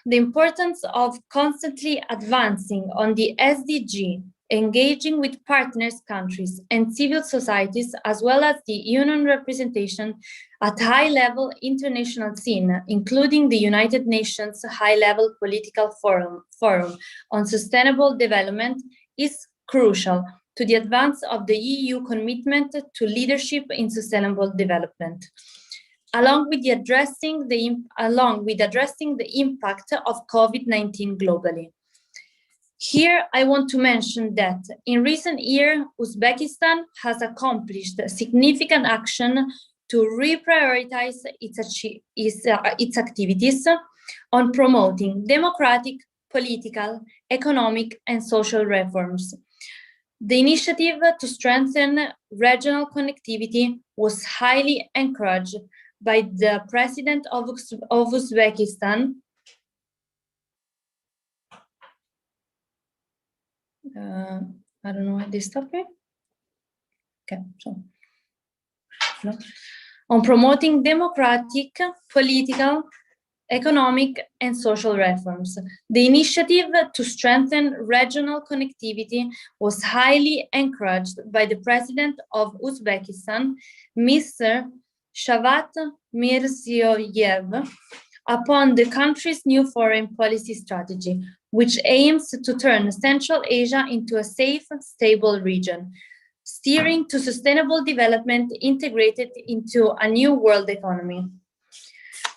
importance of constantly advancing on the SDG, engaging with partners countries and civil societies, as well as the Union representation at high-level international scene, including the United Nations High-Level Political Forum on Sustainable Development, is crucial to the advance of the EU commitment to leadership in sustainable development. Along with addressing the impact of COVID-19 globally. Here, I want to mention that in recent years, Uzbekistan has accomplished significant action to reprioritize its activities on promoting democratic, political, economic, and social reforms. The initiative to strengthen regional connectivity was highly encouraged by the president of Uzbekistan, I don't know why they stopped me. Okay, so no. on promoting democratic, political, economic, and social reforms. The initiative to strengthen regional connectivity was highly encouraged by the President of Uzbekistan, Mr. Shavkat Mirziyoyev, upon the country's new foreign policy strategy, which aims to turn Central Asia into a safe, stable region, steering to sustainable development integrated into a new world economy.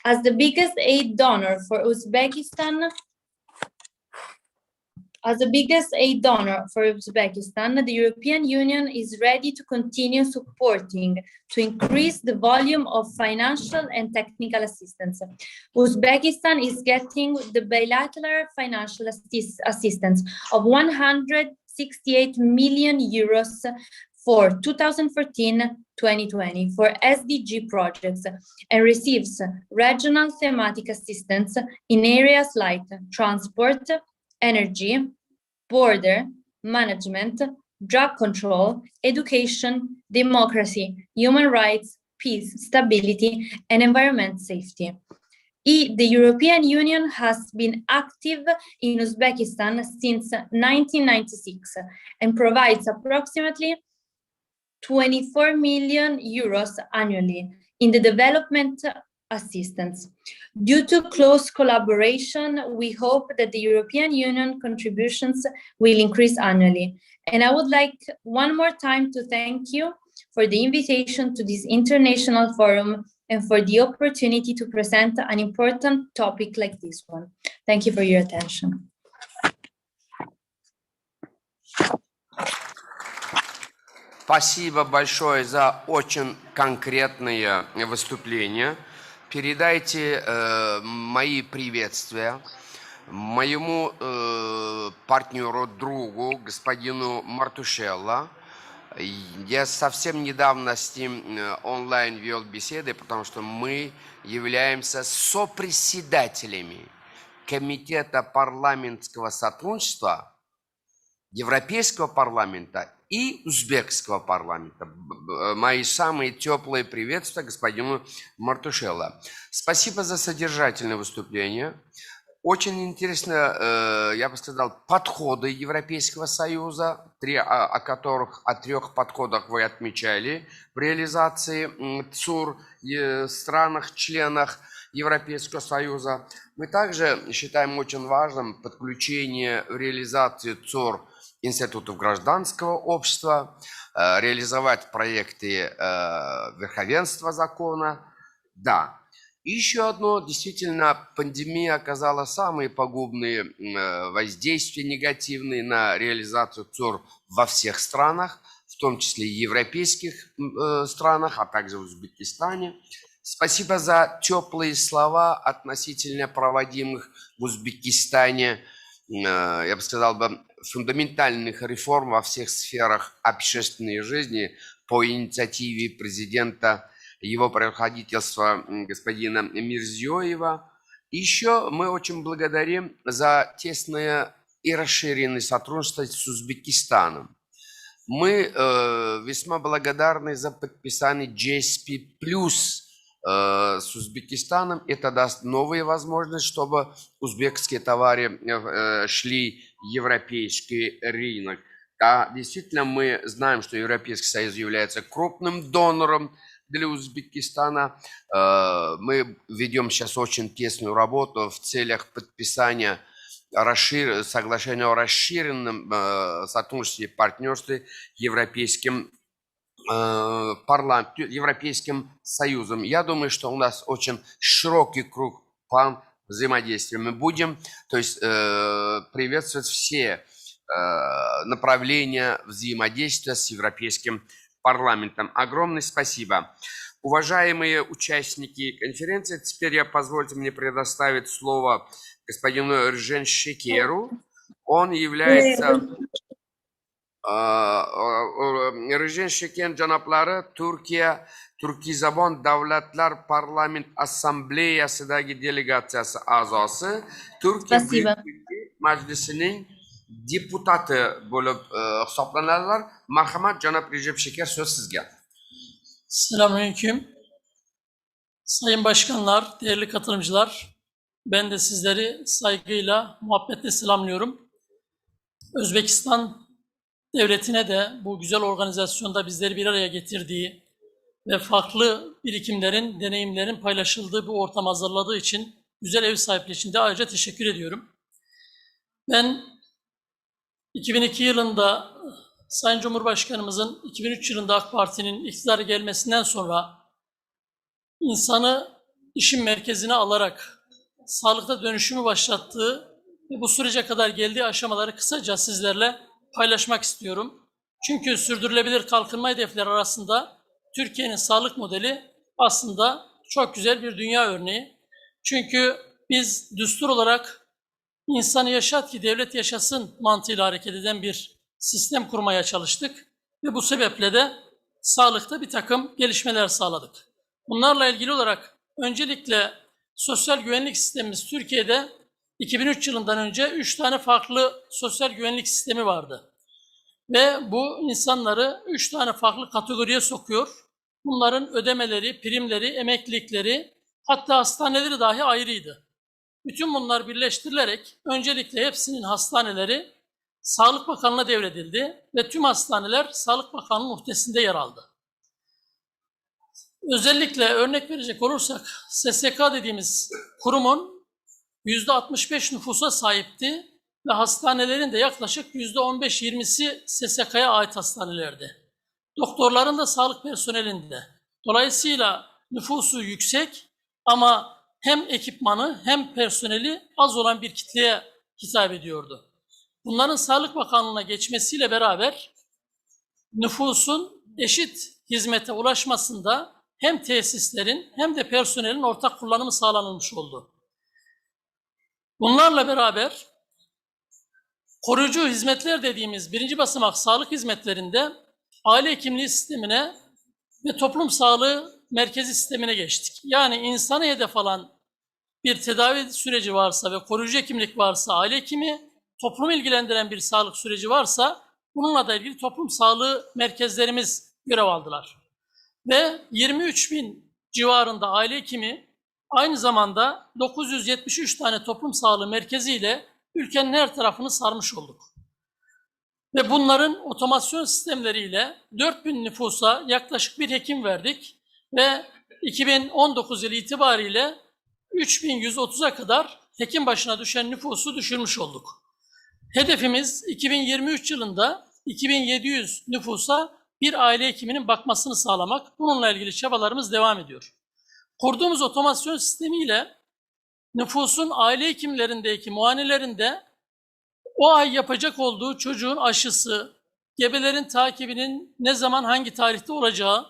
As the biggest aid donor for Uzbekistan, the European Union is ready to continue supporting to increase the volume of financial and technical assistance. Uzbekistan is getting the bilateral financial assistance of 168 million euros for 2014-2020 for SDG projects and receives regional thematic assistance in areas like transport, energy, border management, drug control, education, democracy, human rights, peace, stability, and environment safety. The European Union has been active in Uzbekistan since 1996 and provides approximately 24 million euros annually in the development assistance. Due to close collaboration, we hope that the European Union contributions will increase annually. And I would like one more time to thank you for the invitation to this international forum and for the opportunity to present an important topic like this one. Thank you for your attention. Спасибо большое за очень конкретные выступления. Передайте мои приветствия моему партнеру, другу, господину Мартушелло. Я совсем недавно с ним онлайн вел беседы, потому что мы являемся сопредседателями Комитета парламентского сотрудничества Европейского парламента и Узбекского парламента. Мои самые теплые приветствия господину Мартушелло. Спасибо за содержательное выступление. Очень интересно, я бы сказал, подходы Европейского Союза, о трех подходах вы отмечали в реализации ЦУР в странах-членах Европейского Союза. Мы также считаем очень важным подключение в реализации ЦУР институтов гражданского общества, реализовать проекты верховенства закона. Да. И еще одно, действительно, пандемия оказала самые пагубные воздействия негативные на реализацию ЦУР во всех странах, в том числе и европейских странах, а также в Узбекистане. Спасибо за теплые слова относительно проводимых в Узбекистане, я бы сказал, фундаментальных реформ во всех сферах общественной жизни по инициативе президента, его превосходительства господина Мирзиёева. Еще мы очень благодарим за тесное и расширенное сотрудничество с Узбекистаном. Мы весьма благодарны за подписание GSP+ с Узбекистаном. Это даст новые возможности, чтобы узбекские товары шли в европейский рынок. Да, действительно, мы знаем, что Европейский Союз является крупным донором для Узбекистана. Мы ведем сейчас очень тесную работу в целях подписания соглашения о расширенном сотрудничестве и партнерстве Европейским Союзом. Я думаю, что у нас очень широкий круг план взаимодействия. Мы будем, то есть, приветствовать все направления взаимодействия с Европейским парламентом. Огромное спасибо. Уважаемые участники конференции, теперь позвольте мне предоставить слово господину Ржен Шекеру. Он является... Ржен Шекен janoblari Turkiyazabon davlatlar parlament assambleyasidagi delegatsiyasi a'zosi, Turkiya Buyuk Majlisining deputati bo'lib hisoblanadilar. Marhamat, janob Recep Sheker, so'z sizga. Assalomu alaykum. Sayın başkanlar, değerli katılımcılar, ben de sizleri saygıyla, muhabbetle selamlıyorum. Özbekistan devletine de bu güzel organizasyonda bizleri bir araya getirdiği ve farklı birikimlerin, deneyimlerin paylaşıldığı bu ortam hazırladığı için, güzel ev sahipliği için de ayrıca teşekkür ediyorum. Ben 2002 yılında Sayın Cumhurbaşkanımızın 2003 yılında AK Parti'nin iktidara gelmesinden sonra insanı işin merkezine alarak sağlıkta dönüşümü başlattığı ve bu sürece kadar geldiği aşamaları kısaca sizlerle paylaşmak istiyorum. Çünkü sürdürülebilir kalkınma hedefleri arasında Türkiye'nin sağlık modeli aslında çok güzel bir dünya örneği. Çünkü biz düstur olarak insanı yaşat ki devlet yaşasın mantığıyla hareket eden bir sistem kurmaya çalıştık ve bu sebeple de sağlıkta bir takım gelişmeler sağladık. Bunlarla ilgili olarak öncelikle sosyal güvenlik sistemimiz Türkiye'de 2003 yılından önce 3 tane farklı sosyal güvenlik sistemi vardı. Ve bu insanları 3 tane farklı kategoriye sokuyor. Bunların ödemeleri, primleri, emeklilikleri, hatta hastaneleri dahi ayrıydı. Bütün bunlar birleştirilerek öncelikle hepsinin hastaneleri Sağlık Bakanlığı'na devredildi ve tüm hastaneler Sağlık Bakanlığı muhtesinde yer aldı. Özellikle örnek verecek olursak SSK dediğimiz kurumun %65 nüfusa sahipti ve hastanelerin de yaklaşık %15-20'si SSK'ya ait hastanelerdi. Doktorların da sağlık personelinde. Dolayısıyla nüfusu yüksek ama hem ekipmanı hem personeli az olan bir kitleye hitap ediyordu. Bunların Sağlık Bakanlığı'na geçmesiyle beraber nüfusun eşit hizmete ulaşmasında hem tesislerin hem de personelin ortak kullanımı sağlanılmış oldu. Bunlarla beraber koruyucu hizmetler dediğimiz birinci basamak sağlık hizmetlerinde aile hekimliği sistemine ve toplum sağlığı merkezi sistemine geçtik. Yani insanı hedef alan bir tedavi süreci varsa ve koruyucu hekimlik varsa aile hekimi, toplumu ilgilendiren bir sağlık süreci varsa bununla da ilgili toplum sağlığı merkezlerimiz görev aldılar. Ve 23.000 civarında aile hekimi, aynı zamanda 973 tane toplum sağlığı merkeziyle ülkenin her tarafını sarmış olduk. Ve bunların otomasyon sistemleriyle 4.000 nüfusa yaklaşık bir hekim verdik ve 2019 yılı itibariyle 3.130'a kadar hekim başına düşen nüfusu düşürmüş olduk. Hedefimiz 2023 yılında 2.700 nüfusa bir aile hekiminin bakmasını sağlamak. Bununla ilgili çabalarımız devam ediyor. Kurduğumuz otomasyon sistemiyle nüfusun aile hekimlerindeki muayenelerinde o ay yapacak olduğu çocuğun aşısı, gebelerin takibinin ne zaman hangi tarihte olacağı,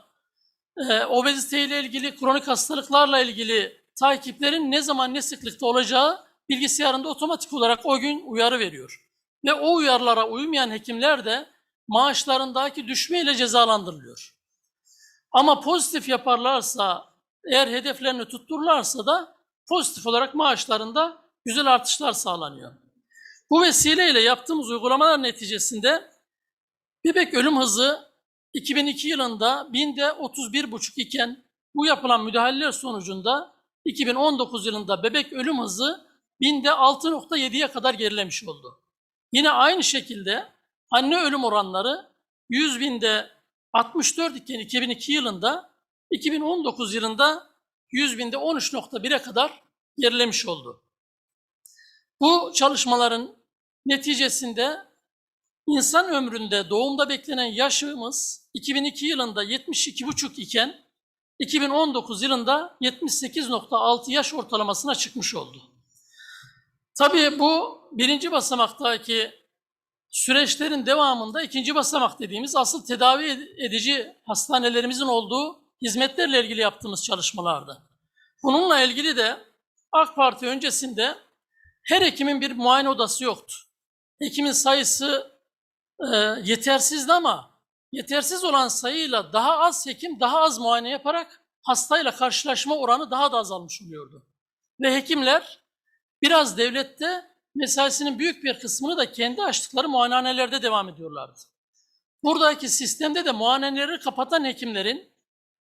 obeziteyle ilgili, kronik hastalıklarla ilgili takiplerin ne zaman ne sıklıkta olacağı bilgisayarında otomatik olarak o gün uyarı veriyor. Ve o uyarılara uymayan hekimler de maaşlarındaki düşmeyle cezalandırılıyor. Ama pozitif yaparlarsa, eğer hedeflerini tuttururlarsa da pozitif olarak maaşlarında güzel artışlar sağlanıyor. Bu vesileyle yaptığımız uygulamalar neticesinde bebek ölüm hızı 2002 yılında binde 31,5 iken bu yapılan müdahaleler sonucunda 2019 yılında bebek ölüm hızı binde 6,7'ye kadar gerilemiş oldu. Yine aynı şekilde anne ölüm oranları 100 binde 64 iken 2002 yılında 2019 yılında 100 binde 13,1'e kadar gerilemiş oldu. Bu çalışmaların neticesinde insan ömründe doğumda beklenen yaşımız 2002 yılında 72,5 iken 2019 yılında 78,6 yaş ortalamasına çıkmış oldu. Tabii bu birinci basamaktaki süreçlerin devamında ikinci basamak dediğimiz asıl tedavi edici hastanelerimizin olduğu hizmetlerle ilgili yaptığımız çalışmalardı. Bununla ilgili de AK Parti öncesinde her hekimin bir muayene odası yoktu. Hekimin sayısı yetersizdi ama yetersiz olan sayıyla daha az hekim daha az muayene yaparak hastayla karşılaşma oranı daha da azalmış oluyordu. Ve hekimler biraz devlette mesaisinin büyük bir kısmını da kendi açtıkları muayenehanelerde devam ediyorlardı. Buradaki sistemde de muayeneleri kapatan hekimlerin,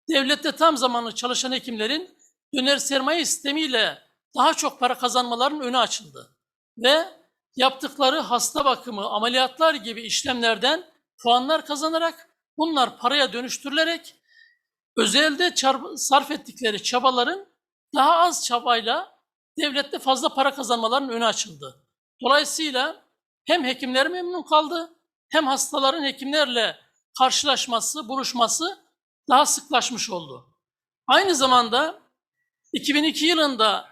devlette tam zamanlı çalışan hekimlerin döner sermaye sistemiyle daha çok para kazanmaların önü açıldı. Ve yaptıkları hasta bakımı, ameliyatlar gibi işlemlerden puanlar kazanarak bunlar paraya dönüştürülerek özelde sarf ettikleri çabaların daha az çabayla devlette fazla para kazanmaların önü açıldı. Dolayısıyla hem hekimler memnun kaldı, hem hastaların hekimlerle karşılaşması, buluşması daha sıklaşmış oldu. Aynı zamanda 2002 yılında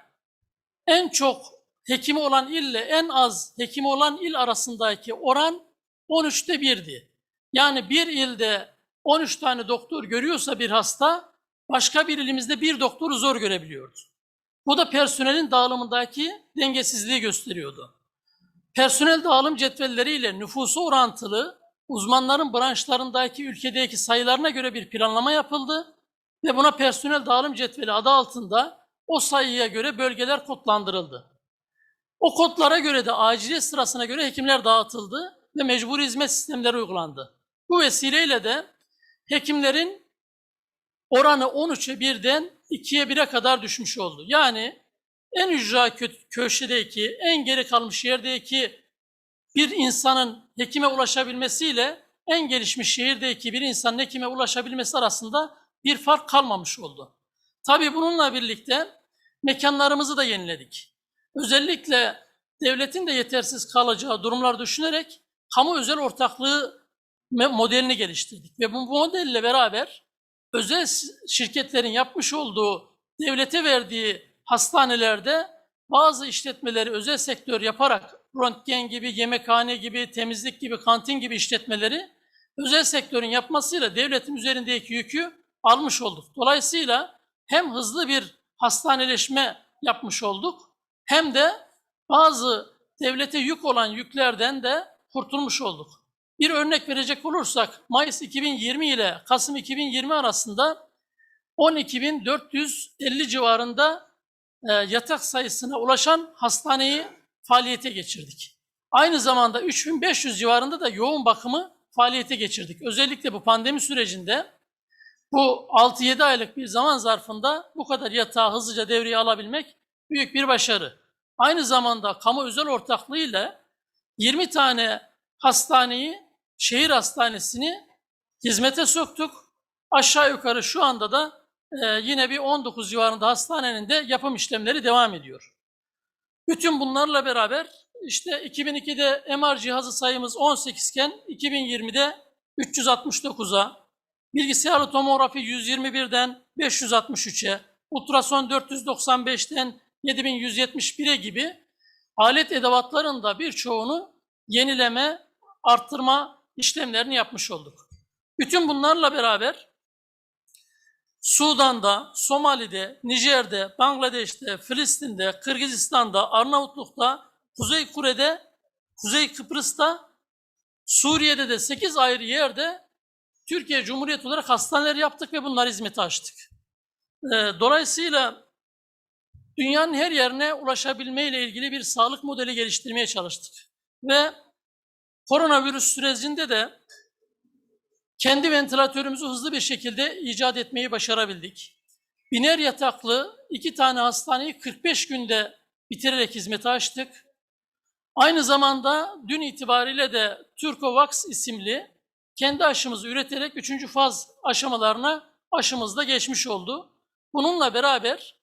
en çok hekimi olan ille en az hekimi olan il arasındaki oran 13'te 1'di. Yani bir ilde 13 tane doktor görüyorsa bir hasta, başka bir ilimizde bir doktoru zor görebiliyordu. Bu da personelin dağılımındaki dengesizliği gösteriyordu. Personel dağılım cetvelleriyle nüfusu orantılı, uzmanların branşlarındaki ülkedeki sayılarına göre bir planlama yapıldı ve buna personel dağılım cetveli adı altında o sayıya göre bölgeler kodlandırıldı. O kodlara göre de aciliyet sırasına göre hekimler dağıtıldı ve mecburi hizmet sistemleri uygulandı. Bu vesileyle de hekimlerin oranı 13'e 1'den 2'ye 1'e kadar düşmüş oldu. Yani en ücra köşedeki, en geri kalmış yerdeki bir insanın hekime ulaşabilmesiyle en gelişmiş şehirdeki bir insanın hekime ulaşabilmesi arasında bir fark kalmamış oldu. Tabii bununla birlikte mekanlarımızı da yeniledik. Özellikle devletin de yetersiz kalacağı durumlar düşünerek kamu özel ortaklığı modelini geliştirdik. Ve bu modelle beraber özel şirketlerin yapmış olduğu, devlete verdiği hastanelerde bazı işletmeleri özel sektör yaparak röntgen gibi, yemekhane gibi, temizlik gibi, kantin gibi işletmeleri özel sektörün yapmasıyla devletin üzerindeki yükü almış olduk. Dolayısıyla hem hızlı bir hastaneleşme yapmış olduk, hem de bazı devlete yük olan yüklerden de kurtulmuş olduk. Bir örnek verecek olursak, Mayıs 2020 ile Kasım 2020 arasında 12.450 civarında yatak sayısına ulaşan hastaneyi faaliyete geçirdik. Aynı zamanda 3.500 civarında da yoğun bakımı faaliyete geçirdik. Özellikle bu pandemi sürecinde bu 6-7 aylık bir zaman zarfında bu kadar yatağı hızlıca devreye alabilmek büyük bir başarı. Aynı zamanda kamu özel ortaklığıyla 20 tane hastaneyi, şehir hastanesini hizmete soktuk. Aşağı yukarı şu anda da yine bir 19 civarında hastanenin de yapım işlemleri devam ediyor. Bütün bunlarla beraber işte 2002'de MR cihazı sayımız 18 iken 2020'de 369'a, bilgisayarlı tomografi 121'den 563'e, ultrason 495'ten 7171'e gibi alet edevatların da birçoğunu yenileme, arttırma işlemlerini yapmış olduk. Bütün bunlarla beraber Sudan'da, Somali'de, Nijer'de, Bangladeş'te, Filistin'de, Kırgızistan'da, Arnavutluk'ta, Kuzey Kure'de, Kuzey Kıbrıs'ta, Suriye'de de 8 ayrı yerde Türkiye Cumhuriyeti olarak hastaneler yaptık ve bunları hizmete açtık. Dolayısıyla dünyanın her yerine ulaşabilmeyle ilgili bir sağlık modeli geliştirmeye çalıştık. Ve koronavirüs sürecinde de kendi ventilatörümüzü hızlı bir şekilde icat etmeyi başarabildik. Biner yataklı 2 tane hastaneyi 45 günde bitirerek hizmete açtık. Aynı zamanda dün itibariyle de Turcovax isimli kendi aşımızı üreterek 3. faz aşamalarına aşımız da geçmiş oldu. Bununla beraber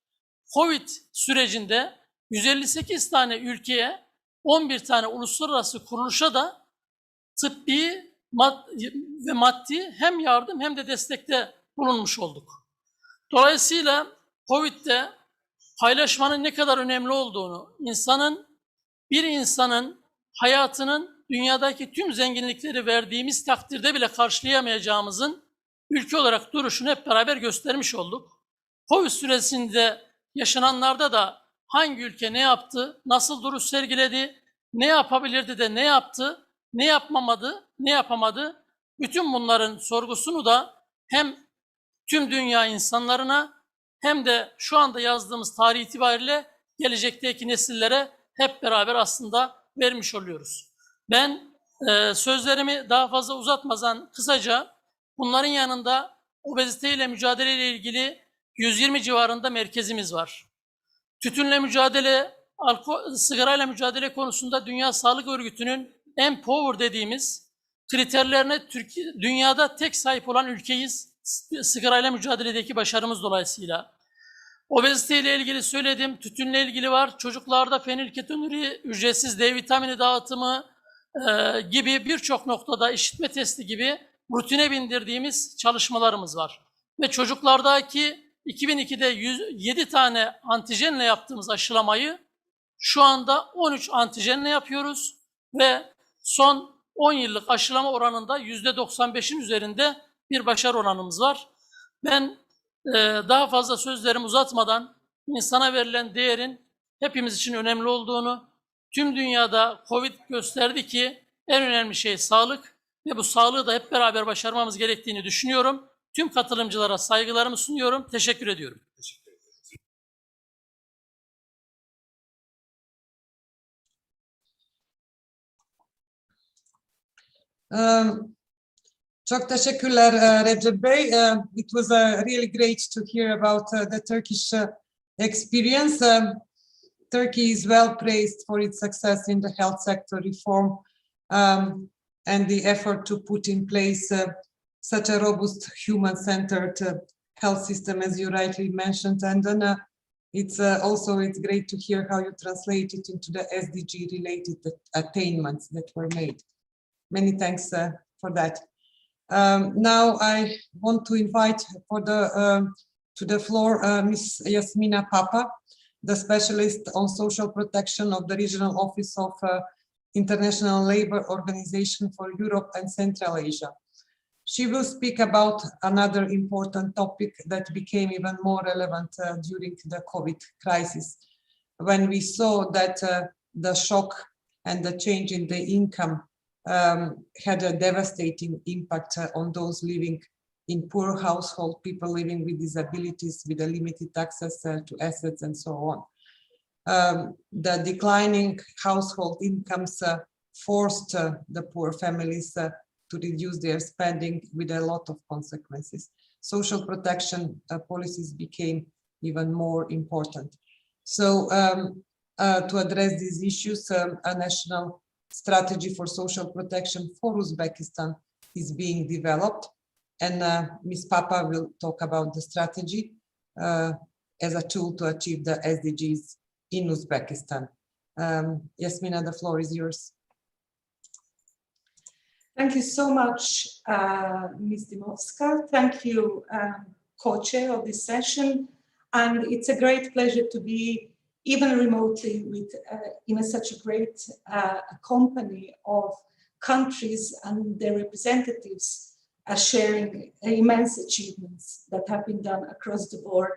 Covid sürecinde 158 tane ülkeye, 11 tane uluslararası kuruluşa da tıbbi ve maddi hem yardım hem de destekte bulunmuş olduk. Dolayısıyla Covid'de paylaşmanın ne kadar önemli olduğunu, bir insanın hayatının dünyadaki tüm zenginlikleri verdiğimiz takdirde bile karşılayamayacağımızın ülke olarak duruşunu hep beraber göstermiş olduk. Covid süresinde yaşananlarda da hangi ülke ne yaptı, nasıl duruş sergiledi, ne yapabilirdi de ne yaptı, ne yapamadı, bütün bunların sorgusunu da hem tüm dünya insanlarına hem de şu anda yazdığımız tarih itibariyle gelecekteki nesillere hep beraber aslında vermiş oluyoruz. Ben sözlerimi daha fazla uzatmadan kısaca bunların yanında obeziteyle mücadeleyle ilgili 120 civarında merkezimiz var. Tütünle mücadele, sigarayla mücadele konusunda Dünya Sağlık Örgütü'nün Empower dediğimiz kriterlerine dünyada tek sahip olan ülkeyiz sigarayla mücadeledeki başarımız dolayısıyla. Obeziteyle ilgili söyledim, tütünle ilgili var. Çocuklarda fenilketonuri, ücretsiz D vitamini dağıtımı gibi birçok noktada işitme testi gibi rutine bindirdiğimiz çalışmalarımız var. Ve çocuklardaki 2002'de 7 tane antijenle yaptığımız aşılamayı şu anda 13 antijenle yapıyoruz ve son 10 yıllık aşılama oranında %95'in üzerinde bir başarı oranımız var. Ben daha fazla sözlerimi uzatmadan insana verilen değerin hepimiz için önemli olduğunu, tüm dünyada Covid gösterdi ki en önemli şey sağlık ve bu sağlığı da hep beraber başarmamız gerektiğini düşünüyorum. Tüm katılımcılara saygılarımı sunuyorum. Teşekkür ediyorum. Çok teşekkürler Recep Bey. It was really great to hear about the Turkish experience. Turkey is well praised for its success in the health sector reform and the effort to put in place such a robust human-centered health system, as you rightly mentioned. And then it's great to hear how you translate it into the SDG-related attainments that were made. Many thanks for that. Now I want to invite to the floor Ms. Yasmina Papa, the specialist on social protection of the Regional Office of International Labour Organization for Europe and Central Asia. She will speak about another important topic that became even more relevant during the COVID crisis, when we saw that the shock and the change in the income had a devastating impact on those living in poor households, people living with disabilities, with a limited access to assets and so on. The declining household incomes forced the poor families to reduce their spending with a lot of consequences. Social protection policies became even more important. So to address these issues, a national strategy for social protection for Uzbekistan is being developed, and Ms. Papa will talk about the strategy as a tool to achieve the SDGs in Uzbekistan. Yasmina, the floor is yours. Thank you so much, Ms. Dimovska. Thank you, co-chair of this session. And it's a great pleasure to be even remotely with in such a great company of countries and their representatives sharing immense achievements that have been done across the board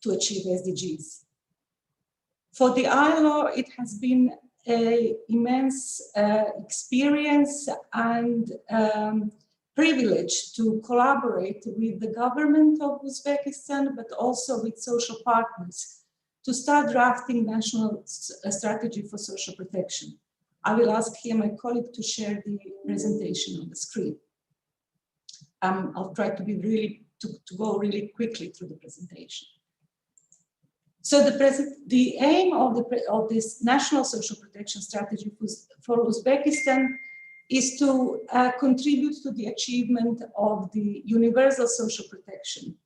to achieve SDGs. For the ILO, it has been an immense experience and privilege to collaborate with the government of Uzbekistan, but also with social partners to start drafting national strategy for social protection. I will ask here my colleague to share the presentation on the screen. I'll try to be to go really quickly through the presentation. So the aim of this national social protection strategy for Uzbekistan is to contribute to the achievement of the universal social protection,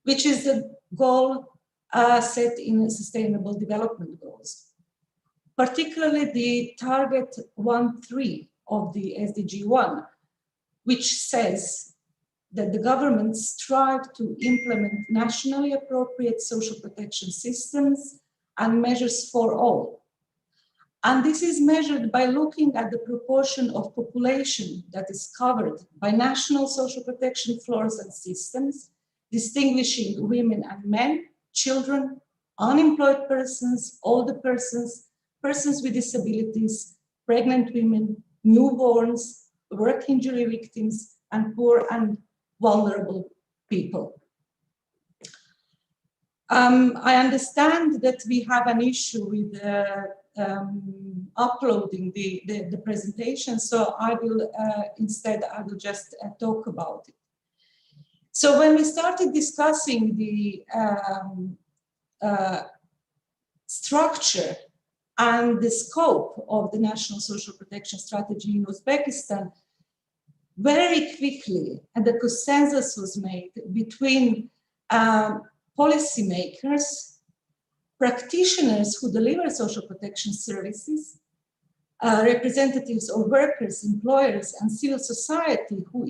which is the goal set in Sustainable Development Goals. Particularly the target 1.3 of the SDG 1, which says that the governments strive to implement nationally appropriate social protection systems and measures for all. And this is measured by looking at the proportion of population that is covered by national social protection floors and systems, distinguishing women and men, children, unemployed persons, older persons, persons with disabilities, pregnant women, newborns, work injury victims, and poor and vulnerable people. I understand that we have an issue with uploading the presentation, so I will instead just talk about it. So when we started discussing the structure and the scope of the National Social Protection Strategy in Uzbekistan, very quickly, and the consensus was made between policymakers, practitioners who deliver social protection services, representatives of workers, employers, and civil society who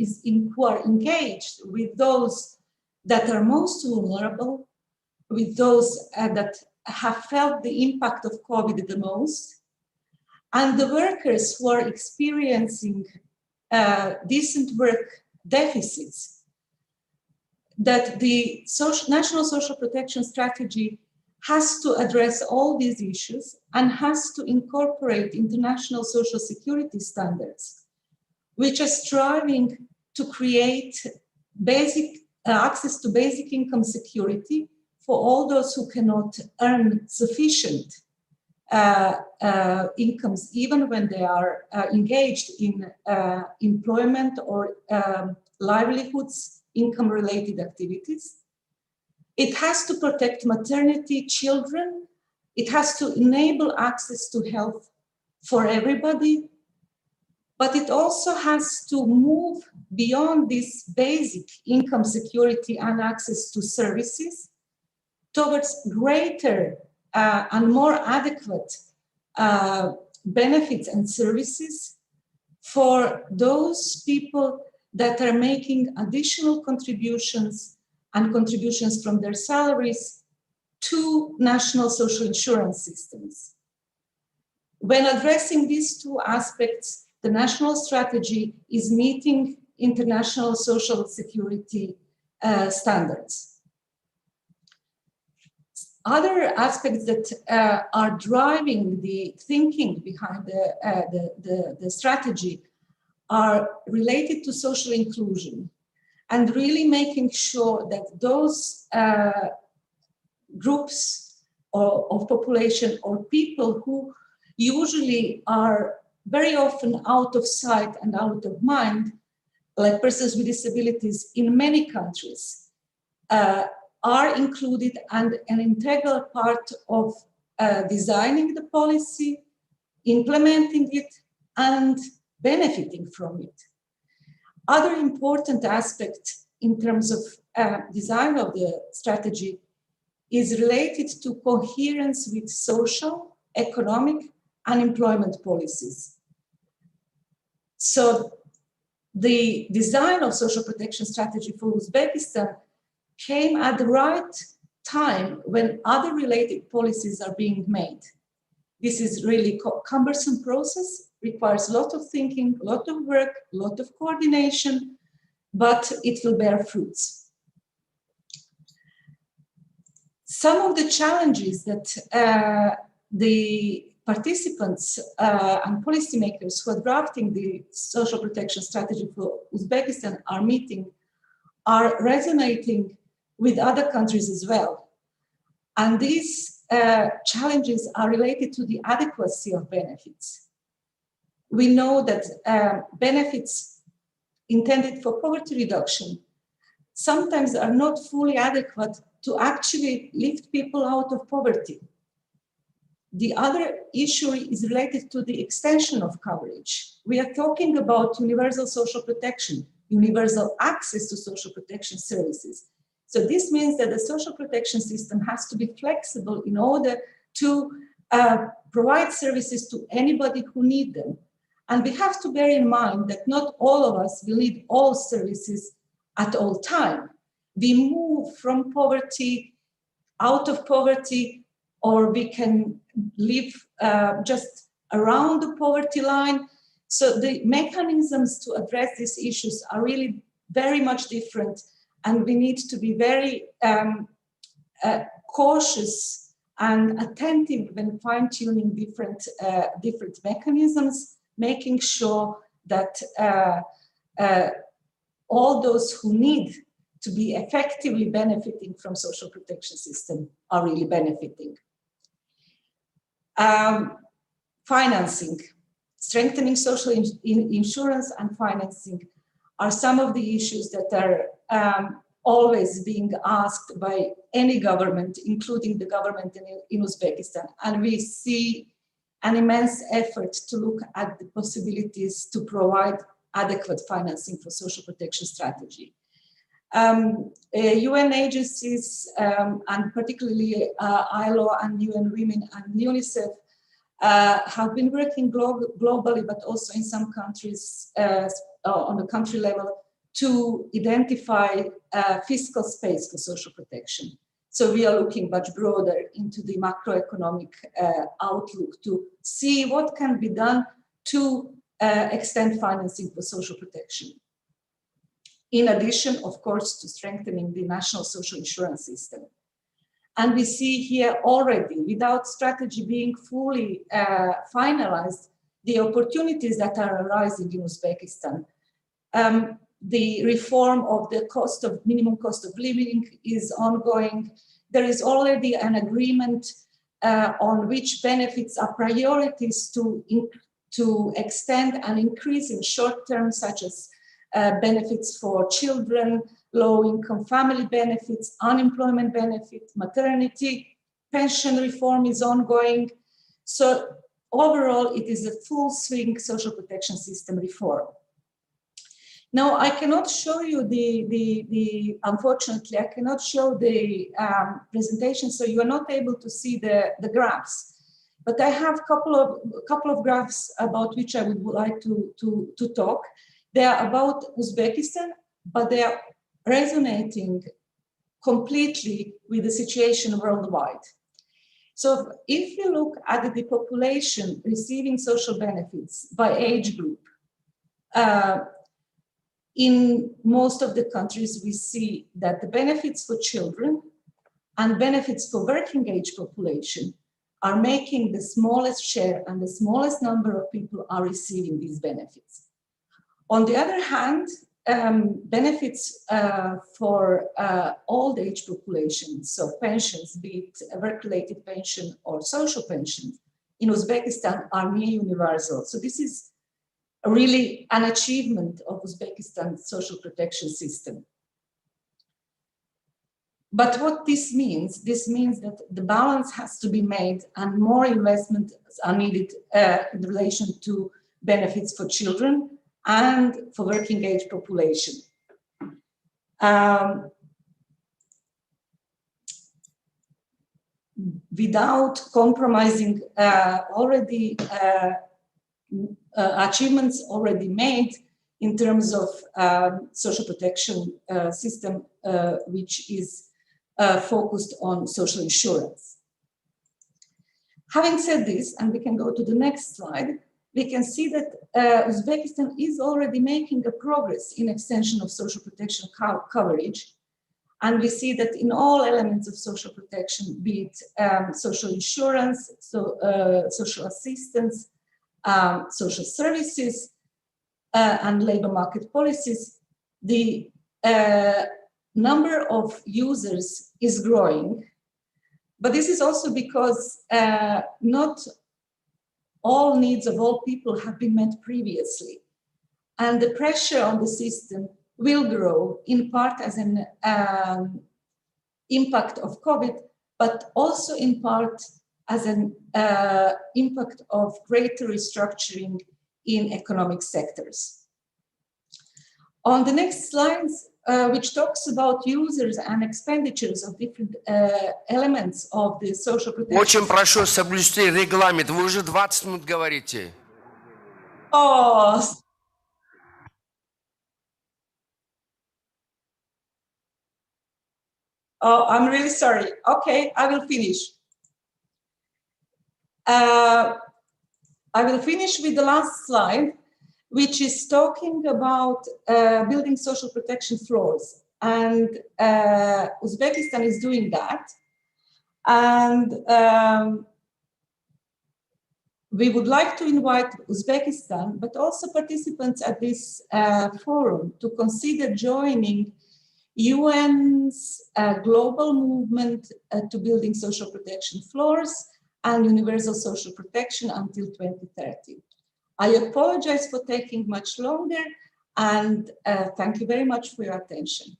are engaged with those that are most vulnerable, with those that have felt the impact of COVID the most, and the workers who are experiencing decent work deficits, that the National Social Protection Strategy has to address all these issues and has to incorporate international social security standards, which are striving to create basic access to basic income security for all those who cannot earn sufficient incomes, even when they are engaged in employment or livelihoods, income-related activities. It has to protect maternity, children. It has to enable access to health for everybody. But it also has to move beyond this basic income security and access to services towards greater and more adequate benefits and services for those people that are making additional contributions and contributions from their salaries to national social insurance systems. When addressing these two aspects, the national strategy is meeting international social security standards. Other aspects that are driving the thinking behind the strategy are related to social inclusion and really making sure that those groups of population or people who usually are very often out of sight and out of mind, like persons with disabilities in many countries, are included and an integral part of designing the policy, implementing it, and benefiting from it. Other important aspect in terms of design of the strategy is related to coherence with social, economic, and employment policies. So the design of social protection strategy for Uzbekistan came at the right time when other related policies are being made. This is really a cumbersome process, requires a lot of thinking, a lot of work, a lot of coordination, but it will bear fruits. Some of the challenges that the participants and policymakers who are drafting the social protection strategy for Uzbekistan are meeting are resonating with other countries as well. And these challenges are related to the adequacy of benefits. We know that benefits intended for poverty reduction sometimes are not fully adequate to actually lift people out of poverty. The other issue is related to the extension of coverage. We are talking about universal social protection, universal access to social protection services. So this means that the social protection system has to be flexible in order to provide services to anybody who needs them. And we have to bear in mind that not all of us will need all services at all time. We move from poverty, out of poverty, or we can live just around the poverty line. So the mechanisms to address these issues are really very much different, and we need to be very cautious and attentive when fine-tuning different mechanisms, making sure that all those who need to be effectively benefiting from social protection system are really benefiting. Financing, strengthening social insurance and financing are some of the issues that are always being asked by any government, including the government in Uzbekistan. And we see an immense effort to look at the possibilities to provide adequate financing for social protection strategy. UN agencies, and particularly ILO and UN Women and UNICEF, have been working globally, but also in some countries on the country level, to identify fiscal space for social protection. So we are looking much broader into the macroeconomic outlook to see what can be done to extend financing for social protection. In addition, of course, to strengthening the national social insurance system. And we see here already, without strategy being fully finalized, the opportunities that are arising in Uzbekistan. The reform of the minimum cost of living is ongoing. There is already an agreement on which benefits are priorities to extend and increase in short term, such as benefits for children, low-income family benefits, unemployment benefits, maternity, pension reform is ongoing. So overall, it is a full swing social protection system reform. Now, I cannot show you unfortunately, I cannot show the presentation, so you are not able to see the graphs. But I have a couple of graphs about which I would like to talk. They are about Uzbekistan, but they are resonating completely with the situation worldwide. So if you look at the population receiving social benefits by age group, in most of the countries, we see that the benefits for children and benefits for working age population are making the smallest share, and the smallest number of people are receiving these benefits. On the other hand, benefits for old age population, so pensions, be it a work-related pension or social pension, in Uzbekistan are near universal. So this is really an achievement of Uzbekistan's social protection system. But what this means that the balance has to be made and more investments are needed in relation to benefits for children and for working age population. Without compromising achievements already made in terms of social protection system, which is focused on social insurance. Having said this, and we can go to the next slide, we can see that Uzbekistan is already making a progress in extension of social protection coverage. And we see that in all elements of social protection, be it social insurance, social assistance, social services, and labor market policies, the number of users is growing. But this is also because not all needs of all people have been met previously. And the pressure on the system will grow, in part as an impact of COVID, but also in part as an impact of greater restructuring in economic sectors. On the next slides, which talks about users and expenditures of different elements of the social protection. Очень прошу соблюсти регламент. Вы уже 20 минут говорите. Oh. Oh, I'm really sorry. Okay, I will finish. I will finish with the last slide, which is talking about building social protection floors. And Uzbekistan is doing that. And we would like to invite Uzbekistan, but also participants at this forum, to consider joining UN's global movement to building social protection floors and universal social protection until 2030. I apologize for taking much longer, and thank you very much for your attention.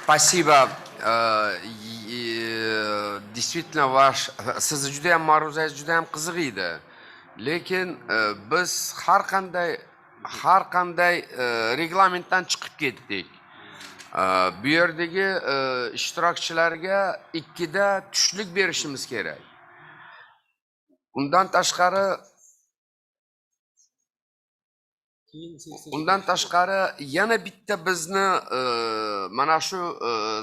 Спасибо. Действительно, sizni juda ham ma'ruzangiz juda ham qiziq edi. Lekin biz har qanday reglamentdan chiqib ketdik. Bu yerdagi ishtirokchilarga 2da tushlik berishimiz kerak. Undan tashqari yana bitta bizni mana shu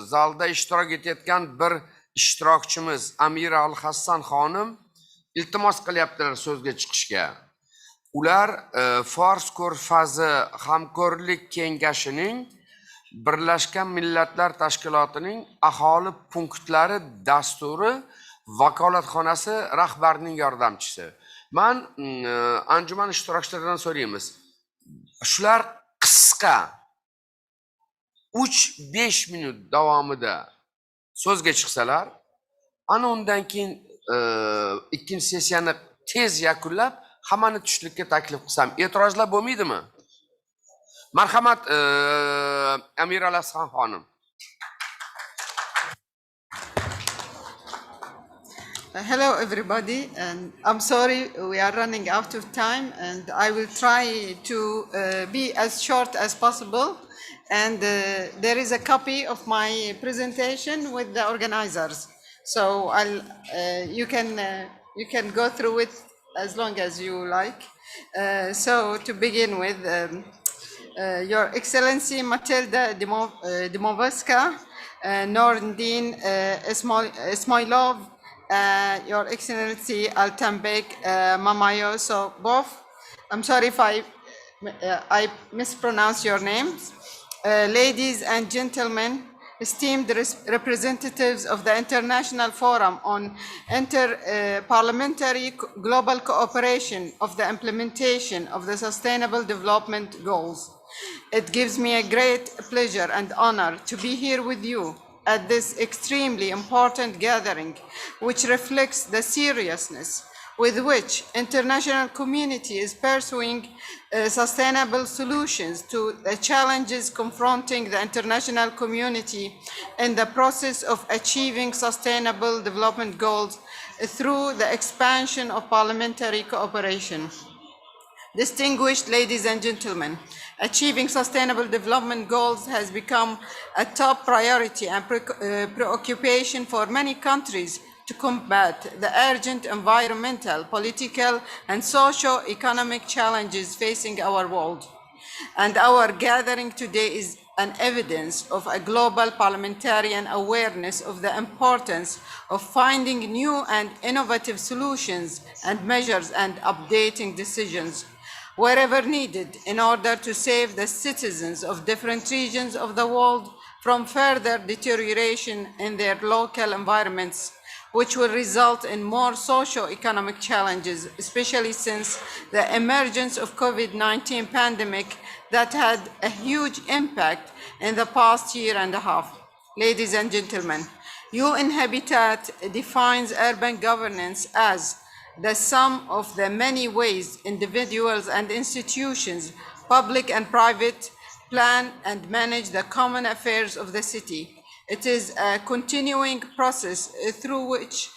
zalda ishtirok etayotgan bir ishtirokchimiz Amira Al-Hassan xonim iltimos qilyaptilar so'zga chiqishga. Ular Fors ko'rfazi hamkorlik kengashining Birlashgan Millatlar Tashkilotining aholi punktlari dasturi vakolatxonasi rahbarining yordamchisi. Men anjuman ishtirokchilaridan so'raymiz. Shular qisqa 3-5 minut davomida so'zga chiqsalar, ana undan keyin ikkinchi sessiyani tez yakunlab, hammani tushlikka taklif qilsam, e'tirozlar bo'lmaydimi? Marhamat, Amira Al-Hassan xonim. Hello, everybody, and I'm sorry we are running out of time, and I will try to be as short as possible. And there is a copy of my presentation with the organizers, so you can go through it as long as you like. So to begin with, Your Excellency Matilda Dymovska, Nordin Ismailov, Your Excellency Altanbek Mamayosobov. I'm sorry if I mispronounce your names. Ladies and gentlemen, esteemed representatives of the International Forum on Interparliamentary Global Cooperation of the Implementation of the Sustainable Development Goals. It gives me a great pleasure and honor to be here with you at this extremely important gathering, which reflects the seriousness with which international community is pursuing sustainable solutions to the challenges confronting the international community in the process of achieving sustainable development goals through the expansion of parliamentary cooperation. Distinguished ladies and gentlemen, achieving sustainable development goals has become a top priority and preoccupation for many countries to combat the urgent environmental, political, and socio-economic challenges facing our world. And our gathering today is an evidence of a global parliamentarian awareness of the importance of finding new and innovative solutions and measures and updating decisions wherever needed in order to save the citizens of different regions of the world from further deterioration in their local environments, which will result in more socio-economic challenges, especially since the emergence of COVID-19 pandemic that had a huge impact in the past year and a half. Ladies and gentlemen, UN Habitat defines urban governance as the sum of the many ways individuals and institutions, public and private, plan and manage the common affairs of the city. It is a continuing process through which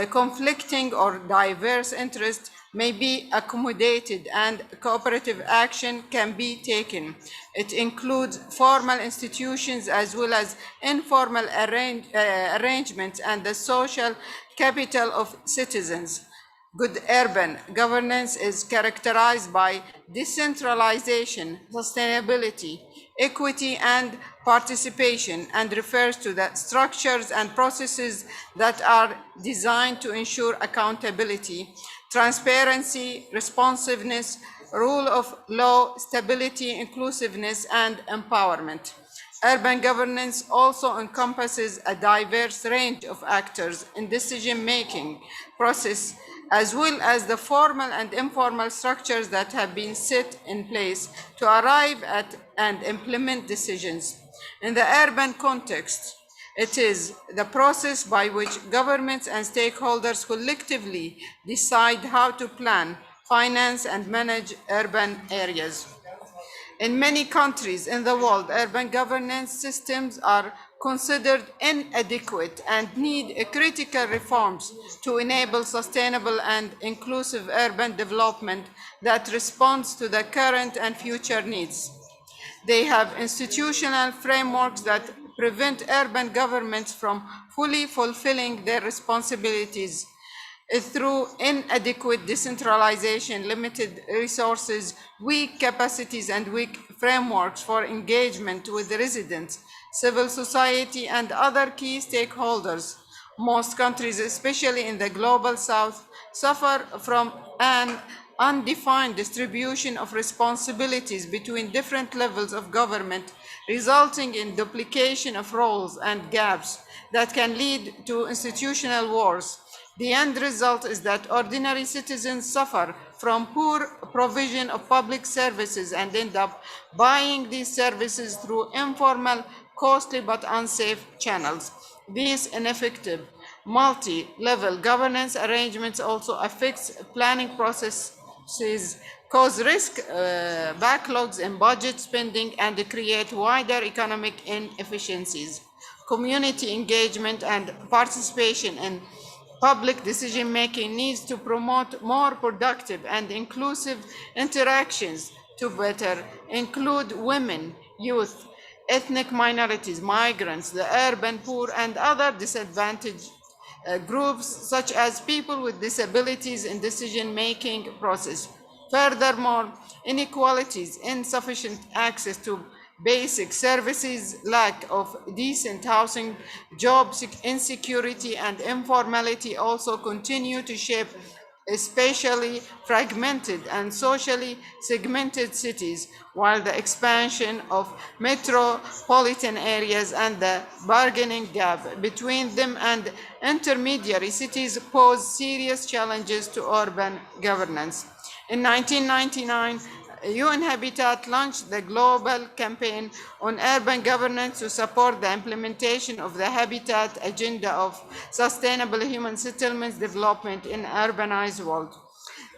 conflicting or diverse interests may be accommodated and cooperative action can be taken. It includes formal institutions as well as informal arrangements and the social capital of citizens. Good urban governance is characterized by decentralization, sustainability, equity, and participation, and refers to the structures and processes that are designed to ensure accountability, transparency, responsiveness, rule of law, stability, inclusiveness, and empowerment. Urban governance also encompasses a diverse range of actors in decision-making process, as well as the formal and informal structures that have been set in place to arrive at and implement decisions. In the urban context, it is the process by which governments and stakeholders collectively decide how to plan, finance, and manage urban areas. In many countries in the world, urban governance systems are considered inadequate and need critical reforms to enable sustainable and inclusive urban development that responds to the current and future needs. They have institutional frameworks that prevent urban governments from fully fulfilling their responsibilities through inadequate decentralization, limited resources, weak capacities, and weak frameworks for engagement with the residents, civil society, and other key stakeholders. Most countries, especially in the global south, suffer from an undefined distribution of responsibilities between different levels of government, resulting in duplication of roles and gaps that can lead to institutional wars. The end result is that ordinary citizens suffer from poor provision of public services and end up buying these services through informal, costly but unsafe channels. These ineffective multi-level governance arrangements also affect planning processes, cause risk backlogs in budget spending, and create wider economic inefficiencies. Community engagement and participation in public decision-making needs to promote more productive and inclusive interactions to better include women, youth, ethnic minorities, migrants, the urban poor, and other disadvantaged groups such as people with disabilities in decision-making process. Furthermore, inequalities, insufficient access to basic services, lack of decent housing, job insecurity, and informality also continue to shape especially fragmented and socially segmented cities, while the expansion of metropolitan areas and the bargaining gap between them and intermediary cities pose serious challenges to urban governance. In 1999, UN Habitat launched the global campaign on urban governance to support the implementation of the Habitat Agenda of Sustainable Human Settlements Development in Urbanized World.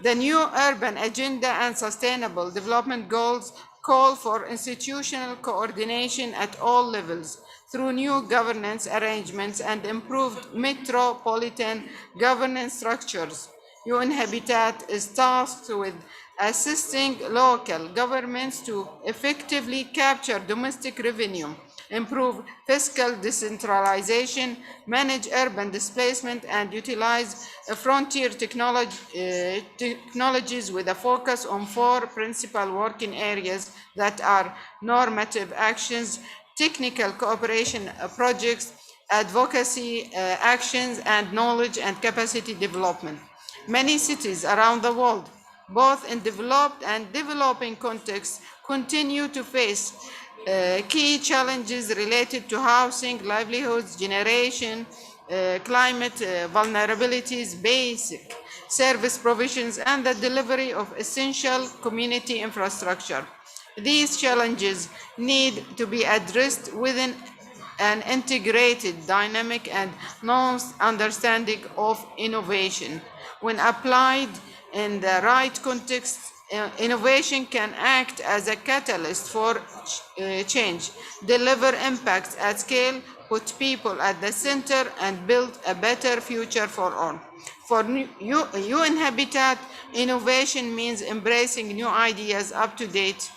The new Urban Agenda and Sustainable Development Goals call for institutional coordination at all levels through new governance arrangements and improved metropolitan governance structures. UN Habitat is tasked with assisting local governments to effectively capture domestic revenue, improve fiscal decentralization, manage urban displacement, and utilize frontier technologies with a focus on 4 principal working areas that are normative actions, technical cooperation projects, advocacy actions, and knowledge and capacity development. Many cities around the world, both in developed and developing contexts, continue to face key challenges related to housing, livelihoods, generation, climate vulnerabilities, basic service provisions, and the delivery of essential community infrastructure. These challenges need to be addressed within an integrated, dynamic, and nuanced understanding of innovation. When applied in the right context, innovation can act as a catalyst for change, deliver impacts at scale, put people at the center, and build a better future for all. For UN Habitat, innovation means embracing new ideas, up-to-date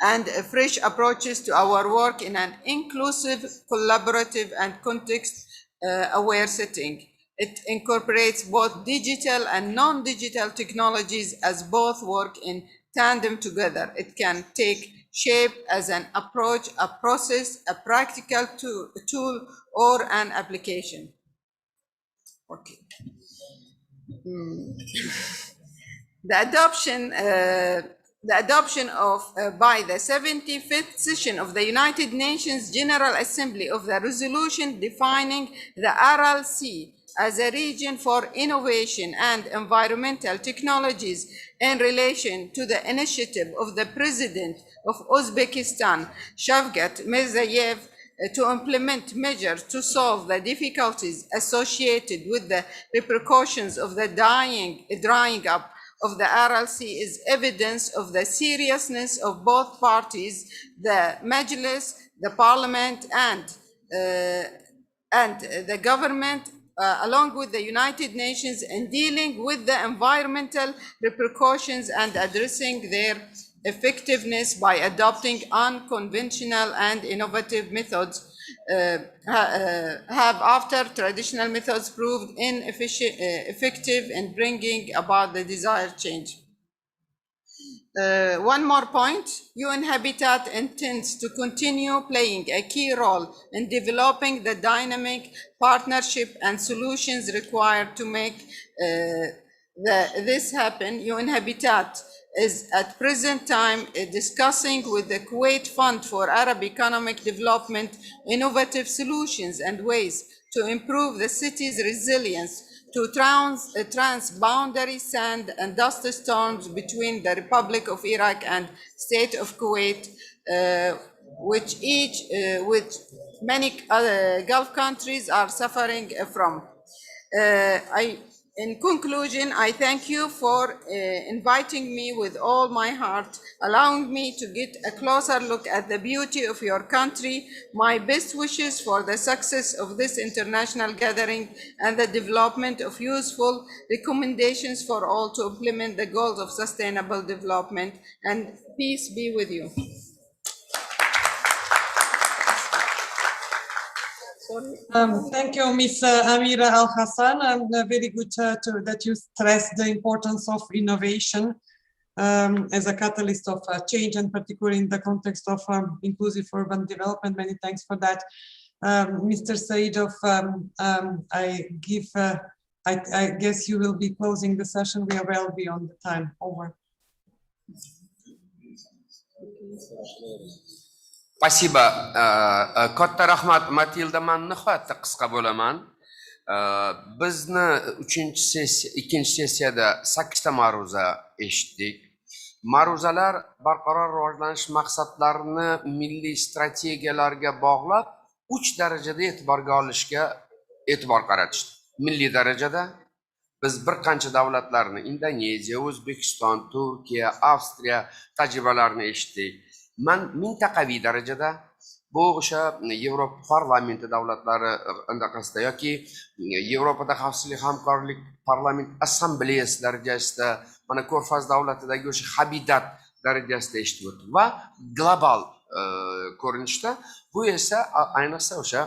and fresh approaches to our work in an inclusive, collaborative, and context-aware setting. It incorporates both digital and non-digital technologies as both work in tandem together. It can take shape as an approach, a process, a practical tool, or an application. Okay. The adoption of, by the 75th session of the United Nations General Assembly of the resolution defining the Aral Sea as a region for innovation and environmental technologies in relation to the initiative of the President of Uzbekistan, Shavkat Mirziyoyev, to implement measures to solve the difficulties associated with the repercussions of the drying up of the Aral Sea is evidence of the seriousness of both parties, the Majlis, the Parliament, and and the government, along with the United Nations, in dealing with the environmental repercussions and addressing their effectiveness by adopting unconventional and innovative methods, have, after traditional methods, proved ineffective in bringing about the desired change. One more point, UN Habitat intends to continue playing a key role in developing the dynamic partnership and solutions required to make this happen. UN Habitat is at present time discussing with the Kuwait Fund for Arab Economic Development innovative solutions and ways to improve the city's resilience to trans-boundary sand and dust storms between the Republic of Iraq and State of Kuwait, which many other Gulf countries are suffering from. In conclusion, I thank you for inviting me with all my heart, allowing me to get a closer look at the beauty of your country. My best wishes for the success of this international gathering and the development of useful recommendations for all to implement the goals of sustainable development. And peace be with you. Thank you, Ms. Amira Al Hassan. Very good that you stress the importance of innovation as a catalyst of change, and particularly in the context of inclusive urban development. Many thanks for that. Mr. Saidov, I guess you will be closing the session. We are well beyond the time. Over. Спасибо. Katta rahmat Matilda, men nihoyatda qisqa bo'laman. Bizni ikkinchi sessiyada 8 ta ma'ruza eshitdik. Ma'ruzalar barqaror rivojlanish maqsadlarini milliy strategiyalarga bog'lab 3 darajada e'tiborga olishga e'tibor qaratishdi. Milliy darajada biz bir qancha davlatlarni, Indoneziya, O'zbekiston, Turkiya, Avstriya tajribalarini eshitdik. Men mintaqaviy darajada bu o'sha Yevropa parlamenti davlatlari indaqasida yoki Yevropada xavfsizlik hamkorlik parlament assambleyasi darajasida, mana Ko'rfaz davlatidagi o'sha habitat darajasida eshitib o'tdim va global ko'rinishda bu esa ayniqsa o'sha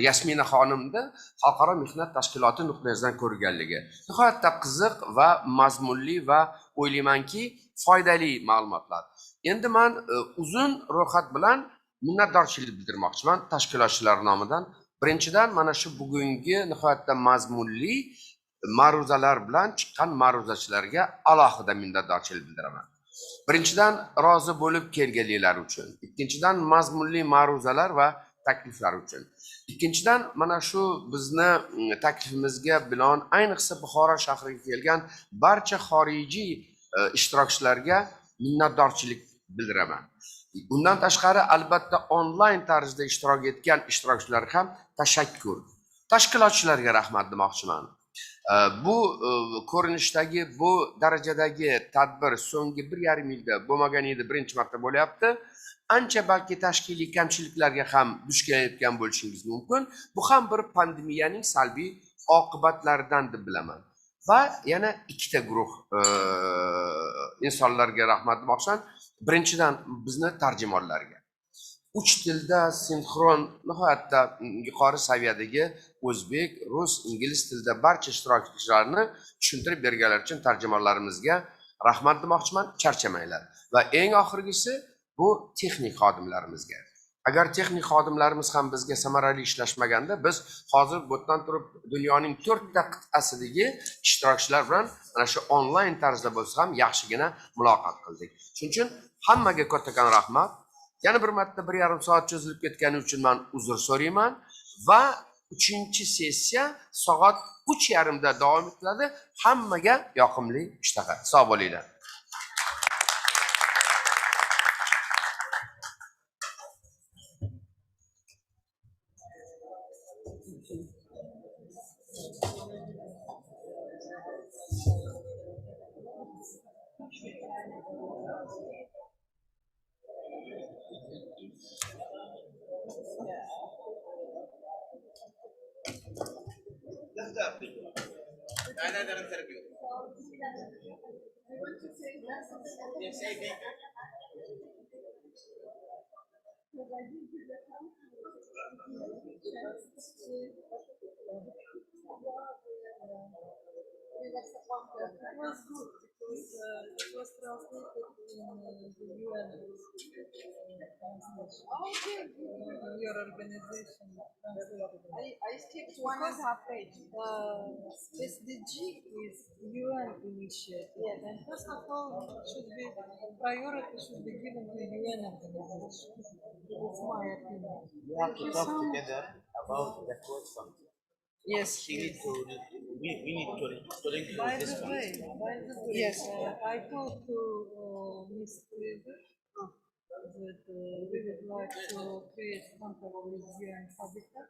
Yasmina xonimni xalqaro mehnat tashkiloti nuqtasidan ko'rganligi nihoyatda qiziq va mazmunli va o'ylaymanki foydali ma'lumotlar. Endi men uzun ro'yxat bilan minnatdorchilik bildirmoqchiman tashkilotchilar nomidan. Birinchidan mana shu bugungi nihoyatda mazmunli ma'ruzalar bilan chiqqan ma'ruzachilarga alohida minnatdorchilik bildiraman. Birinchidan rozi bo'lib kelganliklari uchun, ikkinchidan mazmunli ma'ruzalar va takliflar uchun. Ikkinchidan mana shu bizni taklifimizga bilan ayniqsa Bukhara shahriga kelgan barcha xorijiy ishtirokchilarga minnatdorchilik bildiraman. Bundan tashqari albatta onlayn tarzda ishtirok etgan ishtirokchilarga ham tashakkur. Tashkilotchilarga rahmat demoqchiman. Bu ko'rinishdagi, bu darajadagi tadbir so'nggi 1,5 yilda bo'lmagan edi, birinchi marta bo'lyapti. Ancha balki tashkiliy kamchiliklarga ham duch kelayotgan bo'lishingiz mumkin. Bu ham bir pandemiyaning salbiy oqibatlaridan deb bilaman. Va yana ikkita guruh insonlarga rahmat demoqchiman. Birinchidan bizni tarjimonlarga. 3 tilda sinxron nihoyatda yuqori saviyadagi o'zbek, rus, ingliz tilida barcha ishtirokchilarni tushuntirib berganlar uchun tarjimonlarimizga rahmat demoqchiman, charchamanglar. Va eng oxirgisi bu texnik xodimlarimizga. Agar texnik xodimlarimiz ham bizga samarali ishlashmaganda, biz hozir bu yerdan turib dunyoning 4 ta qit'asidagi ishtirokchilar bilan mana shu onlayn tarzda bo'lsa ham yaxshigina muloqot qildik. Shuning uchun hammaga kattakon rahmat. Yana bir marta 1,5 soat cho'zilib ketgani uchun men uzr so'rayman va 3-sessiya soat 3:30 da davom etiladi. Hammaga yoqimli ishtaha. Sog' bo'linglar. It was good because it was translated in the UN translation. Okay. Your organization translated. I skipped one and a half page. SDG is UN initiative. Yes. And first of all, priority should be given to UN organization. That's my opinion. You have to talk together about the question. Yes, She needs to, we need to include by this the one. way, yes, I talked to Ms. Fraser that we would like to create contact with UN Habitat.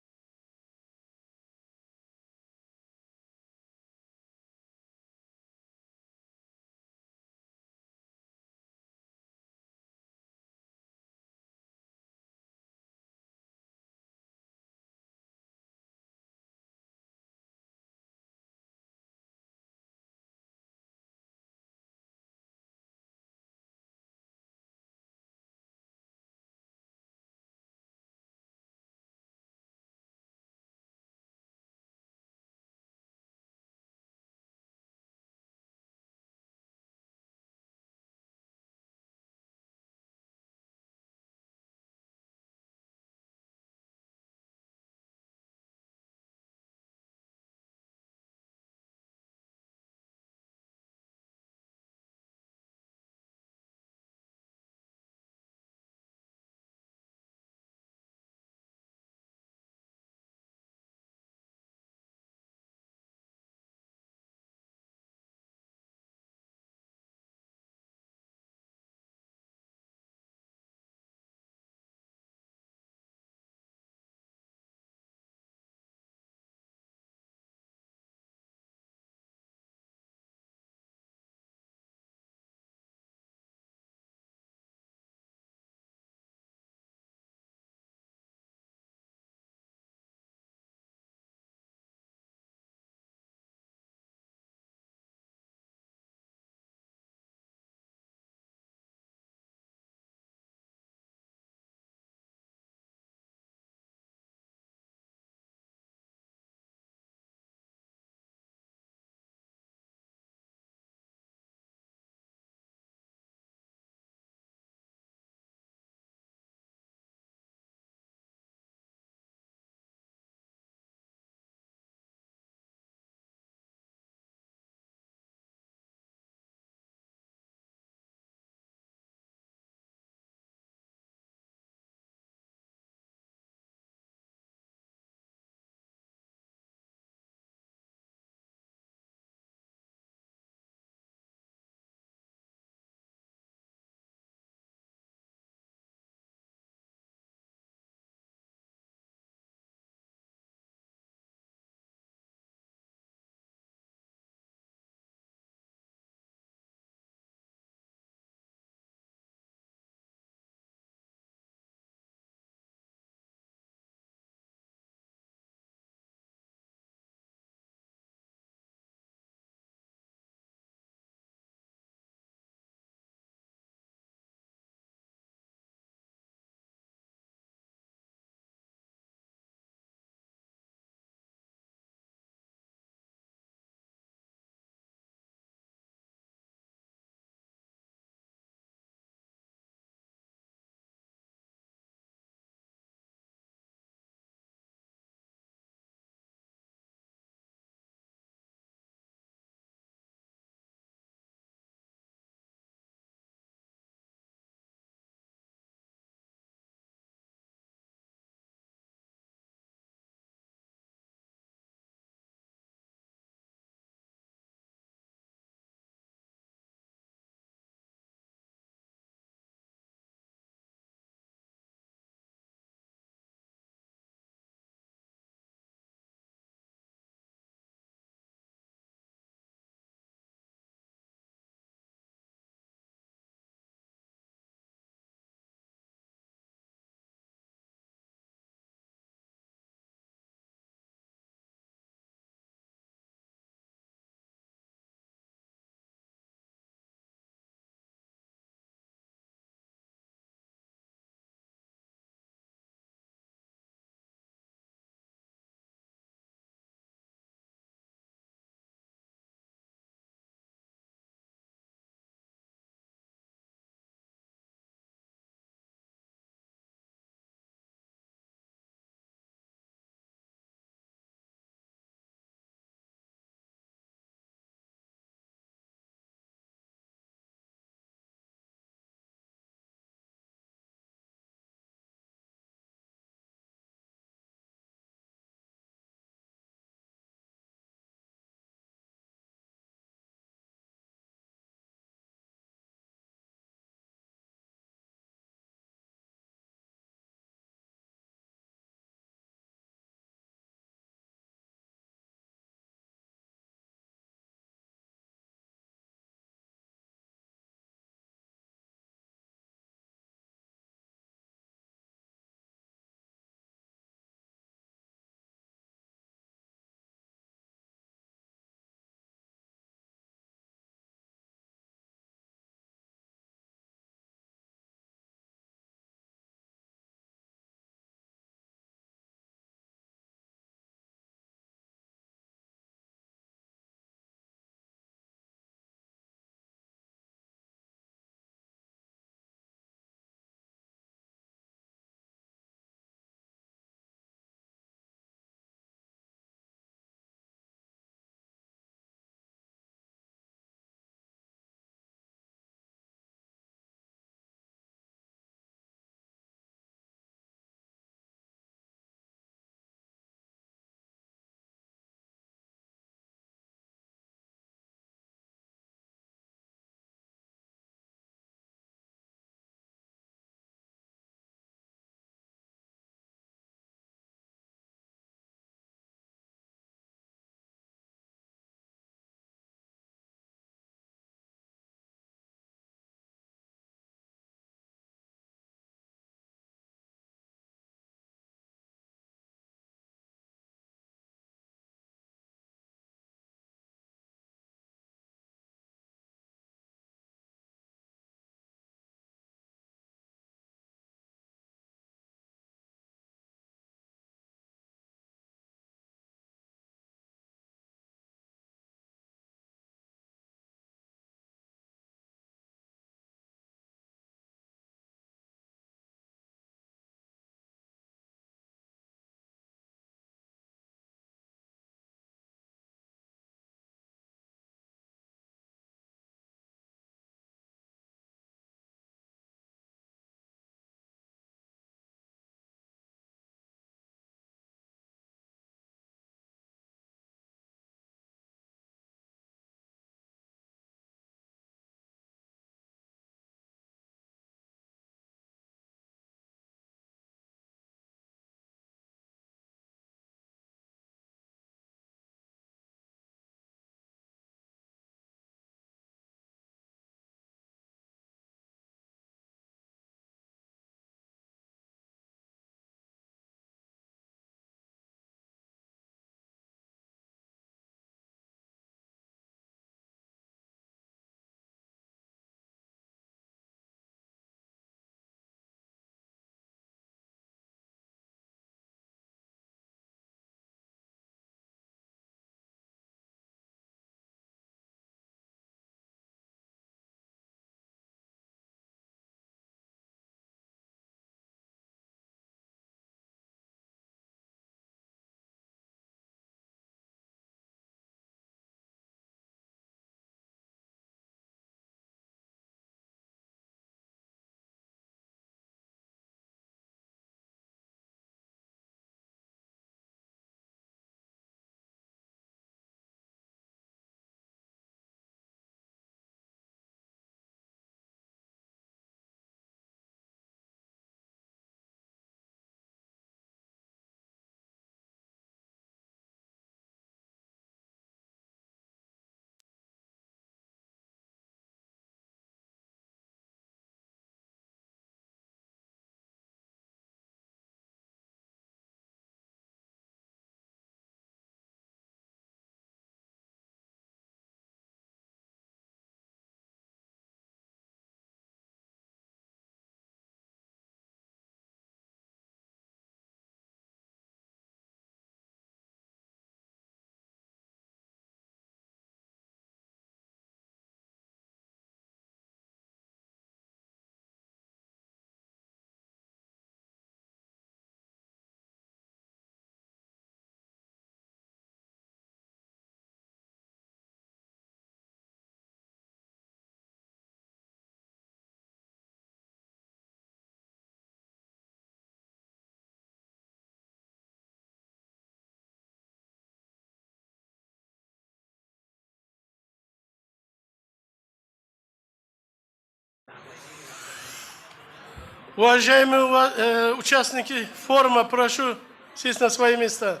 Уважаемые участники форума, прошу сесть на свои места.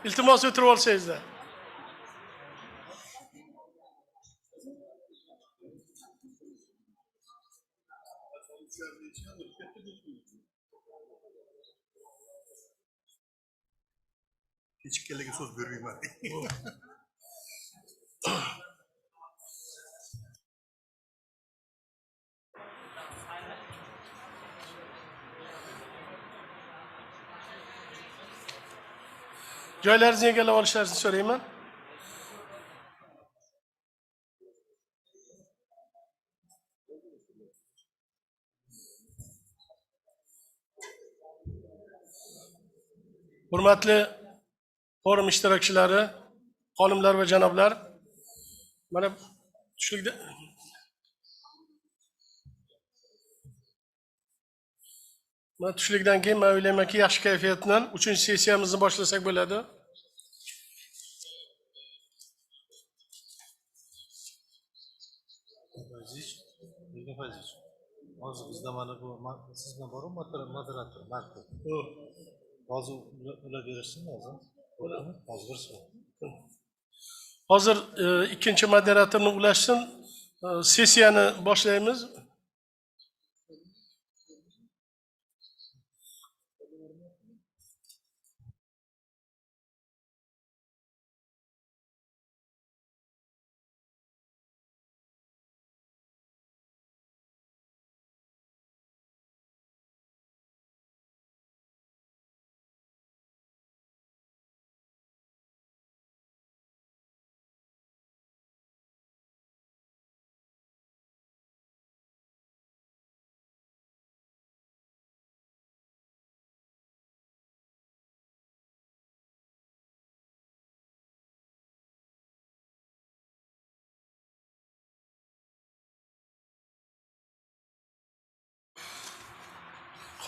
Iltimos o'tirib olsangizlar. Kechikkanlarga so'z bermayman. Joylaringizni egallab olishlaringizni so'rayman. Hurmatli forum ishtirokchilari, xonimlar va janoblar, mana tushlikda tushlikdan keyin men o'ylaymanki, yaxshi kayfiyat bilan 3-sessiyamizni boshlasak bo'ladi. Hozir bizda mana bu siz bilan bormi moderator Marko. Hozir ular berishsinmi hozir? Hozir. Hozir ikkinchi moderatorni ulashsin, sessiyani boshlaymiz.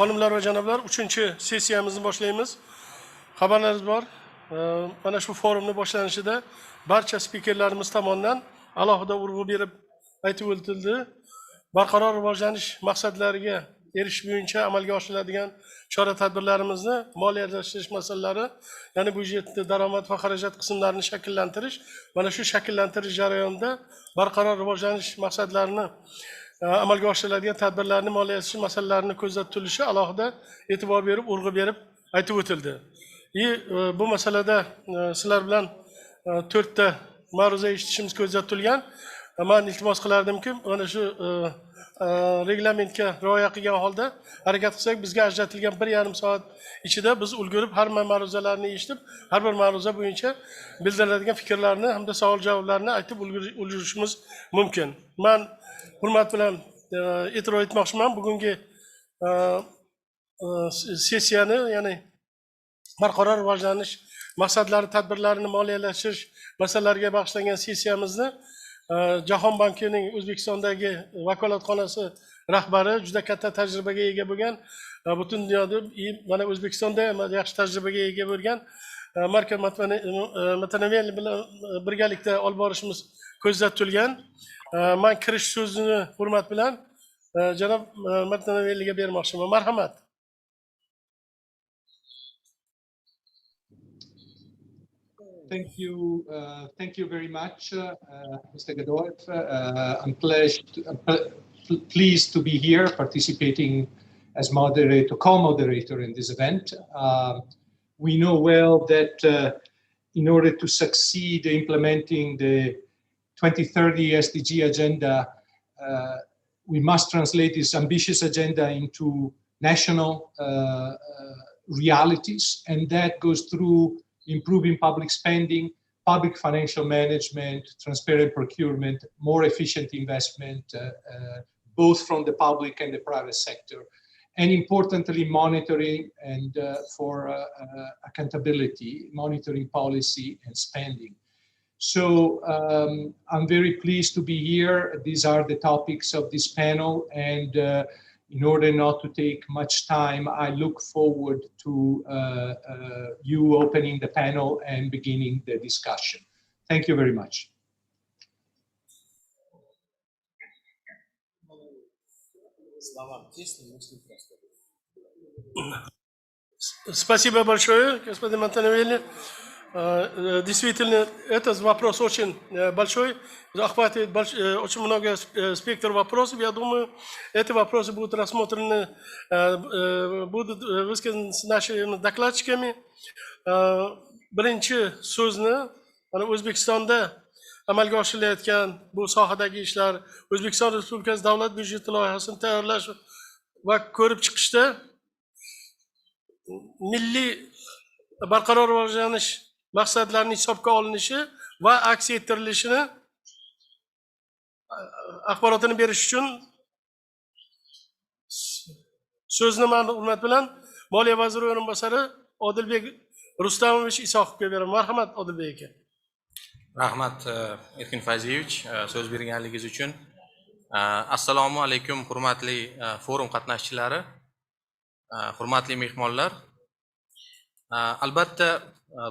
Xonimlar va janoblar, 3-sessiyamizni boshlaymiz. Xabarlarimiz bor. Mana shu forumning boshlanishida barcha spikerlarimiz tomonidan alohida urg'u berib aytib o'tildi. Barqaror rivojlanish maqsadlariga erishish bo'yicha amalga oshiriladigan chora-tadbirlarimizni moliyalashtirish masalalari, ya'ni byudjetni daromad va xarajat qismlarini shakllantirish, mana shu shakllantirish jarayonida barqaror rivojlanish maqsadlarini amalga oshiriladigan tadbirlarni moliyalashtirish masalalarini ko'zda tutilishi alohida e'tibor berib, urg'u berib aytib o'tildi. Bu masalada sizlar bilan 4 ta ma'ruza eshitishimiz ko'zda tutilgan. Men iltimos qilardimki, mana shu reglamentga rioya qilgan holda harakat qilsak, bizga ajratilgan 1,5 soat ichida biz ulgurib har bir ma'ruzalarni eshitib, har bir ma'ruza bo'yicha bildiriladigan fikrlarni hamda savol-javoblarni aytib ulgurishimiz mumkin. Men hurmat bilan e'tirof etmoqchiman, bugungi sessiyani, ya'ni barqaror rivojlanish maqsadlari tadbirlarini moliyalashtirish masalalariga bag'ishlangan sessiyamizni Jahon bankining O'zbekistondagi vakolatxonasi rahbari, juda katta tajribaga ega bo'lgan, butun dunyoda mana O'zbekistonda ham yaxshi tajribaga ega bo'lgan Marko Matanavelli bilan birgalikda olib borishimiz ko'zda tutilgan. Men kirish so'zini hurmat bilan janob Matanavelliga bermoqchiman. Marhamat. Thank you very much, Mr. Gadolf. I'm pleased to be here participating as moderator, co-moderator in this event. We know well that in order to succeed implementing the 2030 SDG agenda, we must translate this ambitious agenda into national realities, and that goes through improving public spending, public financial management, transparent procurement, more efficient investment, both from the public and the private sector, and importantly, monitoring and for accountability, monitoring policy and spending. So I'm very pleased to be here. These are the topics of this panel, and in order not to take much time, I look forward to you opening the panel and beginning the discussion. Thank you very much. Спасибо большое, господин Антоновелли. Действительно, этот вопрос очень большой, охватывает очень много спектр вопросов. Я думаю, эти вопросы будут рассмотрены, будут высказаны с нашими докладчиками. Birinchi so'zni mana O'zbekistonda amalga oshirilayotgan bu sohadagi ishlar, O'zbekiston Respublikasi davlat byudjeti loyihasini tayyorlash va ko'rib chiqishda milliy barqaror rivojlanish maqsadlarining hisobga olinishi va aks ettirilishini axborotini berish uchun so'zni men hurmat bilan Moliya vaziri o'rinbosari Odilbek Rustamovich Isoqovga beraman. Marhamat Odilbek aka. Rahmat Erkin Fayziyevich so'z berganligingiz uchun. Assalomu alaykum hurmatli forum qatnashchilari, hurmatli mehmonlar. Albatta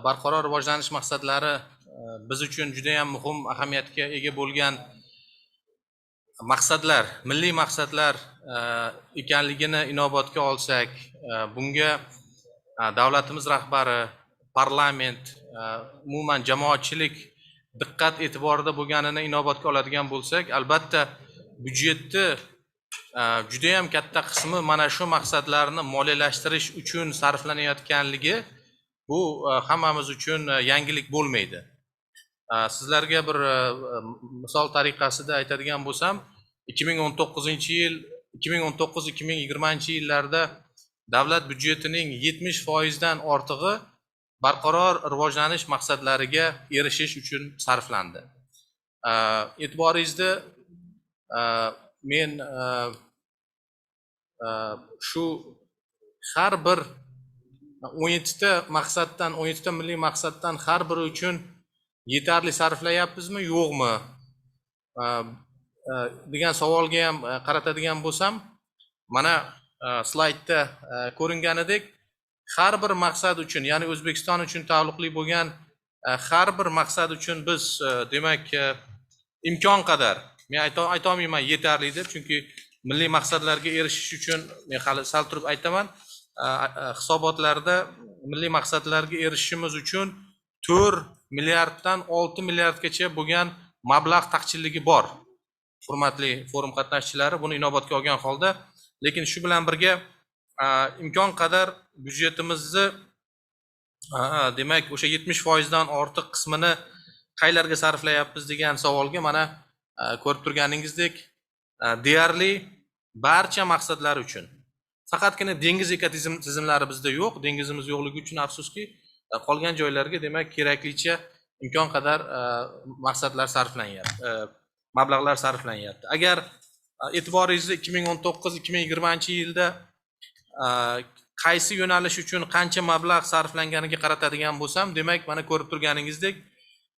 barqaror rivojlanish maqsadlari biz uchun juda ham muhim ahamiyatga ega bo'lgan maqsadlar, milliy maqsadlar ekanligini inobatga olsak, bunga davlatimiz rahbari, parlament, umuman jamoatchilik diqqat e'tiborida bo'lganini inobatga oladigan bo'lsak, albatta byudjetni juda ham katta qismi mana shu maqsadlarni moliyalashtirish uchun sarflanayotganligi bu hammamiz uchun yangilik bo'lmaydi. Sizlarga bir misol tariqasida aytadigan bo'lsam, 2019-yil, 2019-2020 yillarda davlat byudjetining 70% dan ortig'i barqaror rivojlanish maqsadlariga erishish uchun sarflandi. E'tiboringizda men shu har bir 17 ta maqsaddan, 17 ta milliy maqsaddan har biri uchun yetarli sarflayapmizmi, yo'qmi degan savolga ham qaratadigan bo'lsam, mana slaydda ko'ringanidek har bir maqsad uchun, ya'ni O'zbekiston uchun taalluqli bo'lgan har bir maqsad uchun biz demak imkon qadar, men aytolmayman yetarli deb, chunki milliy maqsadlarga erishish uchun men hali sal turib aytaman, hisobotlarda milliy maqsadlarga erishishimiz uchun 4 milliarddan 6 milliardgacha bo'lgan mablag' taqchilligi bor. Hurmatli forum qatnashchilari, buni inobatga olgan holda, lekin shu bilan birga imkon qadar byudjetimizni demak o'sha 70% dan ortiq qismini qaylarga sarflayapmiz degan savolga mana ko'rib turganingizdek deyarli barcha maqsadlar uchun. Faqatgina dengiz ekotizimlari bizda yo'q, dengizimiz yo'qligi uchun afsuski qolgan joylarga demak keraklicha imkon qadar maqsadlar sarflanyapti, mablag'lar sarflanyapti. Agar e'tiboringizni 2019-2020 yilda qaysi yo'nalish uchun qancha mablag' sarflanganiga qaratadigan bo'lsam, demak mana ko'rib turganingizdek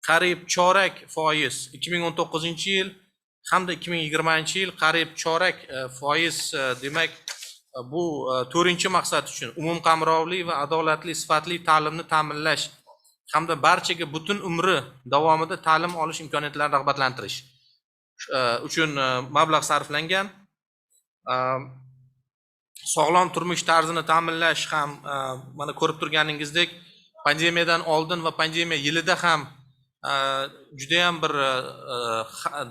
qariyb chorak foiz 2019-yil hamda 2020-yil qariyb chorak foiz demak bu 4-maqsad uchun umumqamrovli va adolatli sifatli ta'limni ta'minlash hamda barchaga butun umri davomida ta'lim olish imkoniyatlarini rag'batlantirish uchun mablag' sarflangan. Sog'lom turmush tarzini ta'minlash ham mana ko'rib turganingizdek pandemiyadan oldin va pandemiya yilida ham juda ham bir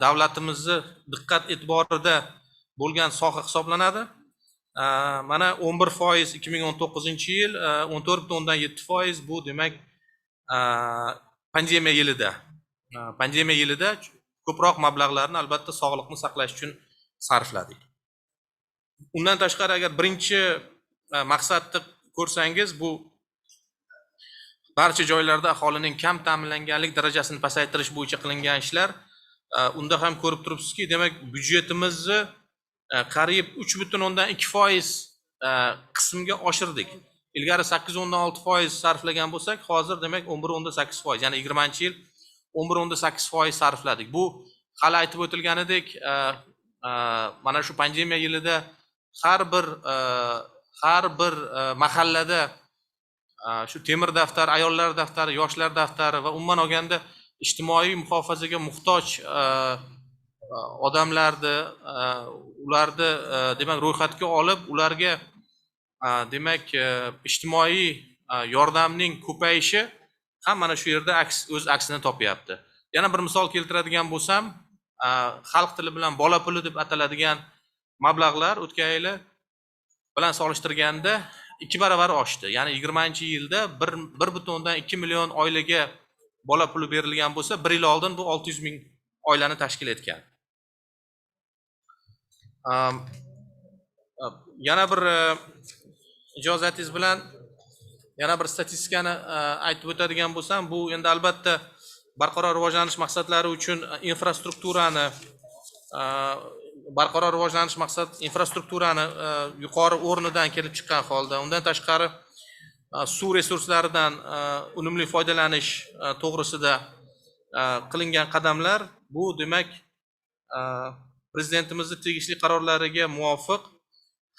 davlatimizni diqqat e'tiborida bo'lgan soha hisoblanadi. Mana 11% 2019-yil, 14.7% bu demak pandemiya yilida. Pandemiya yilida ko'proq mablag'larni albatta sog'liqni saqlash uchun sarfladik. Undan tashqari agar birinchi maqsadni ko'rsangiz, bu barcha joylarda aholining kam ta'minlanganlik darajasini pasaytirish bo'yicha qilingan ishlar. Unda ham ko'rib turibsizki, demak byudjetimizni qariyb 3.2% qismga oshirdik. Ilgari 8.6% sarflagan bo'lsak, hozir demak 11.8%, ya'ni 20-yil 11.8% sarfladik. Bu hali aytib o'tilganidek, mana shu pandemiya yilida har bir mahallada shu temir daftar, ayollar daftari, yoshlar daftari va umuman olganda ijtimoiy muhofazaga muhtoj odamlarni ularni demak ro'yxatga olib ularga demak ijtimoiy yordamning ko'payishi ham mana shu yerda o'z aksini topyapti. Yana bir misol keltiradigan bo'lsam, xalq tili bilan bola puli deb ataladigan mablag'lar o'tgan yili bilan solishtirganda 2 baravar oshdi. Ya'ni 20-yilda 1,2 million oilaga bola puli berilgan bo'lsa, 1 yil oldin bu 600 ming oilani tashkil etgan. Yana bir ijozatingiz bilan yana bir statistikani aytib o'tadigan bo'lsam, bu endi albatta barqaror rivojlanish maqsadlari uchun infrastrukturani yuqori o'rnidan kelib chiqqan holda, undan tashqari suv resurslaridan unumli foydalanish to'g'risida qilingan qadamlar, bu demak prezidentimizning tegishli qarorlariga muvofiq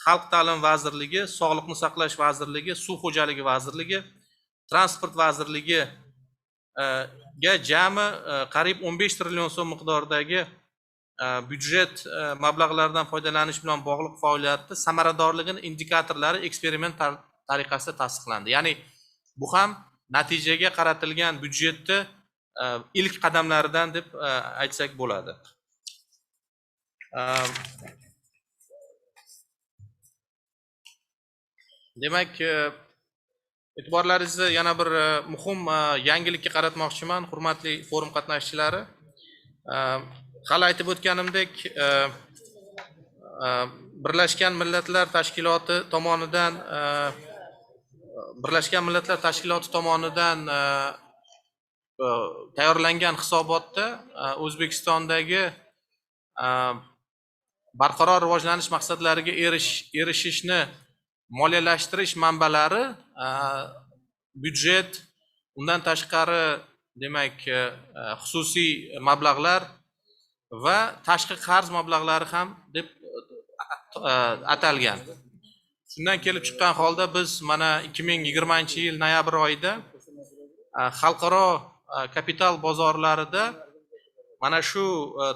Xalq ta'lim vazirligi, Sog'liqni saqlash vazirligi, Suv xo'jaligi vazirligi, Transport vazirligi ga jami qariyb 15 trillion so'm miqdoridagi byudjet mablag'laridan foydalanish bilan bog'liq faoliyatni samaradorligini indikatorlari eksperiment tariqasida tasdiqlandi. Ya'ni bu ham natijaga qaratilgan byudjetni ilk qadamlaridan deb aytsak bo'ladi. Demak, e'tiborlaringizni yana bir muhim yangilikka qaratmoqchiman, hurmatli forum qatnashchilari. Hali aytib o'tganimdek, Birlashgan Millatlar Tashkiloti tomonidan tayyorlangan hisobotda O'zbekistondagi barqaror rivojlanish maqsadlariga erishishni moliyalashtirish manbalari byudjet, undan tashqari demak xususiy mablag'lar va tashqi qarz mablag'lari ham deb atalgan. Shundan kelib chiqqan holda biz mana 2020-yil noyabr oyida xalqaro kapital bozorlarida mana shu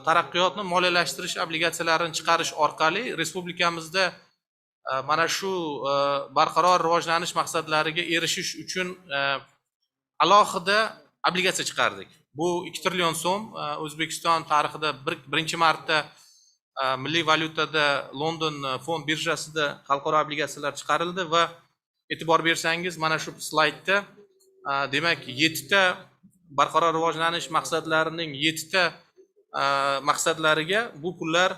taraqqiyotni moliyalashtirish obligatsiyalarini chiqarish orqali respublikamizda mana shu barqaror rivojlanish maqsadlariga erishish uchun alohida obligatsiya chiqardik. Bu 2 trillion so'm O'zbekiston tarixida birinchi marta milliy valyutada London fond birjasida xalqaro obligatsiyalar chiqarildi va e'tibor bersangiz mana shu slaydda demak 7 ta barqaror rivojlanish maqsadlarining 7 ta maqsadlariga bu pullar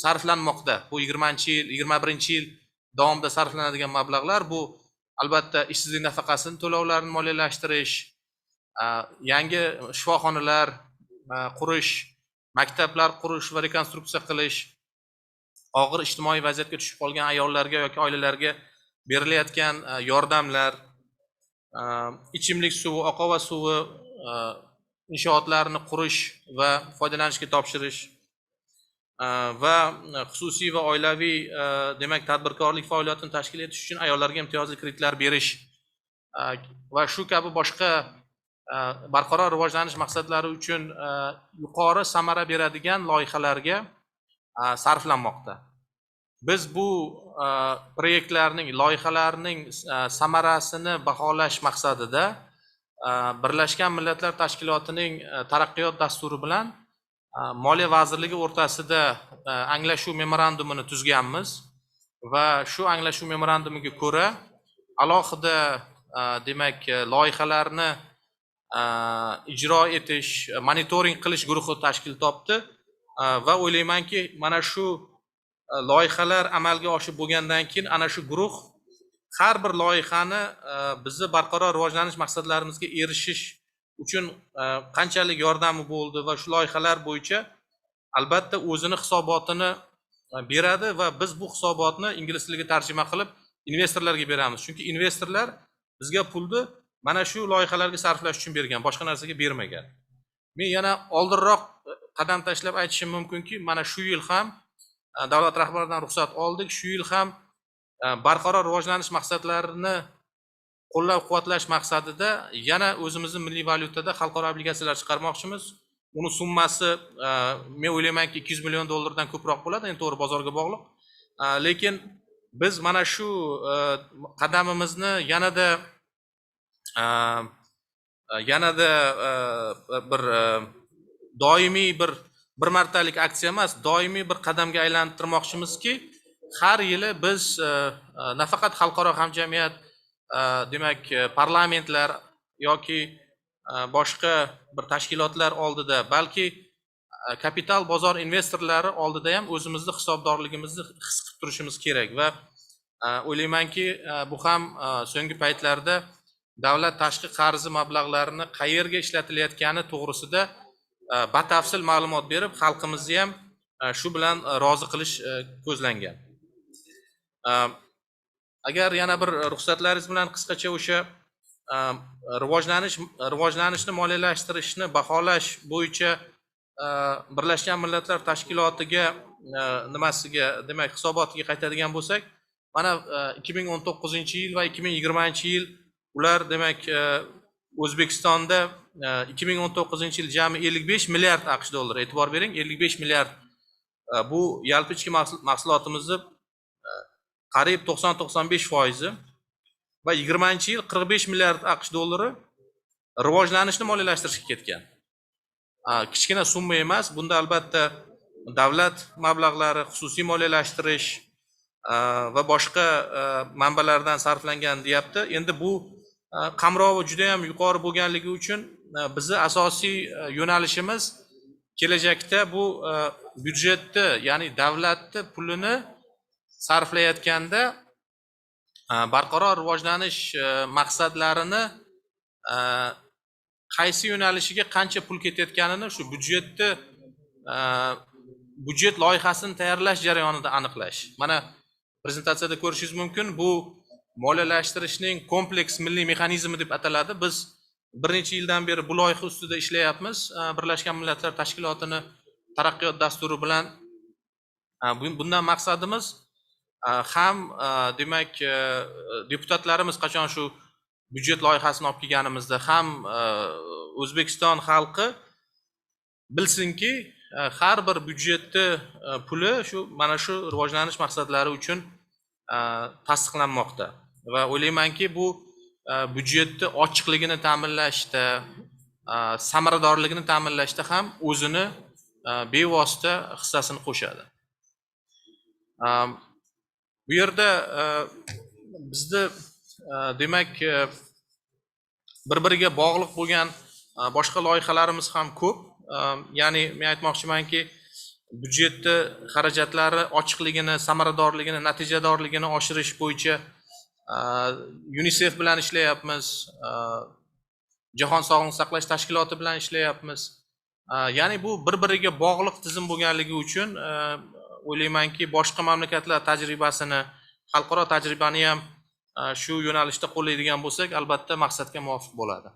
sarflanmoqda. Bu 20-yil, 21-yil davomida sarflanadigan mablag'lar. Bu albatta ishsizlik nafaqasini to'lovlarini moliyalashtirish, yangi shifoxonalar qurish, maktablar qurish va rekonstruksiya qilish, og'ir ijtimoiy vaziyatga tushib qolgan ayollarga yoki oilalarga berilayotgan yordamlar, ichimlik suvi, oqova suvi inshootlarini qurish va foydalanishga topshirish va xususiy va oilaviy demak tadbirkorlik faoliyatini tashkil etish uchun ayollarga imtiyozli kreditlar berish va shu kabi boshqa barqaror rivojlanish maqsadlari uchun yuqori samara beradigan loyihalarga sarflanmoqda. Biz bu proyektlarning, loyihalarning samarasini baholash maqsadida Birlashgan Millatlar Tashkilotining taraqqiyot dasturi bilan Moliya vazirligi o'rtasida anglashuv memorandumini tuzganmiz va shu anglashuv memorandumiga ko'ra alohida demak loyihalarni ijro etish, monitoring qilish guruhi tashkil topdi va o'ylaymanki, mana shu loyihalar amalga oshib bo'lgandan keyin ana shu guruh har bir loyihani bizni barqaror rivojlanish maqsadlarimizga erishish uchun qanchalik yordami bo'ldi va shu loyihalar bo'yicha albatta o'zini hisobotini beradi va biz bu hisobotni ingliz tiliga tarjima qilib investorlarga beramiz. Chunki investorlar bizga pulni mana shu loyihalarga sarflash uchun bergan, boshqa narsaga bermagan. Men yana oldinroq qadam tashlab aytishim mumkinki, mana shu yil ham davlat rahbaridan ruxsat oldik. Shu yil ham barqaror rivojlanish maqsadlarini qo'llab-quvvatlash maqsadida yana o'zimizning milliy valyutada xalqaro obligatsiyalar chiqarmoqchimiz. uni summasi men o'ylaymanki 200 million dollardan ko'proq bo'ladi, endi to'g'ri bozorga bog'liq. Lekin biz mana shu qadamimizni yanada bir doimiy bir martalik aksiya emas, doimiy bir qadamga aylantirmoqchimizki, har yili biz nafaqat xalqaro hamjamiyat, demak parlamentlar yoki boshqa bir tashkilotlar oldida, balki kapital bozor investorlari oldida ham o'zimizni hisobdorligimizni his qilib turishimiz kerak va o'ylaymanki bu ham so'nggi paytlarda davlat tashqi qarzi mablag'larini qayerga ishlatilayotgani to'g'risida batafsil ma'lumot berib, xalqimizni ham shu bilan rozi qilish ko'zlangan. Agar yana bir ruxsatlaringiz bilan qisqacha o'sha rivojlanishni moliyalashtirishni baholash bo'yicha Birlashgan Millatlar Tashkilotiga nimasiga, demak hisobotiga qaytadigan bo'lsak, mana 2019-yil va 2020-yil ular demak O'zbekistonda 2019-yil jami 55 milliard AQSh dollari, e'tibor bering, 55 milliard bu yalpi ichki mahsulotimizni qariyb 90-95% va 20-yil 45 milliard AQSh dollari rivojlanishni moliyalashtirishga ketgan. Kichkina summa emas, bunda albatta davlat mablag'lari, xususiy moliyalashtirish va boshqa manbalardan sarflangan deyapti. Endi bu qamrovi juda ham yuqori bo'lganligi uchun bizni asosiy yo'nalishimiz kelajakda bu byudjetni, ya'ni davlatni pulini sarflayotganda barqaror rivojlanish maqsadlarini qaysi yo'nalishiga qancha pul ketayotganini shu byudjet loyihasini tayyorlash jarayonida aniqlash. Mana prezentatsiyada ko'rishingiz mumkin, bu moliyalashtirishning kompleks milliy mexanizmi deb ataladi. Biz bir necha yildan beri bu loyiha ustida ishlayapmiz. Birlashgan Millatlar Tashkilotini taraqqiyot dasturi bilan. Bundan maqsadimiz ham demak deputatlarimiz qachon shu byudjet loyihasini olib kelganimizda ham O'zbekiston xalqi bilsinki, har bir byudjetni puli shu mana shu rivojlanish maqsadlari uchun tasdiqlanmoqda va o'ylaymanki bu byudjetni ochiqligini ta'minlashda, samaradorligini ta'minlashda ham o'zini bevosita hissasini qo'shadi. Bu yerda bizni demak bir-biriga bog'liq bo'lgan boshqa loyihalarimiz ham ko'p. Ya'ni men aytmoqchimanki, byudjetni xarajatlari ochiqligini, samaradorligini, natijadorligini oshirish bo'yicha UNICEF bilan ishlayapmiz. Jahon Sog'liqni saqlash tashkiloti bilan ishlayapmiz. Ya'ni bu bir-biriga bog'liq tizim bo'lganligi uchun o'ylaymanki, boshqa mamlakatlar tajribasini, xalqaro tajribani ham shu yo'nalishda qo'llaydigan bo'lsak, albatta maqsadga muvofiq bo'ladi.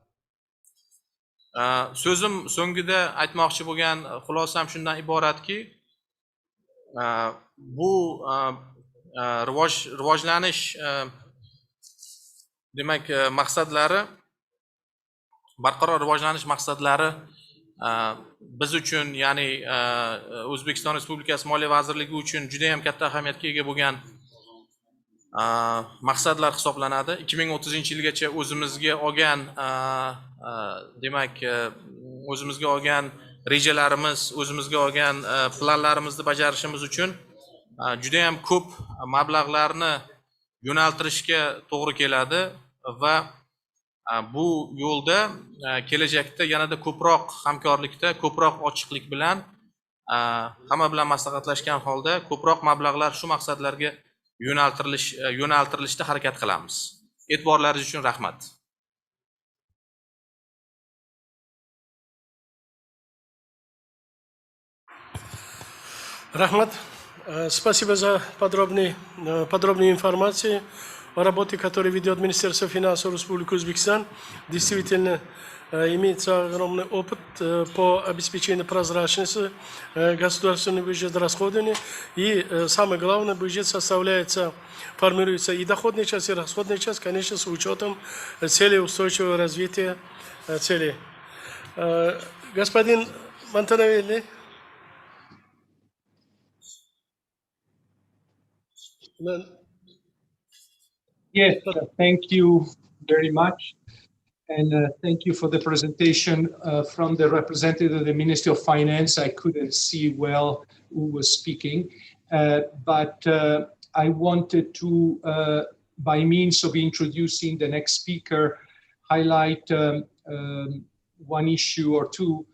So'zim so'ngida aytmoqchi bo'lgan xulosam shundan iboratki, bu rivojlanish demak maqsadlari, barqaror rivojlanish maqsadlari biz uchun, ya'ni O'zbekiston Respublikasi Moliya vazirligi uchun juda ham katta ahamiyatga ega bo'lgan maqsadlar hisoblanadi. 2030-yilgacha o'zimizga olgan demak o'zimizga olgan rejalarimiz, o'zimizga olgan planlarimizni bajarishimiz uchun juda ham ko'p mablag'larni yo'naltirishga to'g'ri keladi va bu yo'lda kelajakda yanada ko'proq hamkorlikda, ko'proq ochiqlik bilan hamma bilan maslahatlashgan holda ko'proq mablag'lar shu maqsadlarga yo'naltirilishda harakat qilamiz. E'tiborlaringiz uchun rahmat. Рахмат. Спасибо за подробные информации о работе, которую ведет Министерство финансов Республики Узбекистан. Действительно, имеется огромный опыт по обеспечению прозрачности государственного бюджета расходования. И самое главное, бюджет формируется и доходная часть, и расходная часть, конечно, с учетом целей устойчивого развития целей. Господин Montanelli. Yes, thank you very much. And thank you for the presentation from the representative of the Ministry of Finance. I couldn't see well who was speaking, but I wanted to, by means of introducing the next speaker, highlight one issue or two.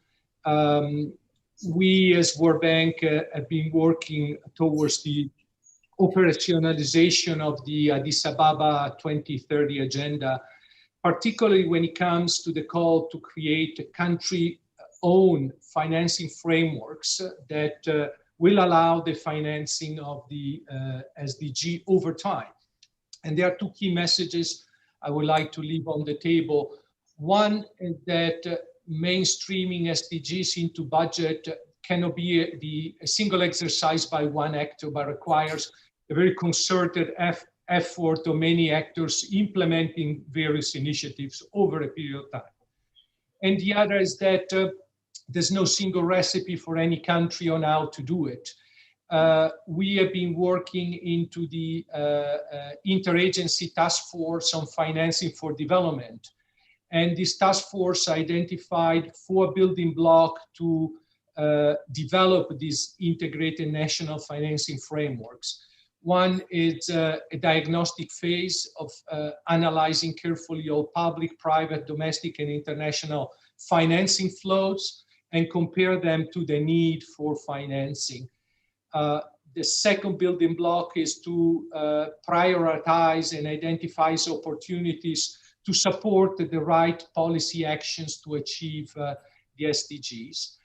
We as World Bank have been working towards the operationalization of the Addis Ababa 2030 agenda, particularly when it comes to the call to create country-owned financing frameworks that will allow the financing of the SDG over time. And there are two key messages I would like to leave on the table. One is that mainstreaming SDGs into budget cannot be a single exercise by one actor, but requires a very concerted effort of many actors implementing various initiatives over a period of time. And the other is that there's no single recipe for any country on how to do it. We have been working into the interagency task force on financing for development. And this task force identified 4 building blocks to develop these integrated national financing frameworks. One is a diagnostic phase of analyzing carefully all public, private, domestic, and international financing flows and compare them to the need for financing. The second building block is to prioritize and identify opportunities to support the right policy actions to achieve the SDGs.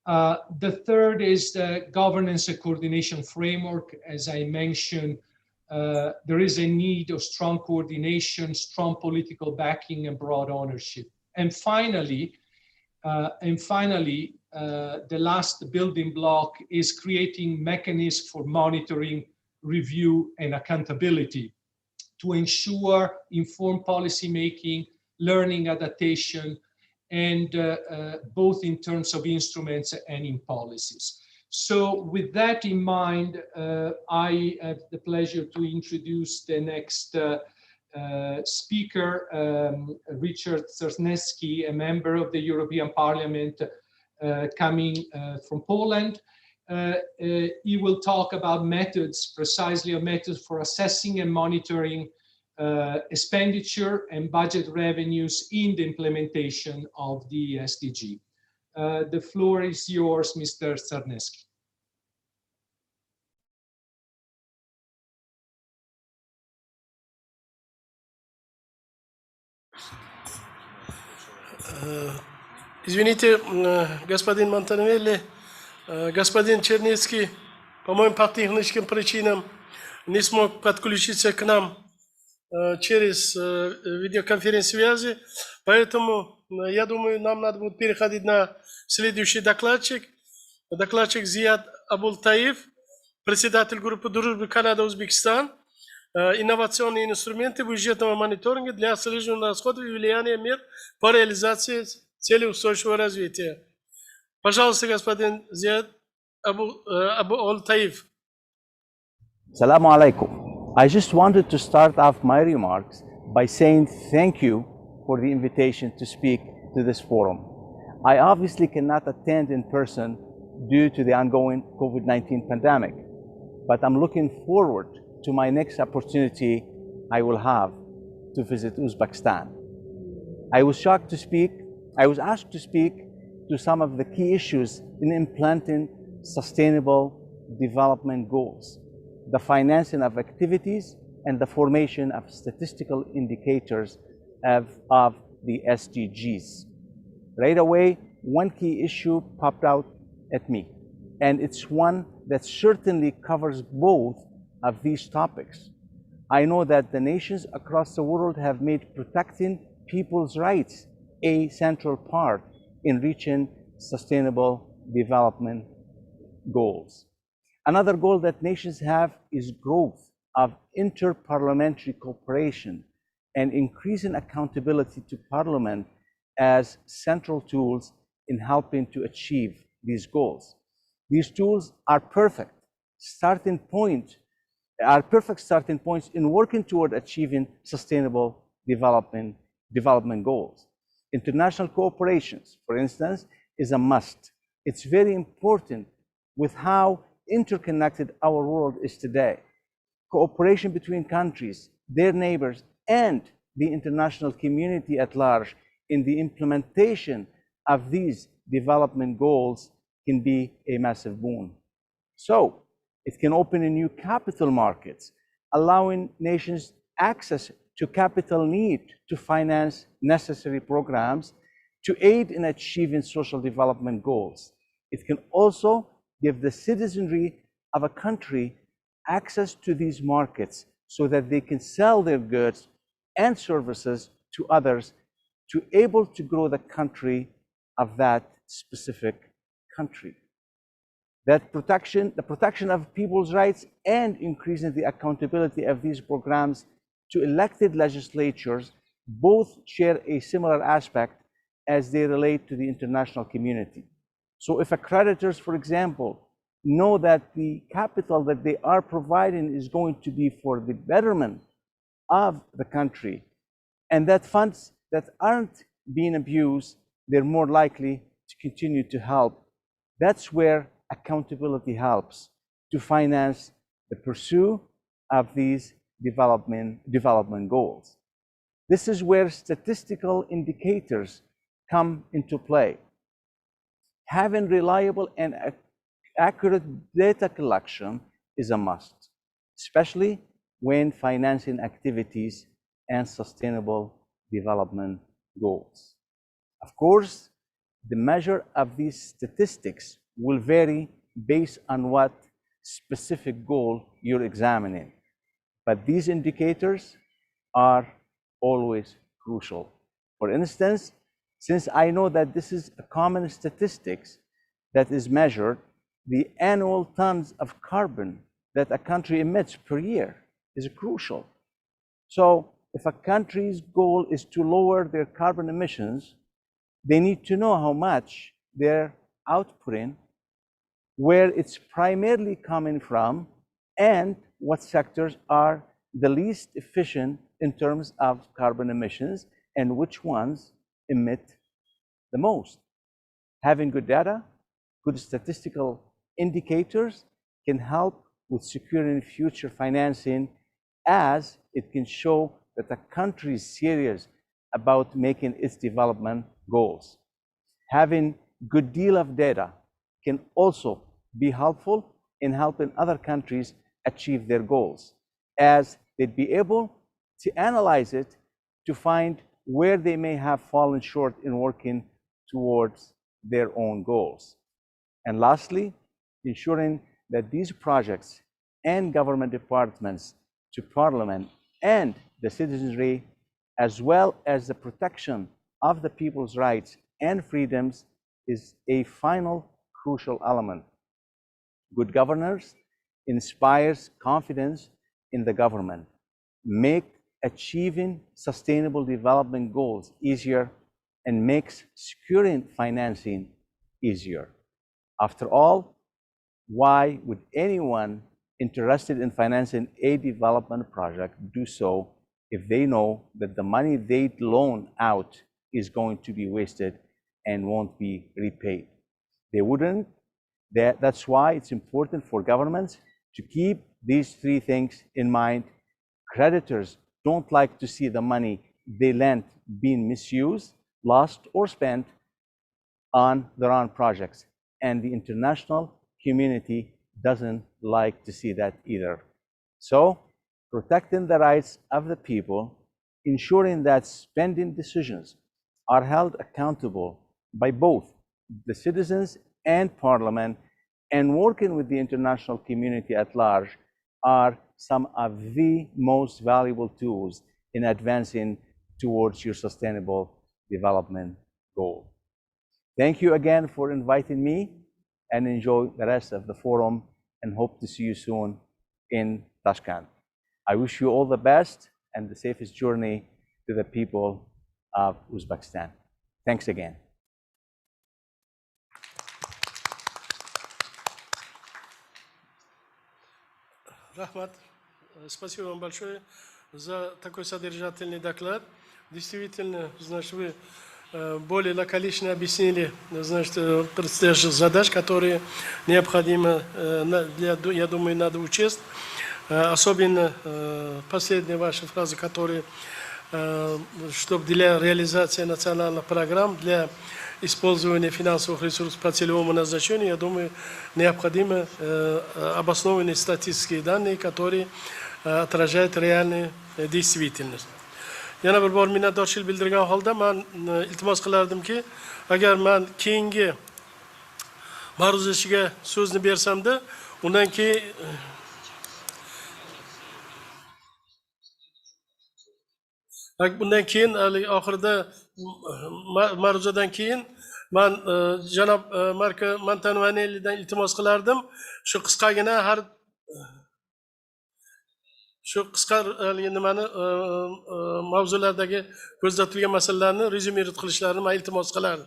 The third is the governance and coordination framework. As I mentioned, there is a need of strong coordination, strong political backing, and broad ownership. And finally, the last building block is creating mechanisms for monitoring, review, and accountability to ensure informed policymaking, learning adaptation, and both in terms of instruments and in policies. So with that in mind, I have the pleasure to introduce the next speaker, Richard Czarnecki, a member of the European Parliament coming from Poland. He will talk about methods, precisely a method for assessing and monitoring expenditure and budget revenues in the implementation of the SDG. The floor is yours, Mr. Czarnecki. Извините, господин Монтанелли, господин Чернецкий, по-моему, по техническим причинам не смог подключиться к нам через видеоконференц связи, поэтому я думаю, нам надо будет переходить на следующий докладчик. Докладчик Зияд Абултаев, председатель группы дружбы Канада-Узбекистан, инновационные инструменты бюджетного мониторинга для отслеживания расходов и влияния мер по реализации целей устойчивого развития. Пожалуйста, господин Зияд Абултаев. Assalamu alaikum. I just wanted to start off my remarks by saying thank you for the invitation to speak to this forum. I obviously cannot attend in person due to the ongoing COVID-19 pandemic, but I'm looking forward to my next opportunity I will have to visit Uzbekistan. I was asked to speak to some of the key issues in implementing sustainable development goals, the financing of activities, and the formation of statistical indicators of the SDGs. Right away, one key issue popped out at me, and it's one that certainly covers both of these topics. I know that the nations across the world have made protecting people's rights a central part in reaching sustainable development goals. Another goal that nations have is growth of interparliamentary cooperation and increasing accountability to Parliament as central tools in helping to achieve these goals. These tools are perfect starting points in working toward achieving sustainable development goals. International cooperations, for instance, is a must. It's very important with how interconnected our world is today. Cooperation between countries, their neighbors, and the international community at large in the implementation of these development goals can be a massive boon. So, it can open a new capital markets, allowing nations access to capital need to finance necessary programs to aid in achieving social development goals. It can also give the citizenry of a country access to these markets so that they can sell their goods and services to others to able to grow the country of that specific country. The protection of people's rights and increasing the accountability of these programs to elected legislatures both share a similar aspect as they relate to the international community. So if creditors, for example, know that the capital that they are providing is going to be for the betterment of the country, and that funds that aren't being abused, they're more likely to continue to help. That's where accountability helps to finance the pursuit of these development goals. This is where statistical indicators come into play. Having reliable and accurate data collection is a must, especially when financing activities and sustainable development goals. Of course, the measure of these statistics will vary based on what specific goal you're examining, but these indicators are always crucial. For instance, since I know that this is a common statistics that is measured, the annual tons of carbon that a country emits per year is crucial. So if a country's goal is to lower their carbon emissions, they need to know how much they're outputting, where it's primarily coming from, and what sectors are the least efficient in terms of carbon emissions and which ones emit the most. Having good data, good statistical indicators can help with securing future financing, as it can show that the country is serious about making its development goals. Having good deal of data can also be helpful in helping other countries achieve their goals, as they'd be able to analyze it to find where they may have fallen short in working towards their own goals. And lastly, ensuring that these projects and government departments to Parliament and the citizenry, as well as the protection of the people's rights and freedoms, is a final crucial element. Good governance inspires confidence in the government, make achieving sustainable development goals easier, and makes securing financing easier. After all, why would anyone interested in financing a development project do so if they know that the money they loan out is going to be wasted and won't be repaid? They wouldn't. That's why it's important for governments to keep these three things in mind. Creditors don't like to see the money they lent being misused, lost, or spent on the wrong projects. And the international community doesn't like to see that either. So, protecting the rights of the people, ensuring that spending decisions are held accountable by both the citizens and Parliament, and working with the international community at large are some of the most valuable tools in advancing towards your sustainable development goal. Thank you again for inviting me, and enjoy the rest of the forum, and hope to see you soon in Tashkent. I wish you all the best and the safest journey to the people of Uzbekistan. Thanks again. Рахмат. Спасибо вам большое за такой содержательный доклад. Действительно, значит, вы более лаконично объяснили, значит, предстоящих задач, которые необходимо, я думаю, надо учесть. Особенно последняя ваша фраза, которая, чтобы для реализации национальных программ, для использования финансовых ресурсов по целевому назначению, я думаю, необходимы обоснованные статистические данные, которые отражают реальную действительность. Yana bir bor minnatdorchilik bildirgan holda men iltimos qilardimki, agar men keyingi ma'ruzachiga so'zni bersamda, undan keyin bundan keyin oxirida ma'ruzadan keyin men janob Marko Montanvanellidan iltimos qilardim, shu qisqagina shu qisqa nimani mavzulardagi ko'zda tutilgan masalalarni rezyume qilishlarini men iltimos qilardim.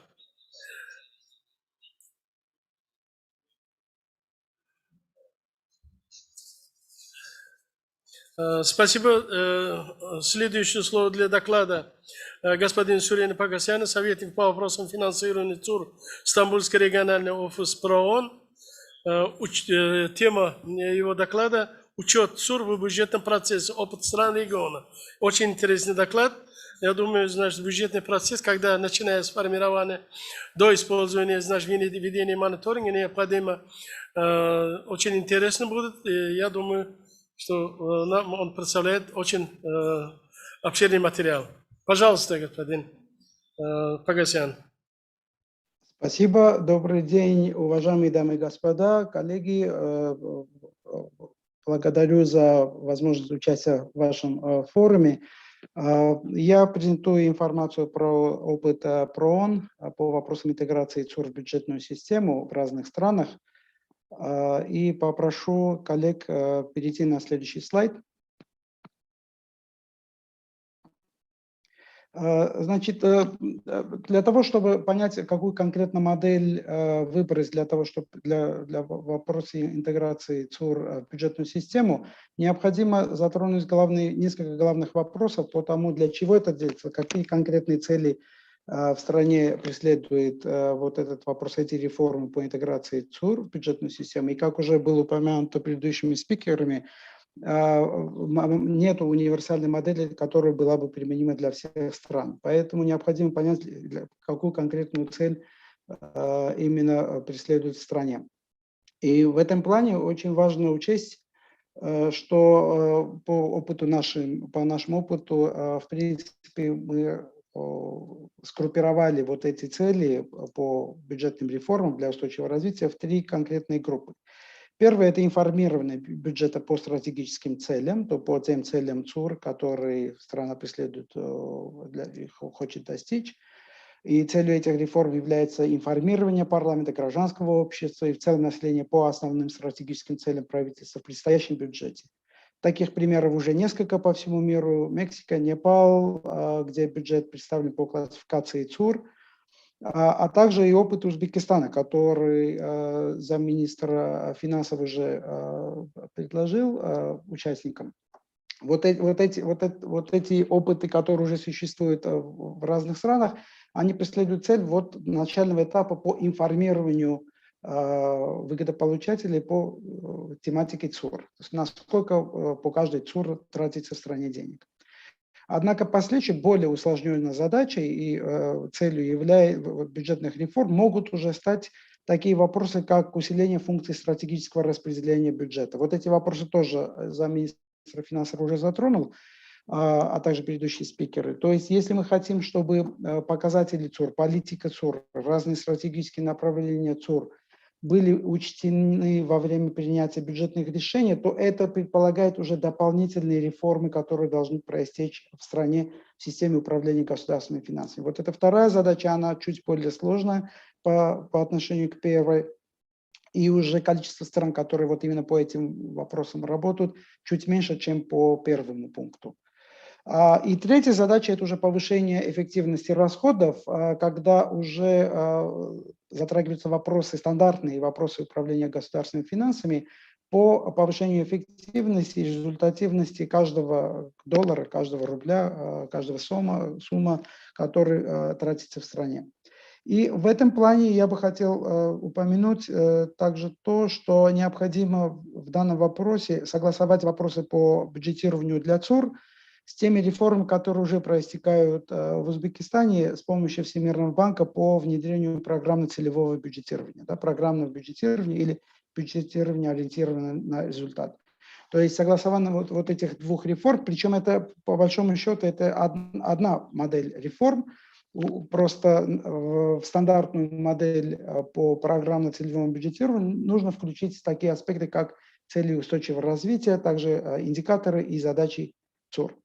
Спасибо. Следующее слово для доклада господин Сурен Погосян, советник по вопросам финансирования ЦУР, Стамбульский региональный офис ПРООН. Тема его доклада – учет ЦУР в бюджетном процессе, опыт стран региона. Очень интересный доклад. Я думаю, значит, бюджетный процесс, когда начиная с формирования до использования, значит, ведения мониторинга, необходимо, очень интересно будет. И я думаю, что он представляет очень обширный материал. Пожалуйста, господин Погосян. Спасибо. Добрый день, уважаемые дамы и господа, коллеги. Благодарю за возможность участия в вашем форуме. Я презентую информацию про опыт ПРООН по вопросам интеграции ЦУР в бюджетную систему в разных странах. И попрошу коллег перейти на следующий слайд. Значит, для того, чтобы понять, какую конкретно модель выбрать для того, чтобы для вопроса интеграции ЦУР в бюджетную систему, необходимо затронуть несколько главных вопросов по тому, для чего это делается, какие конкретные цели в стране преследует вот этот вопрос, эти реформы по интеграции ЦУР в бюджетную систему. И как уже было упомянуто предыдущими спикерами, нет универсальной модели, которая была бы применима для всех стран. Поэтому необходимо понять, какую конкретную цель именно преследует в стране. И в этом плане очень важно учесть, что по нашему опыту, в принципе, мы сгруппировали вот эти цели по бюджетным реформам для устойчивого развития в 3 конкретные группы. Первое – это информирование бюджета по стратегическим целям, то по тем целям ЦУР, которые страна преследует, хочет достичь. И целью этих реформ является информирование парламента, гражданского общества и в целом населения по основным стратегическим целям правительства в предстоящем бюджете. Таких примеров уже несколько по всему миру. Мексика, Непал, где бюджет представлен по классификации ЦУР, а также и опыт Узбекистана, который замминистра финансов уже предложил участникам. Вот эти опыты, которые уже существуют в разных странах, они преследуют цель начального этапа по информированию выгодополучателей по тематике ЦУР. То есть насколько по каждой ЦУР тратится в стране денег. Однако последующей более усложненной задачей и целью бюджетных реформ могут уже стать такие вопросы, как усиление функций стратегического распределения бюджета. Вот эти вопросы тоже замминистра финансов уже затронул, а также предыдущие спикеры. То есть если мы хотим, чтобы показатели ЦУР, политика ЦУР, разные стратегические направления ЦУР были учтены во время принятия бюджетных решений, то это предполагает уже дополнительные реформы, которые должны проистечь в стране в системе управления государственными финансами. Вот это вторая задача, она чуть более сложная по отношению к первой. И уже количество стран, которые вот именно по этим вопросам работают, чуть меньше, чем по первому пункту. И третья задача – это уже повышение эффективности расходов, когда уже затрагиваются вопросы, стандартные вопросы управления государственными финансами по повышению эффективности и результативности каждого доллара, каждого рубля, каждого сумма, который тратится в стране. И в этом плане я бы хотел упомянуть также то, что необходимо в данном вопросе согласовать вопросы по бюджетированию для ЦУР с теми реформами, которые уже проистекают в Узбекистане с помощью Всемирного банка по внедрению программы целевого бюджетирования, да, программного бюджетирования или бюджетирования, ориентированного на результат. То есть согласование вот этих двух реформ, причем это по большому счету это одна модель реформ, просто в стандартную модель по программно-целевому бюджетированию нужно включить такие аспекты, как цели устойчивого развития, также индикаторы и задачи ЦУР.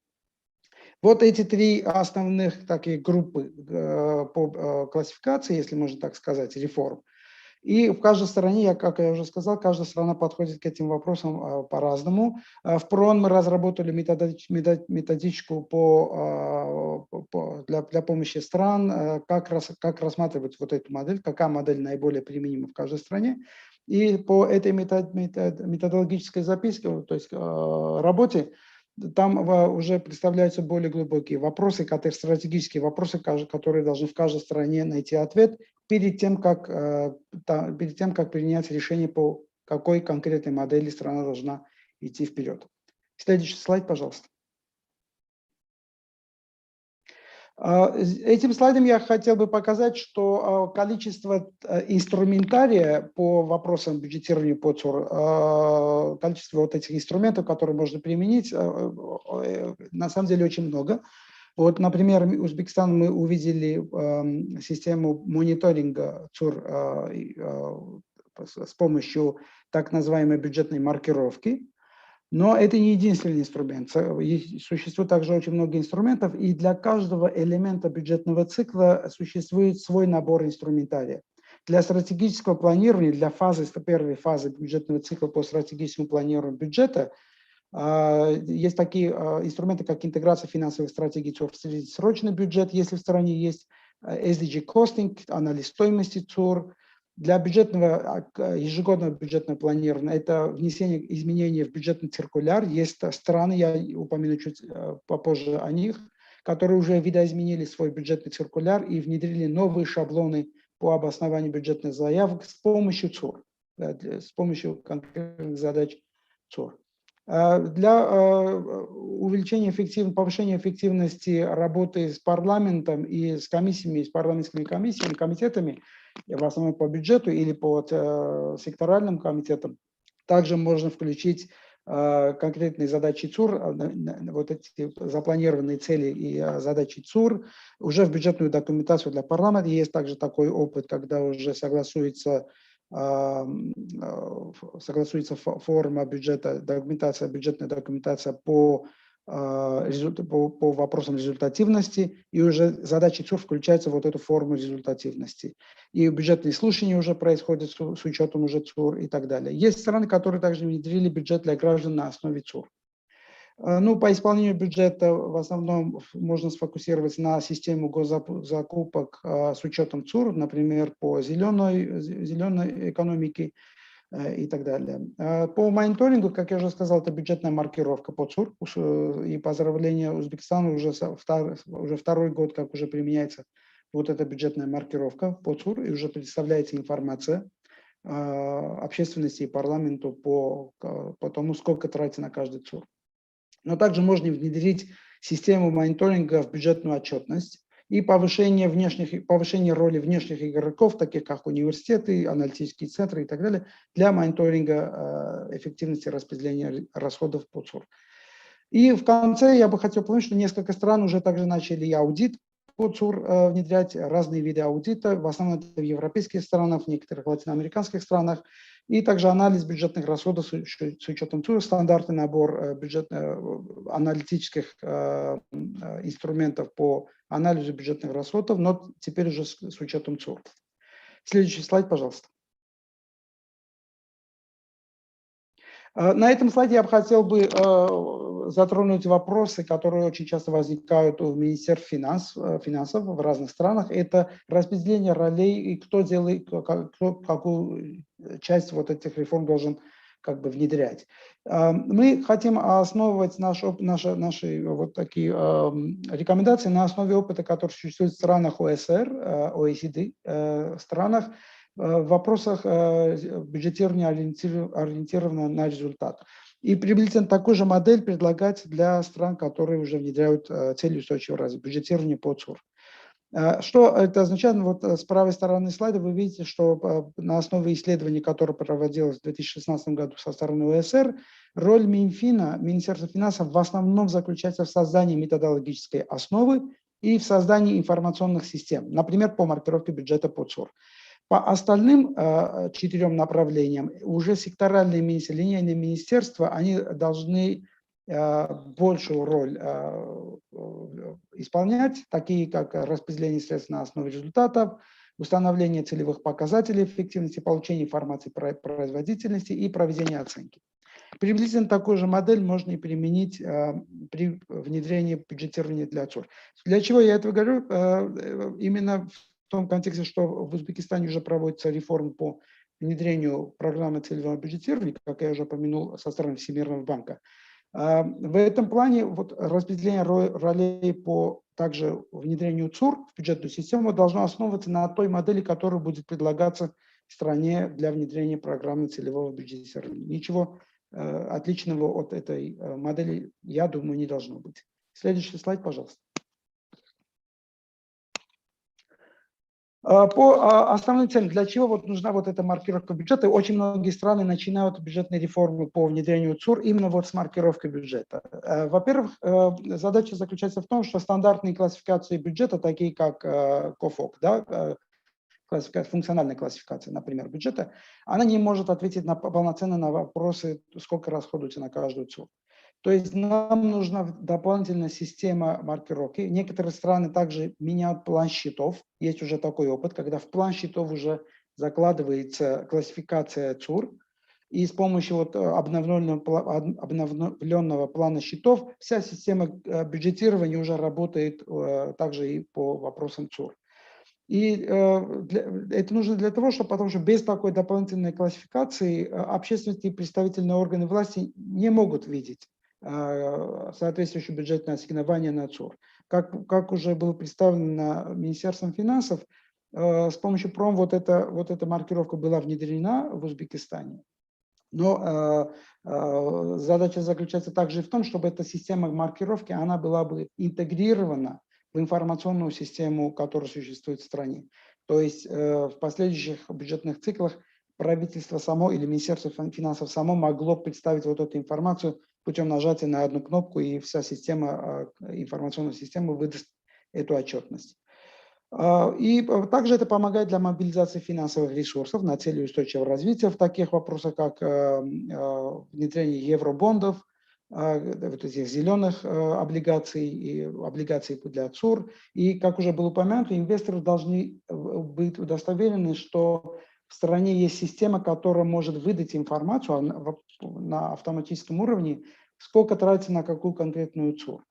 Вот эти три основных такие группы по классификации, если можно так сказать, реформ. И в каждой стране, как я уже сказал, каждая страна подходит к этим вопросам по-разному. В ПРОН мы разработали методичку для помощи стран, как рассматривать вот эту модель, какая модель наиболее применима в каждой стране. И по этой методологической записке, то есть работе, там уже представляются более глубокие вопросы, стратегические вопросы, которые должны в каждой стране найти ответ перед тем, как принять решение, по какой конкретной модели страна должна идти вперед. Следующий слайд, пожалуйста. Этим слайдом я хотел бы показать, что количество инструментария по вопросам бюджетирования по ЦУР, количество вот этих инструментов, которые можно применить, на самом деле очень много. Вот, например, в Узбекистане мы увидели систему мониторинга ЦУР с помощью так называемой бюджетной маркировки. Но это не единственный инструмент. Существует также очень много инструментов, и для каждого элемента бюджетного цикла существует свой набор инструментария. Для стратегического планирования, для первой фазы бюджетного цикла по стратегическому планированию бюджета, есть такие инструменты, как интеграция финансовых стратегий ЦУР в среднесрочный бюджет, если в стране есть SDG костинг, анализ стоимости ЦУР. Для ежегодного бюджетного планирования это внесение изменений в бюджетный циркуляр. Есть страны, я упомяну чуть попозже о них, которые уже видоизменили свой бюджетный циркуляр и внедрили новые шаблоны по обоснованию бюджетных заявок с помощью ЦУР, с помощью конкретных задач ЦУР. Для увеличения повышения эффективности работы с парламентом и с комиссиями, с парламентскими комиссиями, комитетами, в основном по бюджету или по секторальным комитетам, также можно включить конкретные задачи ЦУР, вот эти запланированные цели и задачи ЦУР уже в бюджетную документацию для парламента. Есть также такой опыт, когда уже согласуется форма бюджета, бюджетная документация по вопросам результативности, и уже задачи ЦУР включаются в вот эту форму результативности. И бюджетные слушания уже происходят с учетом уже ЦУР и так далее. Есть страны, которые также внедрили бюджет для граждан на основе ЦУР. Ну, по исполнению бюджета в основном можно сфокусироваться на систему госзакупок с учетом ЦУР, например, по зеленой экономике и так далее. По мониторингу, как я уже сказал, это бюджетная маркировка по ЦУР. И поздравления Узбекистану уже второй год, как уже применяется вот эта бюджетная маркировка по ЦУР, и уже представляется информация общественности и парламенту по тому, сколько тратится на каждый ЦУР. Но также можно внедрить систему мониторинга в бюджетную отчетность и повышение роли внешних игроков, таких как университеты, аналитические центры и так далее, для мониторинга эффективности распределения расходов по ЦУР. И в конце я бы хотел упомянуть, что несколько стран уже также начали аудит по ЦУР внедрять, разные виды аудита, в основном это в европейских странах, в некоторых латиноамериканских странах, и также анализ бюджетных расходов с учетом ЦУР, стандартный набор аналитических инструментов по анализу бюджетных расходов, но теперь уже с учетом ЦУР. Следующий слайд, пожалуйста. На этом слайде я бы хотел затронуть вопросы, которые очень часто возникают у Министерств финансов в разных странах. Это распределение ролей и кто делает, какую часть вот этих реформ должен как бы внедрять. Мы хотим основывать наши вот такие рекомендации на основе опыта, который существует в странах ОСР, OECD странах, в вопросах бюджетирования ориентированного на результат. И приблизительно такую же модель предлагается для стран, которые уже внедряют цели устойчивого развития, бюджетирование по ЦУР. Что это означает? Вот с правой стороны слайда вы видите, что на основе исследований, которое проводилось в 2016 году со стороны ОСР, роль Минфина, Министерства финансов, в основном заключается в создании методологической основы и в создании информационных систем, например, по маркировке бюджета по ЦУР. По остальным 4 направлениям уже секторальные линейные министерства, они должны большую роль исполнять, такие как распределение средств на основе результатов, установление целевых показателей эффективности, получение информации про производительности и проведение оценки. Приблизительно такую же модель можно и применить при внедрении бюджетирования для ЦУР. Для чего я это говорю? Именно в том контексте, что в Узбекистане уже проводится реформа по внедрению программы целевого бюджетирования, как я уже упомянул, со стороны Всемирного банка. В этом плане вот распределение ролей по также внедрению ЦУР в бюджетную систему должно основываться на той модели, которая будет предлагаться в стране для внедрения программы целевого бюджетирования. Ничего отличного от этой модели, я думаю, не должно быть. Следующий слайд, пожалуйста. По основным целям, для чего вот нужна вот эта маркировка бюджета? Очень многие страны начинают бюджетные реформы по внедрению ЦУР именно вот с маркировкой бюджета. Во-первых, задача заключается в том, что стандартные классификации бюджета, такие как КОФОК, да, функциональная классификация, например, бюджета, она не может ответить полноценно на вопросы, сколько расходуется на каждую ЦУР. То есть нам нужна дополнительная система маркировки. Некоторые страны также меняют план счетов. Есть уже такой опыт, когда в план счетов уже закладывается классификация ЦУР. И с помощью вот обновленного плана счетов вся система бюджетирования уже работает также и по вопросам ЦУР. И это нужно для того, чтобы, потому что без такой дополнительной классификации общественность и представительные органы власти не могут видеть соответствующее бюджетное ассигнование на ЦУР. Как уже было представлено Министерством финансов, с помощью ПРОМ вот эта маркировка была внедрена в Узбекистане. Но задача заключается также в том, чтобы эта система маркировки, она была бы интегрирована в информационную систему, которая существует в стране. То есть в последующих бюджетных циклах правительство само или Министерство финансов само могло представить вот эту информацию путем нажатия на одну кнопку, и вся система, информационная система выдаст эту отчетность. И также это помогает для мобилизации финансовых ресурсов на цели устойчивого развития в таких вопросах, как внедрение евробондов, вот этих зеленых облигаций и облигаций для ЦУР. И, как уже было упомянуто, инвесторы должны быть удостоверены, что в стране есть система, которая может выдать информацию на автоматическом уровне, сколько тратится на какую конкретную ЦУР.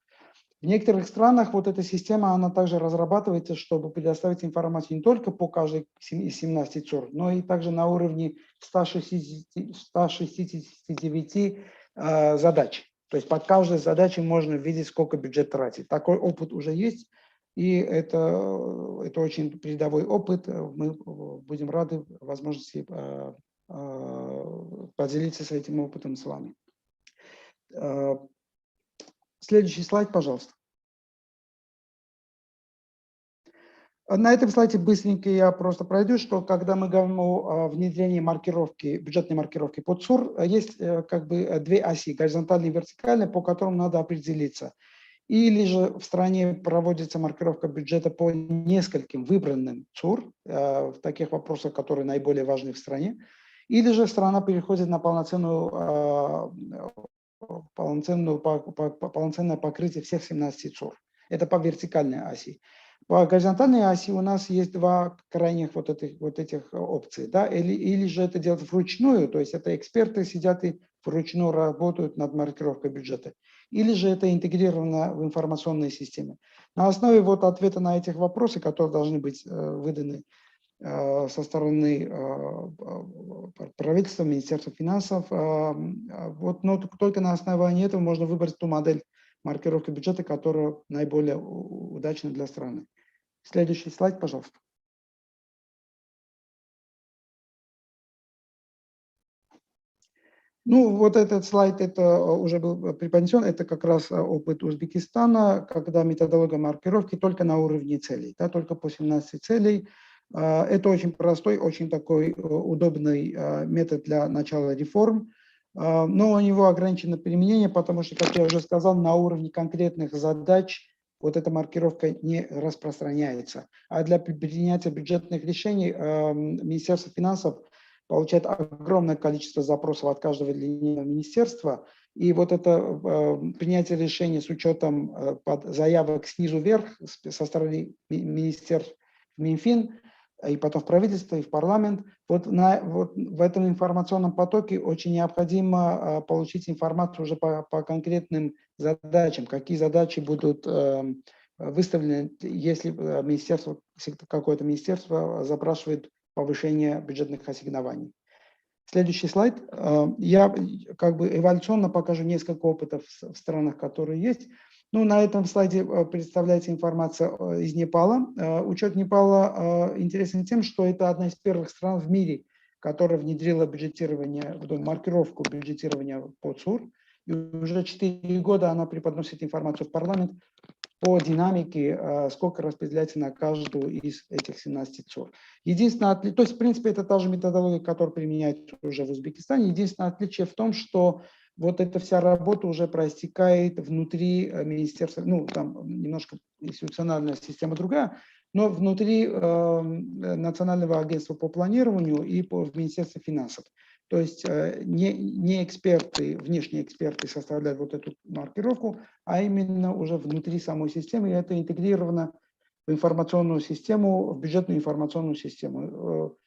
В некоторых странах вот эта система, она также разрабатывается, чтобы предоставить информацию не только по каждой из 17 ЦУР, но и также на уровне 169 задач. То есть под каждой задачей можно видеть, сколько бюджет тратит. Такой опыт уже есть, и это очень передовой опыт. Мы будем рады возможности поделиться с этим опытом с вами. Следующий слайд, пожалуйста. На этом слайде быстренько я просто пройду, что когда мы говорим о внедрении маркировки, бюджетной маркировки под ЦУР, есть как бы две оси, горизонтальная и вертикальная, по которым надо определиться. Или же в стране проводится маркировка бюджета по нескольким выбранным ЦУР, в таких вопросах, которые наиболее важны в стране. Или же страна переходит на полноценное покрытие всех 17 ЦУР. Это по вертикальной оси. По горизонтальной оси у нас есть два крайних вот этих опций. Да? Или же это делать вручную, то есть это эксперты сидят и вручную работают над маркировкой бюджета. Или же это интегрировано в информационной системе. На основе вот ответа на этих вопросов, которые должны быть выданы, со стороны правительства, Министерства финансов. Вот, но только на основании этого можно выбрать ту модель маркировки бюджета, которая наиболее удачна для страны. Следующий слайд, пожалуйста. Ну, вот этот слайд, это уже был преподнесен, это как раз опыт Узбекистана, когда методология маркировки только на уровне целей, да, только по 17 целей. Это очень простой, очень такой удобный метод для начала реформ, но у него ограничено применение, потому что, как я уже сказал, на уровне конкретных задач вот эта маркировка не распространяется. А для принятия бюджетных решений Министерство финансов получает огромное количество запросов от каждого линейного министерства. И вот это принятие решений с учетом заявок снизу вверх со стороны министерств Минфин, и потом в правительство, и в парламент. Вот в этом информационном потоке очень необходимо получить информацию уже по конкретным задачам, какие задачи будут выставлены, если какое-то министерство запрашивает повышение бюджетных ассигнований. Следующий слайд. Я как бы эволюционно покажу несколько опытов в странах, которые есть. Ну, на этом слайде представляется информация из Непала. Учет Непала интересен тем, что это одна из первых стран в мире, которая внедрила бюджетирование, маркировку бюджетирования по ЦУР. И уже 4 года она преподносит информацию в парламент по динамике, сколько распределяется на каждую из этих 17 ЦУР. Единственное отличие, то есть, в принципе, это та же методология, которая применяется уже в Узбекистане. Единственное отличие в том, что вот эта вся работа уже проистекает внутри министерства, ну, там немножко институциональная система другая, но внутри Национального агентства по планированию и в Министерстве финансов. То есть не эксперты, внешние эксперты составляют вот эту маркировку, а именно уже внутри самой системы, и это интегрировано в информационную систему, в бюджетную информационную систему.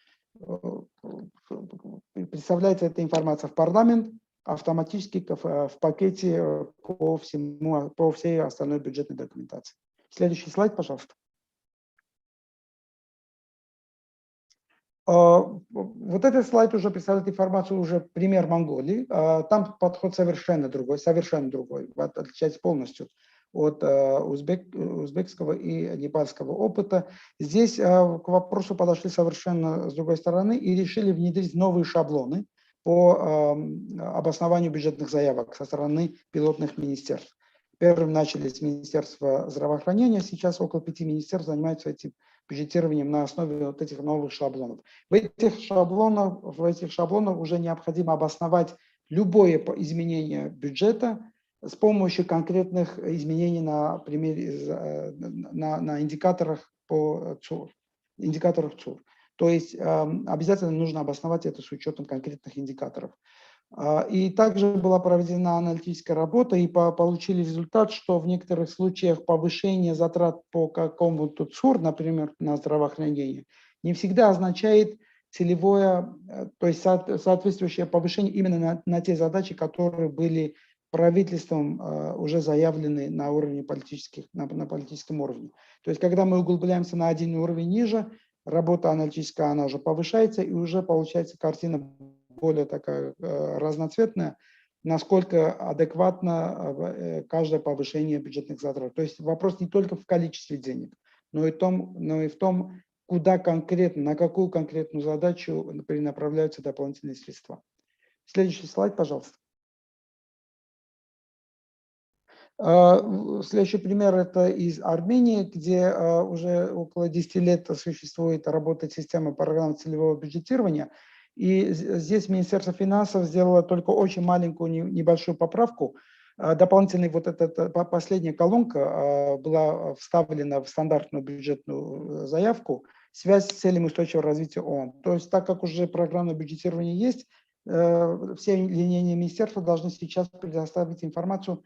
Представляется эта информация в парламент, автоматически в пакете по всей остальной бюджетной документации. Следующий слайд, пожалуйста. Вот этот слайд уже представляет информацию, уже пример Монголии. Там подход совершенно другой, отличается полностью от узбекского и непальского опыта. Здесь к вопросу подошли совершенно с другой стороны и решили внедрить новые шаблоны по обоснованию бюджетных заявок со стороны пилотных министерств. Первым начали с Министерства здравоохранения, сейчас около 5 министерств занимаются этим бюджетированием на основе вот этих новых шаблонов. В этих шаблонах уже необходимо обосновать любое изменение бюджета с помощью конкретных изменений на индикаторах по ЦУР. То есть обязательно нужно обосновать это с учетом конкретных индикаторов. И также была проведена аналитическая работа, и получили результат, что в некоторых случаях повышение затрат по какому-то ЦУР, например, на здравоохранение, не всегда означает целевое, то есть соответствующее повышение именно на те задачи, которые были правительством уже заявлены на уровне на политическом уровне. То есть когда мы углубляемся на один уровень ниже, работа аналитическая, она уже повышается, и уже получается картина более такая разноцветная, насколько адекватно каждое повышение бюджетных затрат. То есть вопрос не только в количестве денег, но и в том, куда конкретно, на какую конкретную задачу перенаправляются дополнительные средства. Следующий слайд, пожалуйста. Следующий пример – это из Армении, где уже около 10 лет существует, работает система программ целевого бюджетирования. И здесь Министерство финансов сделало только очень маленькую, небольшую поправку. Дополнительная вот эта последняя колонка была вставлена в стандартную бюджетную заявку «Связь с целями устойчивого развития ООН». То есть так как уже программное бюджетирование есть, все линейные министерства должны сейчас предоставить информацию,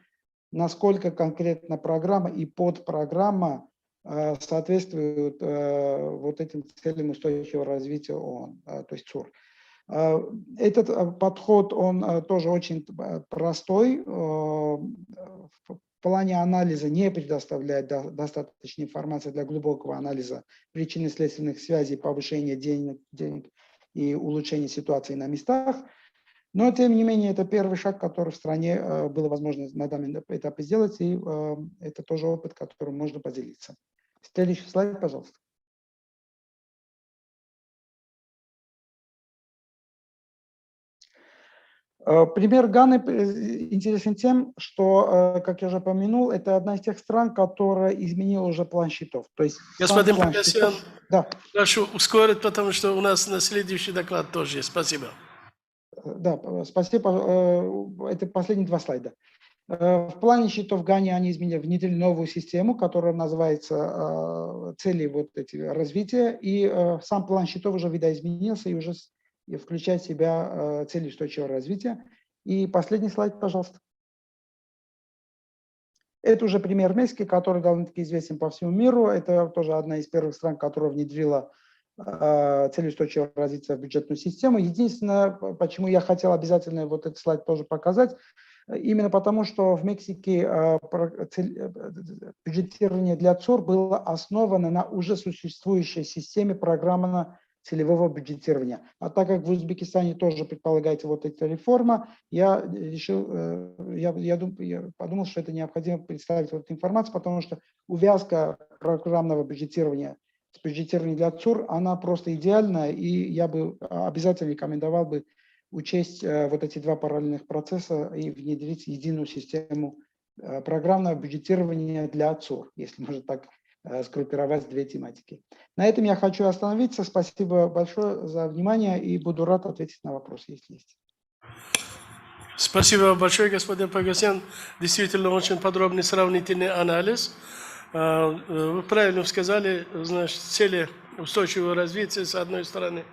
насколько конкретно программа и подпрограмма соответствуют вот этим целям устойчивого развития ООН, то есть ЦУР. Этот подход, он тоже очень простой. В плане анализа не предоставляет достаточной информации для глубокого анализа причинно-следственных связей, повышения денег и улучшения ситуации на местах. Но, тем не менее, это первый шаг, который в стране было возможно на данном этапе сделать, и это тоже опыт, которым можно поделиться. Следующий слайд, пожалуйста. Пример Ганы интересен тем, что, как я уже упомянул, это одна из тех стран, которая изменила уже план счетов. То есть Господин план Погосян, счетов, да. прошу ускорить, потому что у нас на следующий доклад тоже есть. Спасибо. Да, спасибо. Это последние два слайда. В плане счетов Гане они внедрили новую систему, которая называется цели развития, и сам план счетов уже видоизменился и уже включает в себя цели устойчивого развития. И последний слайд, пожалуйста. Это уже пример Мексики, который довольно-таки известен по всему миру. Это тоже одна из первых стран, которая внедрила цели устойчивого развития в бюджетную систему. Единственное, почему я хотел обязательно этот слайд тоже показать, именно потому, что в Мексике бюджетирование для ЦОР было основано на уже существующей системе программно-целевого бюджетирования. А так как в Узбекистане тоже предполагается эта реформа, я подумал, что это необходимо представить эту информацию, потому что увязка программного бюджетирования с бюджетированием для ЦУР, она просто идеальная, и я бы обязательно рекомендовал бы учесть эти два параллельных процесса и внедрить единую систему программного бюджетирования для ЦУР, если можно так сгруппировать две тематики. На этом я хочу остановиться. Спасибо большое за внимание и буду рад ответить на вопросы, если есть. Спасибо большое, господин Погосян. Действительно, очень подробный сравнительный анализ. Вы правильно сказали, значит, цели устойчивого развития, с одной стороны,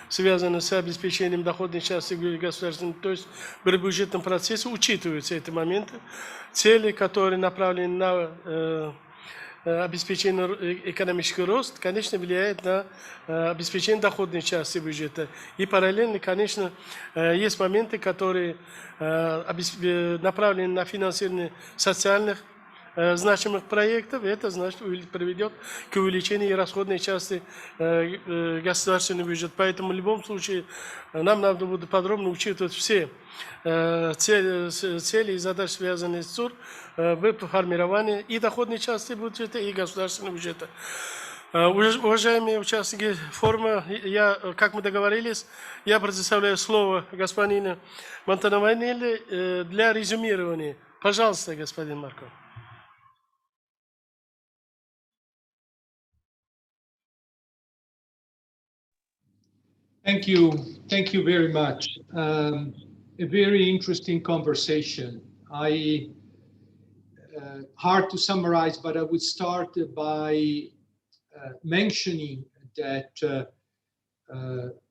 связаны с обеспечением доходной части государства, то есть при бюджетном процессе учитываются эти моменты. Цели, которые направлены на обеспечение экономического роста, конечно, влияет на обеспечение доходной части бюджета. И параллельно, конечно, есть моменты, которые направлены на финансирование социальных значимых проектов, это значит приведет к увеличению расходной части государственного бюджета. Поэтому в любом случае нам надо будет подробно учитывать все цели и задачи, связанные с ЦУР, в формировании и доходной части бюджета, и государственного бюджета. Уважаемые участники форума, как мы договорились, я предоставляю слово господину Монтанованелли для резюмирования. Пожалуйста, господин Марков. Thank you very much. A very interesting conversation. Hard to summarize, but I would start by mentioning that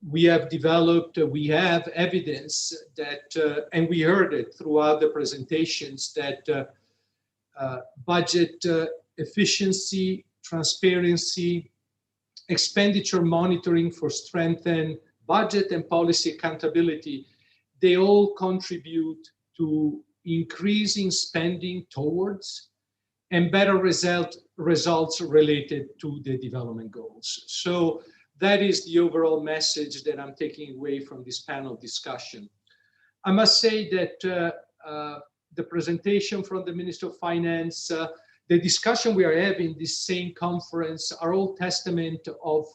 we have developed, we have evidence that, and we heard it throughout the presentations, that budget efficiency, transparency, expenditure monitoring for strengthened budget and policy accountability, they all contribute to increasing spending towards and better results related to the development goals. So that is the overall message that I'm taking away from this panel discussion. I must say that the presentation from the Minister of Finance, the discussion we are having this same conference are all testament of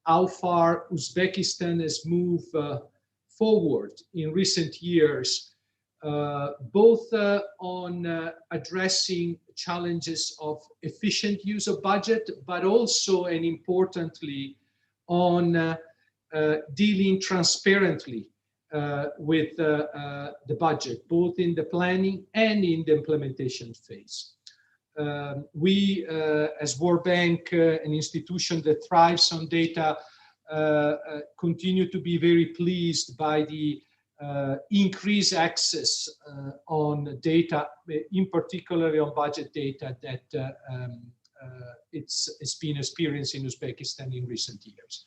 how far Uzbekistan has moved forward in recent years, both on addressing challenges of efficient use of budget, but also and importantly on dealing transparently with the budget, both in the planning and in the implementation phase. We, as World Bank, an institution that thrives on data, continue to be very pleased by the increased access on data, in particular on budget data that it's been experienced in Uzbekistan in recent years.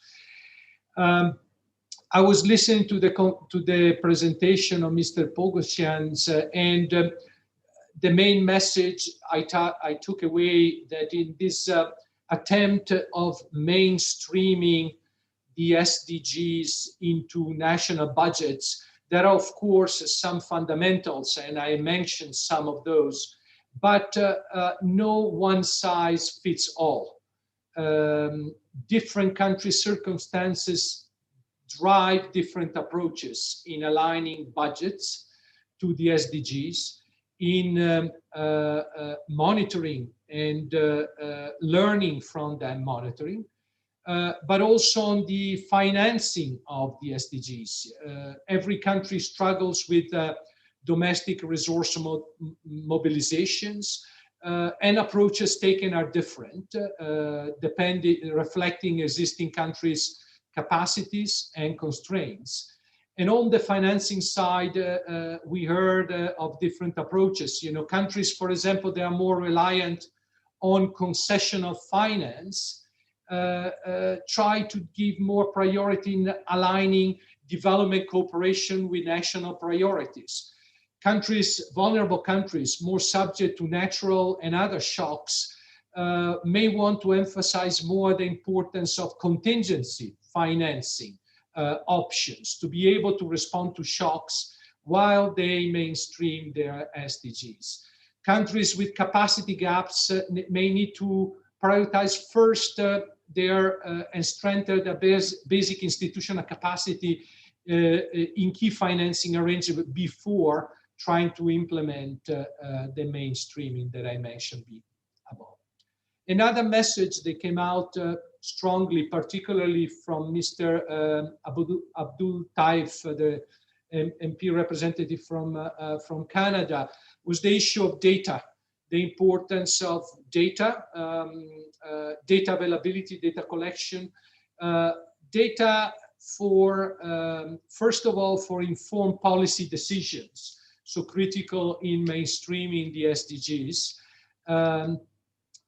I was listening to the presentation of Mr. Pogosyan's, and the main message I took away that in this attempt of mainstreaming the SDGs into national budgets, there are, of course, some fundamentals, and I mentioned some of those, but no one size fits all. Different country circumstances drive different approaches in aligning budgets to the SDGs, in monitoring and learning from that monitoring, but also on the financing of the SDGs. Every country struggles with domestic resource mobilizations, and approaches taken are different, reflecting existing countries' capacities and constraints. And on the financing side, we heard of different approaches. You know, countries, for example, they are more reliant on concessional finance, try to give more priority in aligning development cooperation with national priorities. Countries, vulnerable countries, more subject to natural and other shocks, may want to emphasize more the importance of contingency financing options to be able to respond to shocks while they mainstream their SDGs. Countries with capacity gaps may need to prioritize first and strengthen the basic institutional capacity in key financing arrangements before trying to implement the mainstreaming that I mentioned above. Another message that came out strongly, particularly from Mr. Abdul Taif, the MP representative from Canada, was the issue of data, the importance of data, data availability, data collection, data for, first of all, for informed policy decisions, so critical in mainstreaming the SDGs.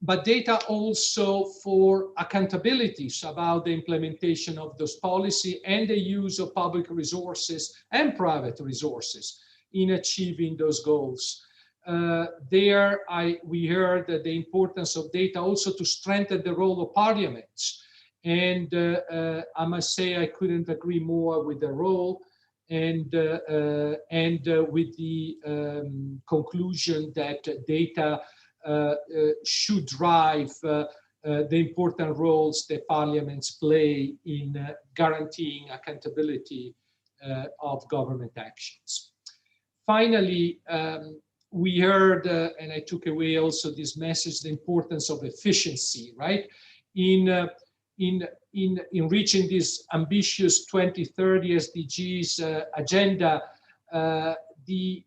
But data also for accountabilities about the implementation of those policy and the use of public resources and private resources in achieving those goals. We heard that the importance of data also to strengthen the role of parliaments. And I must say I couldn't agree more with the role and with the conclusion that data should drive the important roles that parliaments play in guaranteeing accountability of government actions. Finally, we heard, and I took away also this message, the importance of efficiency, right? In reaching this ambitious 2030 SDGs agenda, the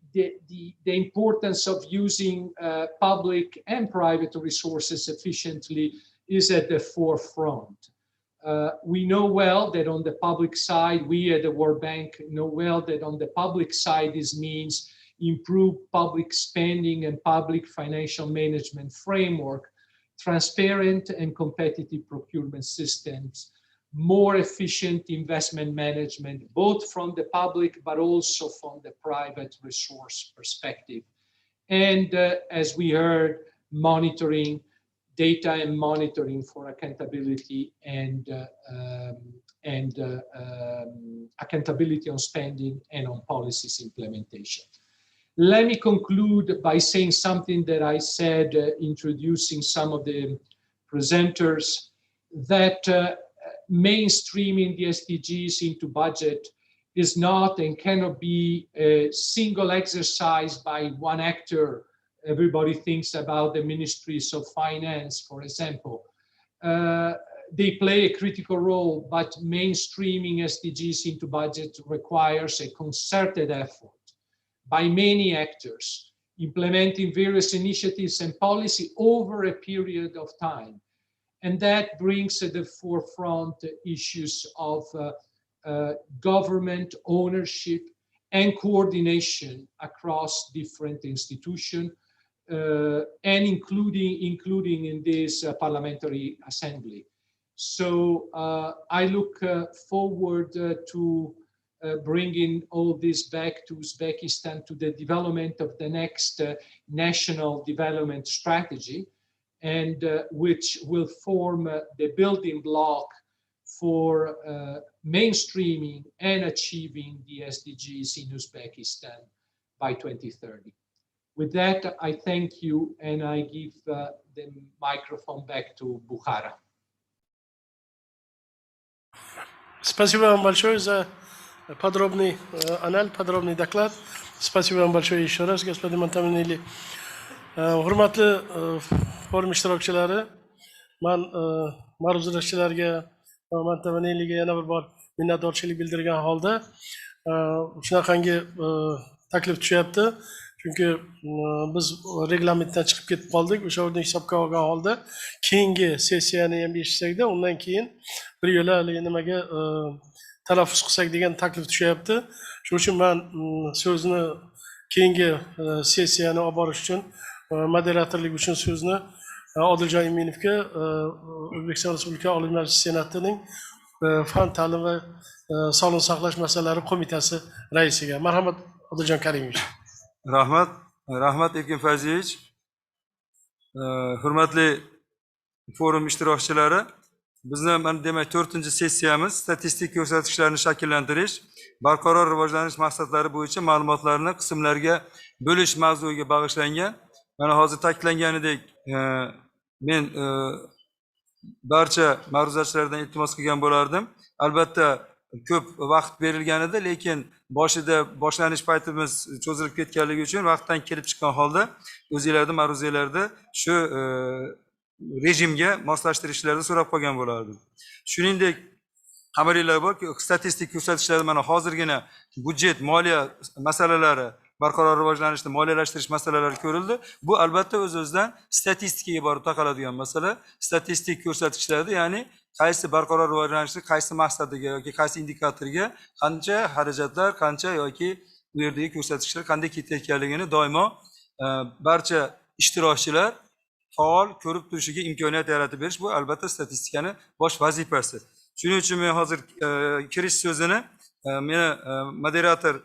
importance of using public and private resources efficiently is at the forefront. We know well that on the public side, we at the World Bank know well that on the public side, this means improve public spending and public financial management framework, transparent and competitive procurement systems, more efficient investment management, both from the public but also from the private resource perspective. And as we heard, monitoring, data and monitoring for accountability and accountability on spending and on policies implementation. Let me conclude by saying something that I said introducing some of the presenters, that mainstreaming the SDGs into budget is not and cannot be a single exercise by one actor. Everybody thinks about the ministries of finance, for example. They play a critical role, but mainstreaming SDGs into budget requires a concerted effort by many actors, implementing various initiatives and policy over a period of time. And that brings to the forefront issues of government ownership and coordination across different institutions, and including in this parliamentary assembly. So I look forward to bringing all this back to Uzbekistan, to the development of the next national development strategy, and which will form the building block for mainstreaming and achieving the SDGs in Uzbekistan by 2030. With that, I thank you, and I give the microphone back to Bukhara. Спасибо вам большое за подробный анализ, подробный доклад. Спасибо вам большое еще раз, господин Мантаминели. Hurmatli forum ishtirokchilari, men ma'ruzachilarga va Mantamineliga yana bir bor minnatdorchilik bildirgan holda shunaqangi taklif tushyapti. Chunki biz reglamentdan chiqib ketib qoldik. O'sha o'rni hisobga olgan holda keyingi sessiyani ham eshitsakda, undan keyin bir yo'la nimaga talaffuz qilsak degan taklif tushyapti. Shuning uchun men so'zni keyingi sessiyani olib borish uchun moderatorlik uchun so'zni Odiljon Iminovga, O'zbekiston Respublika Oliy Majlisi Senatining fan ta'lim va sog'liqni saqlash masalalari qo'mitasi raisiga. Marhamat, Odiljon Karimovich. Rahmat Erkin Fazlievich. Hurmatli forum ishtirokchilari, bizni mana demak 4-sessiyamiz statistik ko'rsatkichlarni shakllantirish, barqaror rivojlanish maqsadlari bo'yicha ma'lumotlarni qismlarga bo'lish mavzuiga bag'ishlangan. Mana hozir ta'kidlanganidek, men barcha ma'ruzachilardan iltimos qilgan bo'lardim. Albatta ko'p vaqt berilgan edi, lekin boshida boshlanish paytimiz cho'zilib ketganligi uchun vaqtdan kelib chiqqan holda o'zingizlarni ma'ruzalarda shu rejimga moslashtirishlarni so'rab qolgan bo'lardim. Shuningdek, xabaringlar borki, statistik ko'rsatkichlarda mana hozirgina budjet, moliya masalalari, barqaror rivojlanishni moliyalashtirish masalalari ko'rildi. Bu albatta o'z-o'zidan statistikaga borib taqaladigan masala. Statistik ko'rsatkichlarda, ya'ni qaysi barqaror rivojlanishni qaysi maqsadiga yoki qaysi indikatorga qancha xarajatlar, qancha yoki bu yerdagi ko'rsatkichlar qanday ketayotganligini doimo barcha ishtirokchilar faol ko'rib turishiga imkoniyat yaratib berish, bu albatta statistikani bosh vazifasi. Shuning uchun men hozir kirish so'zini meni moderator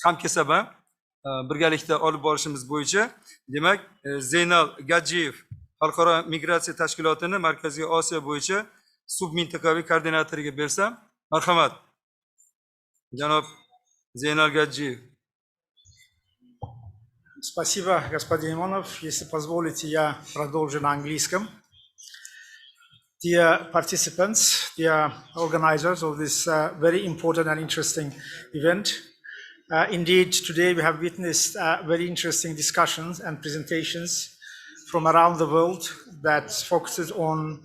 hamkasab ham birgalikda olib borishimiz bo'yicha, demak, Zeynal Gajiyev Xalqaro migratsiya tashkilotini Markaziy Osiyo bo'yicha submintaqaviy koordinatoriga bersam, marhamat. Janob Zeynal Gajiyev. Спасибо, господин Имонов. Если позволите, я продолжу на английском. Dear participants, dear organizers of this very important and interesting event, indeed, today we have witnessed very interesting discussions and presentations from around the world that focuses on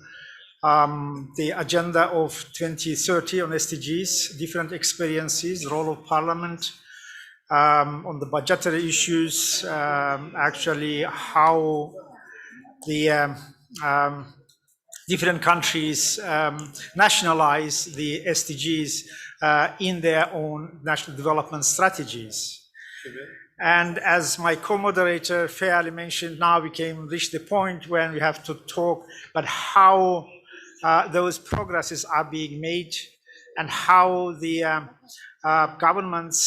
the agenda of 2030 on SDGs, different experiences, role of Parliament, on the budgetary issues, actually how the different countries nationalize the SDGs in their own national development strategies. And as my co-moderator fairly mentioned, now we can reach the point when we have to talk about how those progresses are being made and how the governments,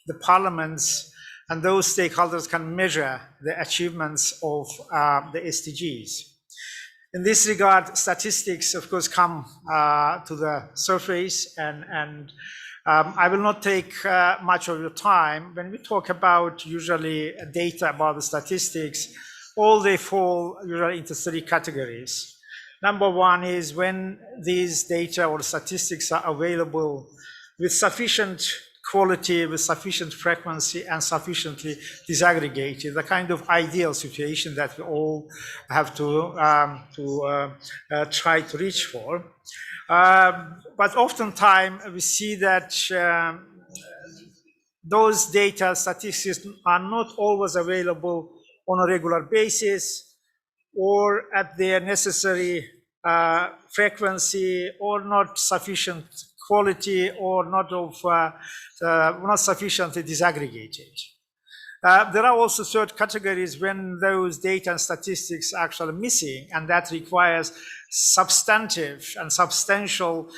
the parliaments, and those stakeholders can measure the achievements of the SDGs. In this regard, statistics, of course, come to the surface, and I will not take much of your time. When we talk about usually data about the statistics, all they fall usually into three categories. Number one is when these data or statistics are available with sufficient quality, with sufficient frequency, and sufficiently disaggregated, the kind of ideal situation that we all have to try to reach for. But oftentimes we see that those data statistics are not always available on a regular basis or at their necessary frequency, or not sufficient quality, or not sufficiently disaggregated. There are also third categories when those data and statistics are actually missing, and that requires substantive and substantial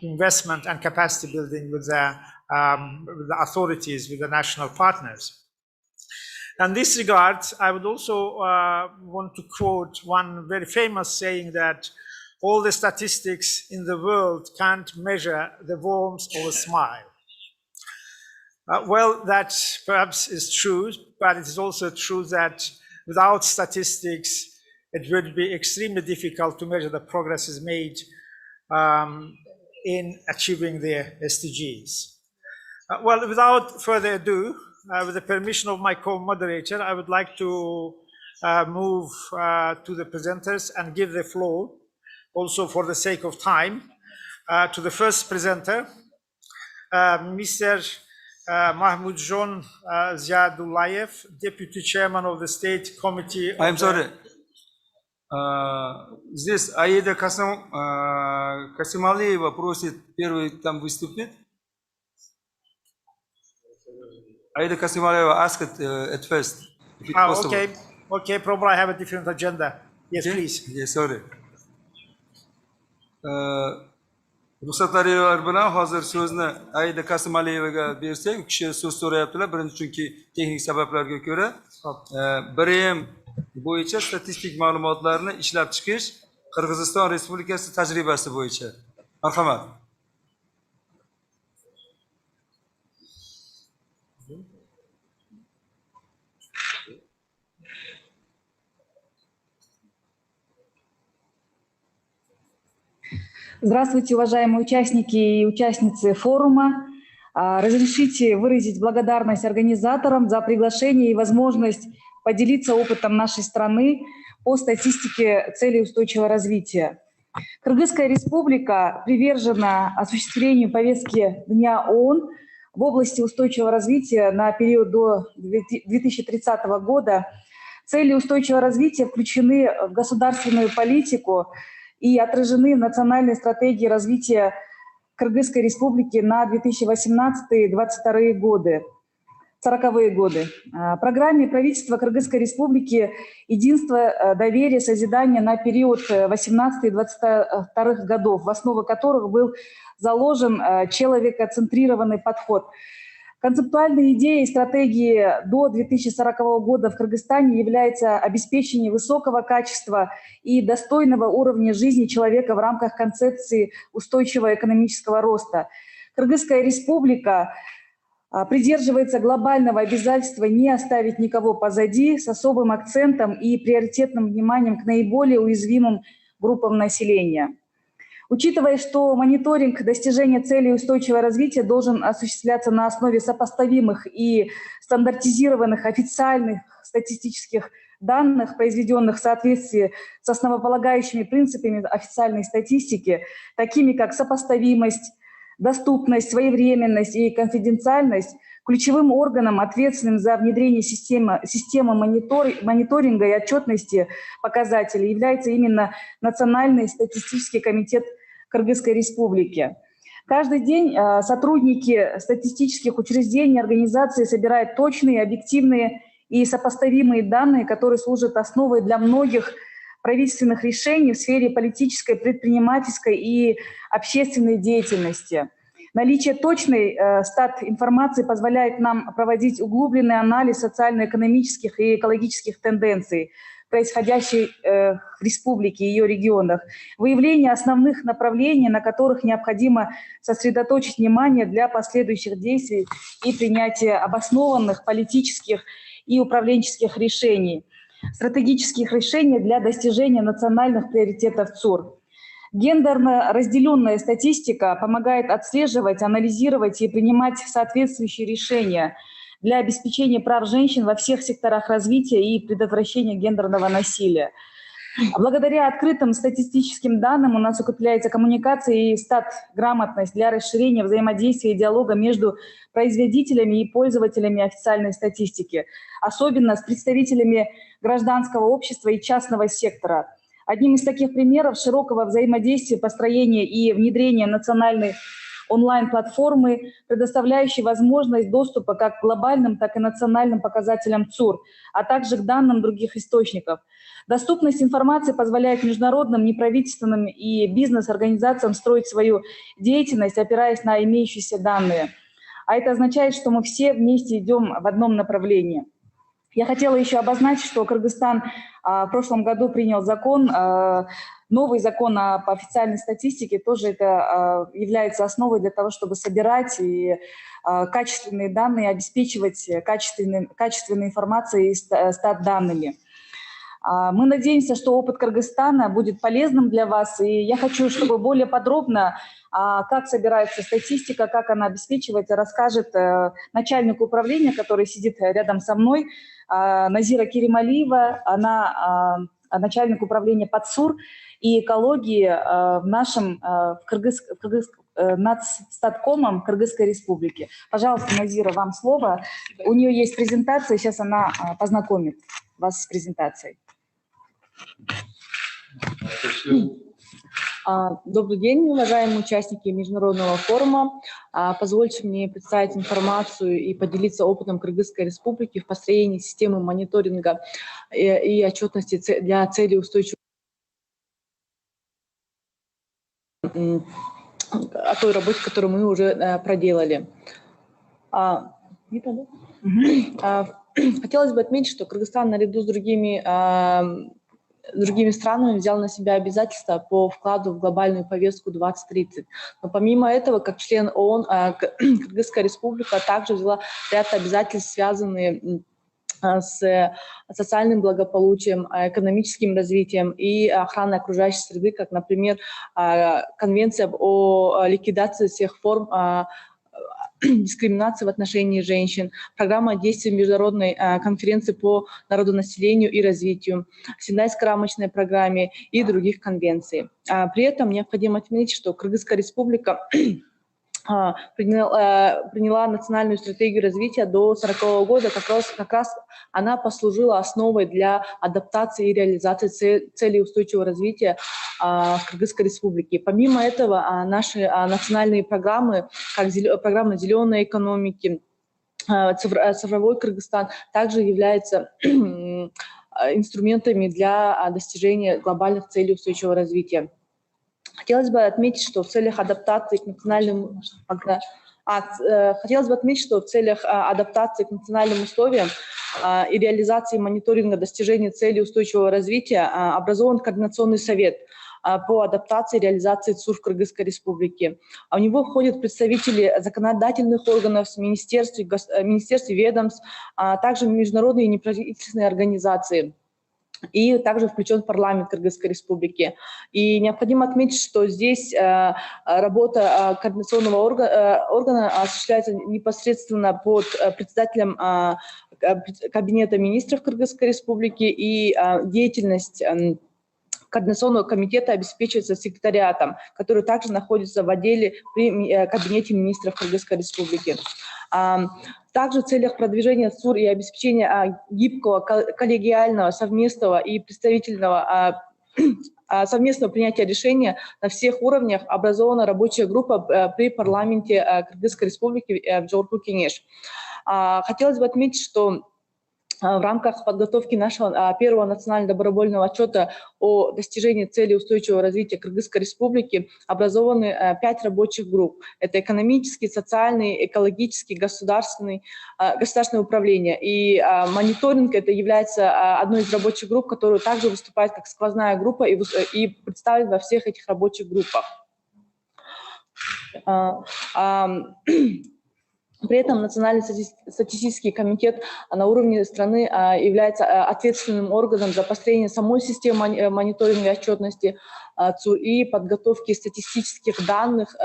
investment and capacity building with the authorities, with the national partners. In this regard, I would also want to quote one very famous saying that all the statistics in the world can't measure the warmth of a smile. Well, that perhaps is true, but it is also true that without statistics, it would be extremely difficult to measure the progress is made in achieving the SDGs. Well, without further ado, with the permission of my co-moderator, I would like to move to the presenters and give the floor, also for the sake of time, to the first presenter, Mr. Mahmoud John Ziadullayev, Deputy Chairman of the State Committee. I'm sorry. Здесь Аида Касималиева просит первый там выступить. Aida Kasimalieva asked at first if it's possible. Okay, probably I have a different agenda. Yes, please. Yes, sorry. Ruxsatlaringiz bilan hozir so'zni Aida Kasimaliyevaga bersak, u kishi so'z so'rayaptilar. Birinchi chunki texnik sabablarga ko'ra BRM bo'yicha statistik ma'lumotlarni ishlab chiqish Qirg'iziston Respublikasi tajribasi bo'yicha. Marhamat. Здравствуйте, уважаемые участники и участницы форума. Разрешите выразить благодарность организаторам за приглашение и возможность поделиться опытом нашей страны по статистике целей устойчивого развития. Кыргызская республика привержена осуществлению повестки Дня ООН в области устойчивого развития на период до 2030 года. Цели устойчивого развития включены в государственную политику и отражены в национальной стратегии развития Кыргызской республики на 2018-2022 годы, 40-е годы. В программе правительства Кыргызской республики «Единство, доверие, созидание» на период 18-22 годов, в основу которых был заложен человекоцентрированный подход. Концептуальной идеей стратегии до 2040 года в Кыргызстане является обеспечение высокого качества и достойного уровня жизни человека в рамках концепции устойчивого экономического роста. Кыргызская республика придерживается глобального обязательства не оставить никого позади, с особым акцентом и приоритетным вниманием к наиболее уязвимым группам населения. Учитывая, что мониторинг достижения целей устойчивого развития должен осуществляться на основе сопоставимых и стандартизированных официальных статистических данных, произведенных в соответствии с основополагающими принципами официальной статистики, такими как сопоставимость, доступность, своевременность и конфиденциальность, ключевым органом, ответственным за внедрение системы мониторинга и отчетности показателей, является именно Национальный статистический комитет Кыргызской республики. Каждый день сотрудники статистических учреждений и организаций собирают точные, объективные и сопоставимые данные, которые служат основой для многих правительственных решений в сфере политической, предпринимательской и общественной деятельности. Наличие точной стат-информации позволяет нам проводить углубленный анализ социально-экономических и экологических тенденций, происходящих в республике и ее регионах, выявление основных направлений, на которых необходимо сосредоточить внимание для последующих действий и принятия обоснованных политических и управленческих решений, стратегических решений для достижения национальных приоритетов ЦУР. Гендерно разделенная статистика помогает отслеживать, анализировать и принимать соответствующие решения для обеспечения прав женщин во всех секторах развития и предотвращения гендерного насилия. Благодаря открытым статистическим данным у нас укрепляется коммуникация и стат-грамотность для расширения взаимодействия и диалога между производителями и пользователями официальной статистики, особенно с представителями гражданского общества и частного сектора. Одним из таких примеров широкого взаимодействия, построения и внедрения национальной онлайн-платформы, предоставляющие возможность доступа как к глобальным, так и национальным показателям ЦУР, а также к данным других источников. Доступность информации позволяет международным, неправительственным и бизнес-организациям строить свою деятельность, опираясь на имеющиеся данные. А это означает, что мы все вместе идем в одном направлении. Я хотела еще обозначить, что Кыргызстан в прошлом году принял закон, новый закон по официальной статистике, тоже это является основой для того, чтобы собирать и качественные данные, обеспечивать качественной информацией и стат-данными. Мы надеемся, что опыт Кыргызстана будет полезным для вас, и я хочу, чтобы более подробно, как собирается статистика, как она обеспечивается, расскажет начальник управления, который сидит рядом со мной, Назира Керималиева, она начальник управления по ЦУР и экологии в нашем нацстаткомом Кыргызской Республики. Пожалуйста, Назира, вам слово. У нее есть презентация, сейчас она познакомит вас с презентацией. Добрый день, уважаемые участники Международного форума. Позвольте мне представить информацию и поделиться опытом Кыргызской Республики в построении системы мониторинга и отчетности для целей устойчивого о той работе, которую мы уже проделали. Хотелось бы отметить, что Кыргызстан наряду с другими странами взял на себя обязательства по вкладу в глобальную повестку 2030. Но помимо этого, как член ООН, Кыргызская Республика также взяла ряд обязательств, связанные с социальным благополучием, экономическим развитием и охраной окружающей среды, как, например, Конвенция о ликвидации всех форм дискриминации в отношении женщин, программа действий Международной конференции по народонаселению и развитию, Синайской рамочной программе и других конвенций. При этом необходимо отметить, что Кыргызская Республика приняла национальную стратегию развития до 2040 года, как раз она послужила основой для адаптации и реализации целей устойчивого развития в Кыргызской Республике. Помимо этого, наши национальные программы, как программа зеленой экономики, цифровой Кыргызстан, также являются инструментами для достижения глобальных целей устойчивого развития. Хотелось бы отметить, что в целях адаптации к национальным условиям и реализации мониторинга достижения целей устойчивого развития образован Координационный совет по адаптации и реализации ЦУР в Кыргызской Республике. В него входят представители законодательных органов, министерств, ведомств, а также международные и неправительственные организации. И также включен парламент Кыргызской Республики. И необходимо отметить, что здесь работа координационного органа осуществляется непосредственно под председателем Кабинета министров Кыргызской Республики, и деятельность Координационного комитета обеспечивается секретариатом, который также находится в отделе при Кабинете министров Кыргызской Республики. Также в целях продвижения ЦУР и обеспечения гибкого, коллегиального, совместного и представительного совместного принятия решения на всех уровнях образована рабочая группа при парламенте Кыргызской Республики в Джорку-Кенеш. Хотелось бы отметить, что в рамках подготовки нашего первого национального добровольного отчета о достижении целей устойчивого развития Кыргызской Республики образованы 5 рабочих групп. Это экономический, социальный, экологический, государственное управление. И мониторинг это является одной из рабочих групп, которая также выступает как сквозная группа и представлена во всех этих рабочих группах. При этом Национальный статистический комитет на уровне страны является ответственным органом за построение самой системы мониторинга и отчетности и подготовки статистических данных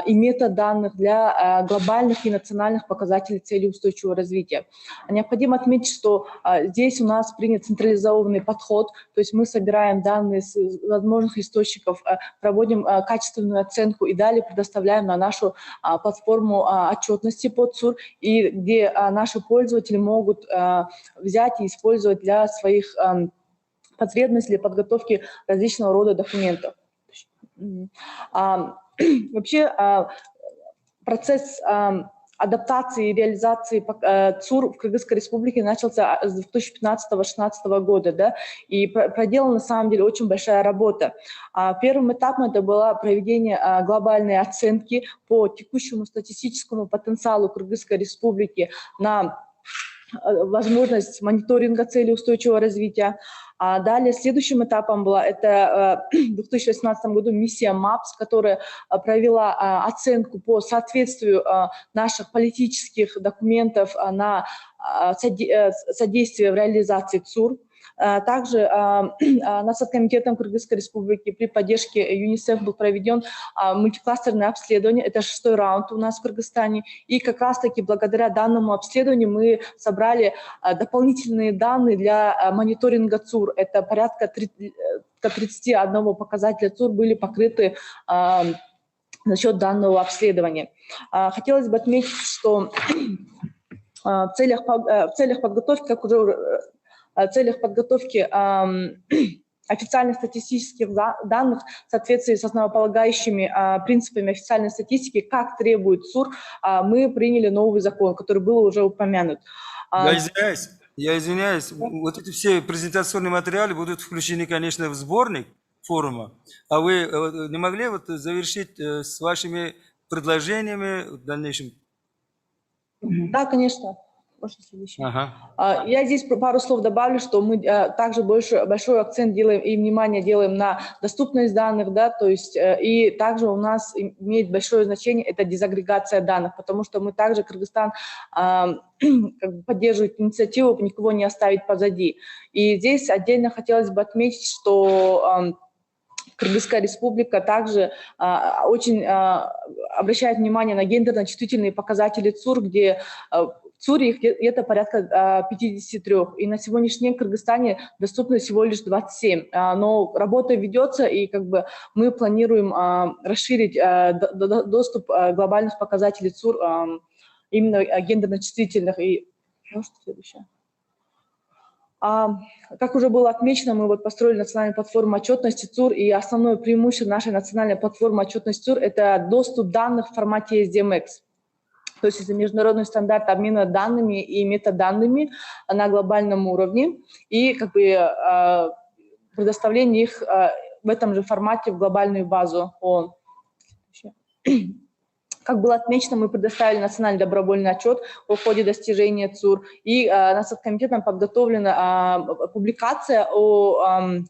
и метаданных для глобальных и национальных показателей целей устойчивого развития. Необходимо отметить, что здесь у нас принят централизованный подход, то есть мы собираем данные с возможных источников, проводим качественную оценку и далее предоставляем на нашу платформу отчетности под ЦУР, и где наши пользователи могут взять и использовать для своих потребностей, для подготовки различного рода документов. Вообще, процесс адаптации и реализации ЦУР в Кыргызской Республике начался с 2015-2016 года, да, и проделана на самом деле очень большая работа. Первым этапом это было проведение глобальной оценки по текущему статистическому потенциалу Кыргызской Республики на возможность мониторинга целей устойчивого развития. А далее следующим этапом была это в 2018 году миссия МАПС, которая провела оценку по соответствию наших политических документов на содействие в реализации ЦУР. Также Комитетом Кыргызской Республики при поддержке ЮНИСЕФ был проведен мультикластерное обследование. Это 6-й раунд у нас в Кыргызстане. И как раз-таки благодаря данному обследованию мы собрали дополнительные данные для мониторинга ЦУР. Это порядка 31 показателя ЦУР были покрыты за счет данного обследования. Хотелось бы отметить, что в целях подготовки, как уже в целях подготовки официальных статистических данных в соответствии с основополагающими принципами официальной статистики, как требует ЦУР, мы приняли новый закон, который был уже упомянут. Я извиняюсь, вот эти все презентационные материалы будут включены, конечно, в сборник форума, а вы не могли вот завершить с вашими предложениями в дальнейшем? Да, конечно. Можно следующий. Ага. Я здесь пару слов добавлю, что мы также большой акцент делаем и внимание делаем на доступность данных, да, то есть и также у нас имеет большое значение это дезагрегация данных, потому что мы также, Кыргызстан, поддерживает инициативу никого не оставить позади. И здесь отдельно хотелось бы отметить, что Кыргызская республика также очень обращает внимание на гендерно-чувствительные показатели ЦУР, где в ЦУРе их где-то порядка 53, и на сегодняшний день в Кыргызстане доступно всего лишь 27. Но работа ведется, и как бы мы планируем расширить доступ глобальных показателей ЦУР именно гендерно-чувствительных. И следующее. Как уже было отмечено, мы вот построили национальную платформу отчетности ЦУР, и основное преимущество нашей национальной платформы отчетности ЦУР – это доступ данных в формате SDMX. То есть это международный стандарт обмена данными и метаданными на глобальном уровне, и как бы предоставление их в этом же формате в глобальную базу ООН. Как было отмечено, мы предоставили национальный добровольный отчет о ходе достижения ЦУР, и Комитетом подготовлена публикация о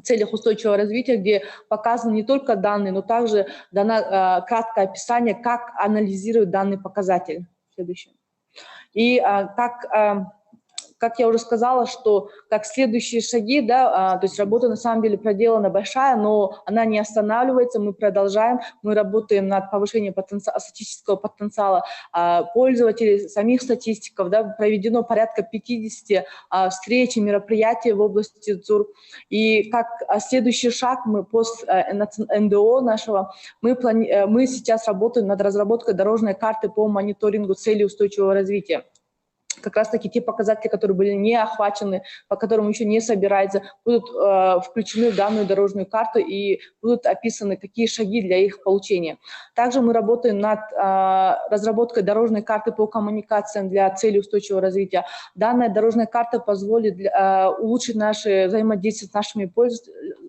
целях устойчивого развития, где показаны не только данные, но также дано краткое описание, как анализируют данный показатель. Следующее. И как я уже сказала, что как следующие шаги, да, то есть работа на самом деле проделана большая, но она не останавливается, мы продолжаем, мы работаем над повышением статистического потенциала пользователей, самих статистиков, да, проведено порядка 50 встреч и мероприятий в области ЦУР, и как следующий шаг мы после НДО нашего, мы сейчас работаем над разработкой дорожной карты по мониторингу целей устойчивого развития. Как раз-таки те показатели, которые были не охвачены, по которым еще не собирается, будут включены в данную дорожную карту и будут описаны, какие шаги для их получения. Также мы работаем над разработкой дорожной карты по коммуникациям для целей устойчивого развития. Данная дорожная карта позволит улучшить наше взаимодействие с нашими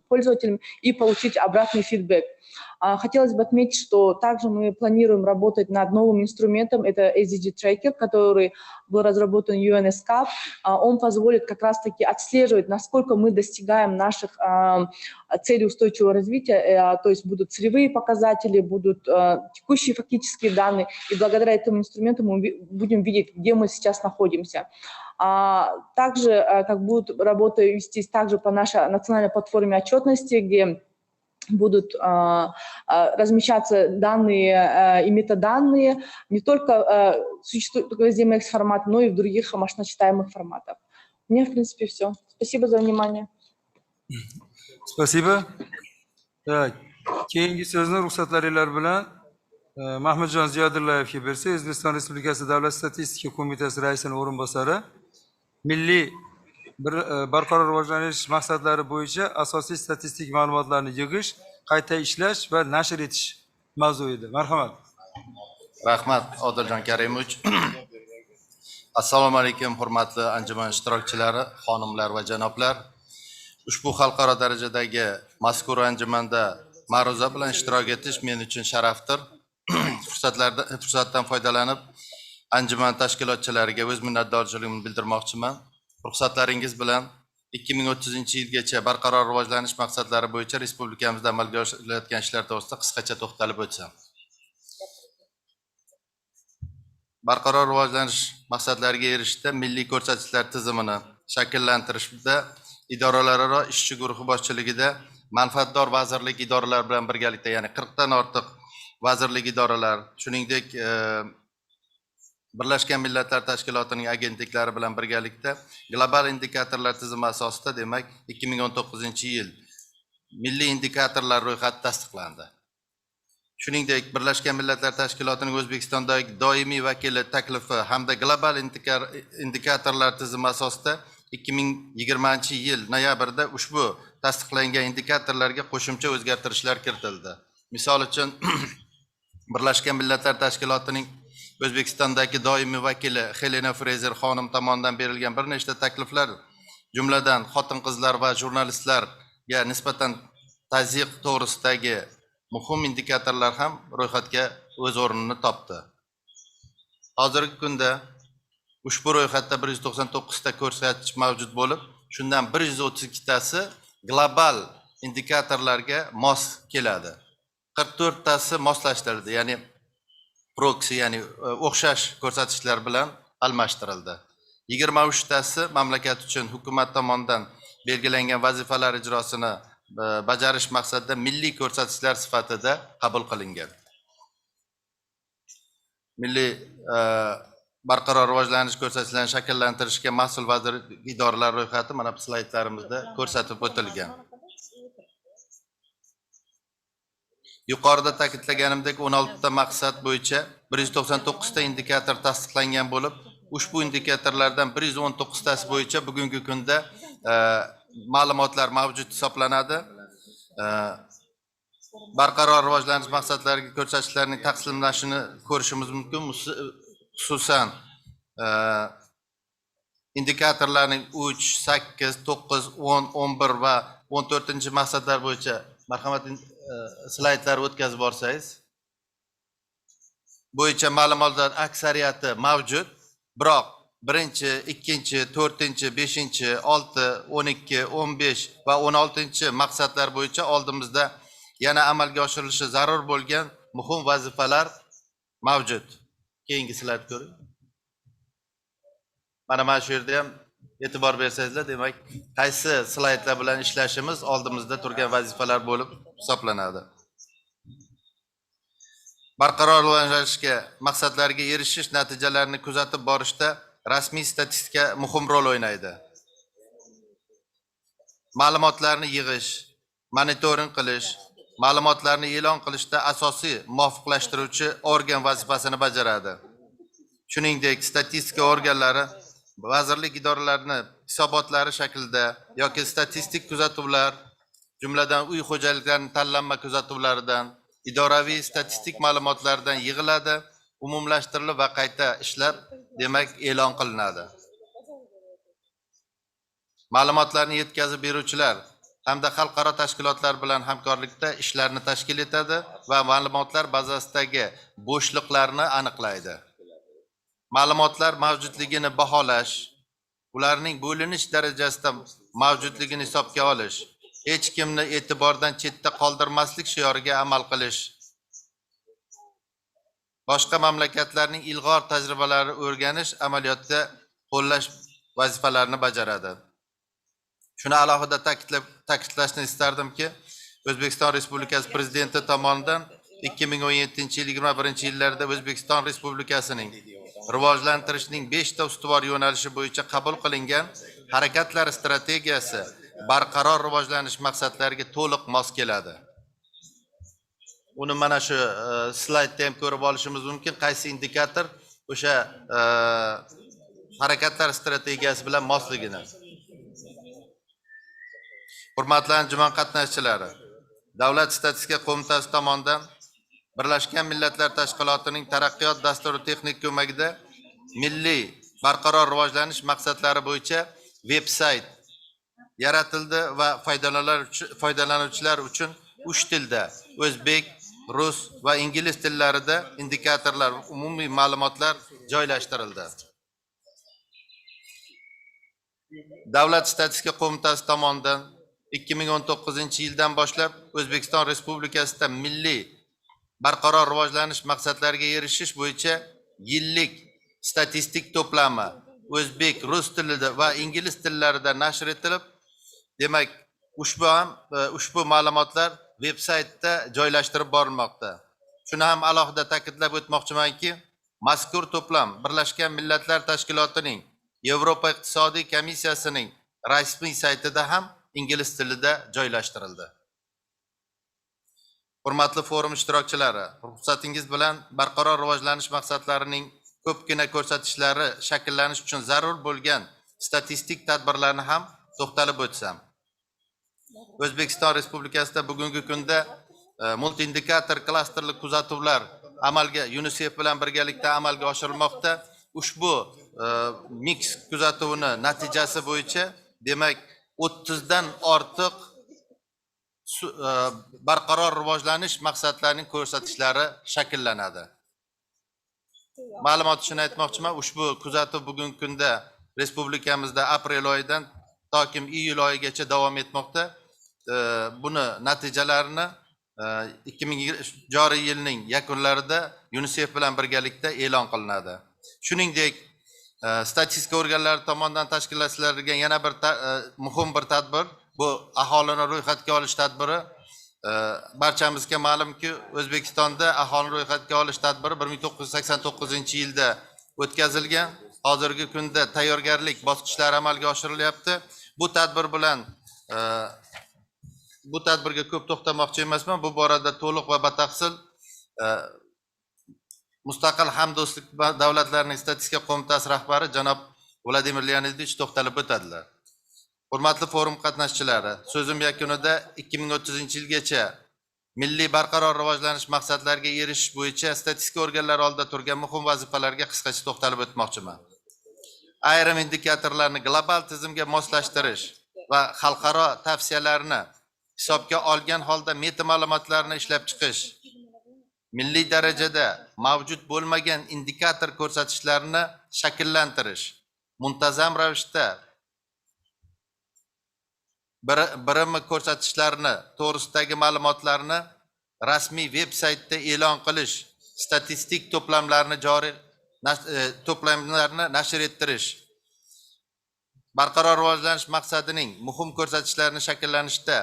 пользователями и получить обратный фидбэк. Хотелось бы отметить, что также мы планируем работать над новым инструментом, это SDG Tracker, который был разработан UNESCAP. Он позволит как раз-таки отслеживать, насколько мы достигаем наших целей устойчивого развития, то есть будут целевые показатели, будут текущие фактические данные, и благодаря этому инструменту мы будем видеть, где мы сейчас находимся. Также как будут работы вестись также по нашей национальной платформе отчетности, где будут размещаться данные и метаданные не только существует в SDMX формат, но и в других машиночитаемых форматах. У меня, в принципе, все. Спасибо за внимание. Спасибо. Так, keyingi so'zni ruxsatlaringlar bilan Mahmudjon Ziyodullaevga bersa, O'zbekiston Respublikasi Davlat statistika qo'mitasi raisining o'rinbosari milliy barqaror rivojlanish maqsadlari bo'yicha asosiy statistik ma'lumotlarni yig'ish, qayta ishlash va nashr etish mavzu edi. Marhamat. Rahmat Odiljon Karimovich. Assalomu alaykum hurmatli anjuman ishtirokchilari, xonimlar va janoblar. Ushbu xalqaro darajadagi mazkur anjumanda ma'ruza bilan ishtirok etish men uchun sharafdir. Fursatdan foydalanib anjuman tashkilotchilariga o'z minnatdorchiligimni bildirmoqchiman. Ruxsatlaringiz bilan 2030-yilgacha barqaror rivojlanish maqsadlari bo'yicha respublikamizda amalga oshirilayotgan ishlar to'g'risida qisqacha to'xtalib o'tsam. Barqaror rivojlanish maqsadlariga erishishda milliy ko'rsatkichlar tizimini shakllantirishda idoralararo ishchi guruhi boshchiligida manfaatdor vazirlik idoralar bilan birgalikda, ya'ni 40 dan ortiq vazirlik idoralar, shuningdek Birlashgan Millatlar Tashkilotining agentliklari bilan birgalikda global indikatorlar tizimi asosida, demak 2019-yil milliy indikatorlar ro'yxati tasdiqlandi. Shuningdek, Birlashgan Millatlar Tashkilotining O'zbekistondagi doimiy vakili taklifi hamda global indikatorlar tizimi asosida 2020-yil noyabrda ushbu tasdiqlangan indikatorlarga qo'shimcha o'zgartirishlar kiritildi. Misol uchun, Birlashgan Millatlar Tashkilotining O'zbekistondagi doimiy vakili Helena Fraser xonim tomonidan berilgan bir nechta takliflar, jumladan xotin-qizlar va jurnalistlarga nisbatan tazyiq to'g'risidagi muhim indikatorlar ham ro'yxatga o'z o'rnini topdi. Hozirgi kunda ushbu ro'yxatda 199 ta ko'rsatkich mavjud bo'lib, shundan 132 tasi global indikatorlarga mos keladi. 44 tasi moslashtirildi, ya'ni proxy, ya'ni o'xshash ko'rsatkichlar bilan almashtirildi. 23 tasi mamlakat uchun hukumat tomonidan belgilangan vazifalar ijrosini bajarish maqsadida milliy ko'rsatkichlar sifatida qabul qilingan. Milliy barqaror rivojlanish ko'rsatkichlarini shakllantirishga mas'ul vazir idoralar ro'yxati mana bu slaydlarimizda ko'rsatib o'tilgan. Yuqorida ta'kidlaganimdek 16 ta maqsad bo'yicha 199 ta indikator tasdiqlangan bo'lib, ushbu indikatorlardan 119 tasi bo'yicha bugungi kunda ma'lumotlar mavjud hisoblanadi. Barqaror rivojlanish maqsadlariga ko'rsatkichlarning taqsimlanishini ko'rishimiz mumkin. Xususan, indikatorlarning 3, 8, 9, 10, 11 va 14-maqsadlar bo'yicha marhamat slaydlar o'tkazib borsangiz, bo'yicha ma'lumotlar aksariyati mavjud, biroq 1, 2, 4, 5, 6, 12, 15 va 16 maqsadlar bo'yicha oldimizda yana amalga oshirilishi zarur bo'lgan muhim vazifalar mavjud. Keyingi slayd ko'ring. Mana shu yerda ham e'tibor bersangizlar, demak, qaysi slaydlar bilan ishlashimiz oldimizda turgan vazifalar bo'lib hisoblanadi. Barqaror rivojlanishga maqsadlariga erishish natijalarini kuzatib borishda rasmiy statistika muhim rol o'ynaydi. Ma'lumotlarni yig'ish, monitoring qilish, ma'lumotlarni e'lon qilishda asosiy muvofiqlashtiruvchi organ vazifasini bajaradi. Shuningdek, statistika organlari vazirlik idoralarini hisobotlari shaklida yoki statistik kuzatuvlar, jumladan uy xo'jaliklarining tanlanma kuzatuvlaridan, idoraviy statistik ma'lumotlardan yig'iladi, umumlashtirilib va qayta ishlab, demak, e'lon qilinadi. Ma'lumotlarni yetkazib beruvchilar hamda xalqaro tashkilotlar bilan hamkorlikda ishlarni tashkil etadi va ma'lumotlar bazasidagi bo'shliqlarni aniqlaydi. Ma'lumotlar mavjudligini baholash, ularning bo'linish darajasida mavjudligini hisobga olish, hech kimni e'tibordan chetda qoldirmaslik shioriga amal qilish, boshqa mamlakatlarning ilg'or tajribalari o'rganish, amaliyotda qo'llash vazifalarini bajaradi. Shuni alohida ta'kidlashni istardimki, O'zbekiston Respublikasi Prezidenti tomonidan 2017-yil 21-yillarda O'zbekiston Respublikasining rivojlantirishning 5 ta ustuvor yo'nalishi bo'yicha qabul qilingan harakatlar strategiyasi barqaror rivojlanish maqsadlariga to'liq mos keladi. Uni mana shu slaydda ham ko'rib olishimiz mumkin, qaysi indikator o'sha harakatlar strategiyasi bilan mosligini. Hurmatli anjuman qatnashchilari, Davlat statistika qo'mitasi tomonidan Birlashgan Millatlar Tashkilotining taraqqiyot dasturi texnik ko'magida milliy barqaror rivojlanish maqsadlari bo'yicha veb-sayt yaratildi va foydalanuvchilar uchun 3 tilda o'zbek, rus va ingliz tillarida indikatorlar, umumiy ma'lumotlar joylashtirildi. Davlat statistika qo'mitasi tomonidan 2019-yildan boshlab O'zbekiston Respublikasida milliy barqaror rivojlanish maqsadlariga erishish bo'yicha yillik statistik to'plami o'zbek, rus tilida va ingliz tillarida nashr etilib, demak, ushbu ma'lumotlar veb-saytda joylashtirib borilmoqda. Shuni ham alohida ta'kidlab o'tmoqchimanki, mazkur to'plam Birlashgan Millatlar Tashkilotining Yevropa iqtisodiy komissiyasining rasmiy saytida ham ingliz tilida joylashtirildi. Hurmatli forum ishtirokchilari, ruxsatingiz bilan barqaror rivojlanish maqsadlarining ko'pgina ko'rsatishlari shakllanish uchun zarur bo'lgan statistik tadbirlarni ham to'xtalib o'tsam. O'zbekiston Respublikasida bugungi kunda multi-indikator klasterli kuzatuvlar UNICEF bilan birgalikda amalga oshirilmoqda. Ushbu mix kuzatuvini natijasi bo'yicha, demak, 30 dan ortiq barqaror rivojlanish maqsadlarining ko'rsatishlari shakllanadi. Ma'lumot uchun aytmoqchiman, ushbu kuzatuv bugungi kunda respublikamizda aprel oyidan toki iyul oyigacha davom etmoqda. Buni natijalarini 2020 joriy yilning yakunlarida UNICEF bilan birgalikda e'lon qilinadi. Shuningdek, statistika organlari tomonidan tashkillashtirilgan yana bir muhim bir tadbir bu aholini ro'yxatga olish tadbiri. Barchamizga ma'lumki, O'zbekistonda aholini ro'yxatga olish tadbiri 1989-yilda o'tkazilgan. Hozirgi kunda tayyorgarlik bosqichlari amalga oshirilyapti. Bu tadbir bilan bu tadbirga ko'p to'xtamoqchi emasman. Bu borada to'liq va batafsil Mustaqil Hamdo'stlik davlatlarining statistika qo'mitasi rahbari janob Vladimir Leonidovich to'xtalib o'tadilar. Hurmatli forum qatnashchilari, so'zim yakunida 2030-yilgacha milliy barqaror rivojlanish maqsadlariga erishish bo'yicha statistika organlari oldida turgan muhim vazifalarga qisqacha to'xtalib o'tmoqchiman. Ayrim indikatorlarni global tizimga moslashtirish va xalqaro tavsiyalarni hisobga olgan holda meta ma'lumotlarni ishlab chiqish, milliy darajada mavjud bo'lmagan indikator ko'rsatkichlarni shakllantirish, muntazam ravishda birimi ko'rsatkichlarini to'g'risidagi ma'lumotlarni rasmiy veb-saytda e'lon qilish, statistik to'plamlarni nashr ettirish, barqaror rivojlanish maqsadining muhim ko'rsatkichlarini shakllanishda,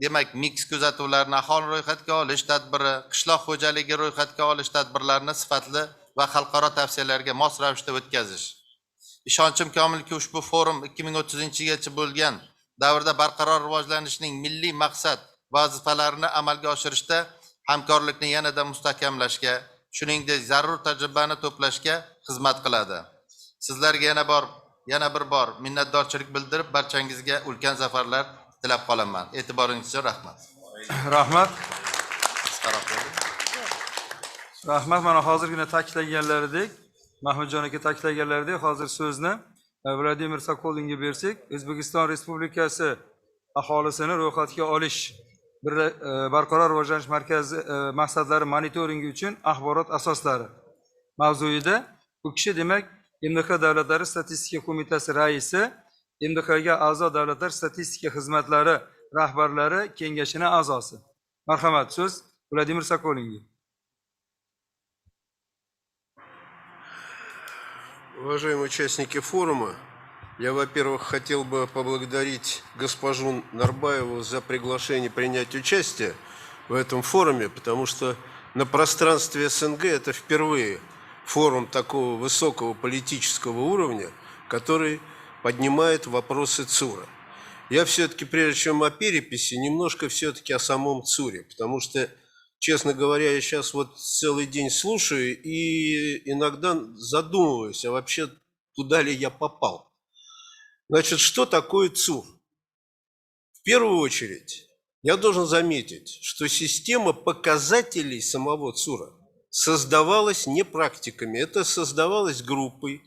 demak, mix kuzatuvlarni aholi ro'yxatga olish tadbiri, qishloq xo'jaligi ro'yxatga olish tadbirlarini sifatli va xalqaro tavsiyalarga mos ravishda o'tkazish. Ishonchim komilki, ushbu forum 2030-yilgacha bo'lgan davrda barqaror rivojlanishning milliy maqsad vazifalarini amalga oshirishda hamkorlikni yanada mustahkamlashga, shuningdek zarur tajribani to'plashga xizmat qiladi. Sizlarga yana bir bor minnatdorchilik bildirib, barchangizga ulkan zafarlar tilab qolaman. E'tiboringiz uchun rahmat. Rahmat. Rahmat. Mana hozirgina ta'kidlaganlaridek, Mahmudjon aka ta'kidlaganlaridek, hozir so'zni Vladimir Sokolinga bersak, O'zbekiston Respublikasi aholisini ro'yxatga olish barqaror rivojlanish markazi maqsadlari monitoringi uchun axborot asoslari mavzuida u kishi demak MDH davlatlari statistika qo'mitasi raisi, MDHga a'zo davlatlar statistika xizmatlari rahbarlari kengashining a'zosi. Marhamat, so'z Vladimir Sokolinga. Уважаемые участники форума, я, во-первых, хотел бы поблагодарить госпожу Нарбаеву за приглашение принять участие в этом форуме, потому что на пространстве СНГ это впервые форум такого высокого политического уровня, который поднимает вопросы ЦУРа. Я все-таки, прежде чем о переписи, немножко все-таки о самом ЦУРе, потому что, честно говоря, я сейчас вот целый день слушаю и иногда задумываюсь, а вообще туда ли я попал. Значит, что такое ЦУР? В первую очередь, я должен заметить, что система показателей самого ЦУРа создавалась не практиками, это создавалось группой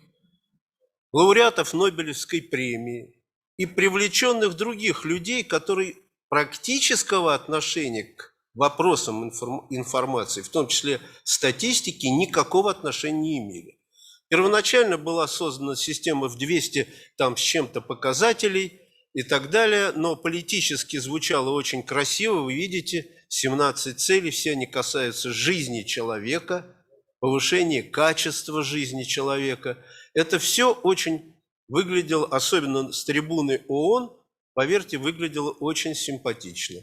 лауреатов Нобелевской премии и привлеченных других людей, которые практического отношения к вопросам информации, в том числе статистики, никакого отношения не имели. Первоначально была создана система в 200 там с чем-то показателей и так далее, но политически звучало очень красиво. Вы видите, 17 целей, все они касаются жизни человека, повышения качества жизни человека. Это все очень выглядело, особенно с трибуны ООН, поверьте, выглядело очень симпатично.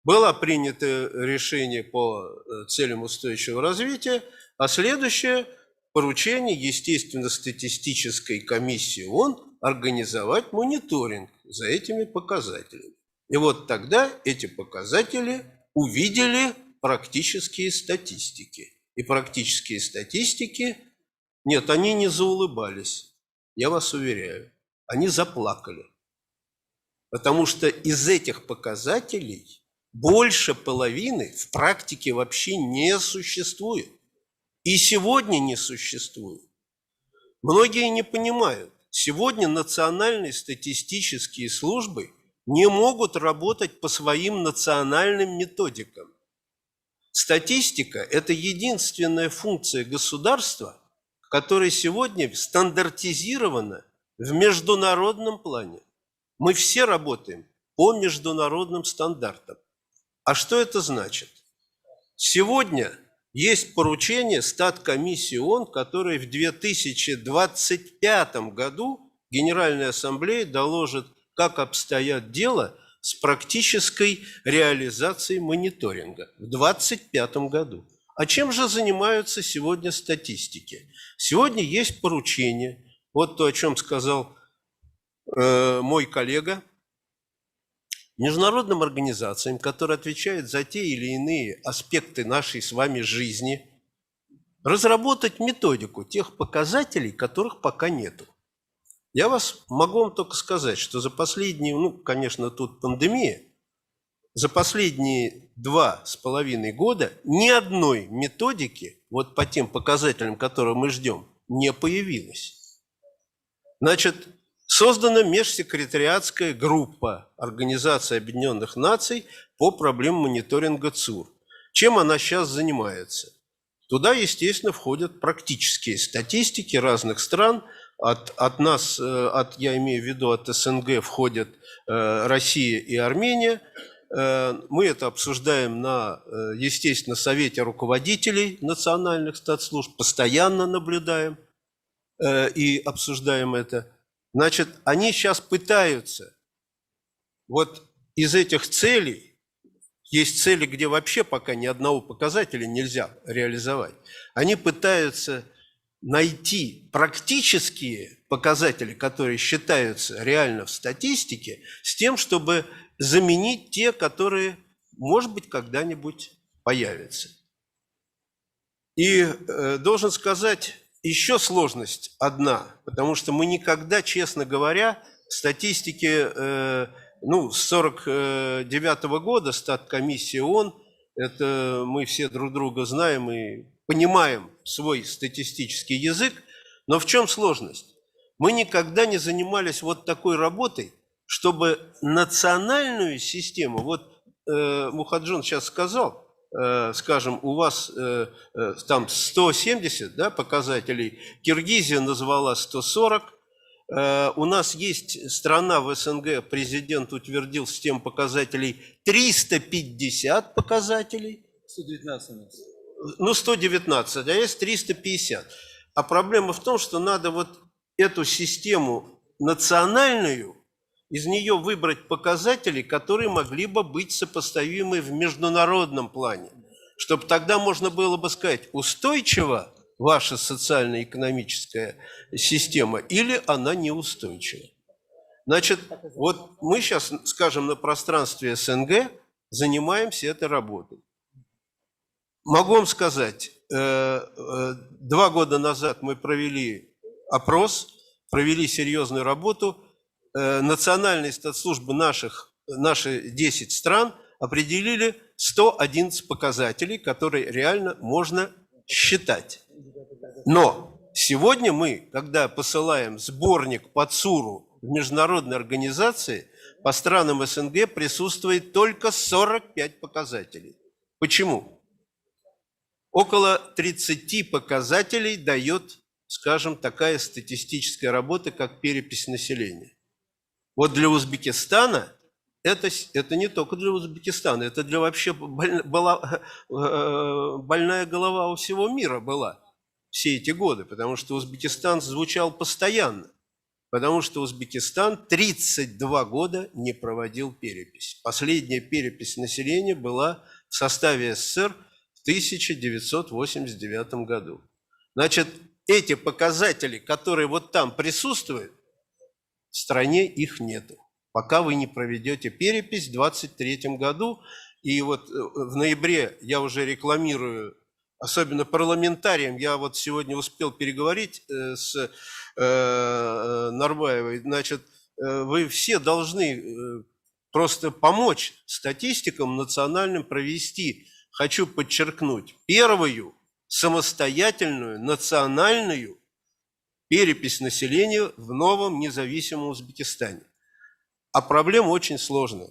Было принято решение по целям устойчивого развития, а следующее поручение естественно-статистической комиссии ООН организовать мониторинг за этими показателями. И вот тогда эти показатели увидели практические статистики. И практические статистики, нет, они не заулыбались, я вас уверяю, они заплакали. Потому что из этих показателей больше половины в практике вообще не существует. И сегодня не существует. Многие не понимают, сегодня национальные статистические службы не могут работать по своим национальным методикам. Статистика – это единственная функция государства, которая сегодня стандартизирована в международном плане. Мы все работаем по международным стандартам. А что это значит? Сегодня есть поручение Статкомиссии ООН, которое в 2025 году Генеральная Ассамблея доложит, как обстоят дела с практической реализацией мониторинга в 2025 году. А чем же занимаются сегодня статистики? Сегодня есть поручение, вот то, о чем сказал мой коллега, международным организациям, которые отвечают за те или иные аспекты нашей с вами жизни, разработать методику тех показателей, которых пока нету. Я могу вам только сказать, что за последние, конечно, тут пандемия, за последние 2,5 года ни одной методики, вот по тем показателям, которые мы ждем, не появилось. Значит, создана межсекретариатская группа Организации Объединенных Наций по проблемам мониторинга ЦУР. Чем она сейчас занимается? Туда, естественно, входят практические статистики разных стран. От нас, я имею в виду от СНГ, входят Россия и Армения. Мы это обсуждаем на, естественно, Совете руководителей национальных статслужб, постоянно наблюдаем и обсуждаем это. Значит, они сейчас пытаются, вот из этих целей, есть цели, где вообще пока ни одного показателя нельзя реализовать, они пытаются найти практические показатели, которые считаются реально в статистике, с тем, чтобы заменить те, которые, может быть, когда-нибудь появятся. И должен сказать, еще сложность одна, потому что мы никогда, честно говоря, в статистике, с 1949 года Статкомиссия ООН, это мы все друг друга знаем и понимаем свой статистический язык, но в чем сложность? Мы никогда не занимались вот такой работой, чтобы национальную систему, вот Мухаджон сейчас сказал, скажем, у вас там 170 показателей, Киргизия назвала 140, у нас есть страна в СНГ, президент утвердил систему показателей 350 показателей. 119 у нас. 119, а есть 350. А проблема в том, что надо вот эту систему национальную, из нее выбрать показатели, которые могли бы быть сопоставимы в международном плане, чтобы тогда можно было бы сказать, устойчива ваша социально-экономическая система или она неустойчива. Значит, вот мы сейчас, скажем, на пространстве СНГ занимаемся этой работой. Могу вам сказать, 2 года назад мы провели опрос, провели серьезную работу. Национальные статслужбы наши 10 стран определили 111 показателей, которые реально можно считать. Но сегодня мы, когда посылаем сборник по ЦУРу в международные организации, по странам СНГ присутствует только 45 показателей. Почему? Около 30 показателей дает, скажем, такая статистическая работа, как перепись населения. Вот для Узбекистана, это не только для Узбекистана, это для вообще больная голова у всего мира была все эти годы, потому что Узбекистан звучал постоянно, потому что Узбекистан 32 года не проводил перепись. Последняя перепись населения была в составе СССР в 1989 году. Значит, эти показатели, которые вот там присутствуют, в стране их нету, пока вы не проведете перепись в 2023 году. И вот в ноябре я уже рекламирую, особенно парламентариям, я вот сегодня успел переговорить с Нарбаевой, значит, вы все должны просто помочь статистикам национальным провести, хочу подчеркнуть, первую самостоятельную национальную перепись населения в новом независимом Узбекистане. А проблема очень сложная.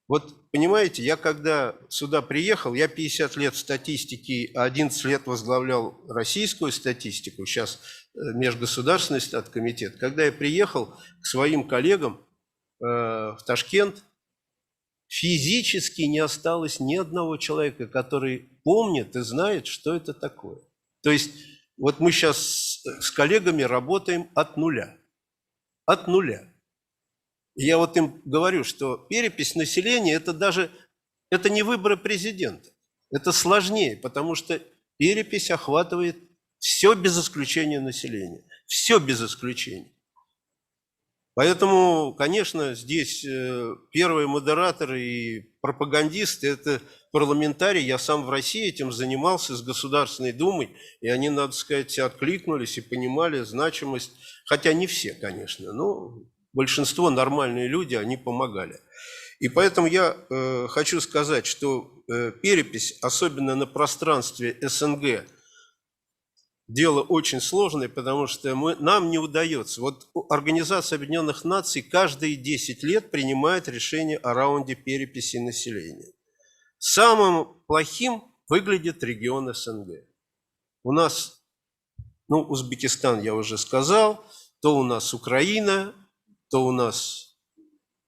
Вот понимаете, я когда сюда приехал, я 50 лет в статистике, 11 лет возглавлял российскую статистику, сейчас межгосударственный статкомитет. Когда я приехал к своим коллегам в Ташкент, физически не осталось ни одного человека, который помнит и знает, что это такое. То есть вот мы сейчас с коллегами работаем от нуля. От нуля. И я вот им говорю, что перепись населения это не выборы президента. Это сложнее, потому что перепись охватывает все без исключения населения. Все без исключения. Поэтому, конечно, здесь первые модераторы и пропагандисты – это парламентарии. Я сам в России этим занимался с Государственной Думой, и они, надо сказать, откликнулись и понимали значимость. Хотя не все, конечно, но большинство нормальные люди, они помогали. И поэтому я хочу сказать, что перепись, особенно на пространстве СНГ, дело очень сложное, потому что нам не удается. Вот Организация Объединенных Наций каждые 10 лет принимает решение о раунде переписи населения. Самым плохим выглядит регион СНГ. У нас, Узбекистан я уже сказал, то у нас Украина, то у нас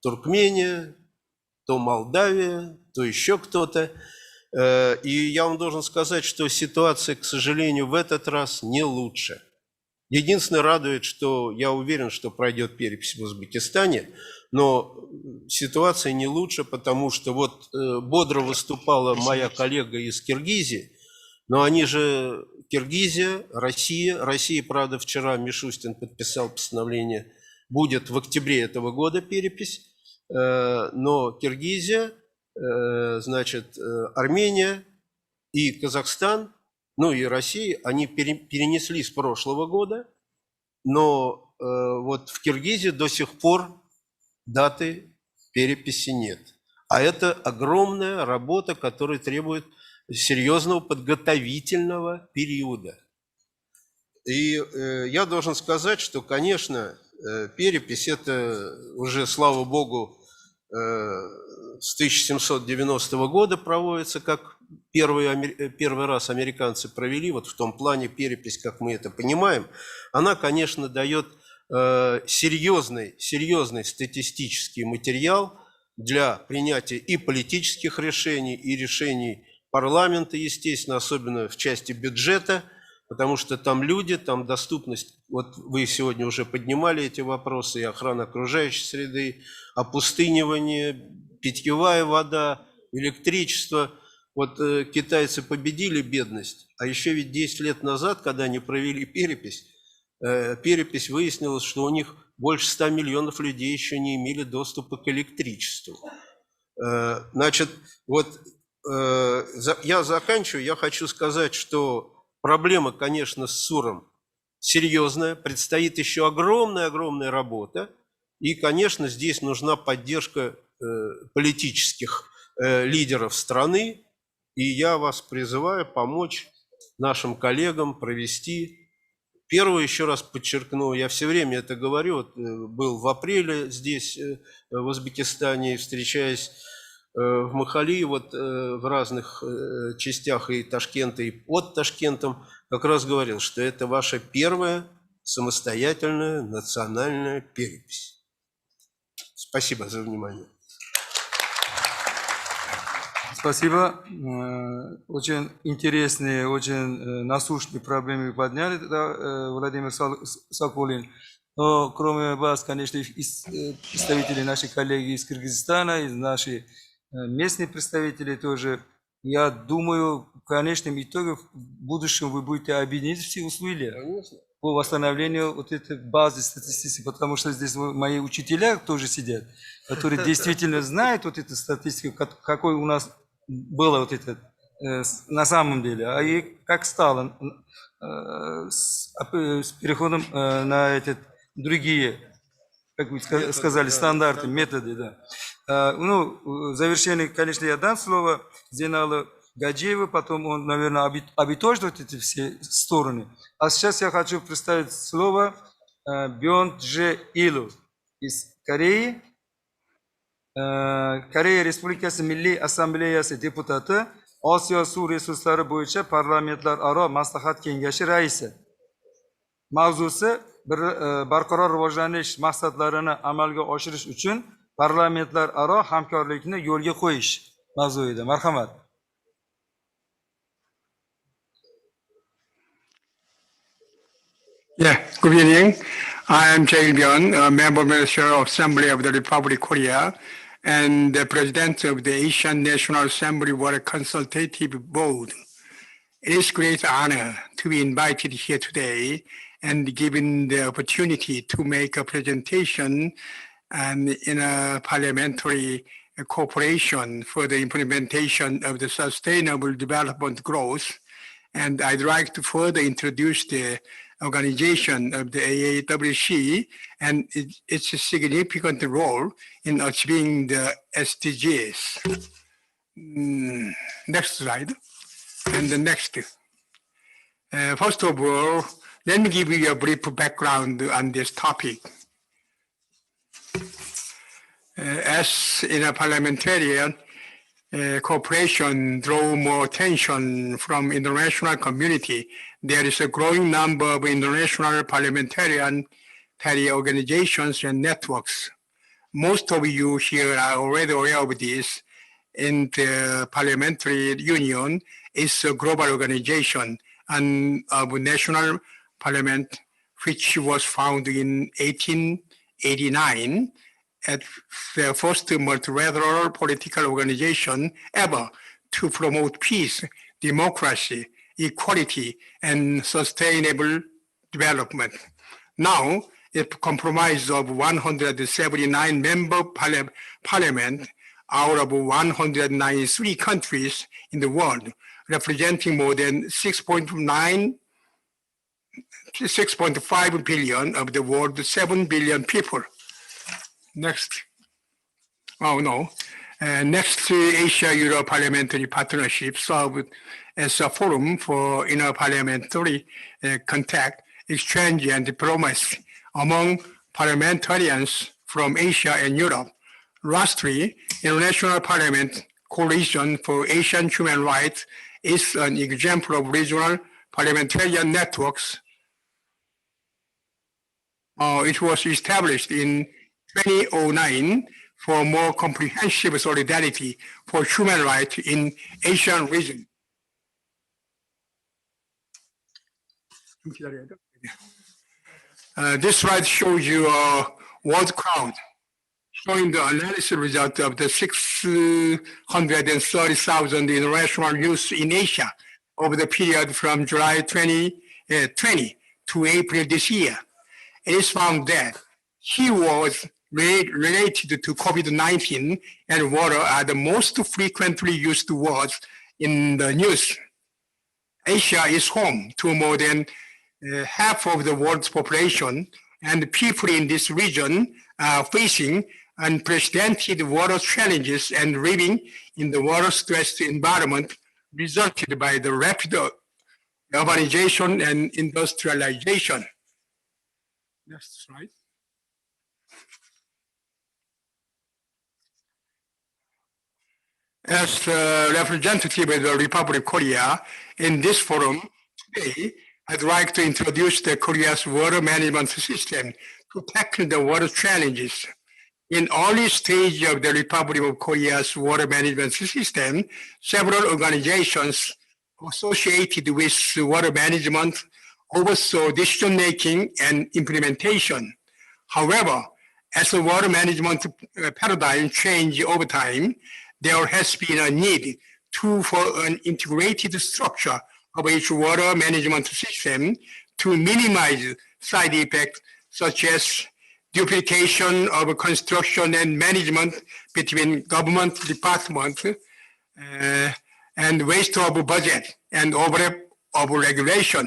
Туркмения, то Молдавия, то еще кто-то. И я вам должен сказать, что ситуация, к сожалению, в этот раз не лучше. Единственное, радует, что я уверен, что пройдет перепись в Узбекистане, но ситуация не лучше, потому что вот бодро выступала моя коллега из Киргизии, но они же Киргизия, Россия, правда, вчера Мишустин подписал постановление, будет в октябре этого года перепись, но Киргизия, значит, Армения и Казахстан, и Россия, они перенесли с прошлого года, но вот в Киргизии до сих пор даты переписи нет. А это огромная работа, которая требует серьезного подготовительного периода. И я должен сказать, что, конечно, перепись это уже, слава богу, с 1790 года проводится, как первый раз американцы провели, вот в том плане перепись, как мы это понимаем, она, конечно, дает серьезный статистический материал для принятия и политических решений, и решений парламента, естественно, особенно в части бюджета, потому что там люди, там доступность, вот вы сегодня уже поднимали эти вопросы, и охрана окружающей среды, опустынивание, питьевая вода, электричество. Вот китайцы победили бедность, а еще ведь 10 лет назад, когда они провели перепись выяснилось, что у них больше 100 миллионов людей еще не имели доступа к электричеству. Значит, вот я заканчиваю, я хочу сказать, что проблема, конечно, с СУРом серьезная, предстоит еще огромная работа, и, конечно, здесь нужна поддержка политических лидеров страны. И я вас призываю помочь нашим коллегам провести. Первое, еще раз подчеркну, я все время это говорю, вот, был в апреле здесь, в Узбекистане, встречаясь в Махали, вот в разных частях и Ташкента, и под Ташкентом, как раз говорил, что это ваша первая самостоятельная национальная перепись. Спасибо за внимание. Спасибо. Очень интересные, очень насущные проблемы подняли, Владимир Соколин. Но кроме вас, конечно, представители наших коллеги из Кыргызстана, из наших местных представителей тоже, я думаю, в конечном итоге в будущем вы будете объединить все усилия по восстановлению вот этой базы статистики, потому что здесь мои учителя тоже сидят, которые действительно знают вот эту статистику, какой у нас было вот это на самом деле, а и как стало с переходом на этот другие, как вы сказали, стандарты, методы, да. Ну, в завершение, конечно, я дам слово Зейналу Гаджиеву, потом он, наверное, обитожит вот эти все стороны. А сейчас я хочу представить слово Бёндже Илу из Кореи. Koreya Respublikasi Milliy Assambleyasi deputati, Osiyo suv resurslari bo'yicha parlamentlararo maslahat kengashi raisi. Mavzusi barqaror rivojlanish maqsadlarini amalga oshirish uchun parlamentlararo hamkorlikni yo'lga qo'yish mavzu edi. Marhamat. Yeah, good evening. I am Jae Il-byun, a member minister of Assembly of the Republic of Korea and the president of the Asian National Assembly Water Consultative Board. It is a great honor to be invited here today and given the opportunity to make a presentation in a parliamentary cooperation for the implementation of the Sustainable Development Goals. And I'd like to further introduce the organization of the AAWC and its significant role in achieving the SDGs. Next slide. And the next. First of all, let me give you a brief background on this topic. As in a parliamentarian, cooperation draw more attention from international community. There is a growing number of international parliamentary organizations and networks. Most of you here are already aware of this. Interparliamentary Union is a global organization of national parliament, which was founded in 1889 as the first multilateral political organization ever to promote peace, democracy, equality, and sustainable development. Now, it comprises of 179 member parliament out of 193 countries in the world, representing more than 6.5 billion of the world's 7 billion people. Next. Oh, no. Next, Asia-Europe Parliamentary Partnership served as a forum for interparliamentary contact, exchange, and diplomacy among parliamentarians from Asia and Europe. Lastly, International Parliament Coalition for Asian Human Rights is an example of regional parliamentarian networks. It was established in 2009 for more comprehensive solidarity for human rights in Asian region. This slide shows you a world crowd, showing the analysis result of the 630,000 international youth in Asia over the period from July 2020 to April this year. It is found that keywords related to COVID-19 and water are the most frequently used words in the news. Asia is home to more than half of the world's population, and people in this region are facing unprecedented water challenges and living in the water-stressed environment resulted by the rapid urbanization and industrialization. Next slide. As representative of the Republic of Korea in this forum today, I'd like to introduce the Korea's water management system to tackle the water challenges. In early stage of the Republic of Korea's water management system, several organizations associated with water management oversaw decision-making and implementation. However, as the water management paradigm changed over time, there has been a need for an integrated structure of each water management system to minimize side effects such as duplication of construction and management between government departments and waste of budget and overlap of regulation.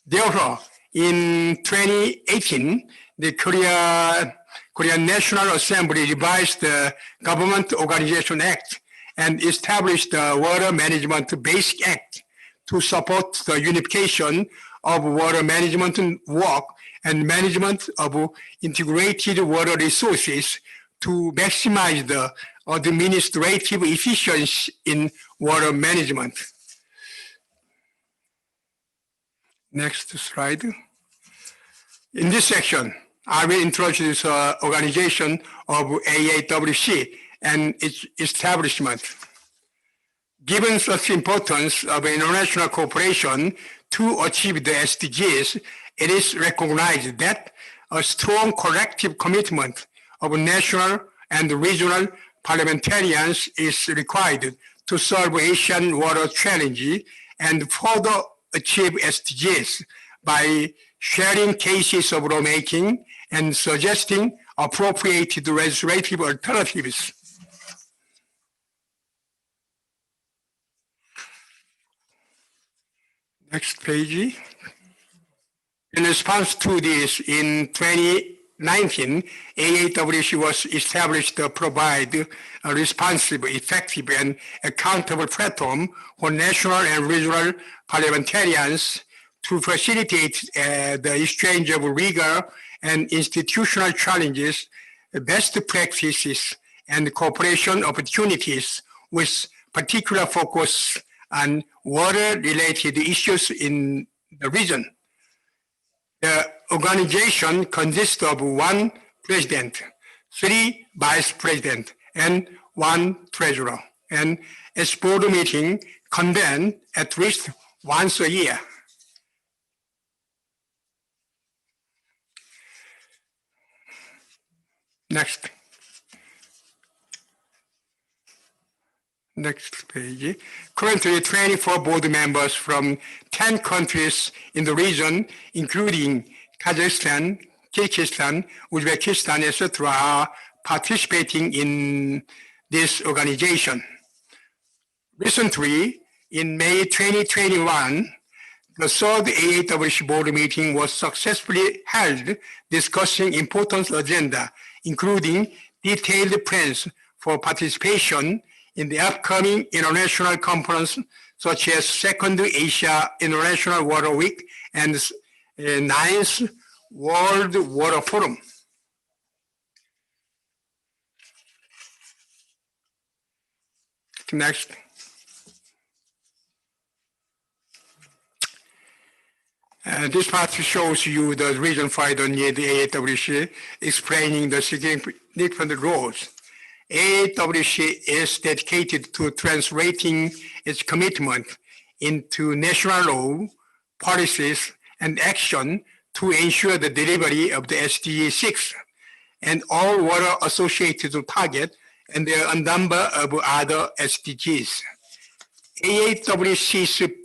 Therefore, in 2018, the Korean National Assembly revised the Government Organization Act and established the Water Management Basic Act to support the unification of water management work and management of integrated water resources to maximize the administrative efficiency in water management. Next slide. In this section, I will introduce the organization of AAWC and its establishment. Given such importance of international cooperation to achieve the SDGs, it is recognized that a strong collective commitment of national and regional parliamentarians is required to solve Asian water challenge and further achieve SDGs by sharing cases of lawmaking and suggesting appropriate legislative alternatives. Next page. In response to this, in 2019, AAWC was established to provide a responsive, effective, and accountable platform for national and regional parliamentarians to facilitate the exchange of legal and institutional challenges, best practices, and cooperation opportunities with particular focus on water-related issues in the region. The organization consists of one president, 3 vice presidents, and 1 treasurer, and its board meeting convened at least once a year. Next. Next page. Currently, 24 board members from 10 countries in the region, including Kazakhstan, Kyrgyzstan, Uzbekistan, etc., are participating in this organization. Recently, in May 2021, the third AAWC board meeting was successfully held, discussing important agenda, including detailed plans for participation in the upcoming international conference, such as Second Asia International Water Week and 9th World Water Forum. Next. This part shows you the reason for the need AAWC, explaining the significant roles. AAWC is dedicated to translating its commitment into national law, policies, and action to ensure the delivery of the SDG 6 and all water-associated targets and a number of other SDGs. AAWC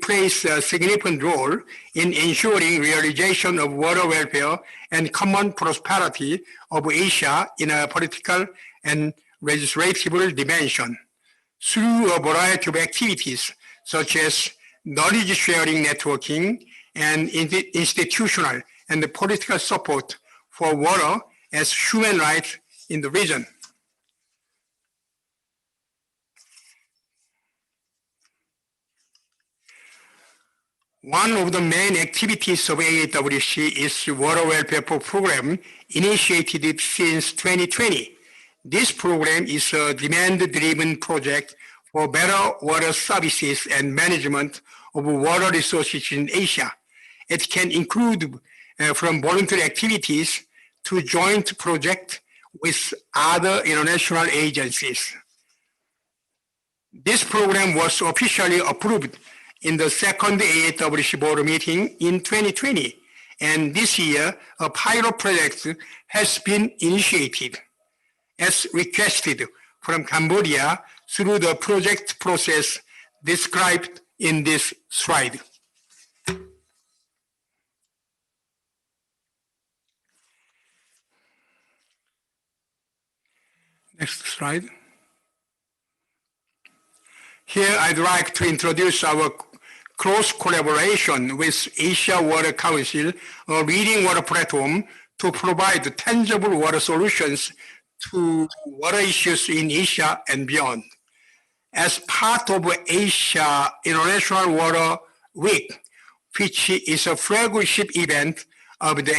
plays a significant role in ensuring realization of water welfare and common prosperity of Asia in a political and legislative dimension. Through a variety of activities such as knowledge sharing networking and institutional and political support for water as human rights in the region. One of the main activities of AAWC is the Water Welfare Program initiated since 2020. This program is a demand-driven project for better water services and management of water resources in Asia. It can include from voluntary activities to joint projects with other international agencies. This program was officially approved in the second AAWC board meeting in 2020, and this year a pilot project has been initiated as requested from Cambodia through the project process described in this slide. Next slide. Here I'd like to introduce our close collaboration with Asia Water Council, a leading water platform to provide tangible water solutions to water issues in Asia and beyond. As part of Asia International Water Week, which is a flagship event of the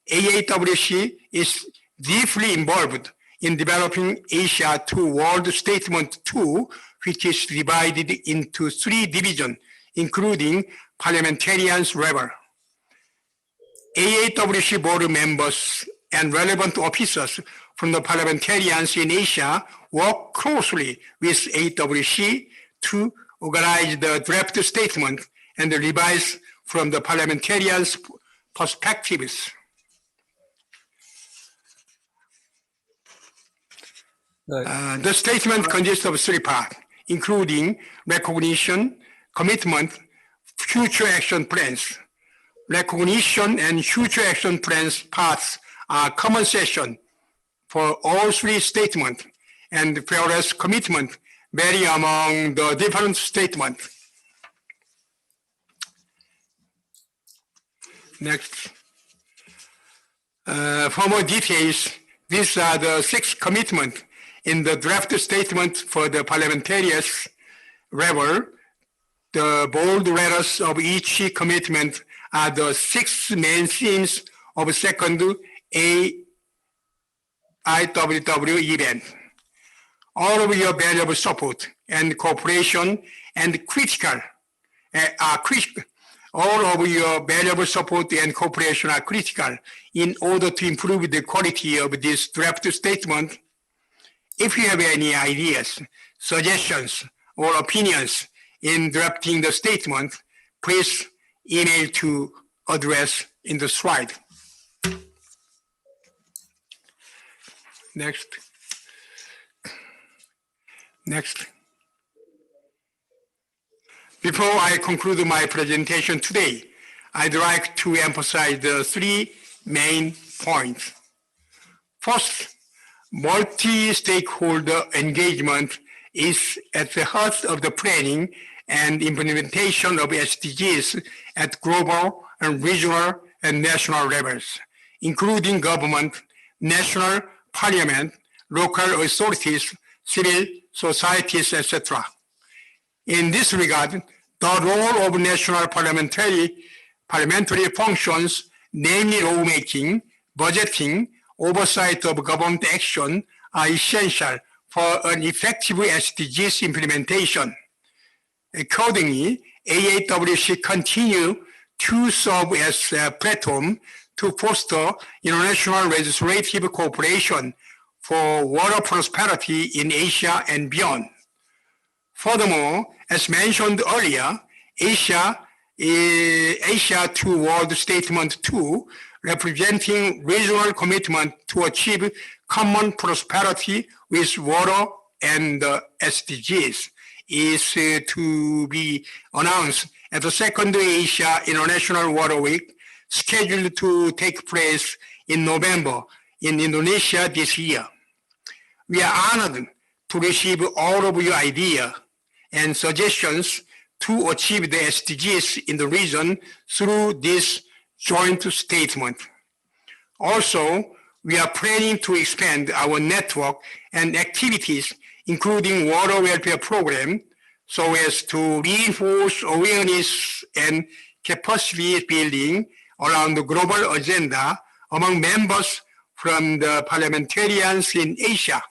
AAWC is deeply involved in developing Asia 2 World Statement 2, which is divided into 3 divisions, including parliamentarians level. AAWC board members and relevant officers from the parliamentarians in Asia work closely with AAWC to organize the draft statement and revise from the parliamentarians' perspectives. The statement consists of 3 parts, including recognition, commitment, future action plans. Recognition and future action plans parts are common session for all 3 statements, and whereas commitment vary among the different statements. Next. For more details, these are the 6 commitments in the draft statement for the parliamentarians level. The bold letters of each commitment are the 6 main themes of second IWW event. All of your valuable support and cooperation and all of your valuable support and cooperation are critical in order to improve the quality of this draft statement. If you have any ideas, suggestions, or opinions in drafting the statement, please email to address in the slide. Next. Next. Before I conclude my presentation today, I'd like to emphasize the 3 main points. First, multi-stakeholder engagement is at the heart of the planning and implementation of SDGs at global and regional and national levels, including government, national parliament, local authorities, civil societies, etc. In this regard, the role of national parliamentary functions, namely lawmaking, budgeting, oversight of government action, are essential for an effective SDGs implementation. Accordingly, AAWC continue to serve as a platform to foster international legislative cooperation for water prosperity in Asia and beyond. Furthermore, as mentioned earlier, Asia 2 World Statement 2, representing regional commitment to achieve common prosperity with water and SDGs, is to be announced at the second Asia International Water Week, scheduled to take place in November in Indonesia this year. We are honored to receive all of your ideas and suggestions to achieve the SDGs in the region through this joint statement. Also, we are planning to expand our network and activities, including water welfare program, so as to reinforce awareness and capacity building around the global agenda among members from the parliamentarians in Asia.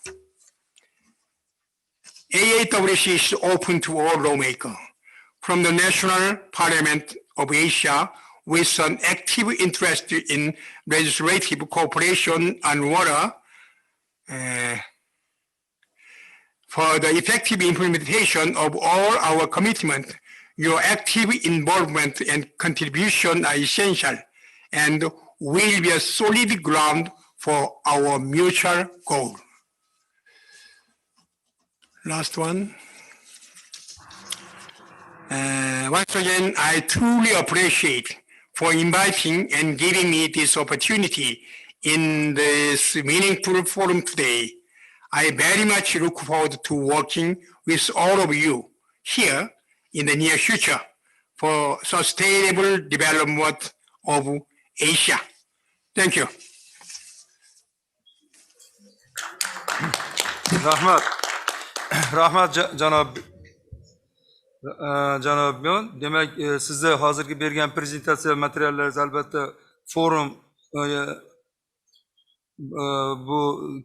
AAWC is open to all lawmakers from the National Parliament of Asia with an active interest in legislative cooperation on water for the effective implementation of all our commitments. Your active involvement and contribution are essential and will be a solid ground for our mutual goal. Last one. Once again, I truly appreciate for inviting and giving me this opportunity in this meaningful forum today. I very much look forward to working with all of you here in the near future for sustainable development of Asia. Thank you. Rahmat janob Bion. Demak, sizni hozirgi bergan prezentatsiya materiallaringiz albatta forum bu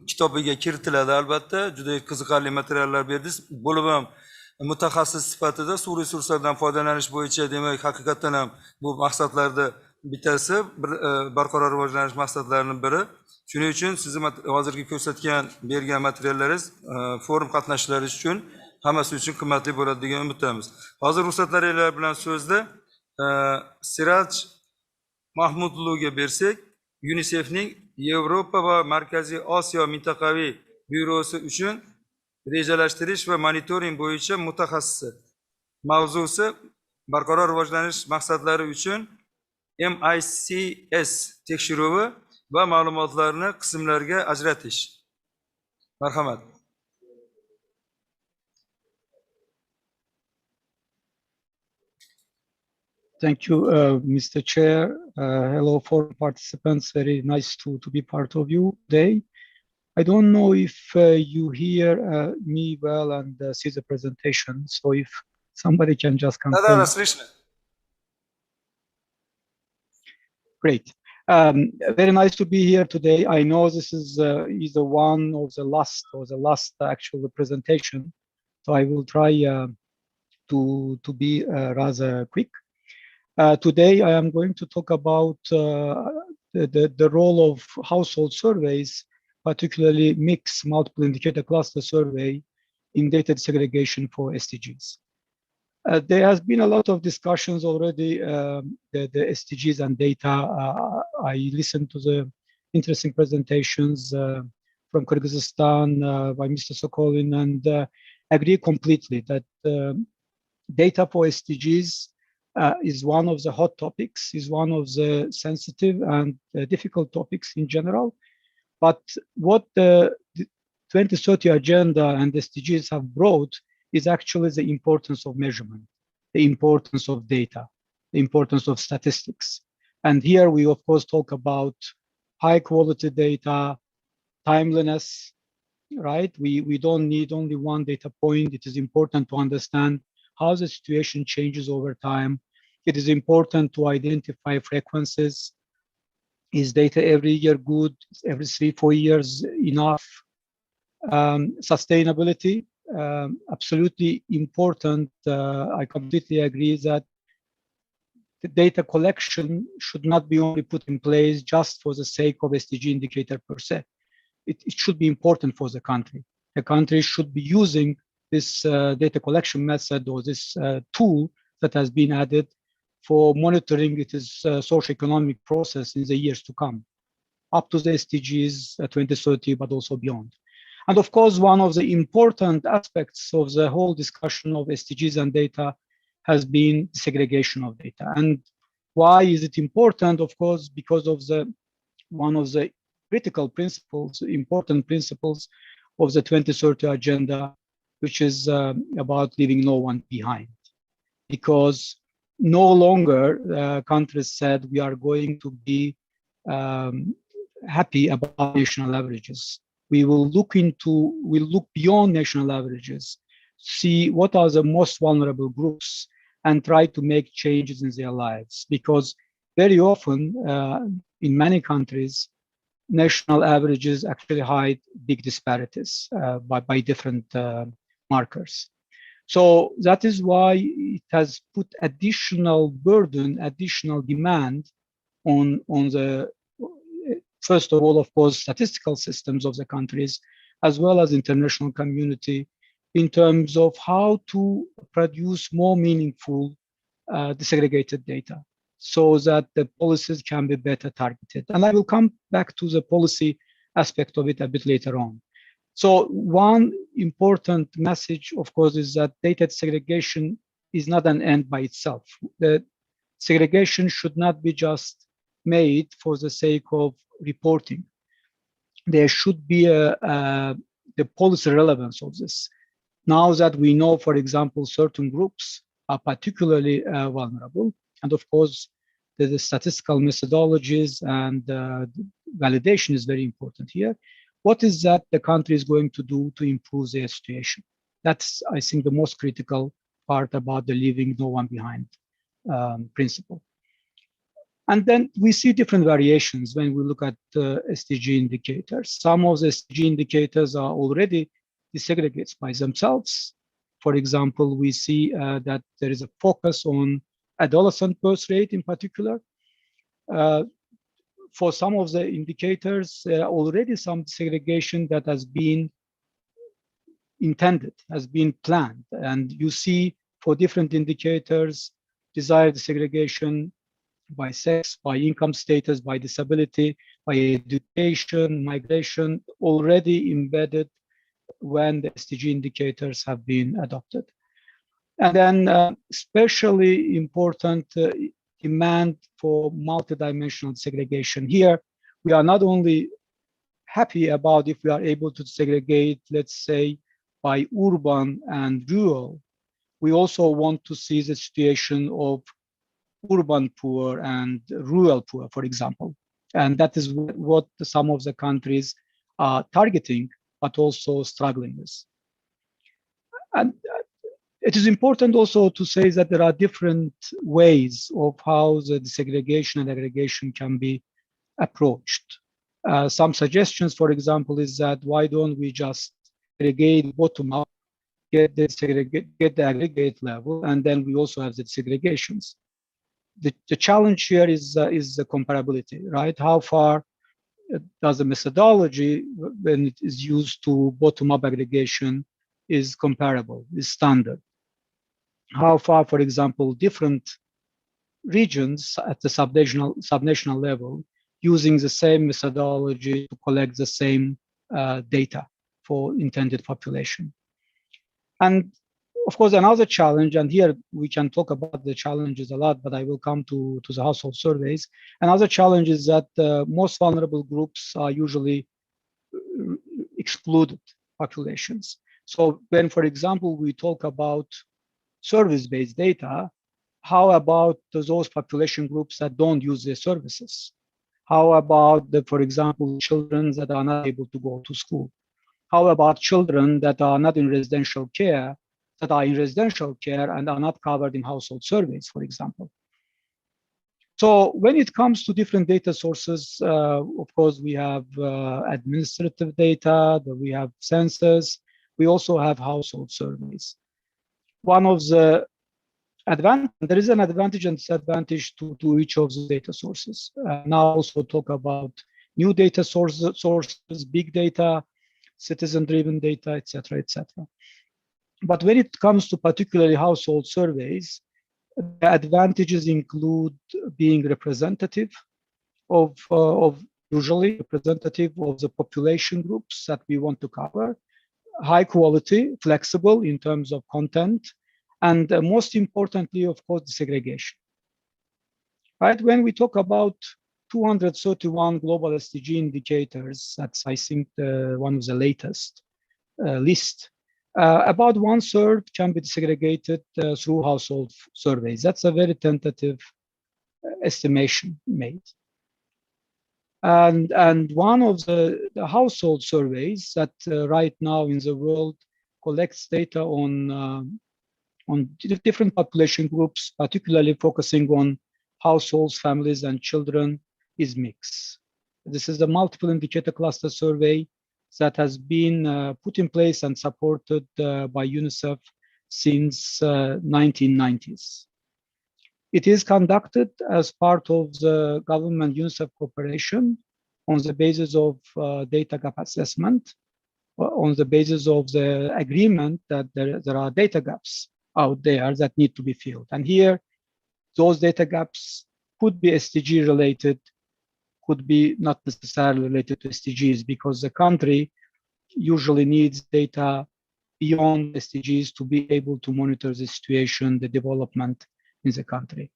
kitobiga kiritiladi albatta. Juda qiziqarli materiallar berdingiz. Bo'lib ham mutaxassis sifatida suv resurslaridan foydalanish bo'yicha demak haqiqatan ham bu maqsadlarda bittasi barqaror rivojlanish maqsadlarining biri. Shuning uchun sizni hozirgi ko'rsatgan bergan materiallaringiz forum qatnashchilari uchun hammasi uchun qimmatli bo'ladi degan umiddamiz. Hozir ruxsatlaringiz bilan so'zda Siraj Mahmudluga bersak, UNICEF'ning Yevropa va Markaziy Osiyo mintaqaviy byurosi uchun rejalashtirish va monitoring bo'yicha mutaxassisi. Mavzusi barqaror rivojlanish maqsadlari uchun MICS tekshiruvi va ma'lumotlarni qismlarga ajratish. Marhamat. Thank you, Mr. Chair. Hello, forum participants. Very nice to be part of you today. I don't know if you hear me well and see the presentation. So if somebody can just confirm. Great. Very nice to be here today. I know this is either one of the last actual presentation. So I will try to be rather quick. Today, I am going to talk about the role of household surveys, particularly mixed multiple indicator cluster survey in data segregation for SDGs. There has been a lot of discussions already, the SDGs and data. I listened to the interesting presentations from Kyrgyzstan by Mr. Sokolin and agree completely that data for SDGs is one of the hot topics, is one of the sensitive and difficult topics in general. But what the 2030 agenda and SDGs have brought is actually the importance of measurement, the importance of data, the importance of statistics. And here we, of course, talk about high quality data, timeliness, right? We don't need only one data point. It is important to understand how the situation changes over time. It is important to identify frequencies. Is data every year good? Every 3-4 years enough? Sustainability, absolutely important. I completely agree that the data collection should not be only put in place just for the sake of SDG indicator per se. It should be important for the country. The country should be using this data collection method or this tool that has been added for monitoring its socio-economic process in the years to come, up to the SDGs 2030, but also beyond. And of course, one of the important aspects of the whole discussion of SDGs and data has been segregation of data. And why is it important? Of course, because of one of the critical principles, important principles of the 2030 agenda, which is about leaving no one behind. Because no longer countries said we are going to be happy about national averages. We'll look beyond national averages, see what are the most vulnerable groups, and try to make changes in their lives. Because very often, in many countries, national averages actually hide big disparities by different markers. So that is why it has put additional burden, additional demand on the, first of all, of course, statistical systems of the countries, as well as international community, in terms of how to produce more meaningful disaggregated data so that the policies can be better targeted. And I will come back to the policy aspect of it a bit later on. So one important message, of course, is that data segregation is not an end by itself. The segregation should not be just made for the sake of reporting. There should be the policy relevance of this. Now that we know, for example, certain groups are particularly vulnerable, and of course, the statistical methodologies and validation is very important here. What is that the country is going to do to improve their situation? That's, I think, the most critical part about the leaving no one behind principle. And then we see different variations when we look at SDG indicators. Some of the SDG indicators are already disaggregated by themselves. For example, we see that there is a focus on adolescent birth rate in particular. For some of the indicators, there are already some segregation that has been intended, has been planned. And you see for different indicators, desired segregation by sex, by income status, by disability, by education, migration, already embedded when the SDG indicators have been adopted. And then especially important demand for multidimensional segregation. Here, we are not only happy about if we are able to segregate, let's say, by urban and rural, we also want to see the situation of urban poor and rural poor, for example. And that is what some of the countries are targeting, but also struggling with. And it is important also to say that there are different ways of how the desegregation and aggregation can be approached. Some suggestions, for example, is that why don't we just aggregate bottom up, get the aggregate level, and then we also have the segregations. The challenge here is the comparability, right? How far does the methodology, when it is used to bottom-up aggregation, is comparable, is standard? How far, for example, different regions at the subnational level using the same methodology to collect the same data for intended population. And of course, another challenge, and here we can talk about the challenges a lot, but I will come to the household surveys. Another challenge is that most vulnerable groups are usually excluded populations. So when, for example, we talk about service-based data, how about those population groups that don't use their services? How about, for example, children that are not able to go to school? How about children that are not in residential care, that are in residential care and are not covered in household surveys, for example? So when it comes to different data sources, of course, we have administrative data, we have census, we also have household surveys. One of the there is an advantage and disadvantage to each of the data sources. Now also talk about new data sources, big data, citizen-driven data, etc., etc. But when it comes to particularly household surveys, the advantages include being representative of usually representative of the population groups that we want to cover, high quality, flexible in terms of content, and most importantly, of course, the segregation. Right? When we talk about 231 global SDG indicators, that's, I think, one of the latest list. About 1/3 can be segregated through household surveys. That's a very tentative estimation made. And one of the household surveys that right now in the world collects data on different population groups, particularly focusing on households, families, and children, is mixed. This is the multiple indicator cluster survey that has been put in place and supported by UNICEF since 1990s. It is conducted as part of the government UNICEF cooperation on the basis of data gap assessment, on the basis of the agreement that there are data gaps out there that need to be filled. And here, those data gaps could be SDG related, could be not necessarily related to SDGs, because the country usually needs data beyond SDGs to be able to monitor the situation, the development in the country.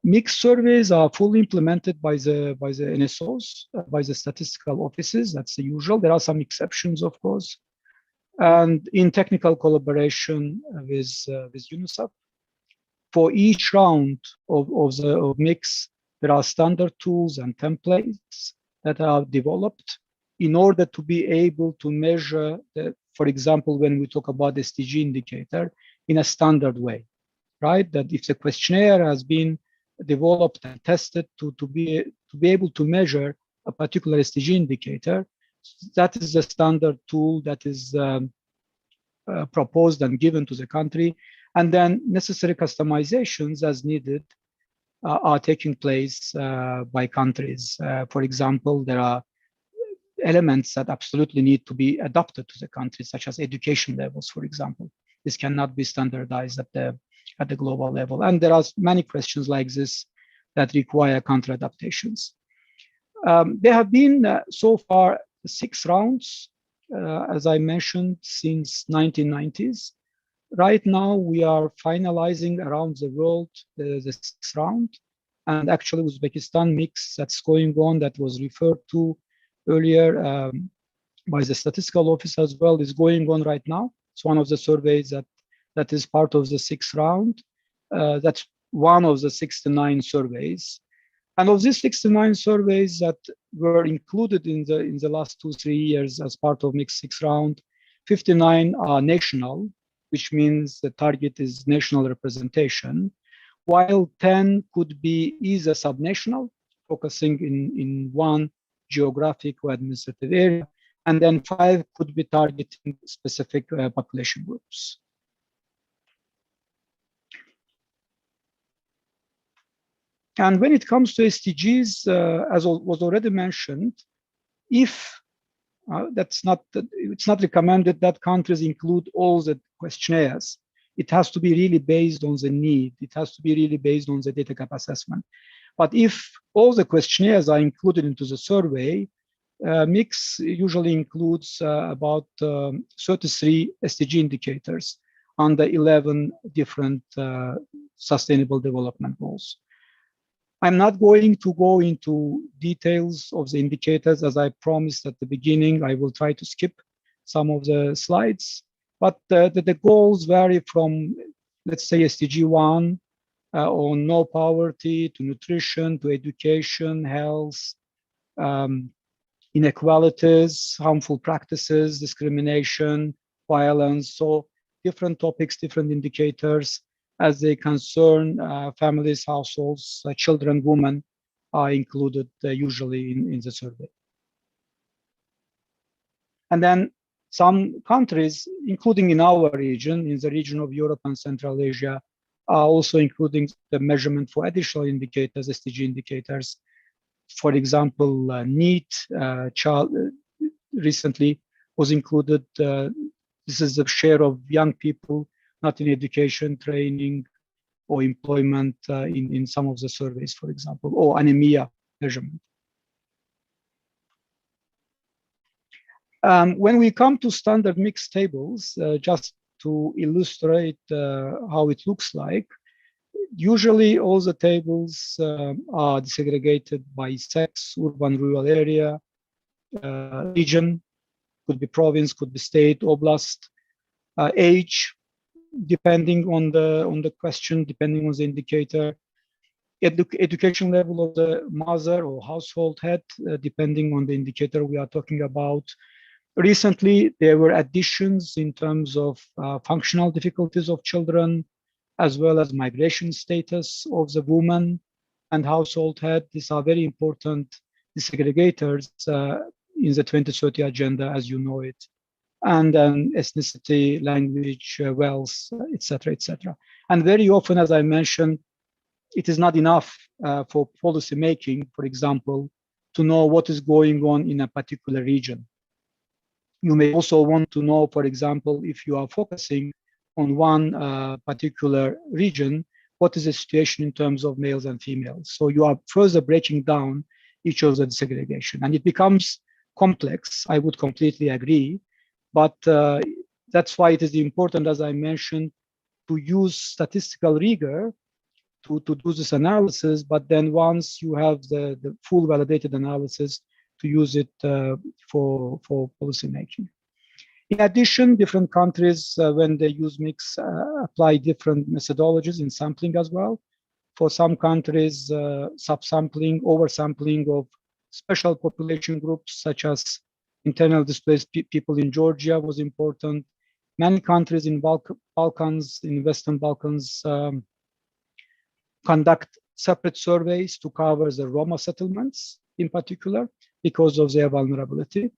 Mixed surveys are fully implemented by the NSOs, by the statistical offices. That's the usual. There are some exceptions, of course, and in technical collaboration with UNICEF. For each round of mix, there are standard tools and templates that are developed in order to be able to measure, for example, when we talk about the SDG indicator, in a standard way, right? That if the questionnaire has been developed and tested to be able to measure a particular SDG indicator, that is the standard tool that is proposed and given to the country, and then necessary customizations as needed are taking place by countries. For example, there are elements that absolutely need to be adapted to the country, such as education levels, for example. This cannot be standardized at the global level. And there are many questions like this that require country adaptations. There have been so far 6 rounds, as I mentioned, since 1990s. Right now, we are finalizing around the world the 6th round. And actually, Uzbekistan mix that's going on, that was referred to earlier by the statistical office as well, is going on right now. It's one of the surveys that is part of the 6th round. That's one of the 69 surveys. And of these 69 surveys that were included in the last 2-3 years as part of mixed 6th round, 59 are national, which means the target is national representation, while 10 could be either subnational, focusing in one geographic or administrative area, and then 5 could be targeting specific population groups. And when it comes to SDGs, as was already mentioned, if it's not recommended that countries include all the questionnaires. It has to be really based on the need. It has to be really based on the data gap assessment. But if all the questionnaires are included into the survey, mix usually includes about 33 SDG indicators under 11 different sustainable development goals. I'm not going to go into details of the indicators. As I promised at the beginning, I will try to skip some of the slides, but the goals vary from, let's say, SDG 1 on no poverty, to nutrition, to education, health, inequalities, harmful practices, discrimination, violence. So different topics, different indicators as they concern families, households, children, women are included usually in the survey. And then some countries, including in our region, in the region of Europe and Central Asia, are also including the measurement for additional indicators, SDG indicators. For example, NEET recently was included. This is the share of young people not in education, training, or employment in some of the surveys, for example, or anemia measurement. When we come to standard mixed tables, just to illustrate how it looks like, usually all the tables are desegregated by sex, urban, rural area, region, could be province, could be state, oblast, age, depending on the question, depending on the indicator. education level of the mother or household head, depending on the indicator we are talking about. Recently, there were additions in terms of functional difficulties of children, as well as migration status of the woman and household head. These are very important disaggregators in the 2030 agenda, as you know it. And then ethnicity, language, wealth, etc., etc. And very often, as I mentioned, it is not enough for policy making, for example, to know what is going on in a particular region. You may also want to know, for example, if you are focusing on one particular region, what is the situation in terms of males and females? So you are further breaking down each of the segregation, and it becomes complex. I would completely agree, but that's why it is important, as I mentioned, to use statistical rigor to do this analysis, but then once you have the full validated analysis, to use it for policy making. In addition, different countries, when they use mix, apply different methodologies in sampling as well. For some countries, subsampling, oversampling of special population groups, such as internal displaced people in Georgia, was important. Many countries in Balkans, in Western Balkans, conduct separate surveys to cover the Roma settlements in particular, because of their vulnerability.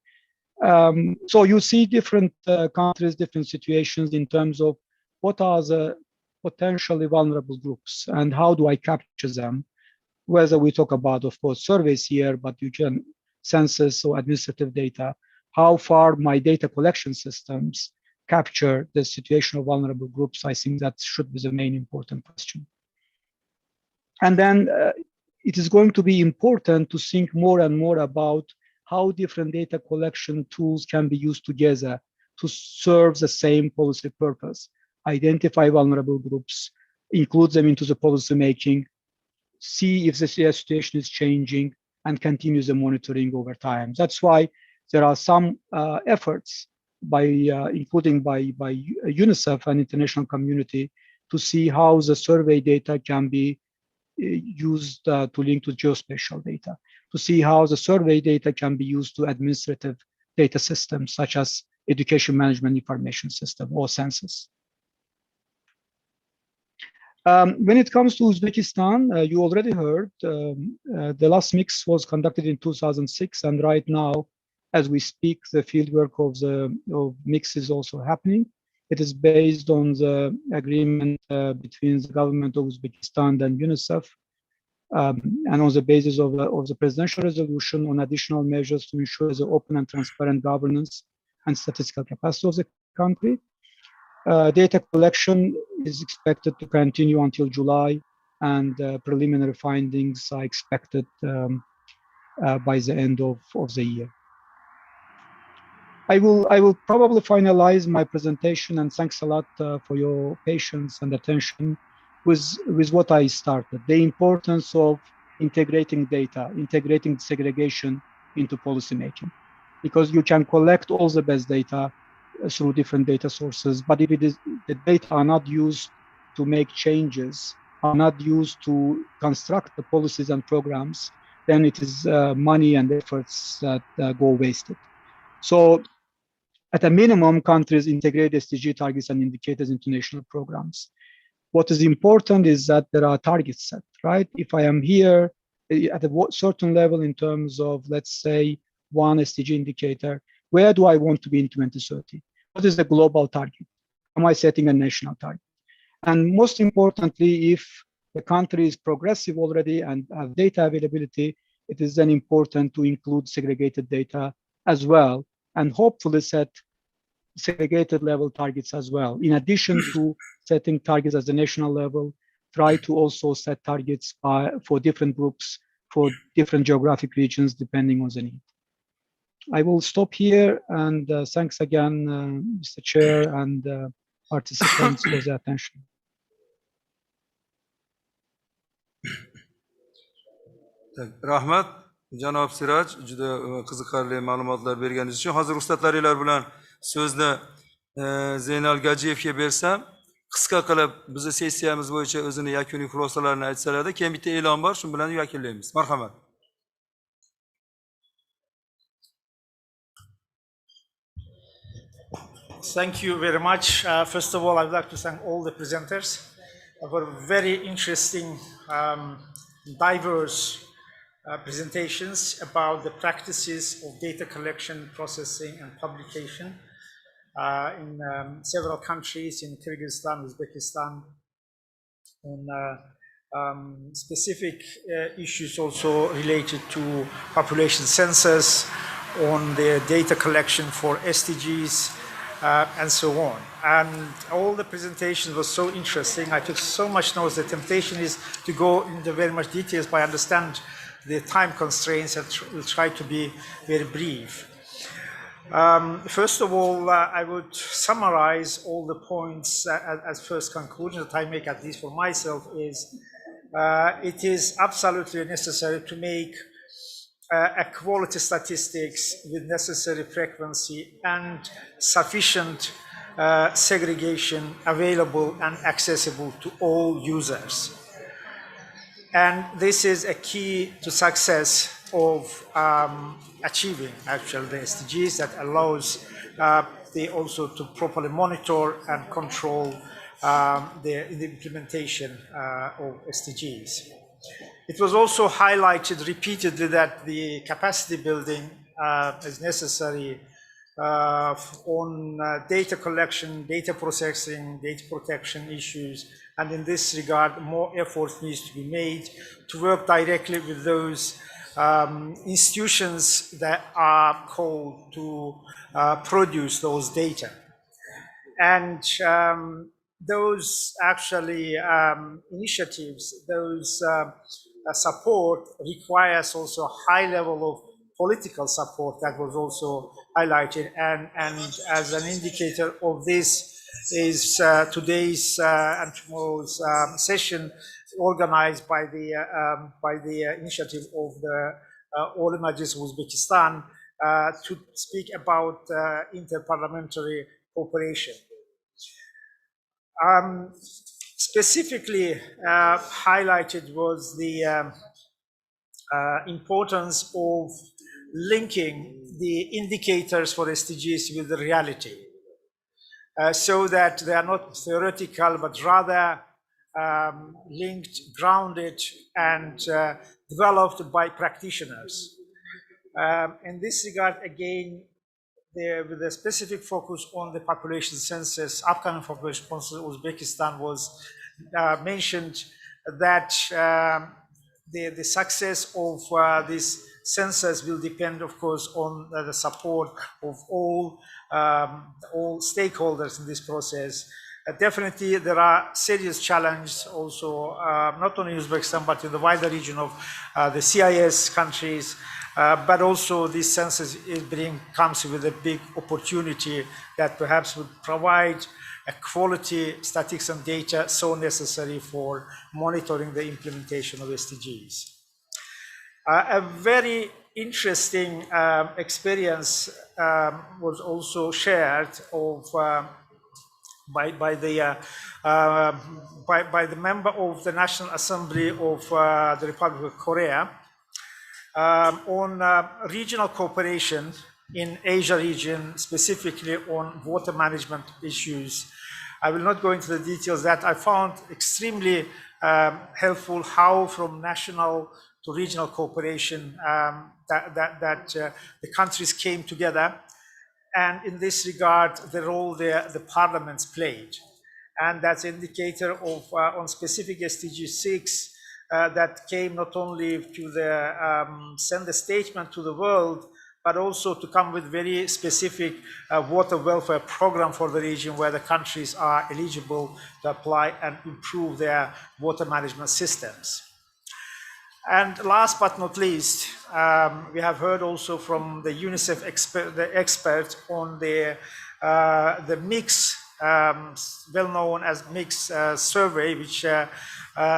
So you see different countries, different situations in terms of what are the potentially vulnerable groups and how do I capture them, whether we talk about, of course, surveys here, but you can census or administrative data, how far my data collection systems capture the situation of vulnerable groups. I think that should be the main important question. And then it is going to be important to think more and more about how different data collection tools can be used together to serve the same policy purpose. Identify vulnerable groups, include them into the policy making, see if the situation is changing, and continue the monitoring over time. That's why there are some efforts including by UNICEF and international community to see how the survey data can be used to link to geospatial data, to see how the survey data can be used to administrative data systems such as education management information system or census. When it comes to Uzbekistan, you already heard the last mix was conducted in 2006, and right now, as we speak, the fieldwork of mix is also happening. It is based on the agreement between the government of Uzbekistan and UNICEF, and on the basis of the presidential resolution on additional measures to ensure the open and transparent governance and statistical capacity of the country. Data collection is expected to continue until July, and preliminary findings are expected by the end of the year. I will probably finalize my presentation, and thanks a lot for your patience and attention with what I started, the importance of integrating data, integrating segregation into policymaking, because you can collect all the best data through different data sources, but if the data are not used to make changes, are not used to construct the policies and programs, then it is money and efforts that go wasted. So at a minimum, countries integrate SDG targets and indicators into national programs. What is important is that there are targets set, right? If I am here at a certain level in terms of, let's say, one SDG indicator, where do I want to be in 2030? What is the global target? Am I setting a national target? And most importantly, if the country is progressive already and have data availability, it is then important to include segregated data as well, and hopefully set segregated level targets as well. In addition to setting targets at the national level, try to also set targets for different groups, for different geographic regions, depending on the need. I will stop here, and thanks again, Mr. Chair and participants for the attention. Rahmat, janob Siraj, juda qiziqarli ma'lumotlar berganingiz uchun. Hozir ruxsatlaringlar bilan so'zni Zeynal Gajiyevga bersam, qisqa qilib bizni sessiyamiz bo'yicha o'zini yakuniy xulosalarini aytsalarda, keyin bitta e'lon bor, shu bilan yakunlaymiz. Marhamat. Thank you very much. First of all, I would like to thank all the presenters for very interesting, diverse presentations about the practices of data collection, processing, and publication in several countries, in Kyrgyzstan, Uzbekistan, on specific issues also related to population census, on the data collection for SDGs, and so on. And all the presentations were so interesting. I took so much notes. The temptation is to go into very much details, but I understand the time constraints and will try to be very brief. First of all, I would summarize all the points as first conclusion that I make, at least for myself, is it is absolutely necessary to make a quality statistics with necessary frequency and sufficient segregation available and accessible to all users. And this is a key to success of achieving actually the SDGs, that allows they also to properly monitor and control the implementation of SDGs. It was also highlighted repeatedly that the capacity building is necessary on data collection, data processing, data protection issues, and in this regard, more effort needs to be made to work directly with those institutions that are called to produce those data. And those actually initiatives, those support requires also a high level of political support that was also highlighted. And as an indicator of this is today's and tomorrow's session organized by the initiative of the All Majlis of Uzbekistan to speak about interparliamentary cooperation. Specifically highlighted was the importance of linking the indicators for SDGs with the reality, so that they are not theoretical, but rather linked, grounded, and developed by practitioners. In this regard, again, with a specific focus on the population census, upcoming population census, Uzbekistan was mentioned that the success of this census will depend, of course, on the support of all stakeholders in this process. Definitely, there are serious challenges also, not only in Uzbekistan, but in the wider region of the CIS countries. But also this census comes with a big opportunity that perhaps would provide a quality statistics and data so necessary for monitoring the implementation of SDGs. A very interesting experience was also shared by the member of the National Assembly of the Republic of Korea on regional cooperation in Asia region, specifically on water management issues. I will not go into the details. That I found extremely helpful, how from national to regional cooperation that the countries came together, and in this regard the role the parliaments played, and that's an indicator of on specific SDG 6 that came not only to send a statement to the world, but also to come with very specific water welfare program for the region, where the countries are eligible to apply and improve their water management systems. And last but not least, we have heard also from the UNICEF expert on the mix, well known as mix survey, which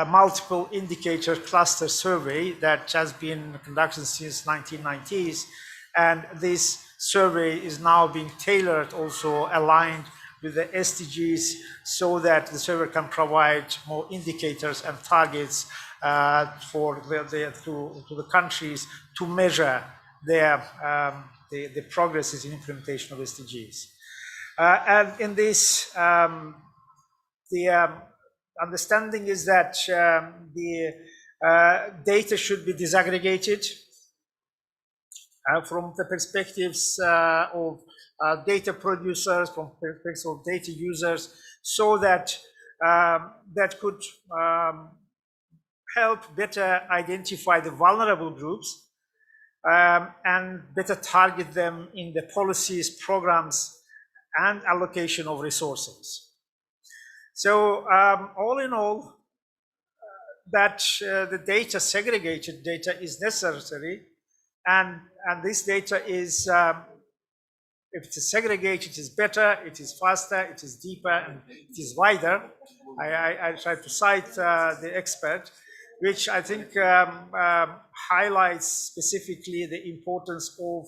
multiple indicator cluster survey that has been conducted since 1990s. And this survey is now being tailored, also aligned with the SDGs so that the survey can provide more indicators and targets to the countries to measure their the progresses in implementation of SDGs. And in this, the understanding is that the data should be disaggregated from the perspectives of data producers, from perspectives of data users, so that that could help better identify the vulnerable groups and better target them in the policies, programs, and allocation of resources. So all in all, that the data, segregated data, is necessary, and this data is, if it is segregated, it is better, it is faster, it is deeper, and it is wider. I try to cite the expert, which I think highlights specifically the importance of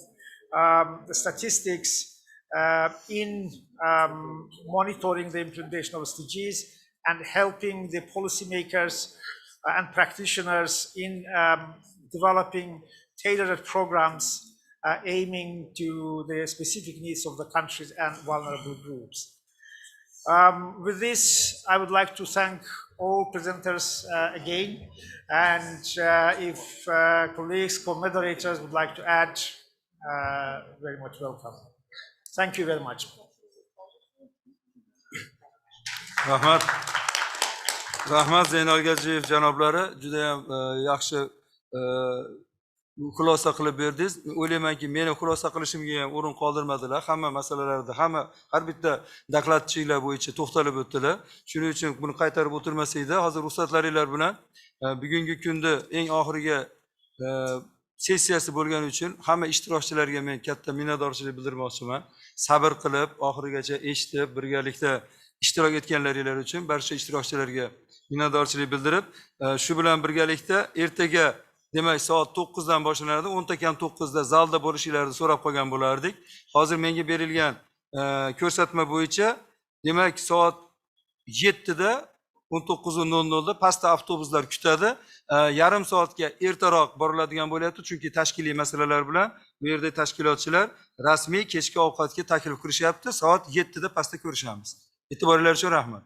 the statistics in monitoring the implementation of SDGs and helping the policymakers and practitioners in developing tailored programs aiming to the specific needs of the countries and vulnerable groups. With this, I would like to thank all presenters again, and if colleagues, co-moderators would like to add, very much welcome. Thank you very much. Rahmat Zeynalgajiyev janoblari juda ham yaxshi xulosa qilib berdingiz. O'ylaymanki, meni xulosa qilishimga ham o'rin qoldirmadilar. Hamma masalalarda, har bitta dokladchilar bo'yicha to'xtalib o'tdilar. Shuning uchun buni qaytarib o'tirmasakda, hozir ruxsatlaringlar bilan bugungi kunda eng oxirgi sessiyasi bo'lgani uchun hamma ishtirokchilarga men katta minnatdorchilik bildirmoqchiman. Sabr qilib, oxirigacha eshitib, birgalikda ishtirok etganlaringlar uchun barcha ishtirokchilarga minnatdorchilik bildirib, shu bilan birgalikda ertaga demak soat 9 dan boshlanadi, 10:09 da zalda bo'lishingizni so'rab qolgan bo'lardik. Hozir menga berilgan ko'rsatma bo'yicha demak soat 7 da 19:00 da pastda avtobuslar kutadi. Yarim soatga ertaroq boriladigan bo'lyapti, chunki tashkiliy masalalar bilan bu yerda tashkilotchilar rasmiy kechki ovqatga taklif qilishyapti. Soat 7 da pastda ko'rishamiz. E'tiboringlar uchun rahmat.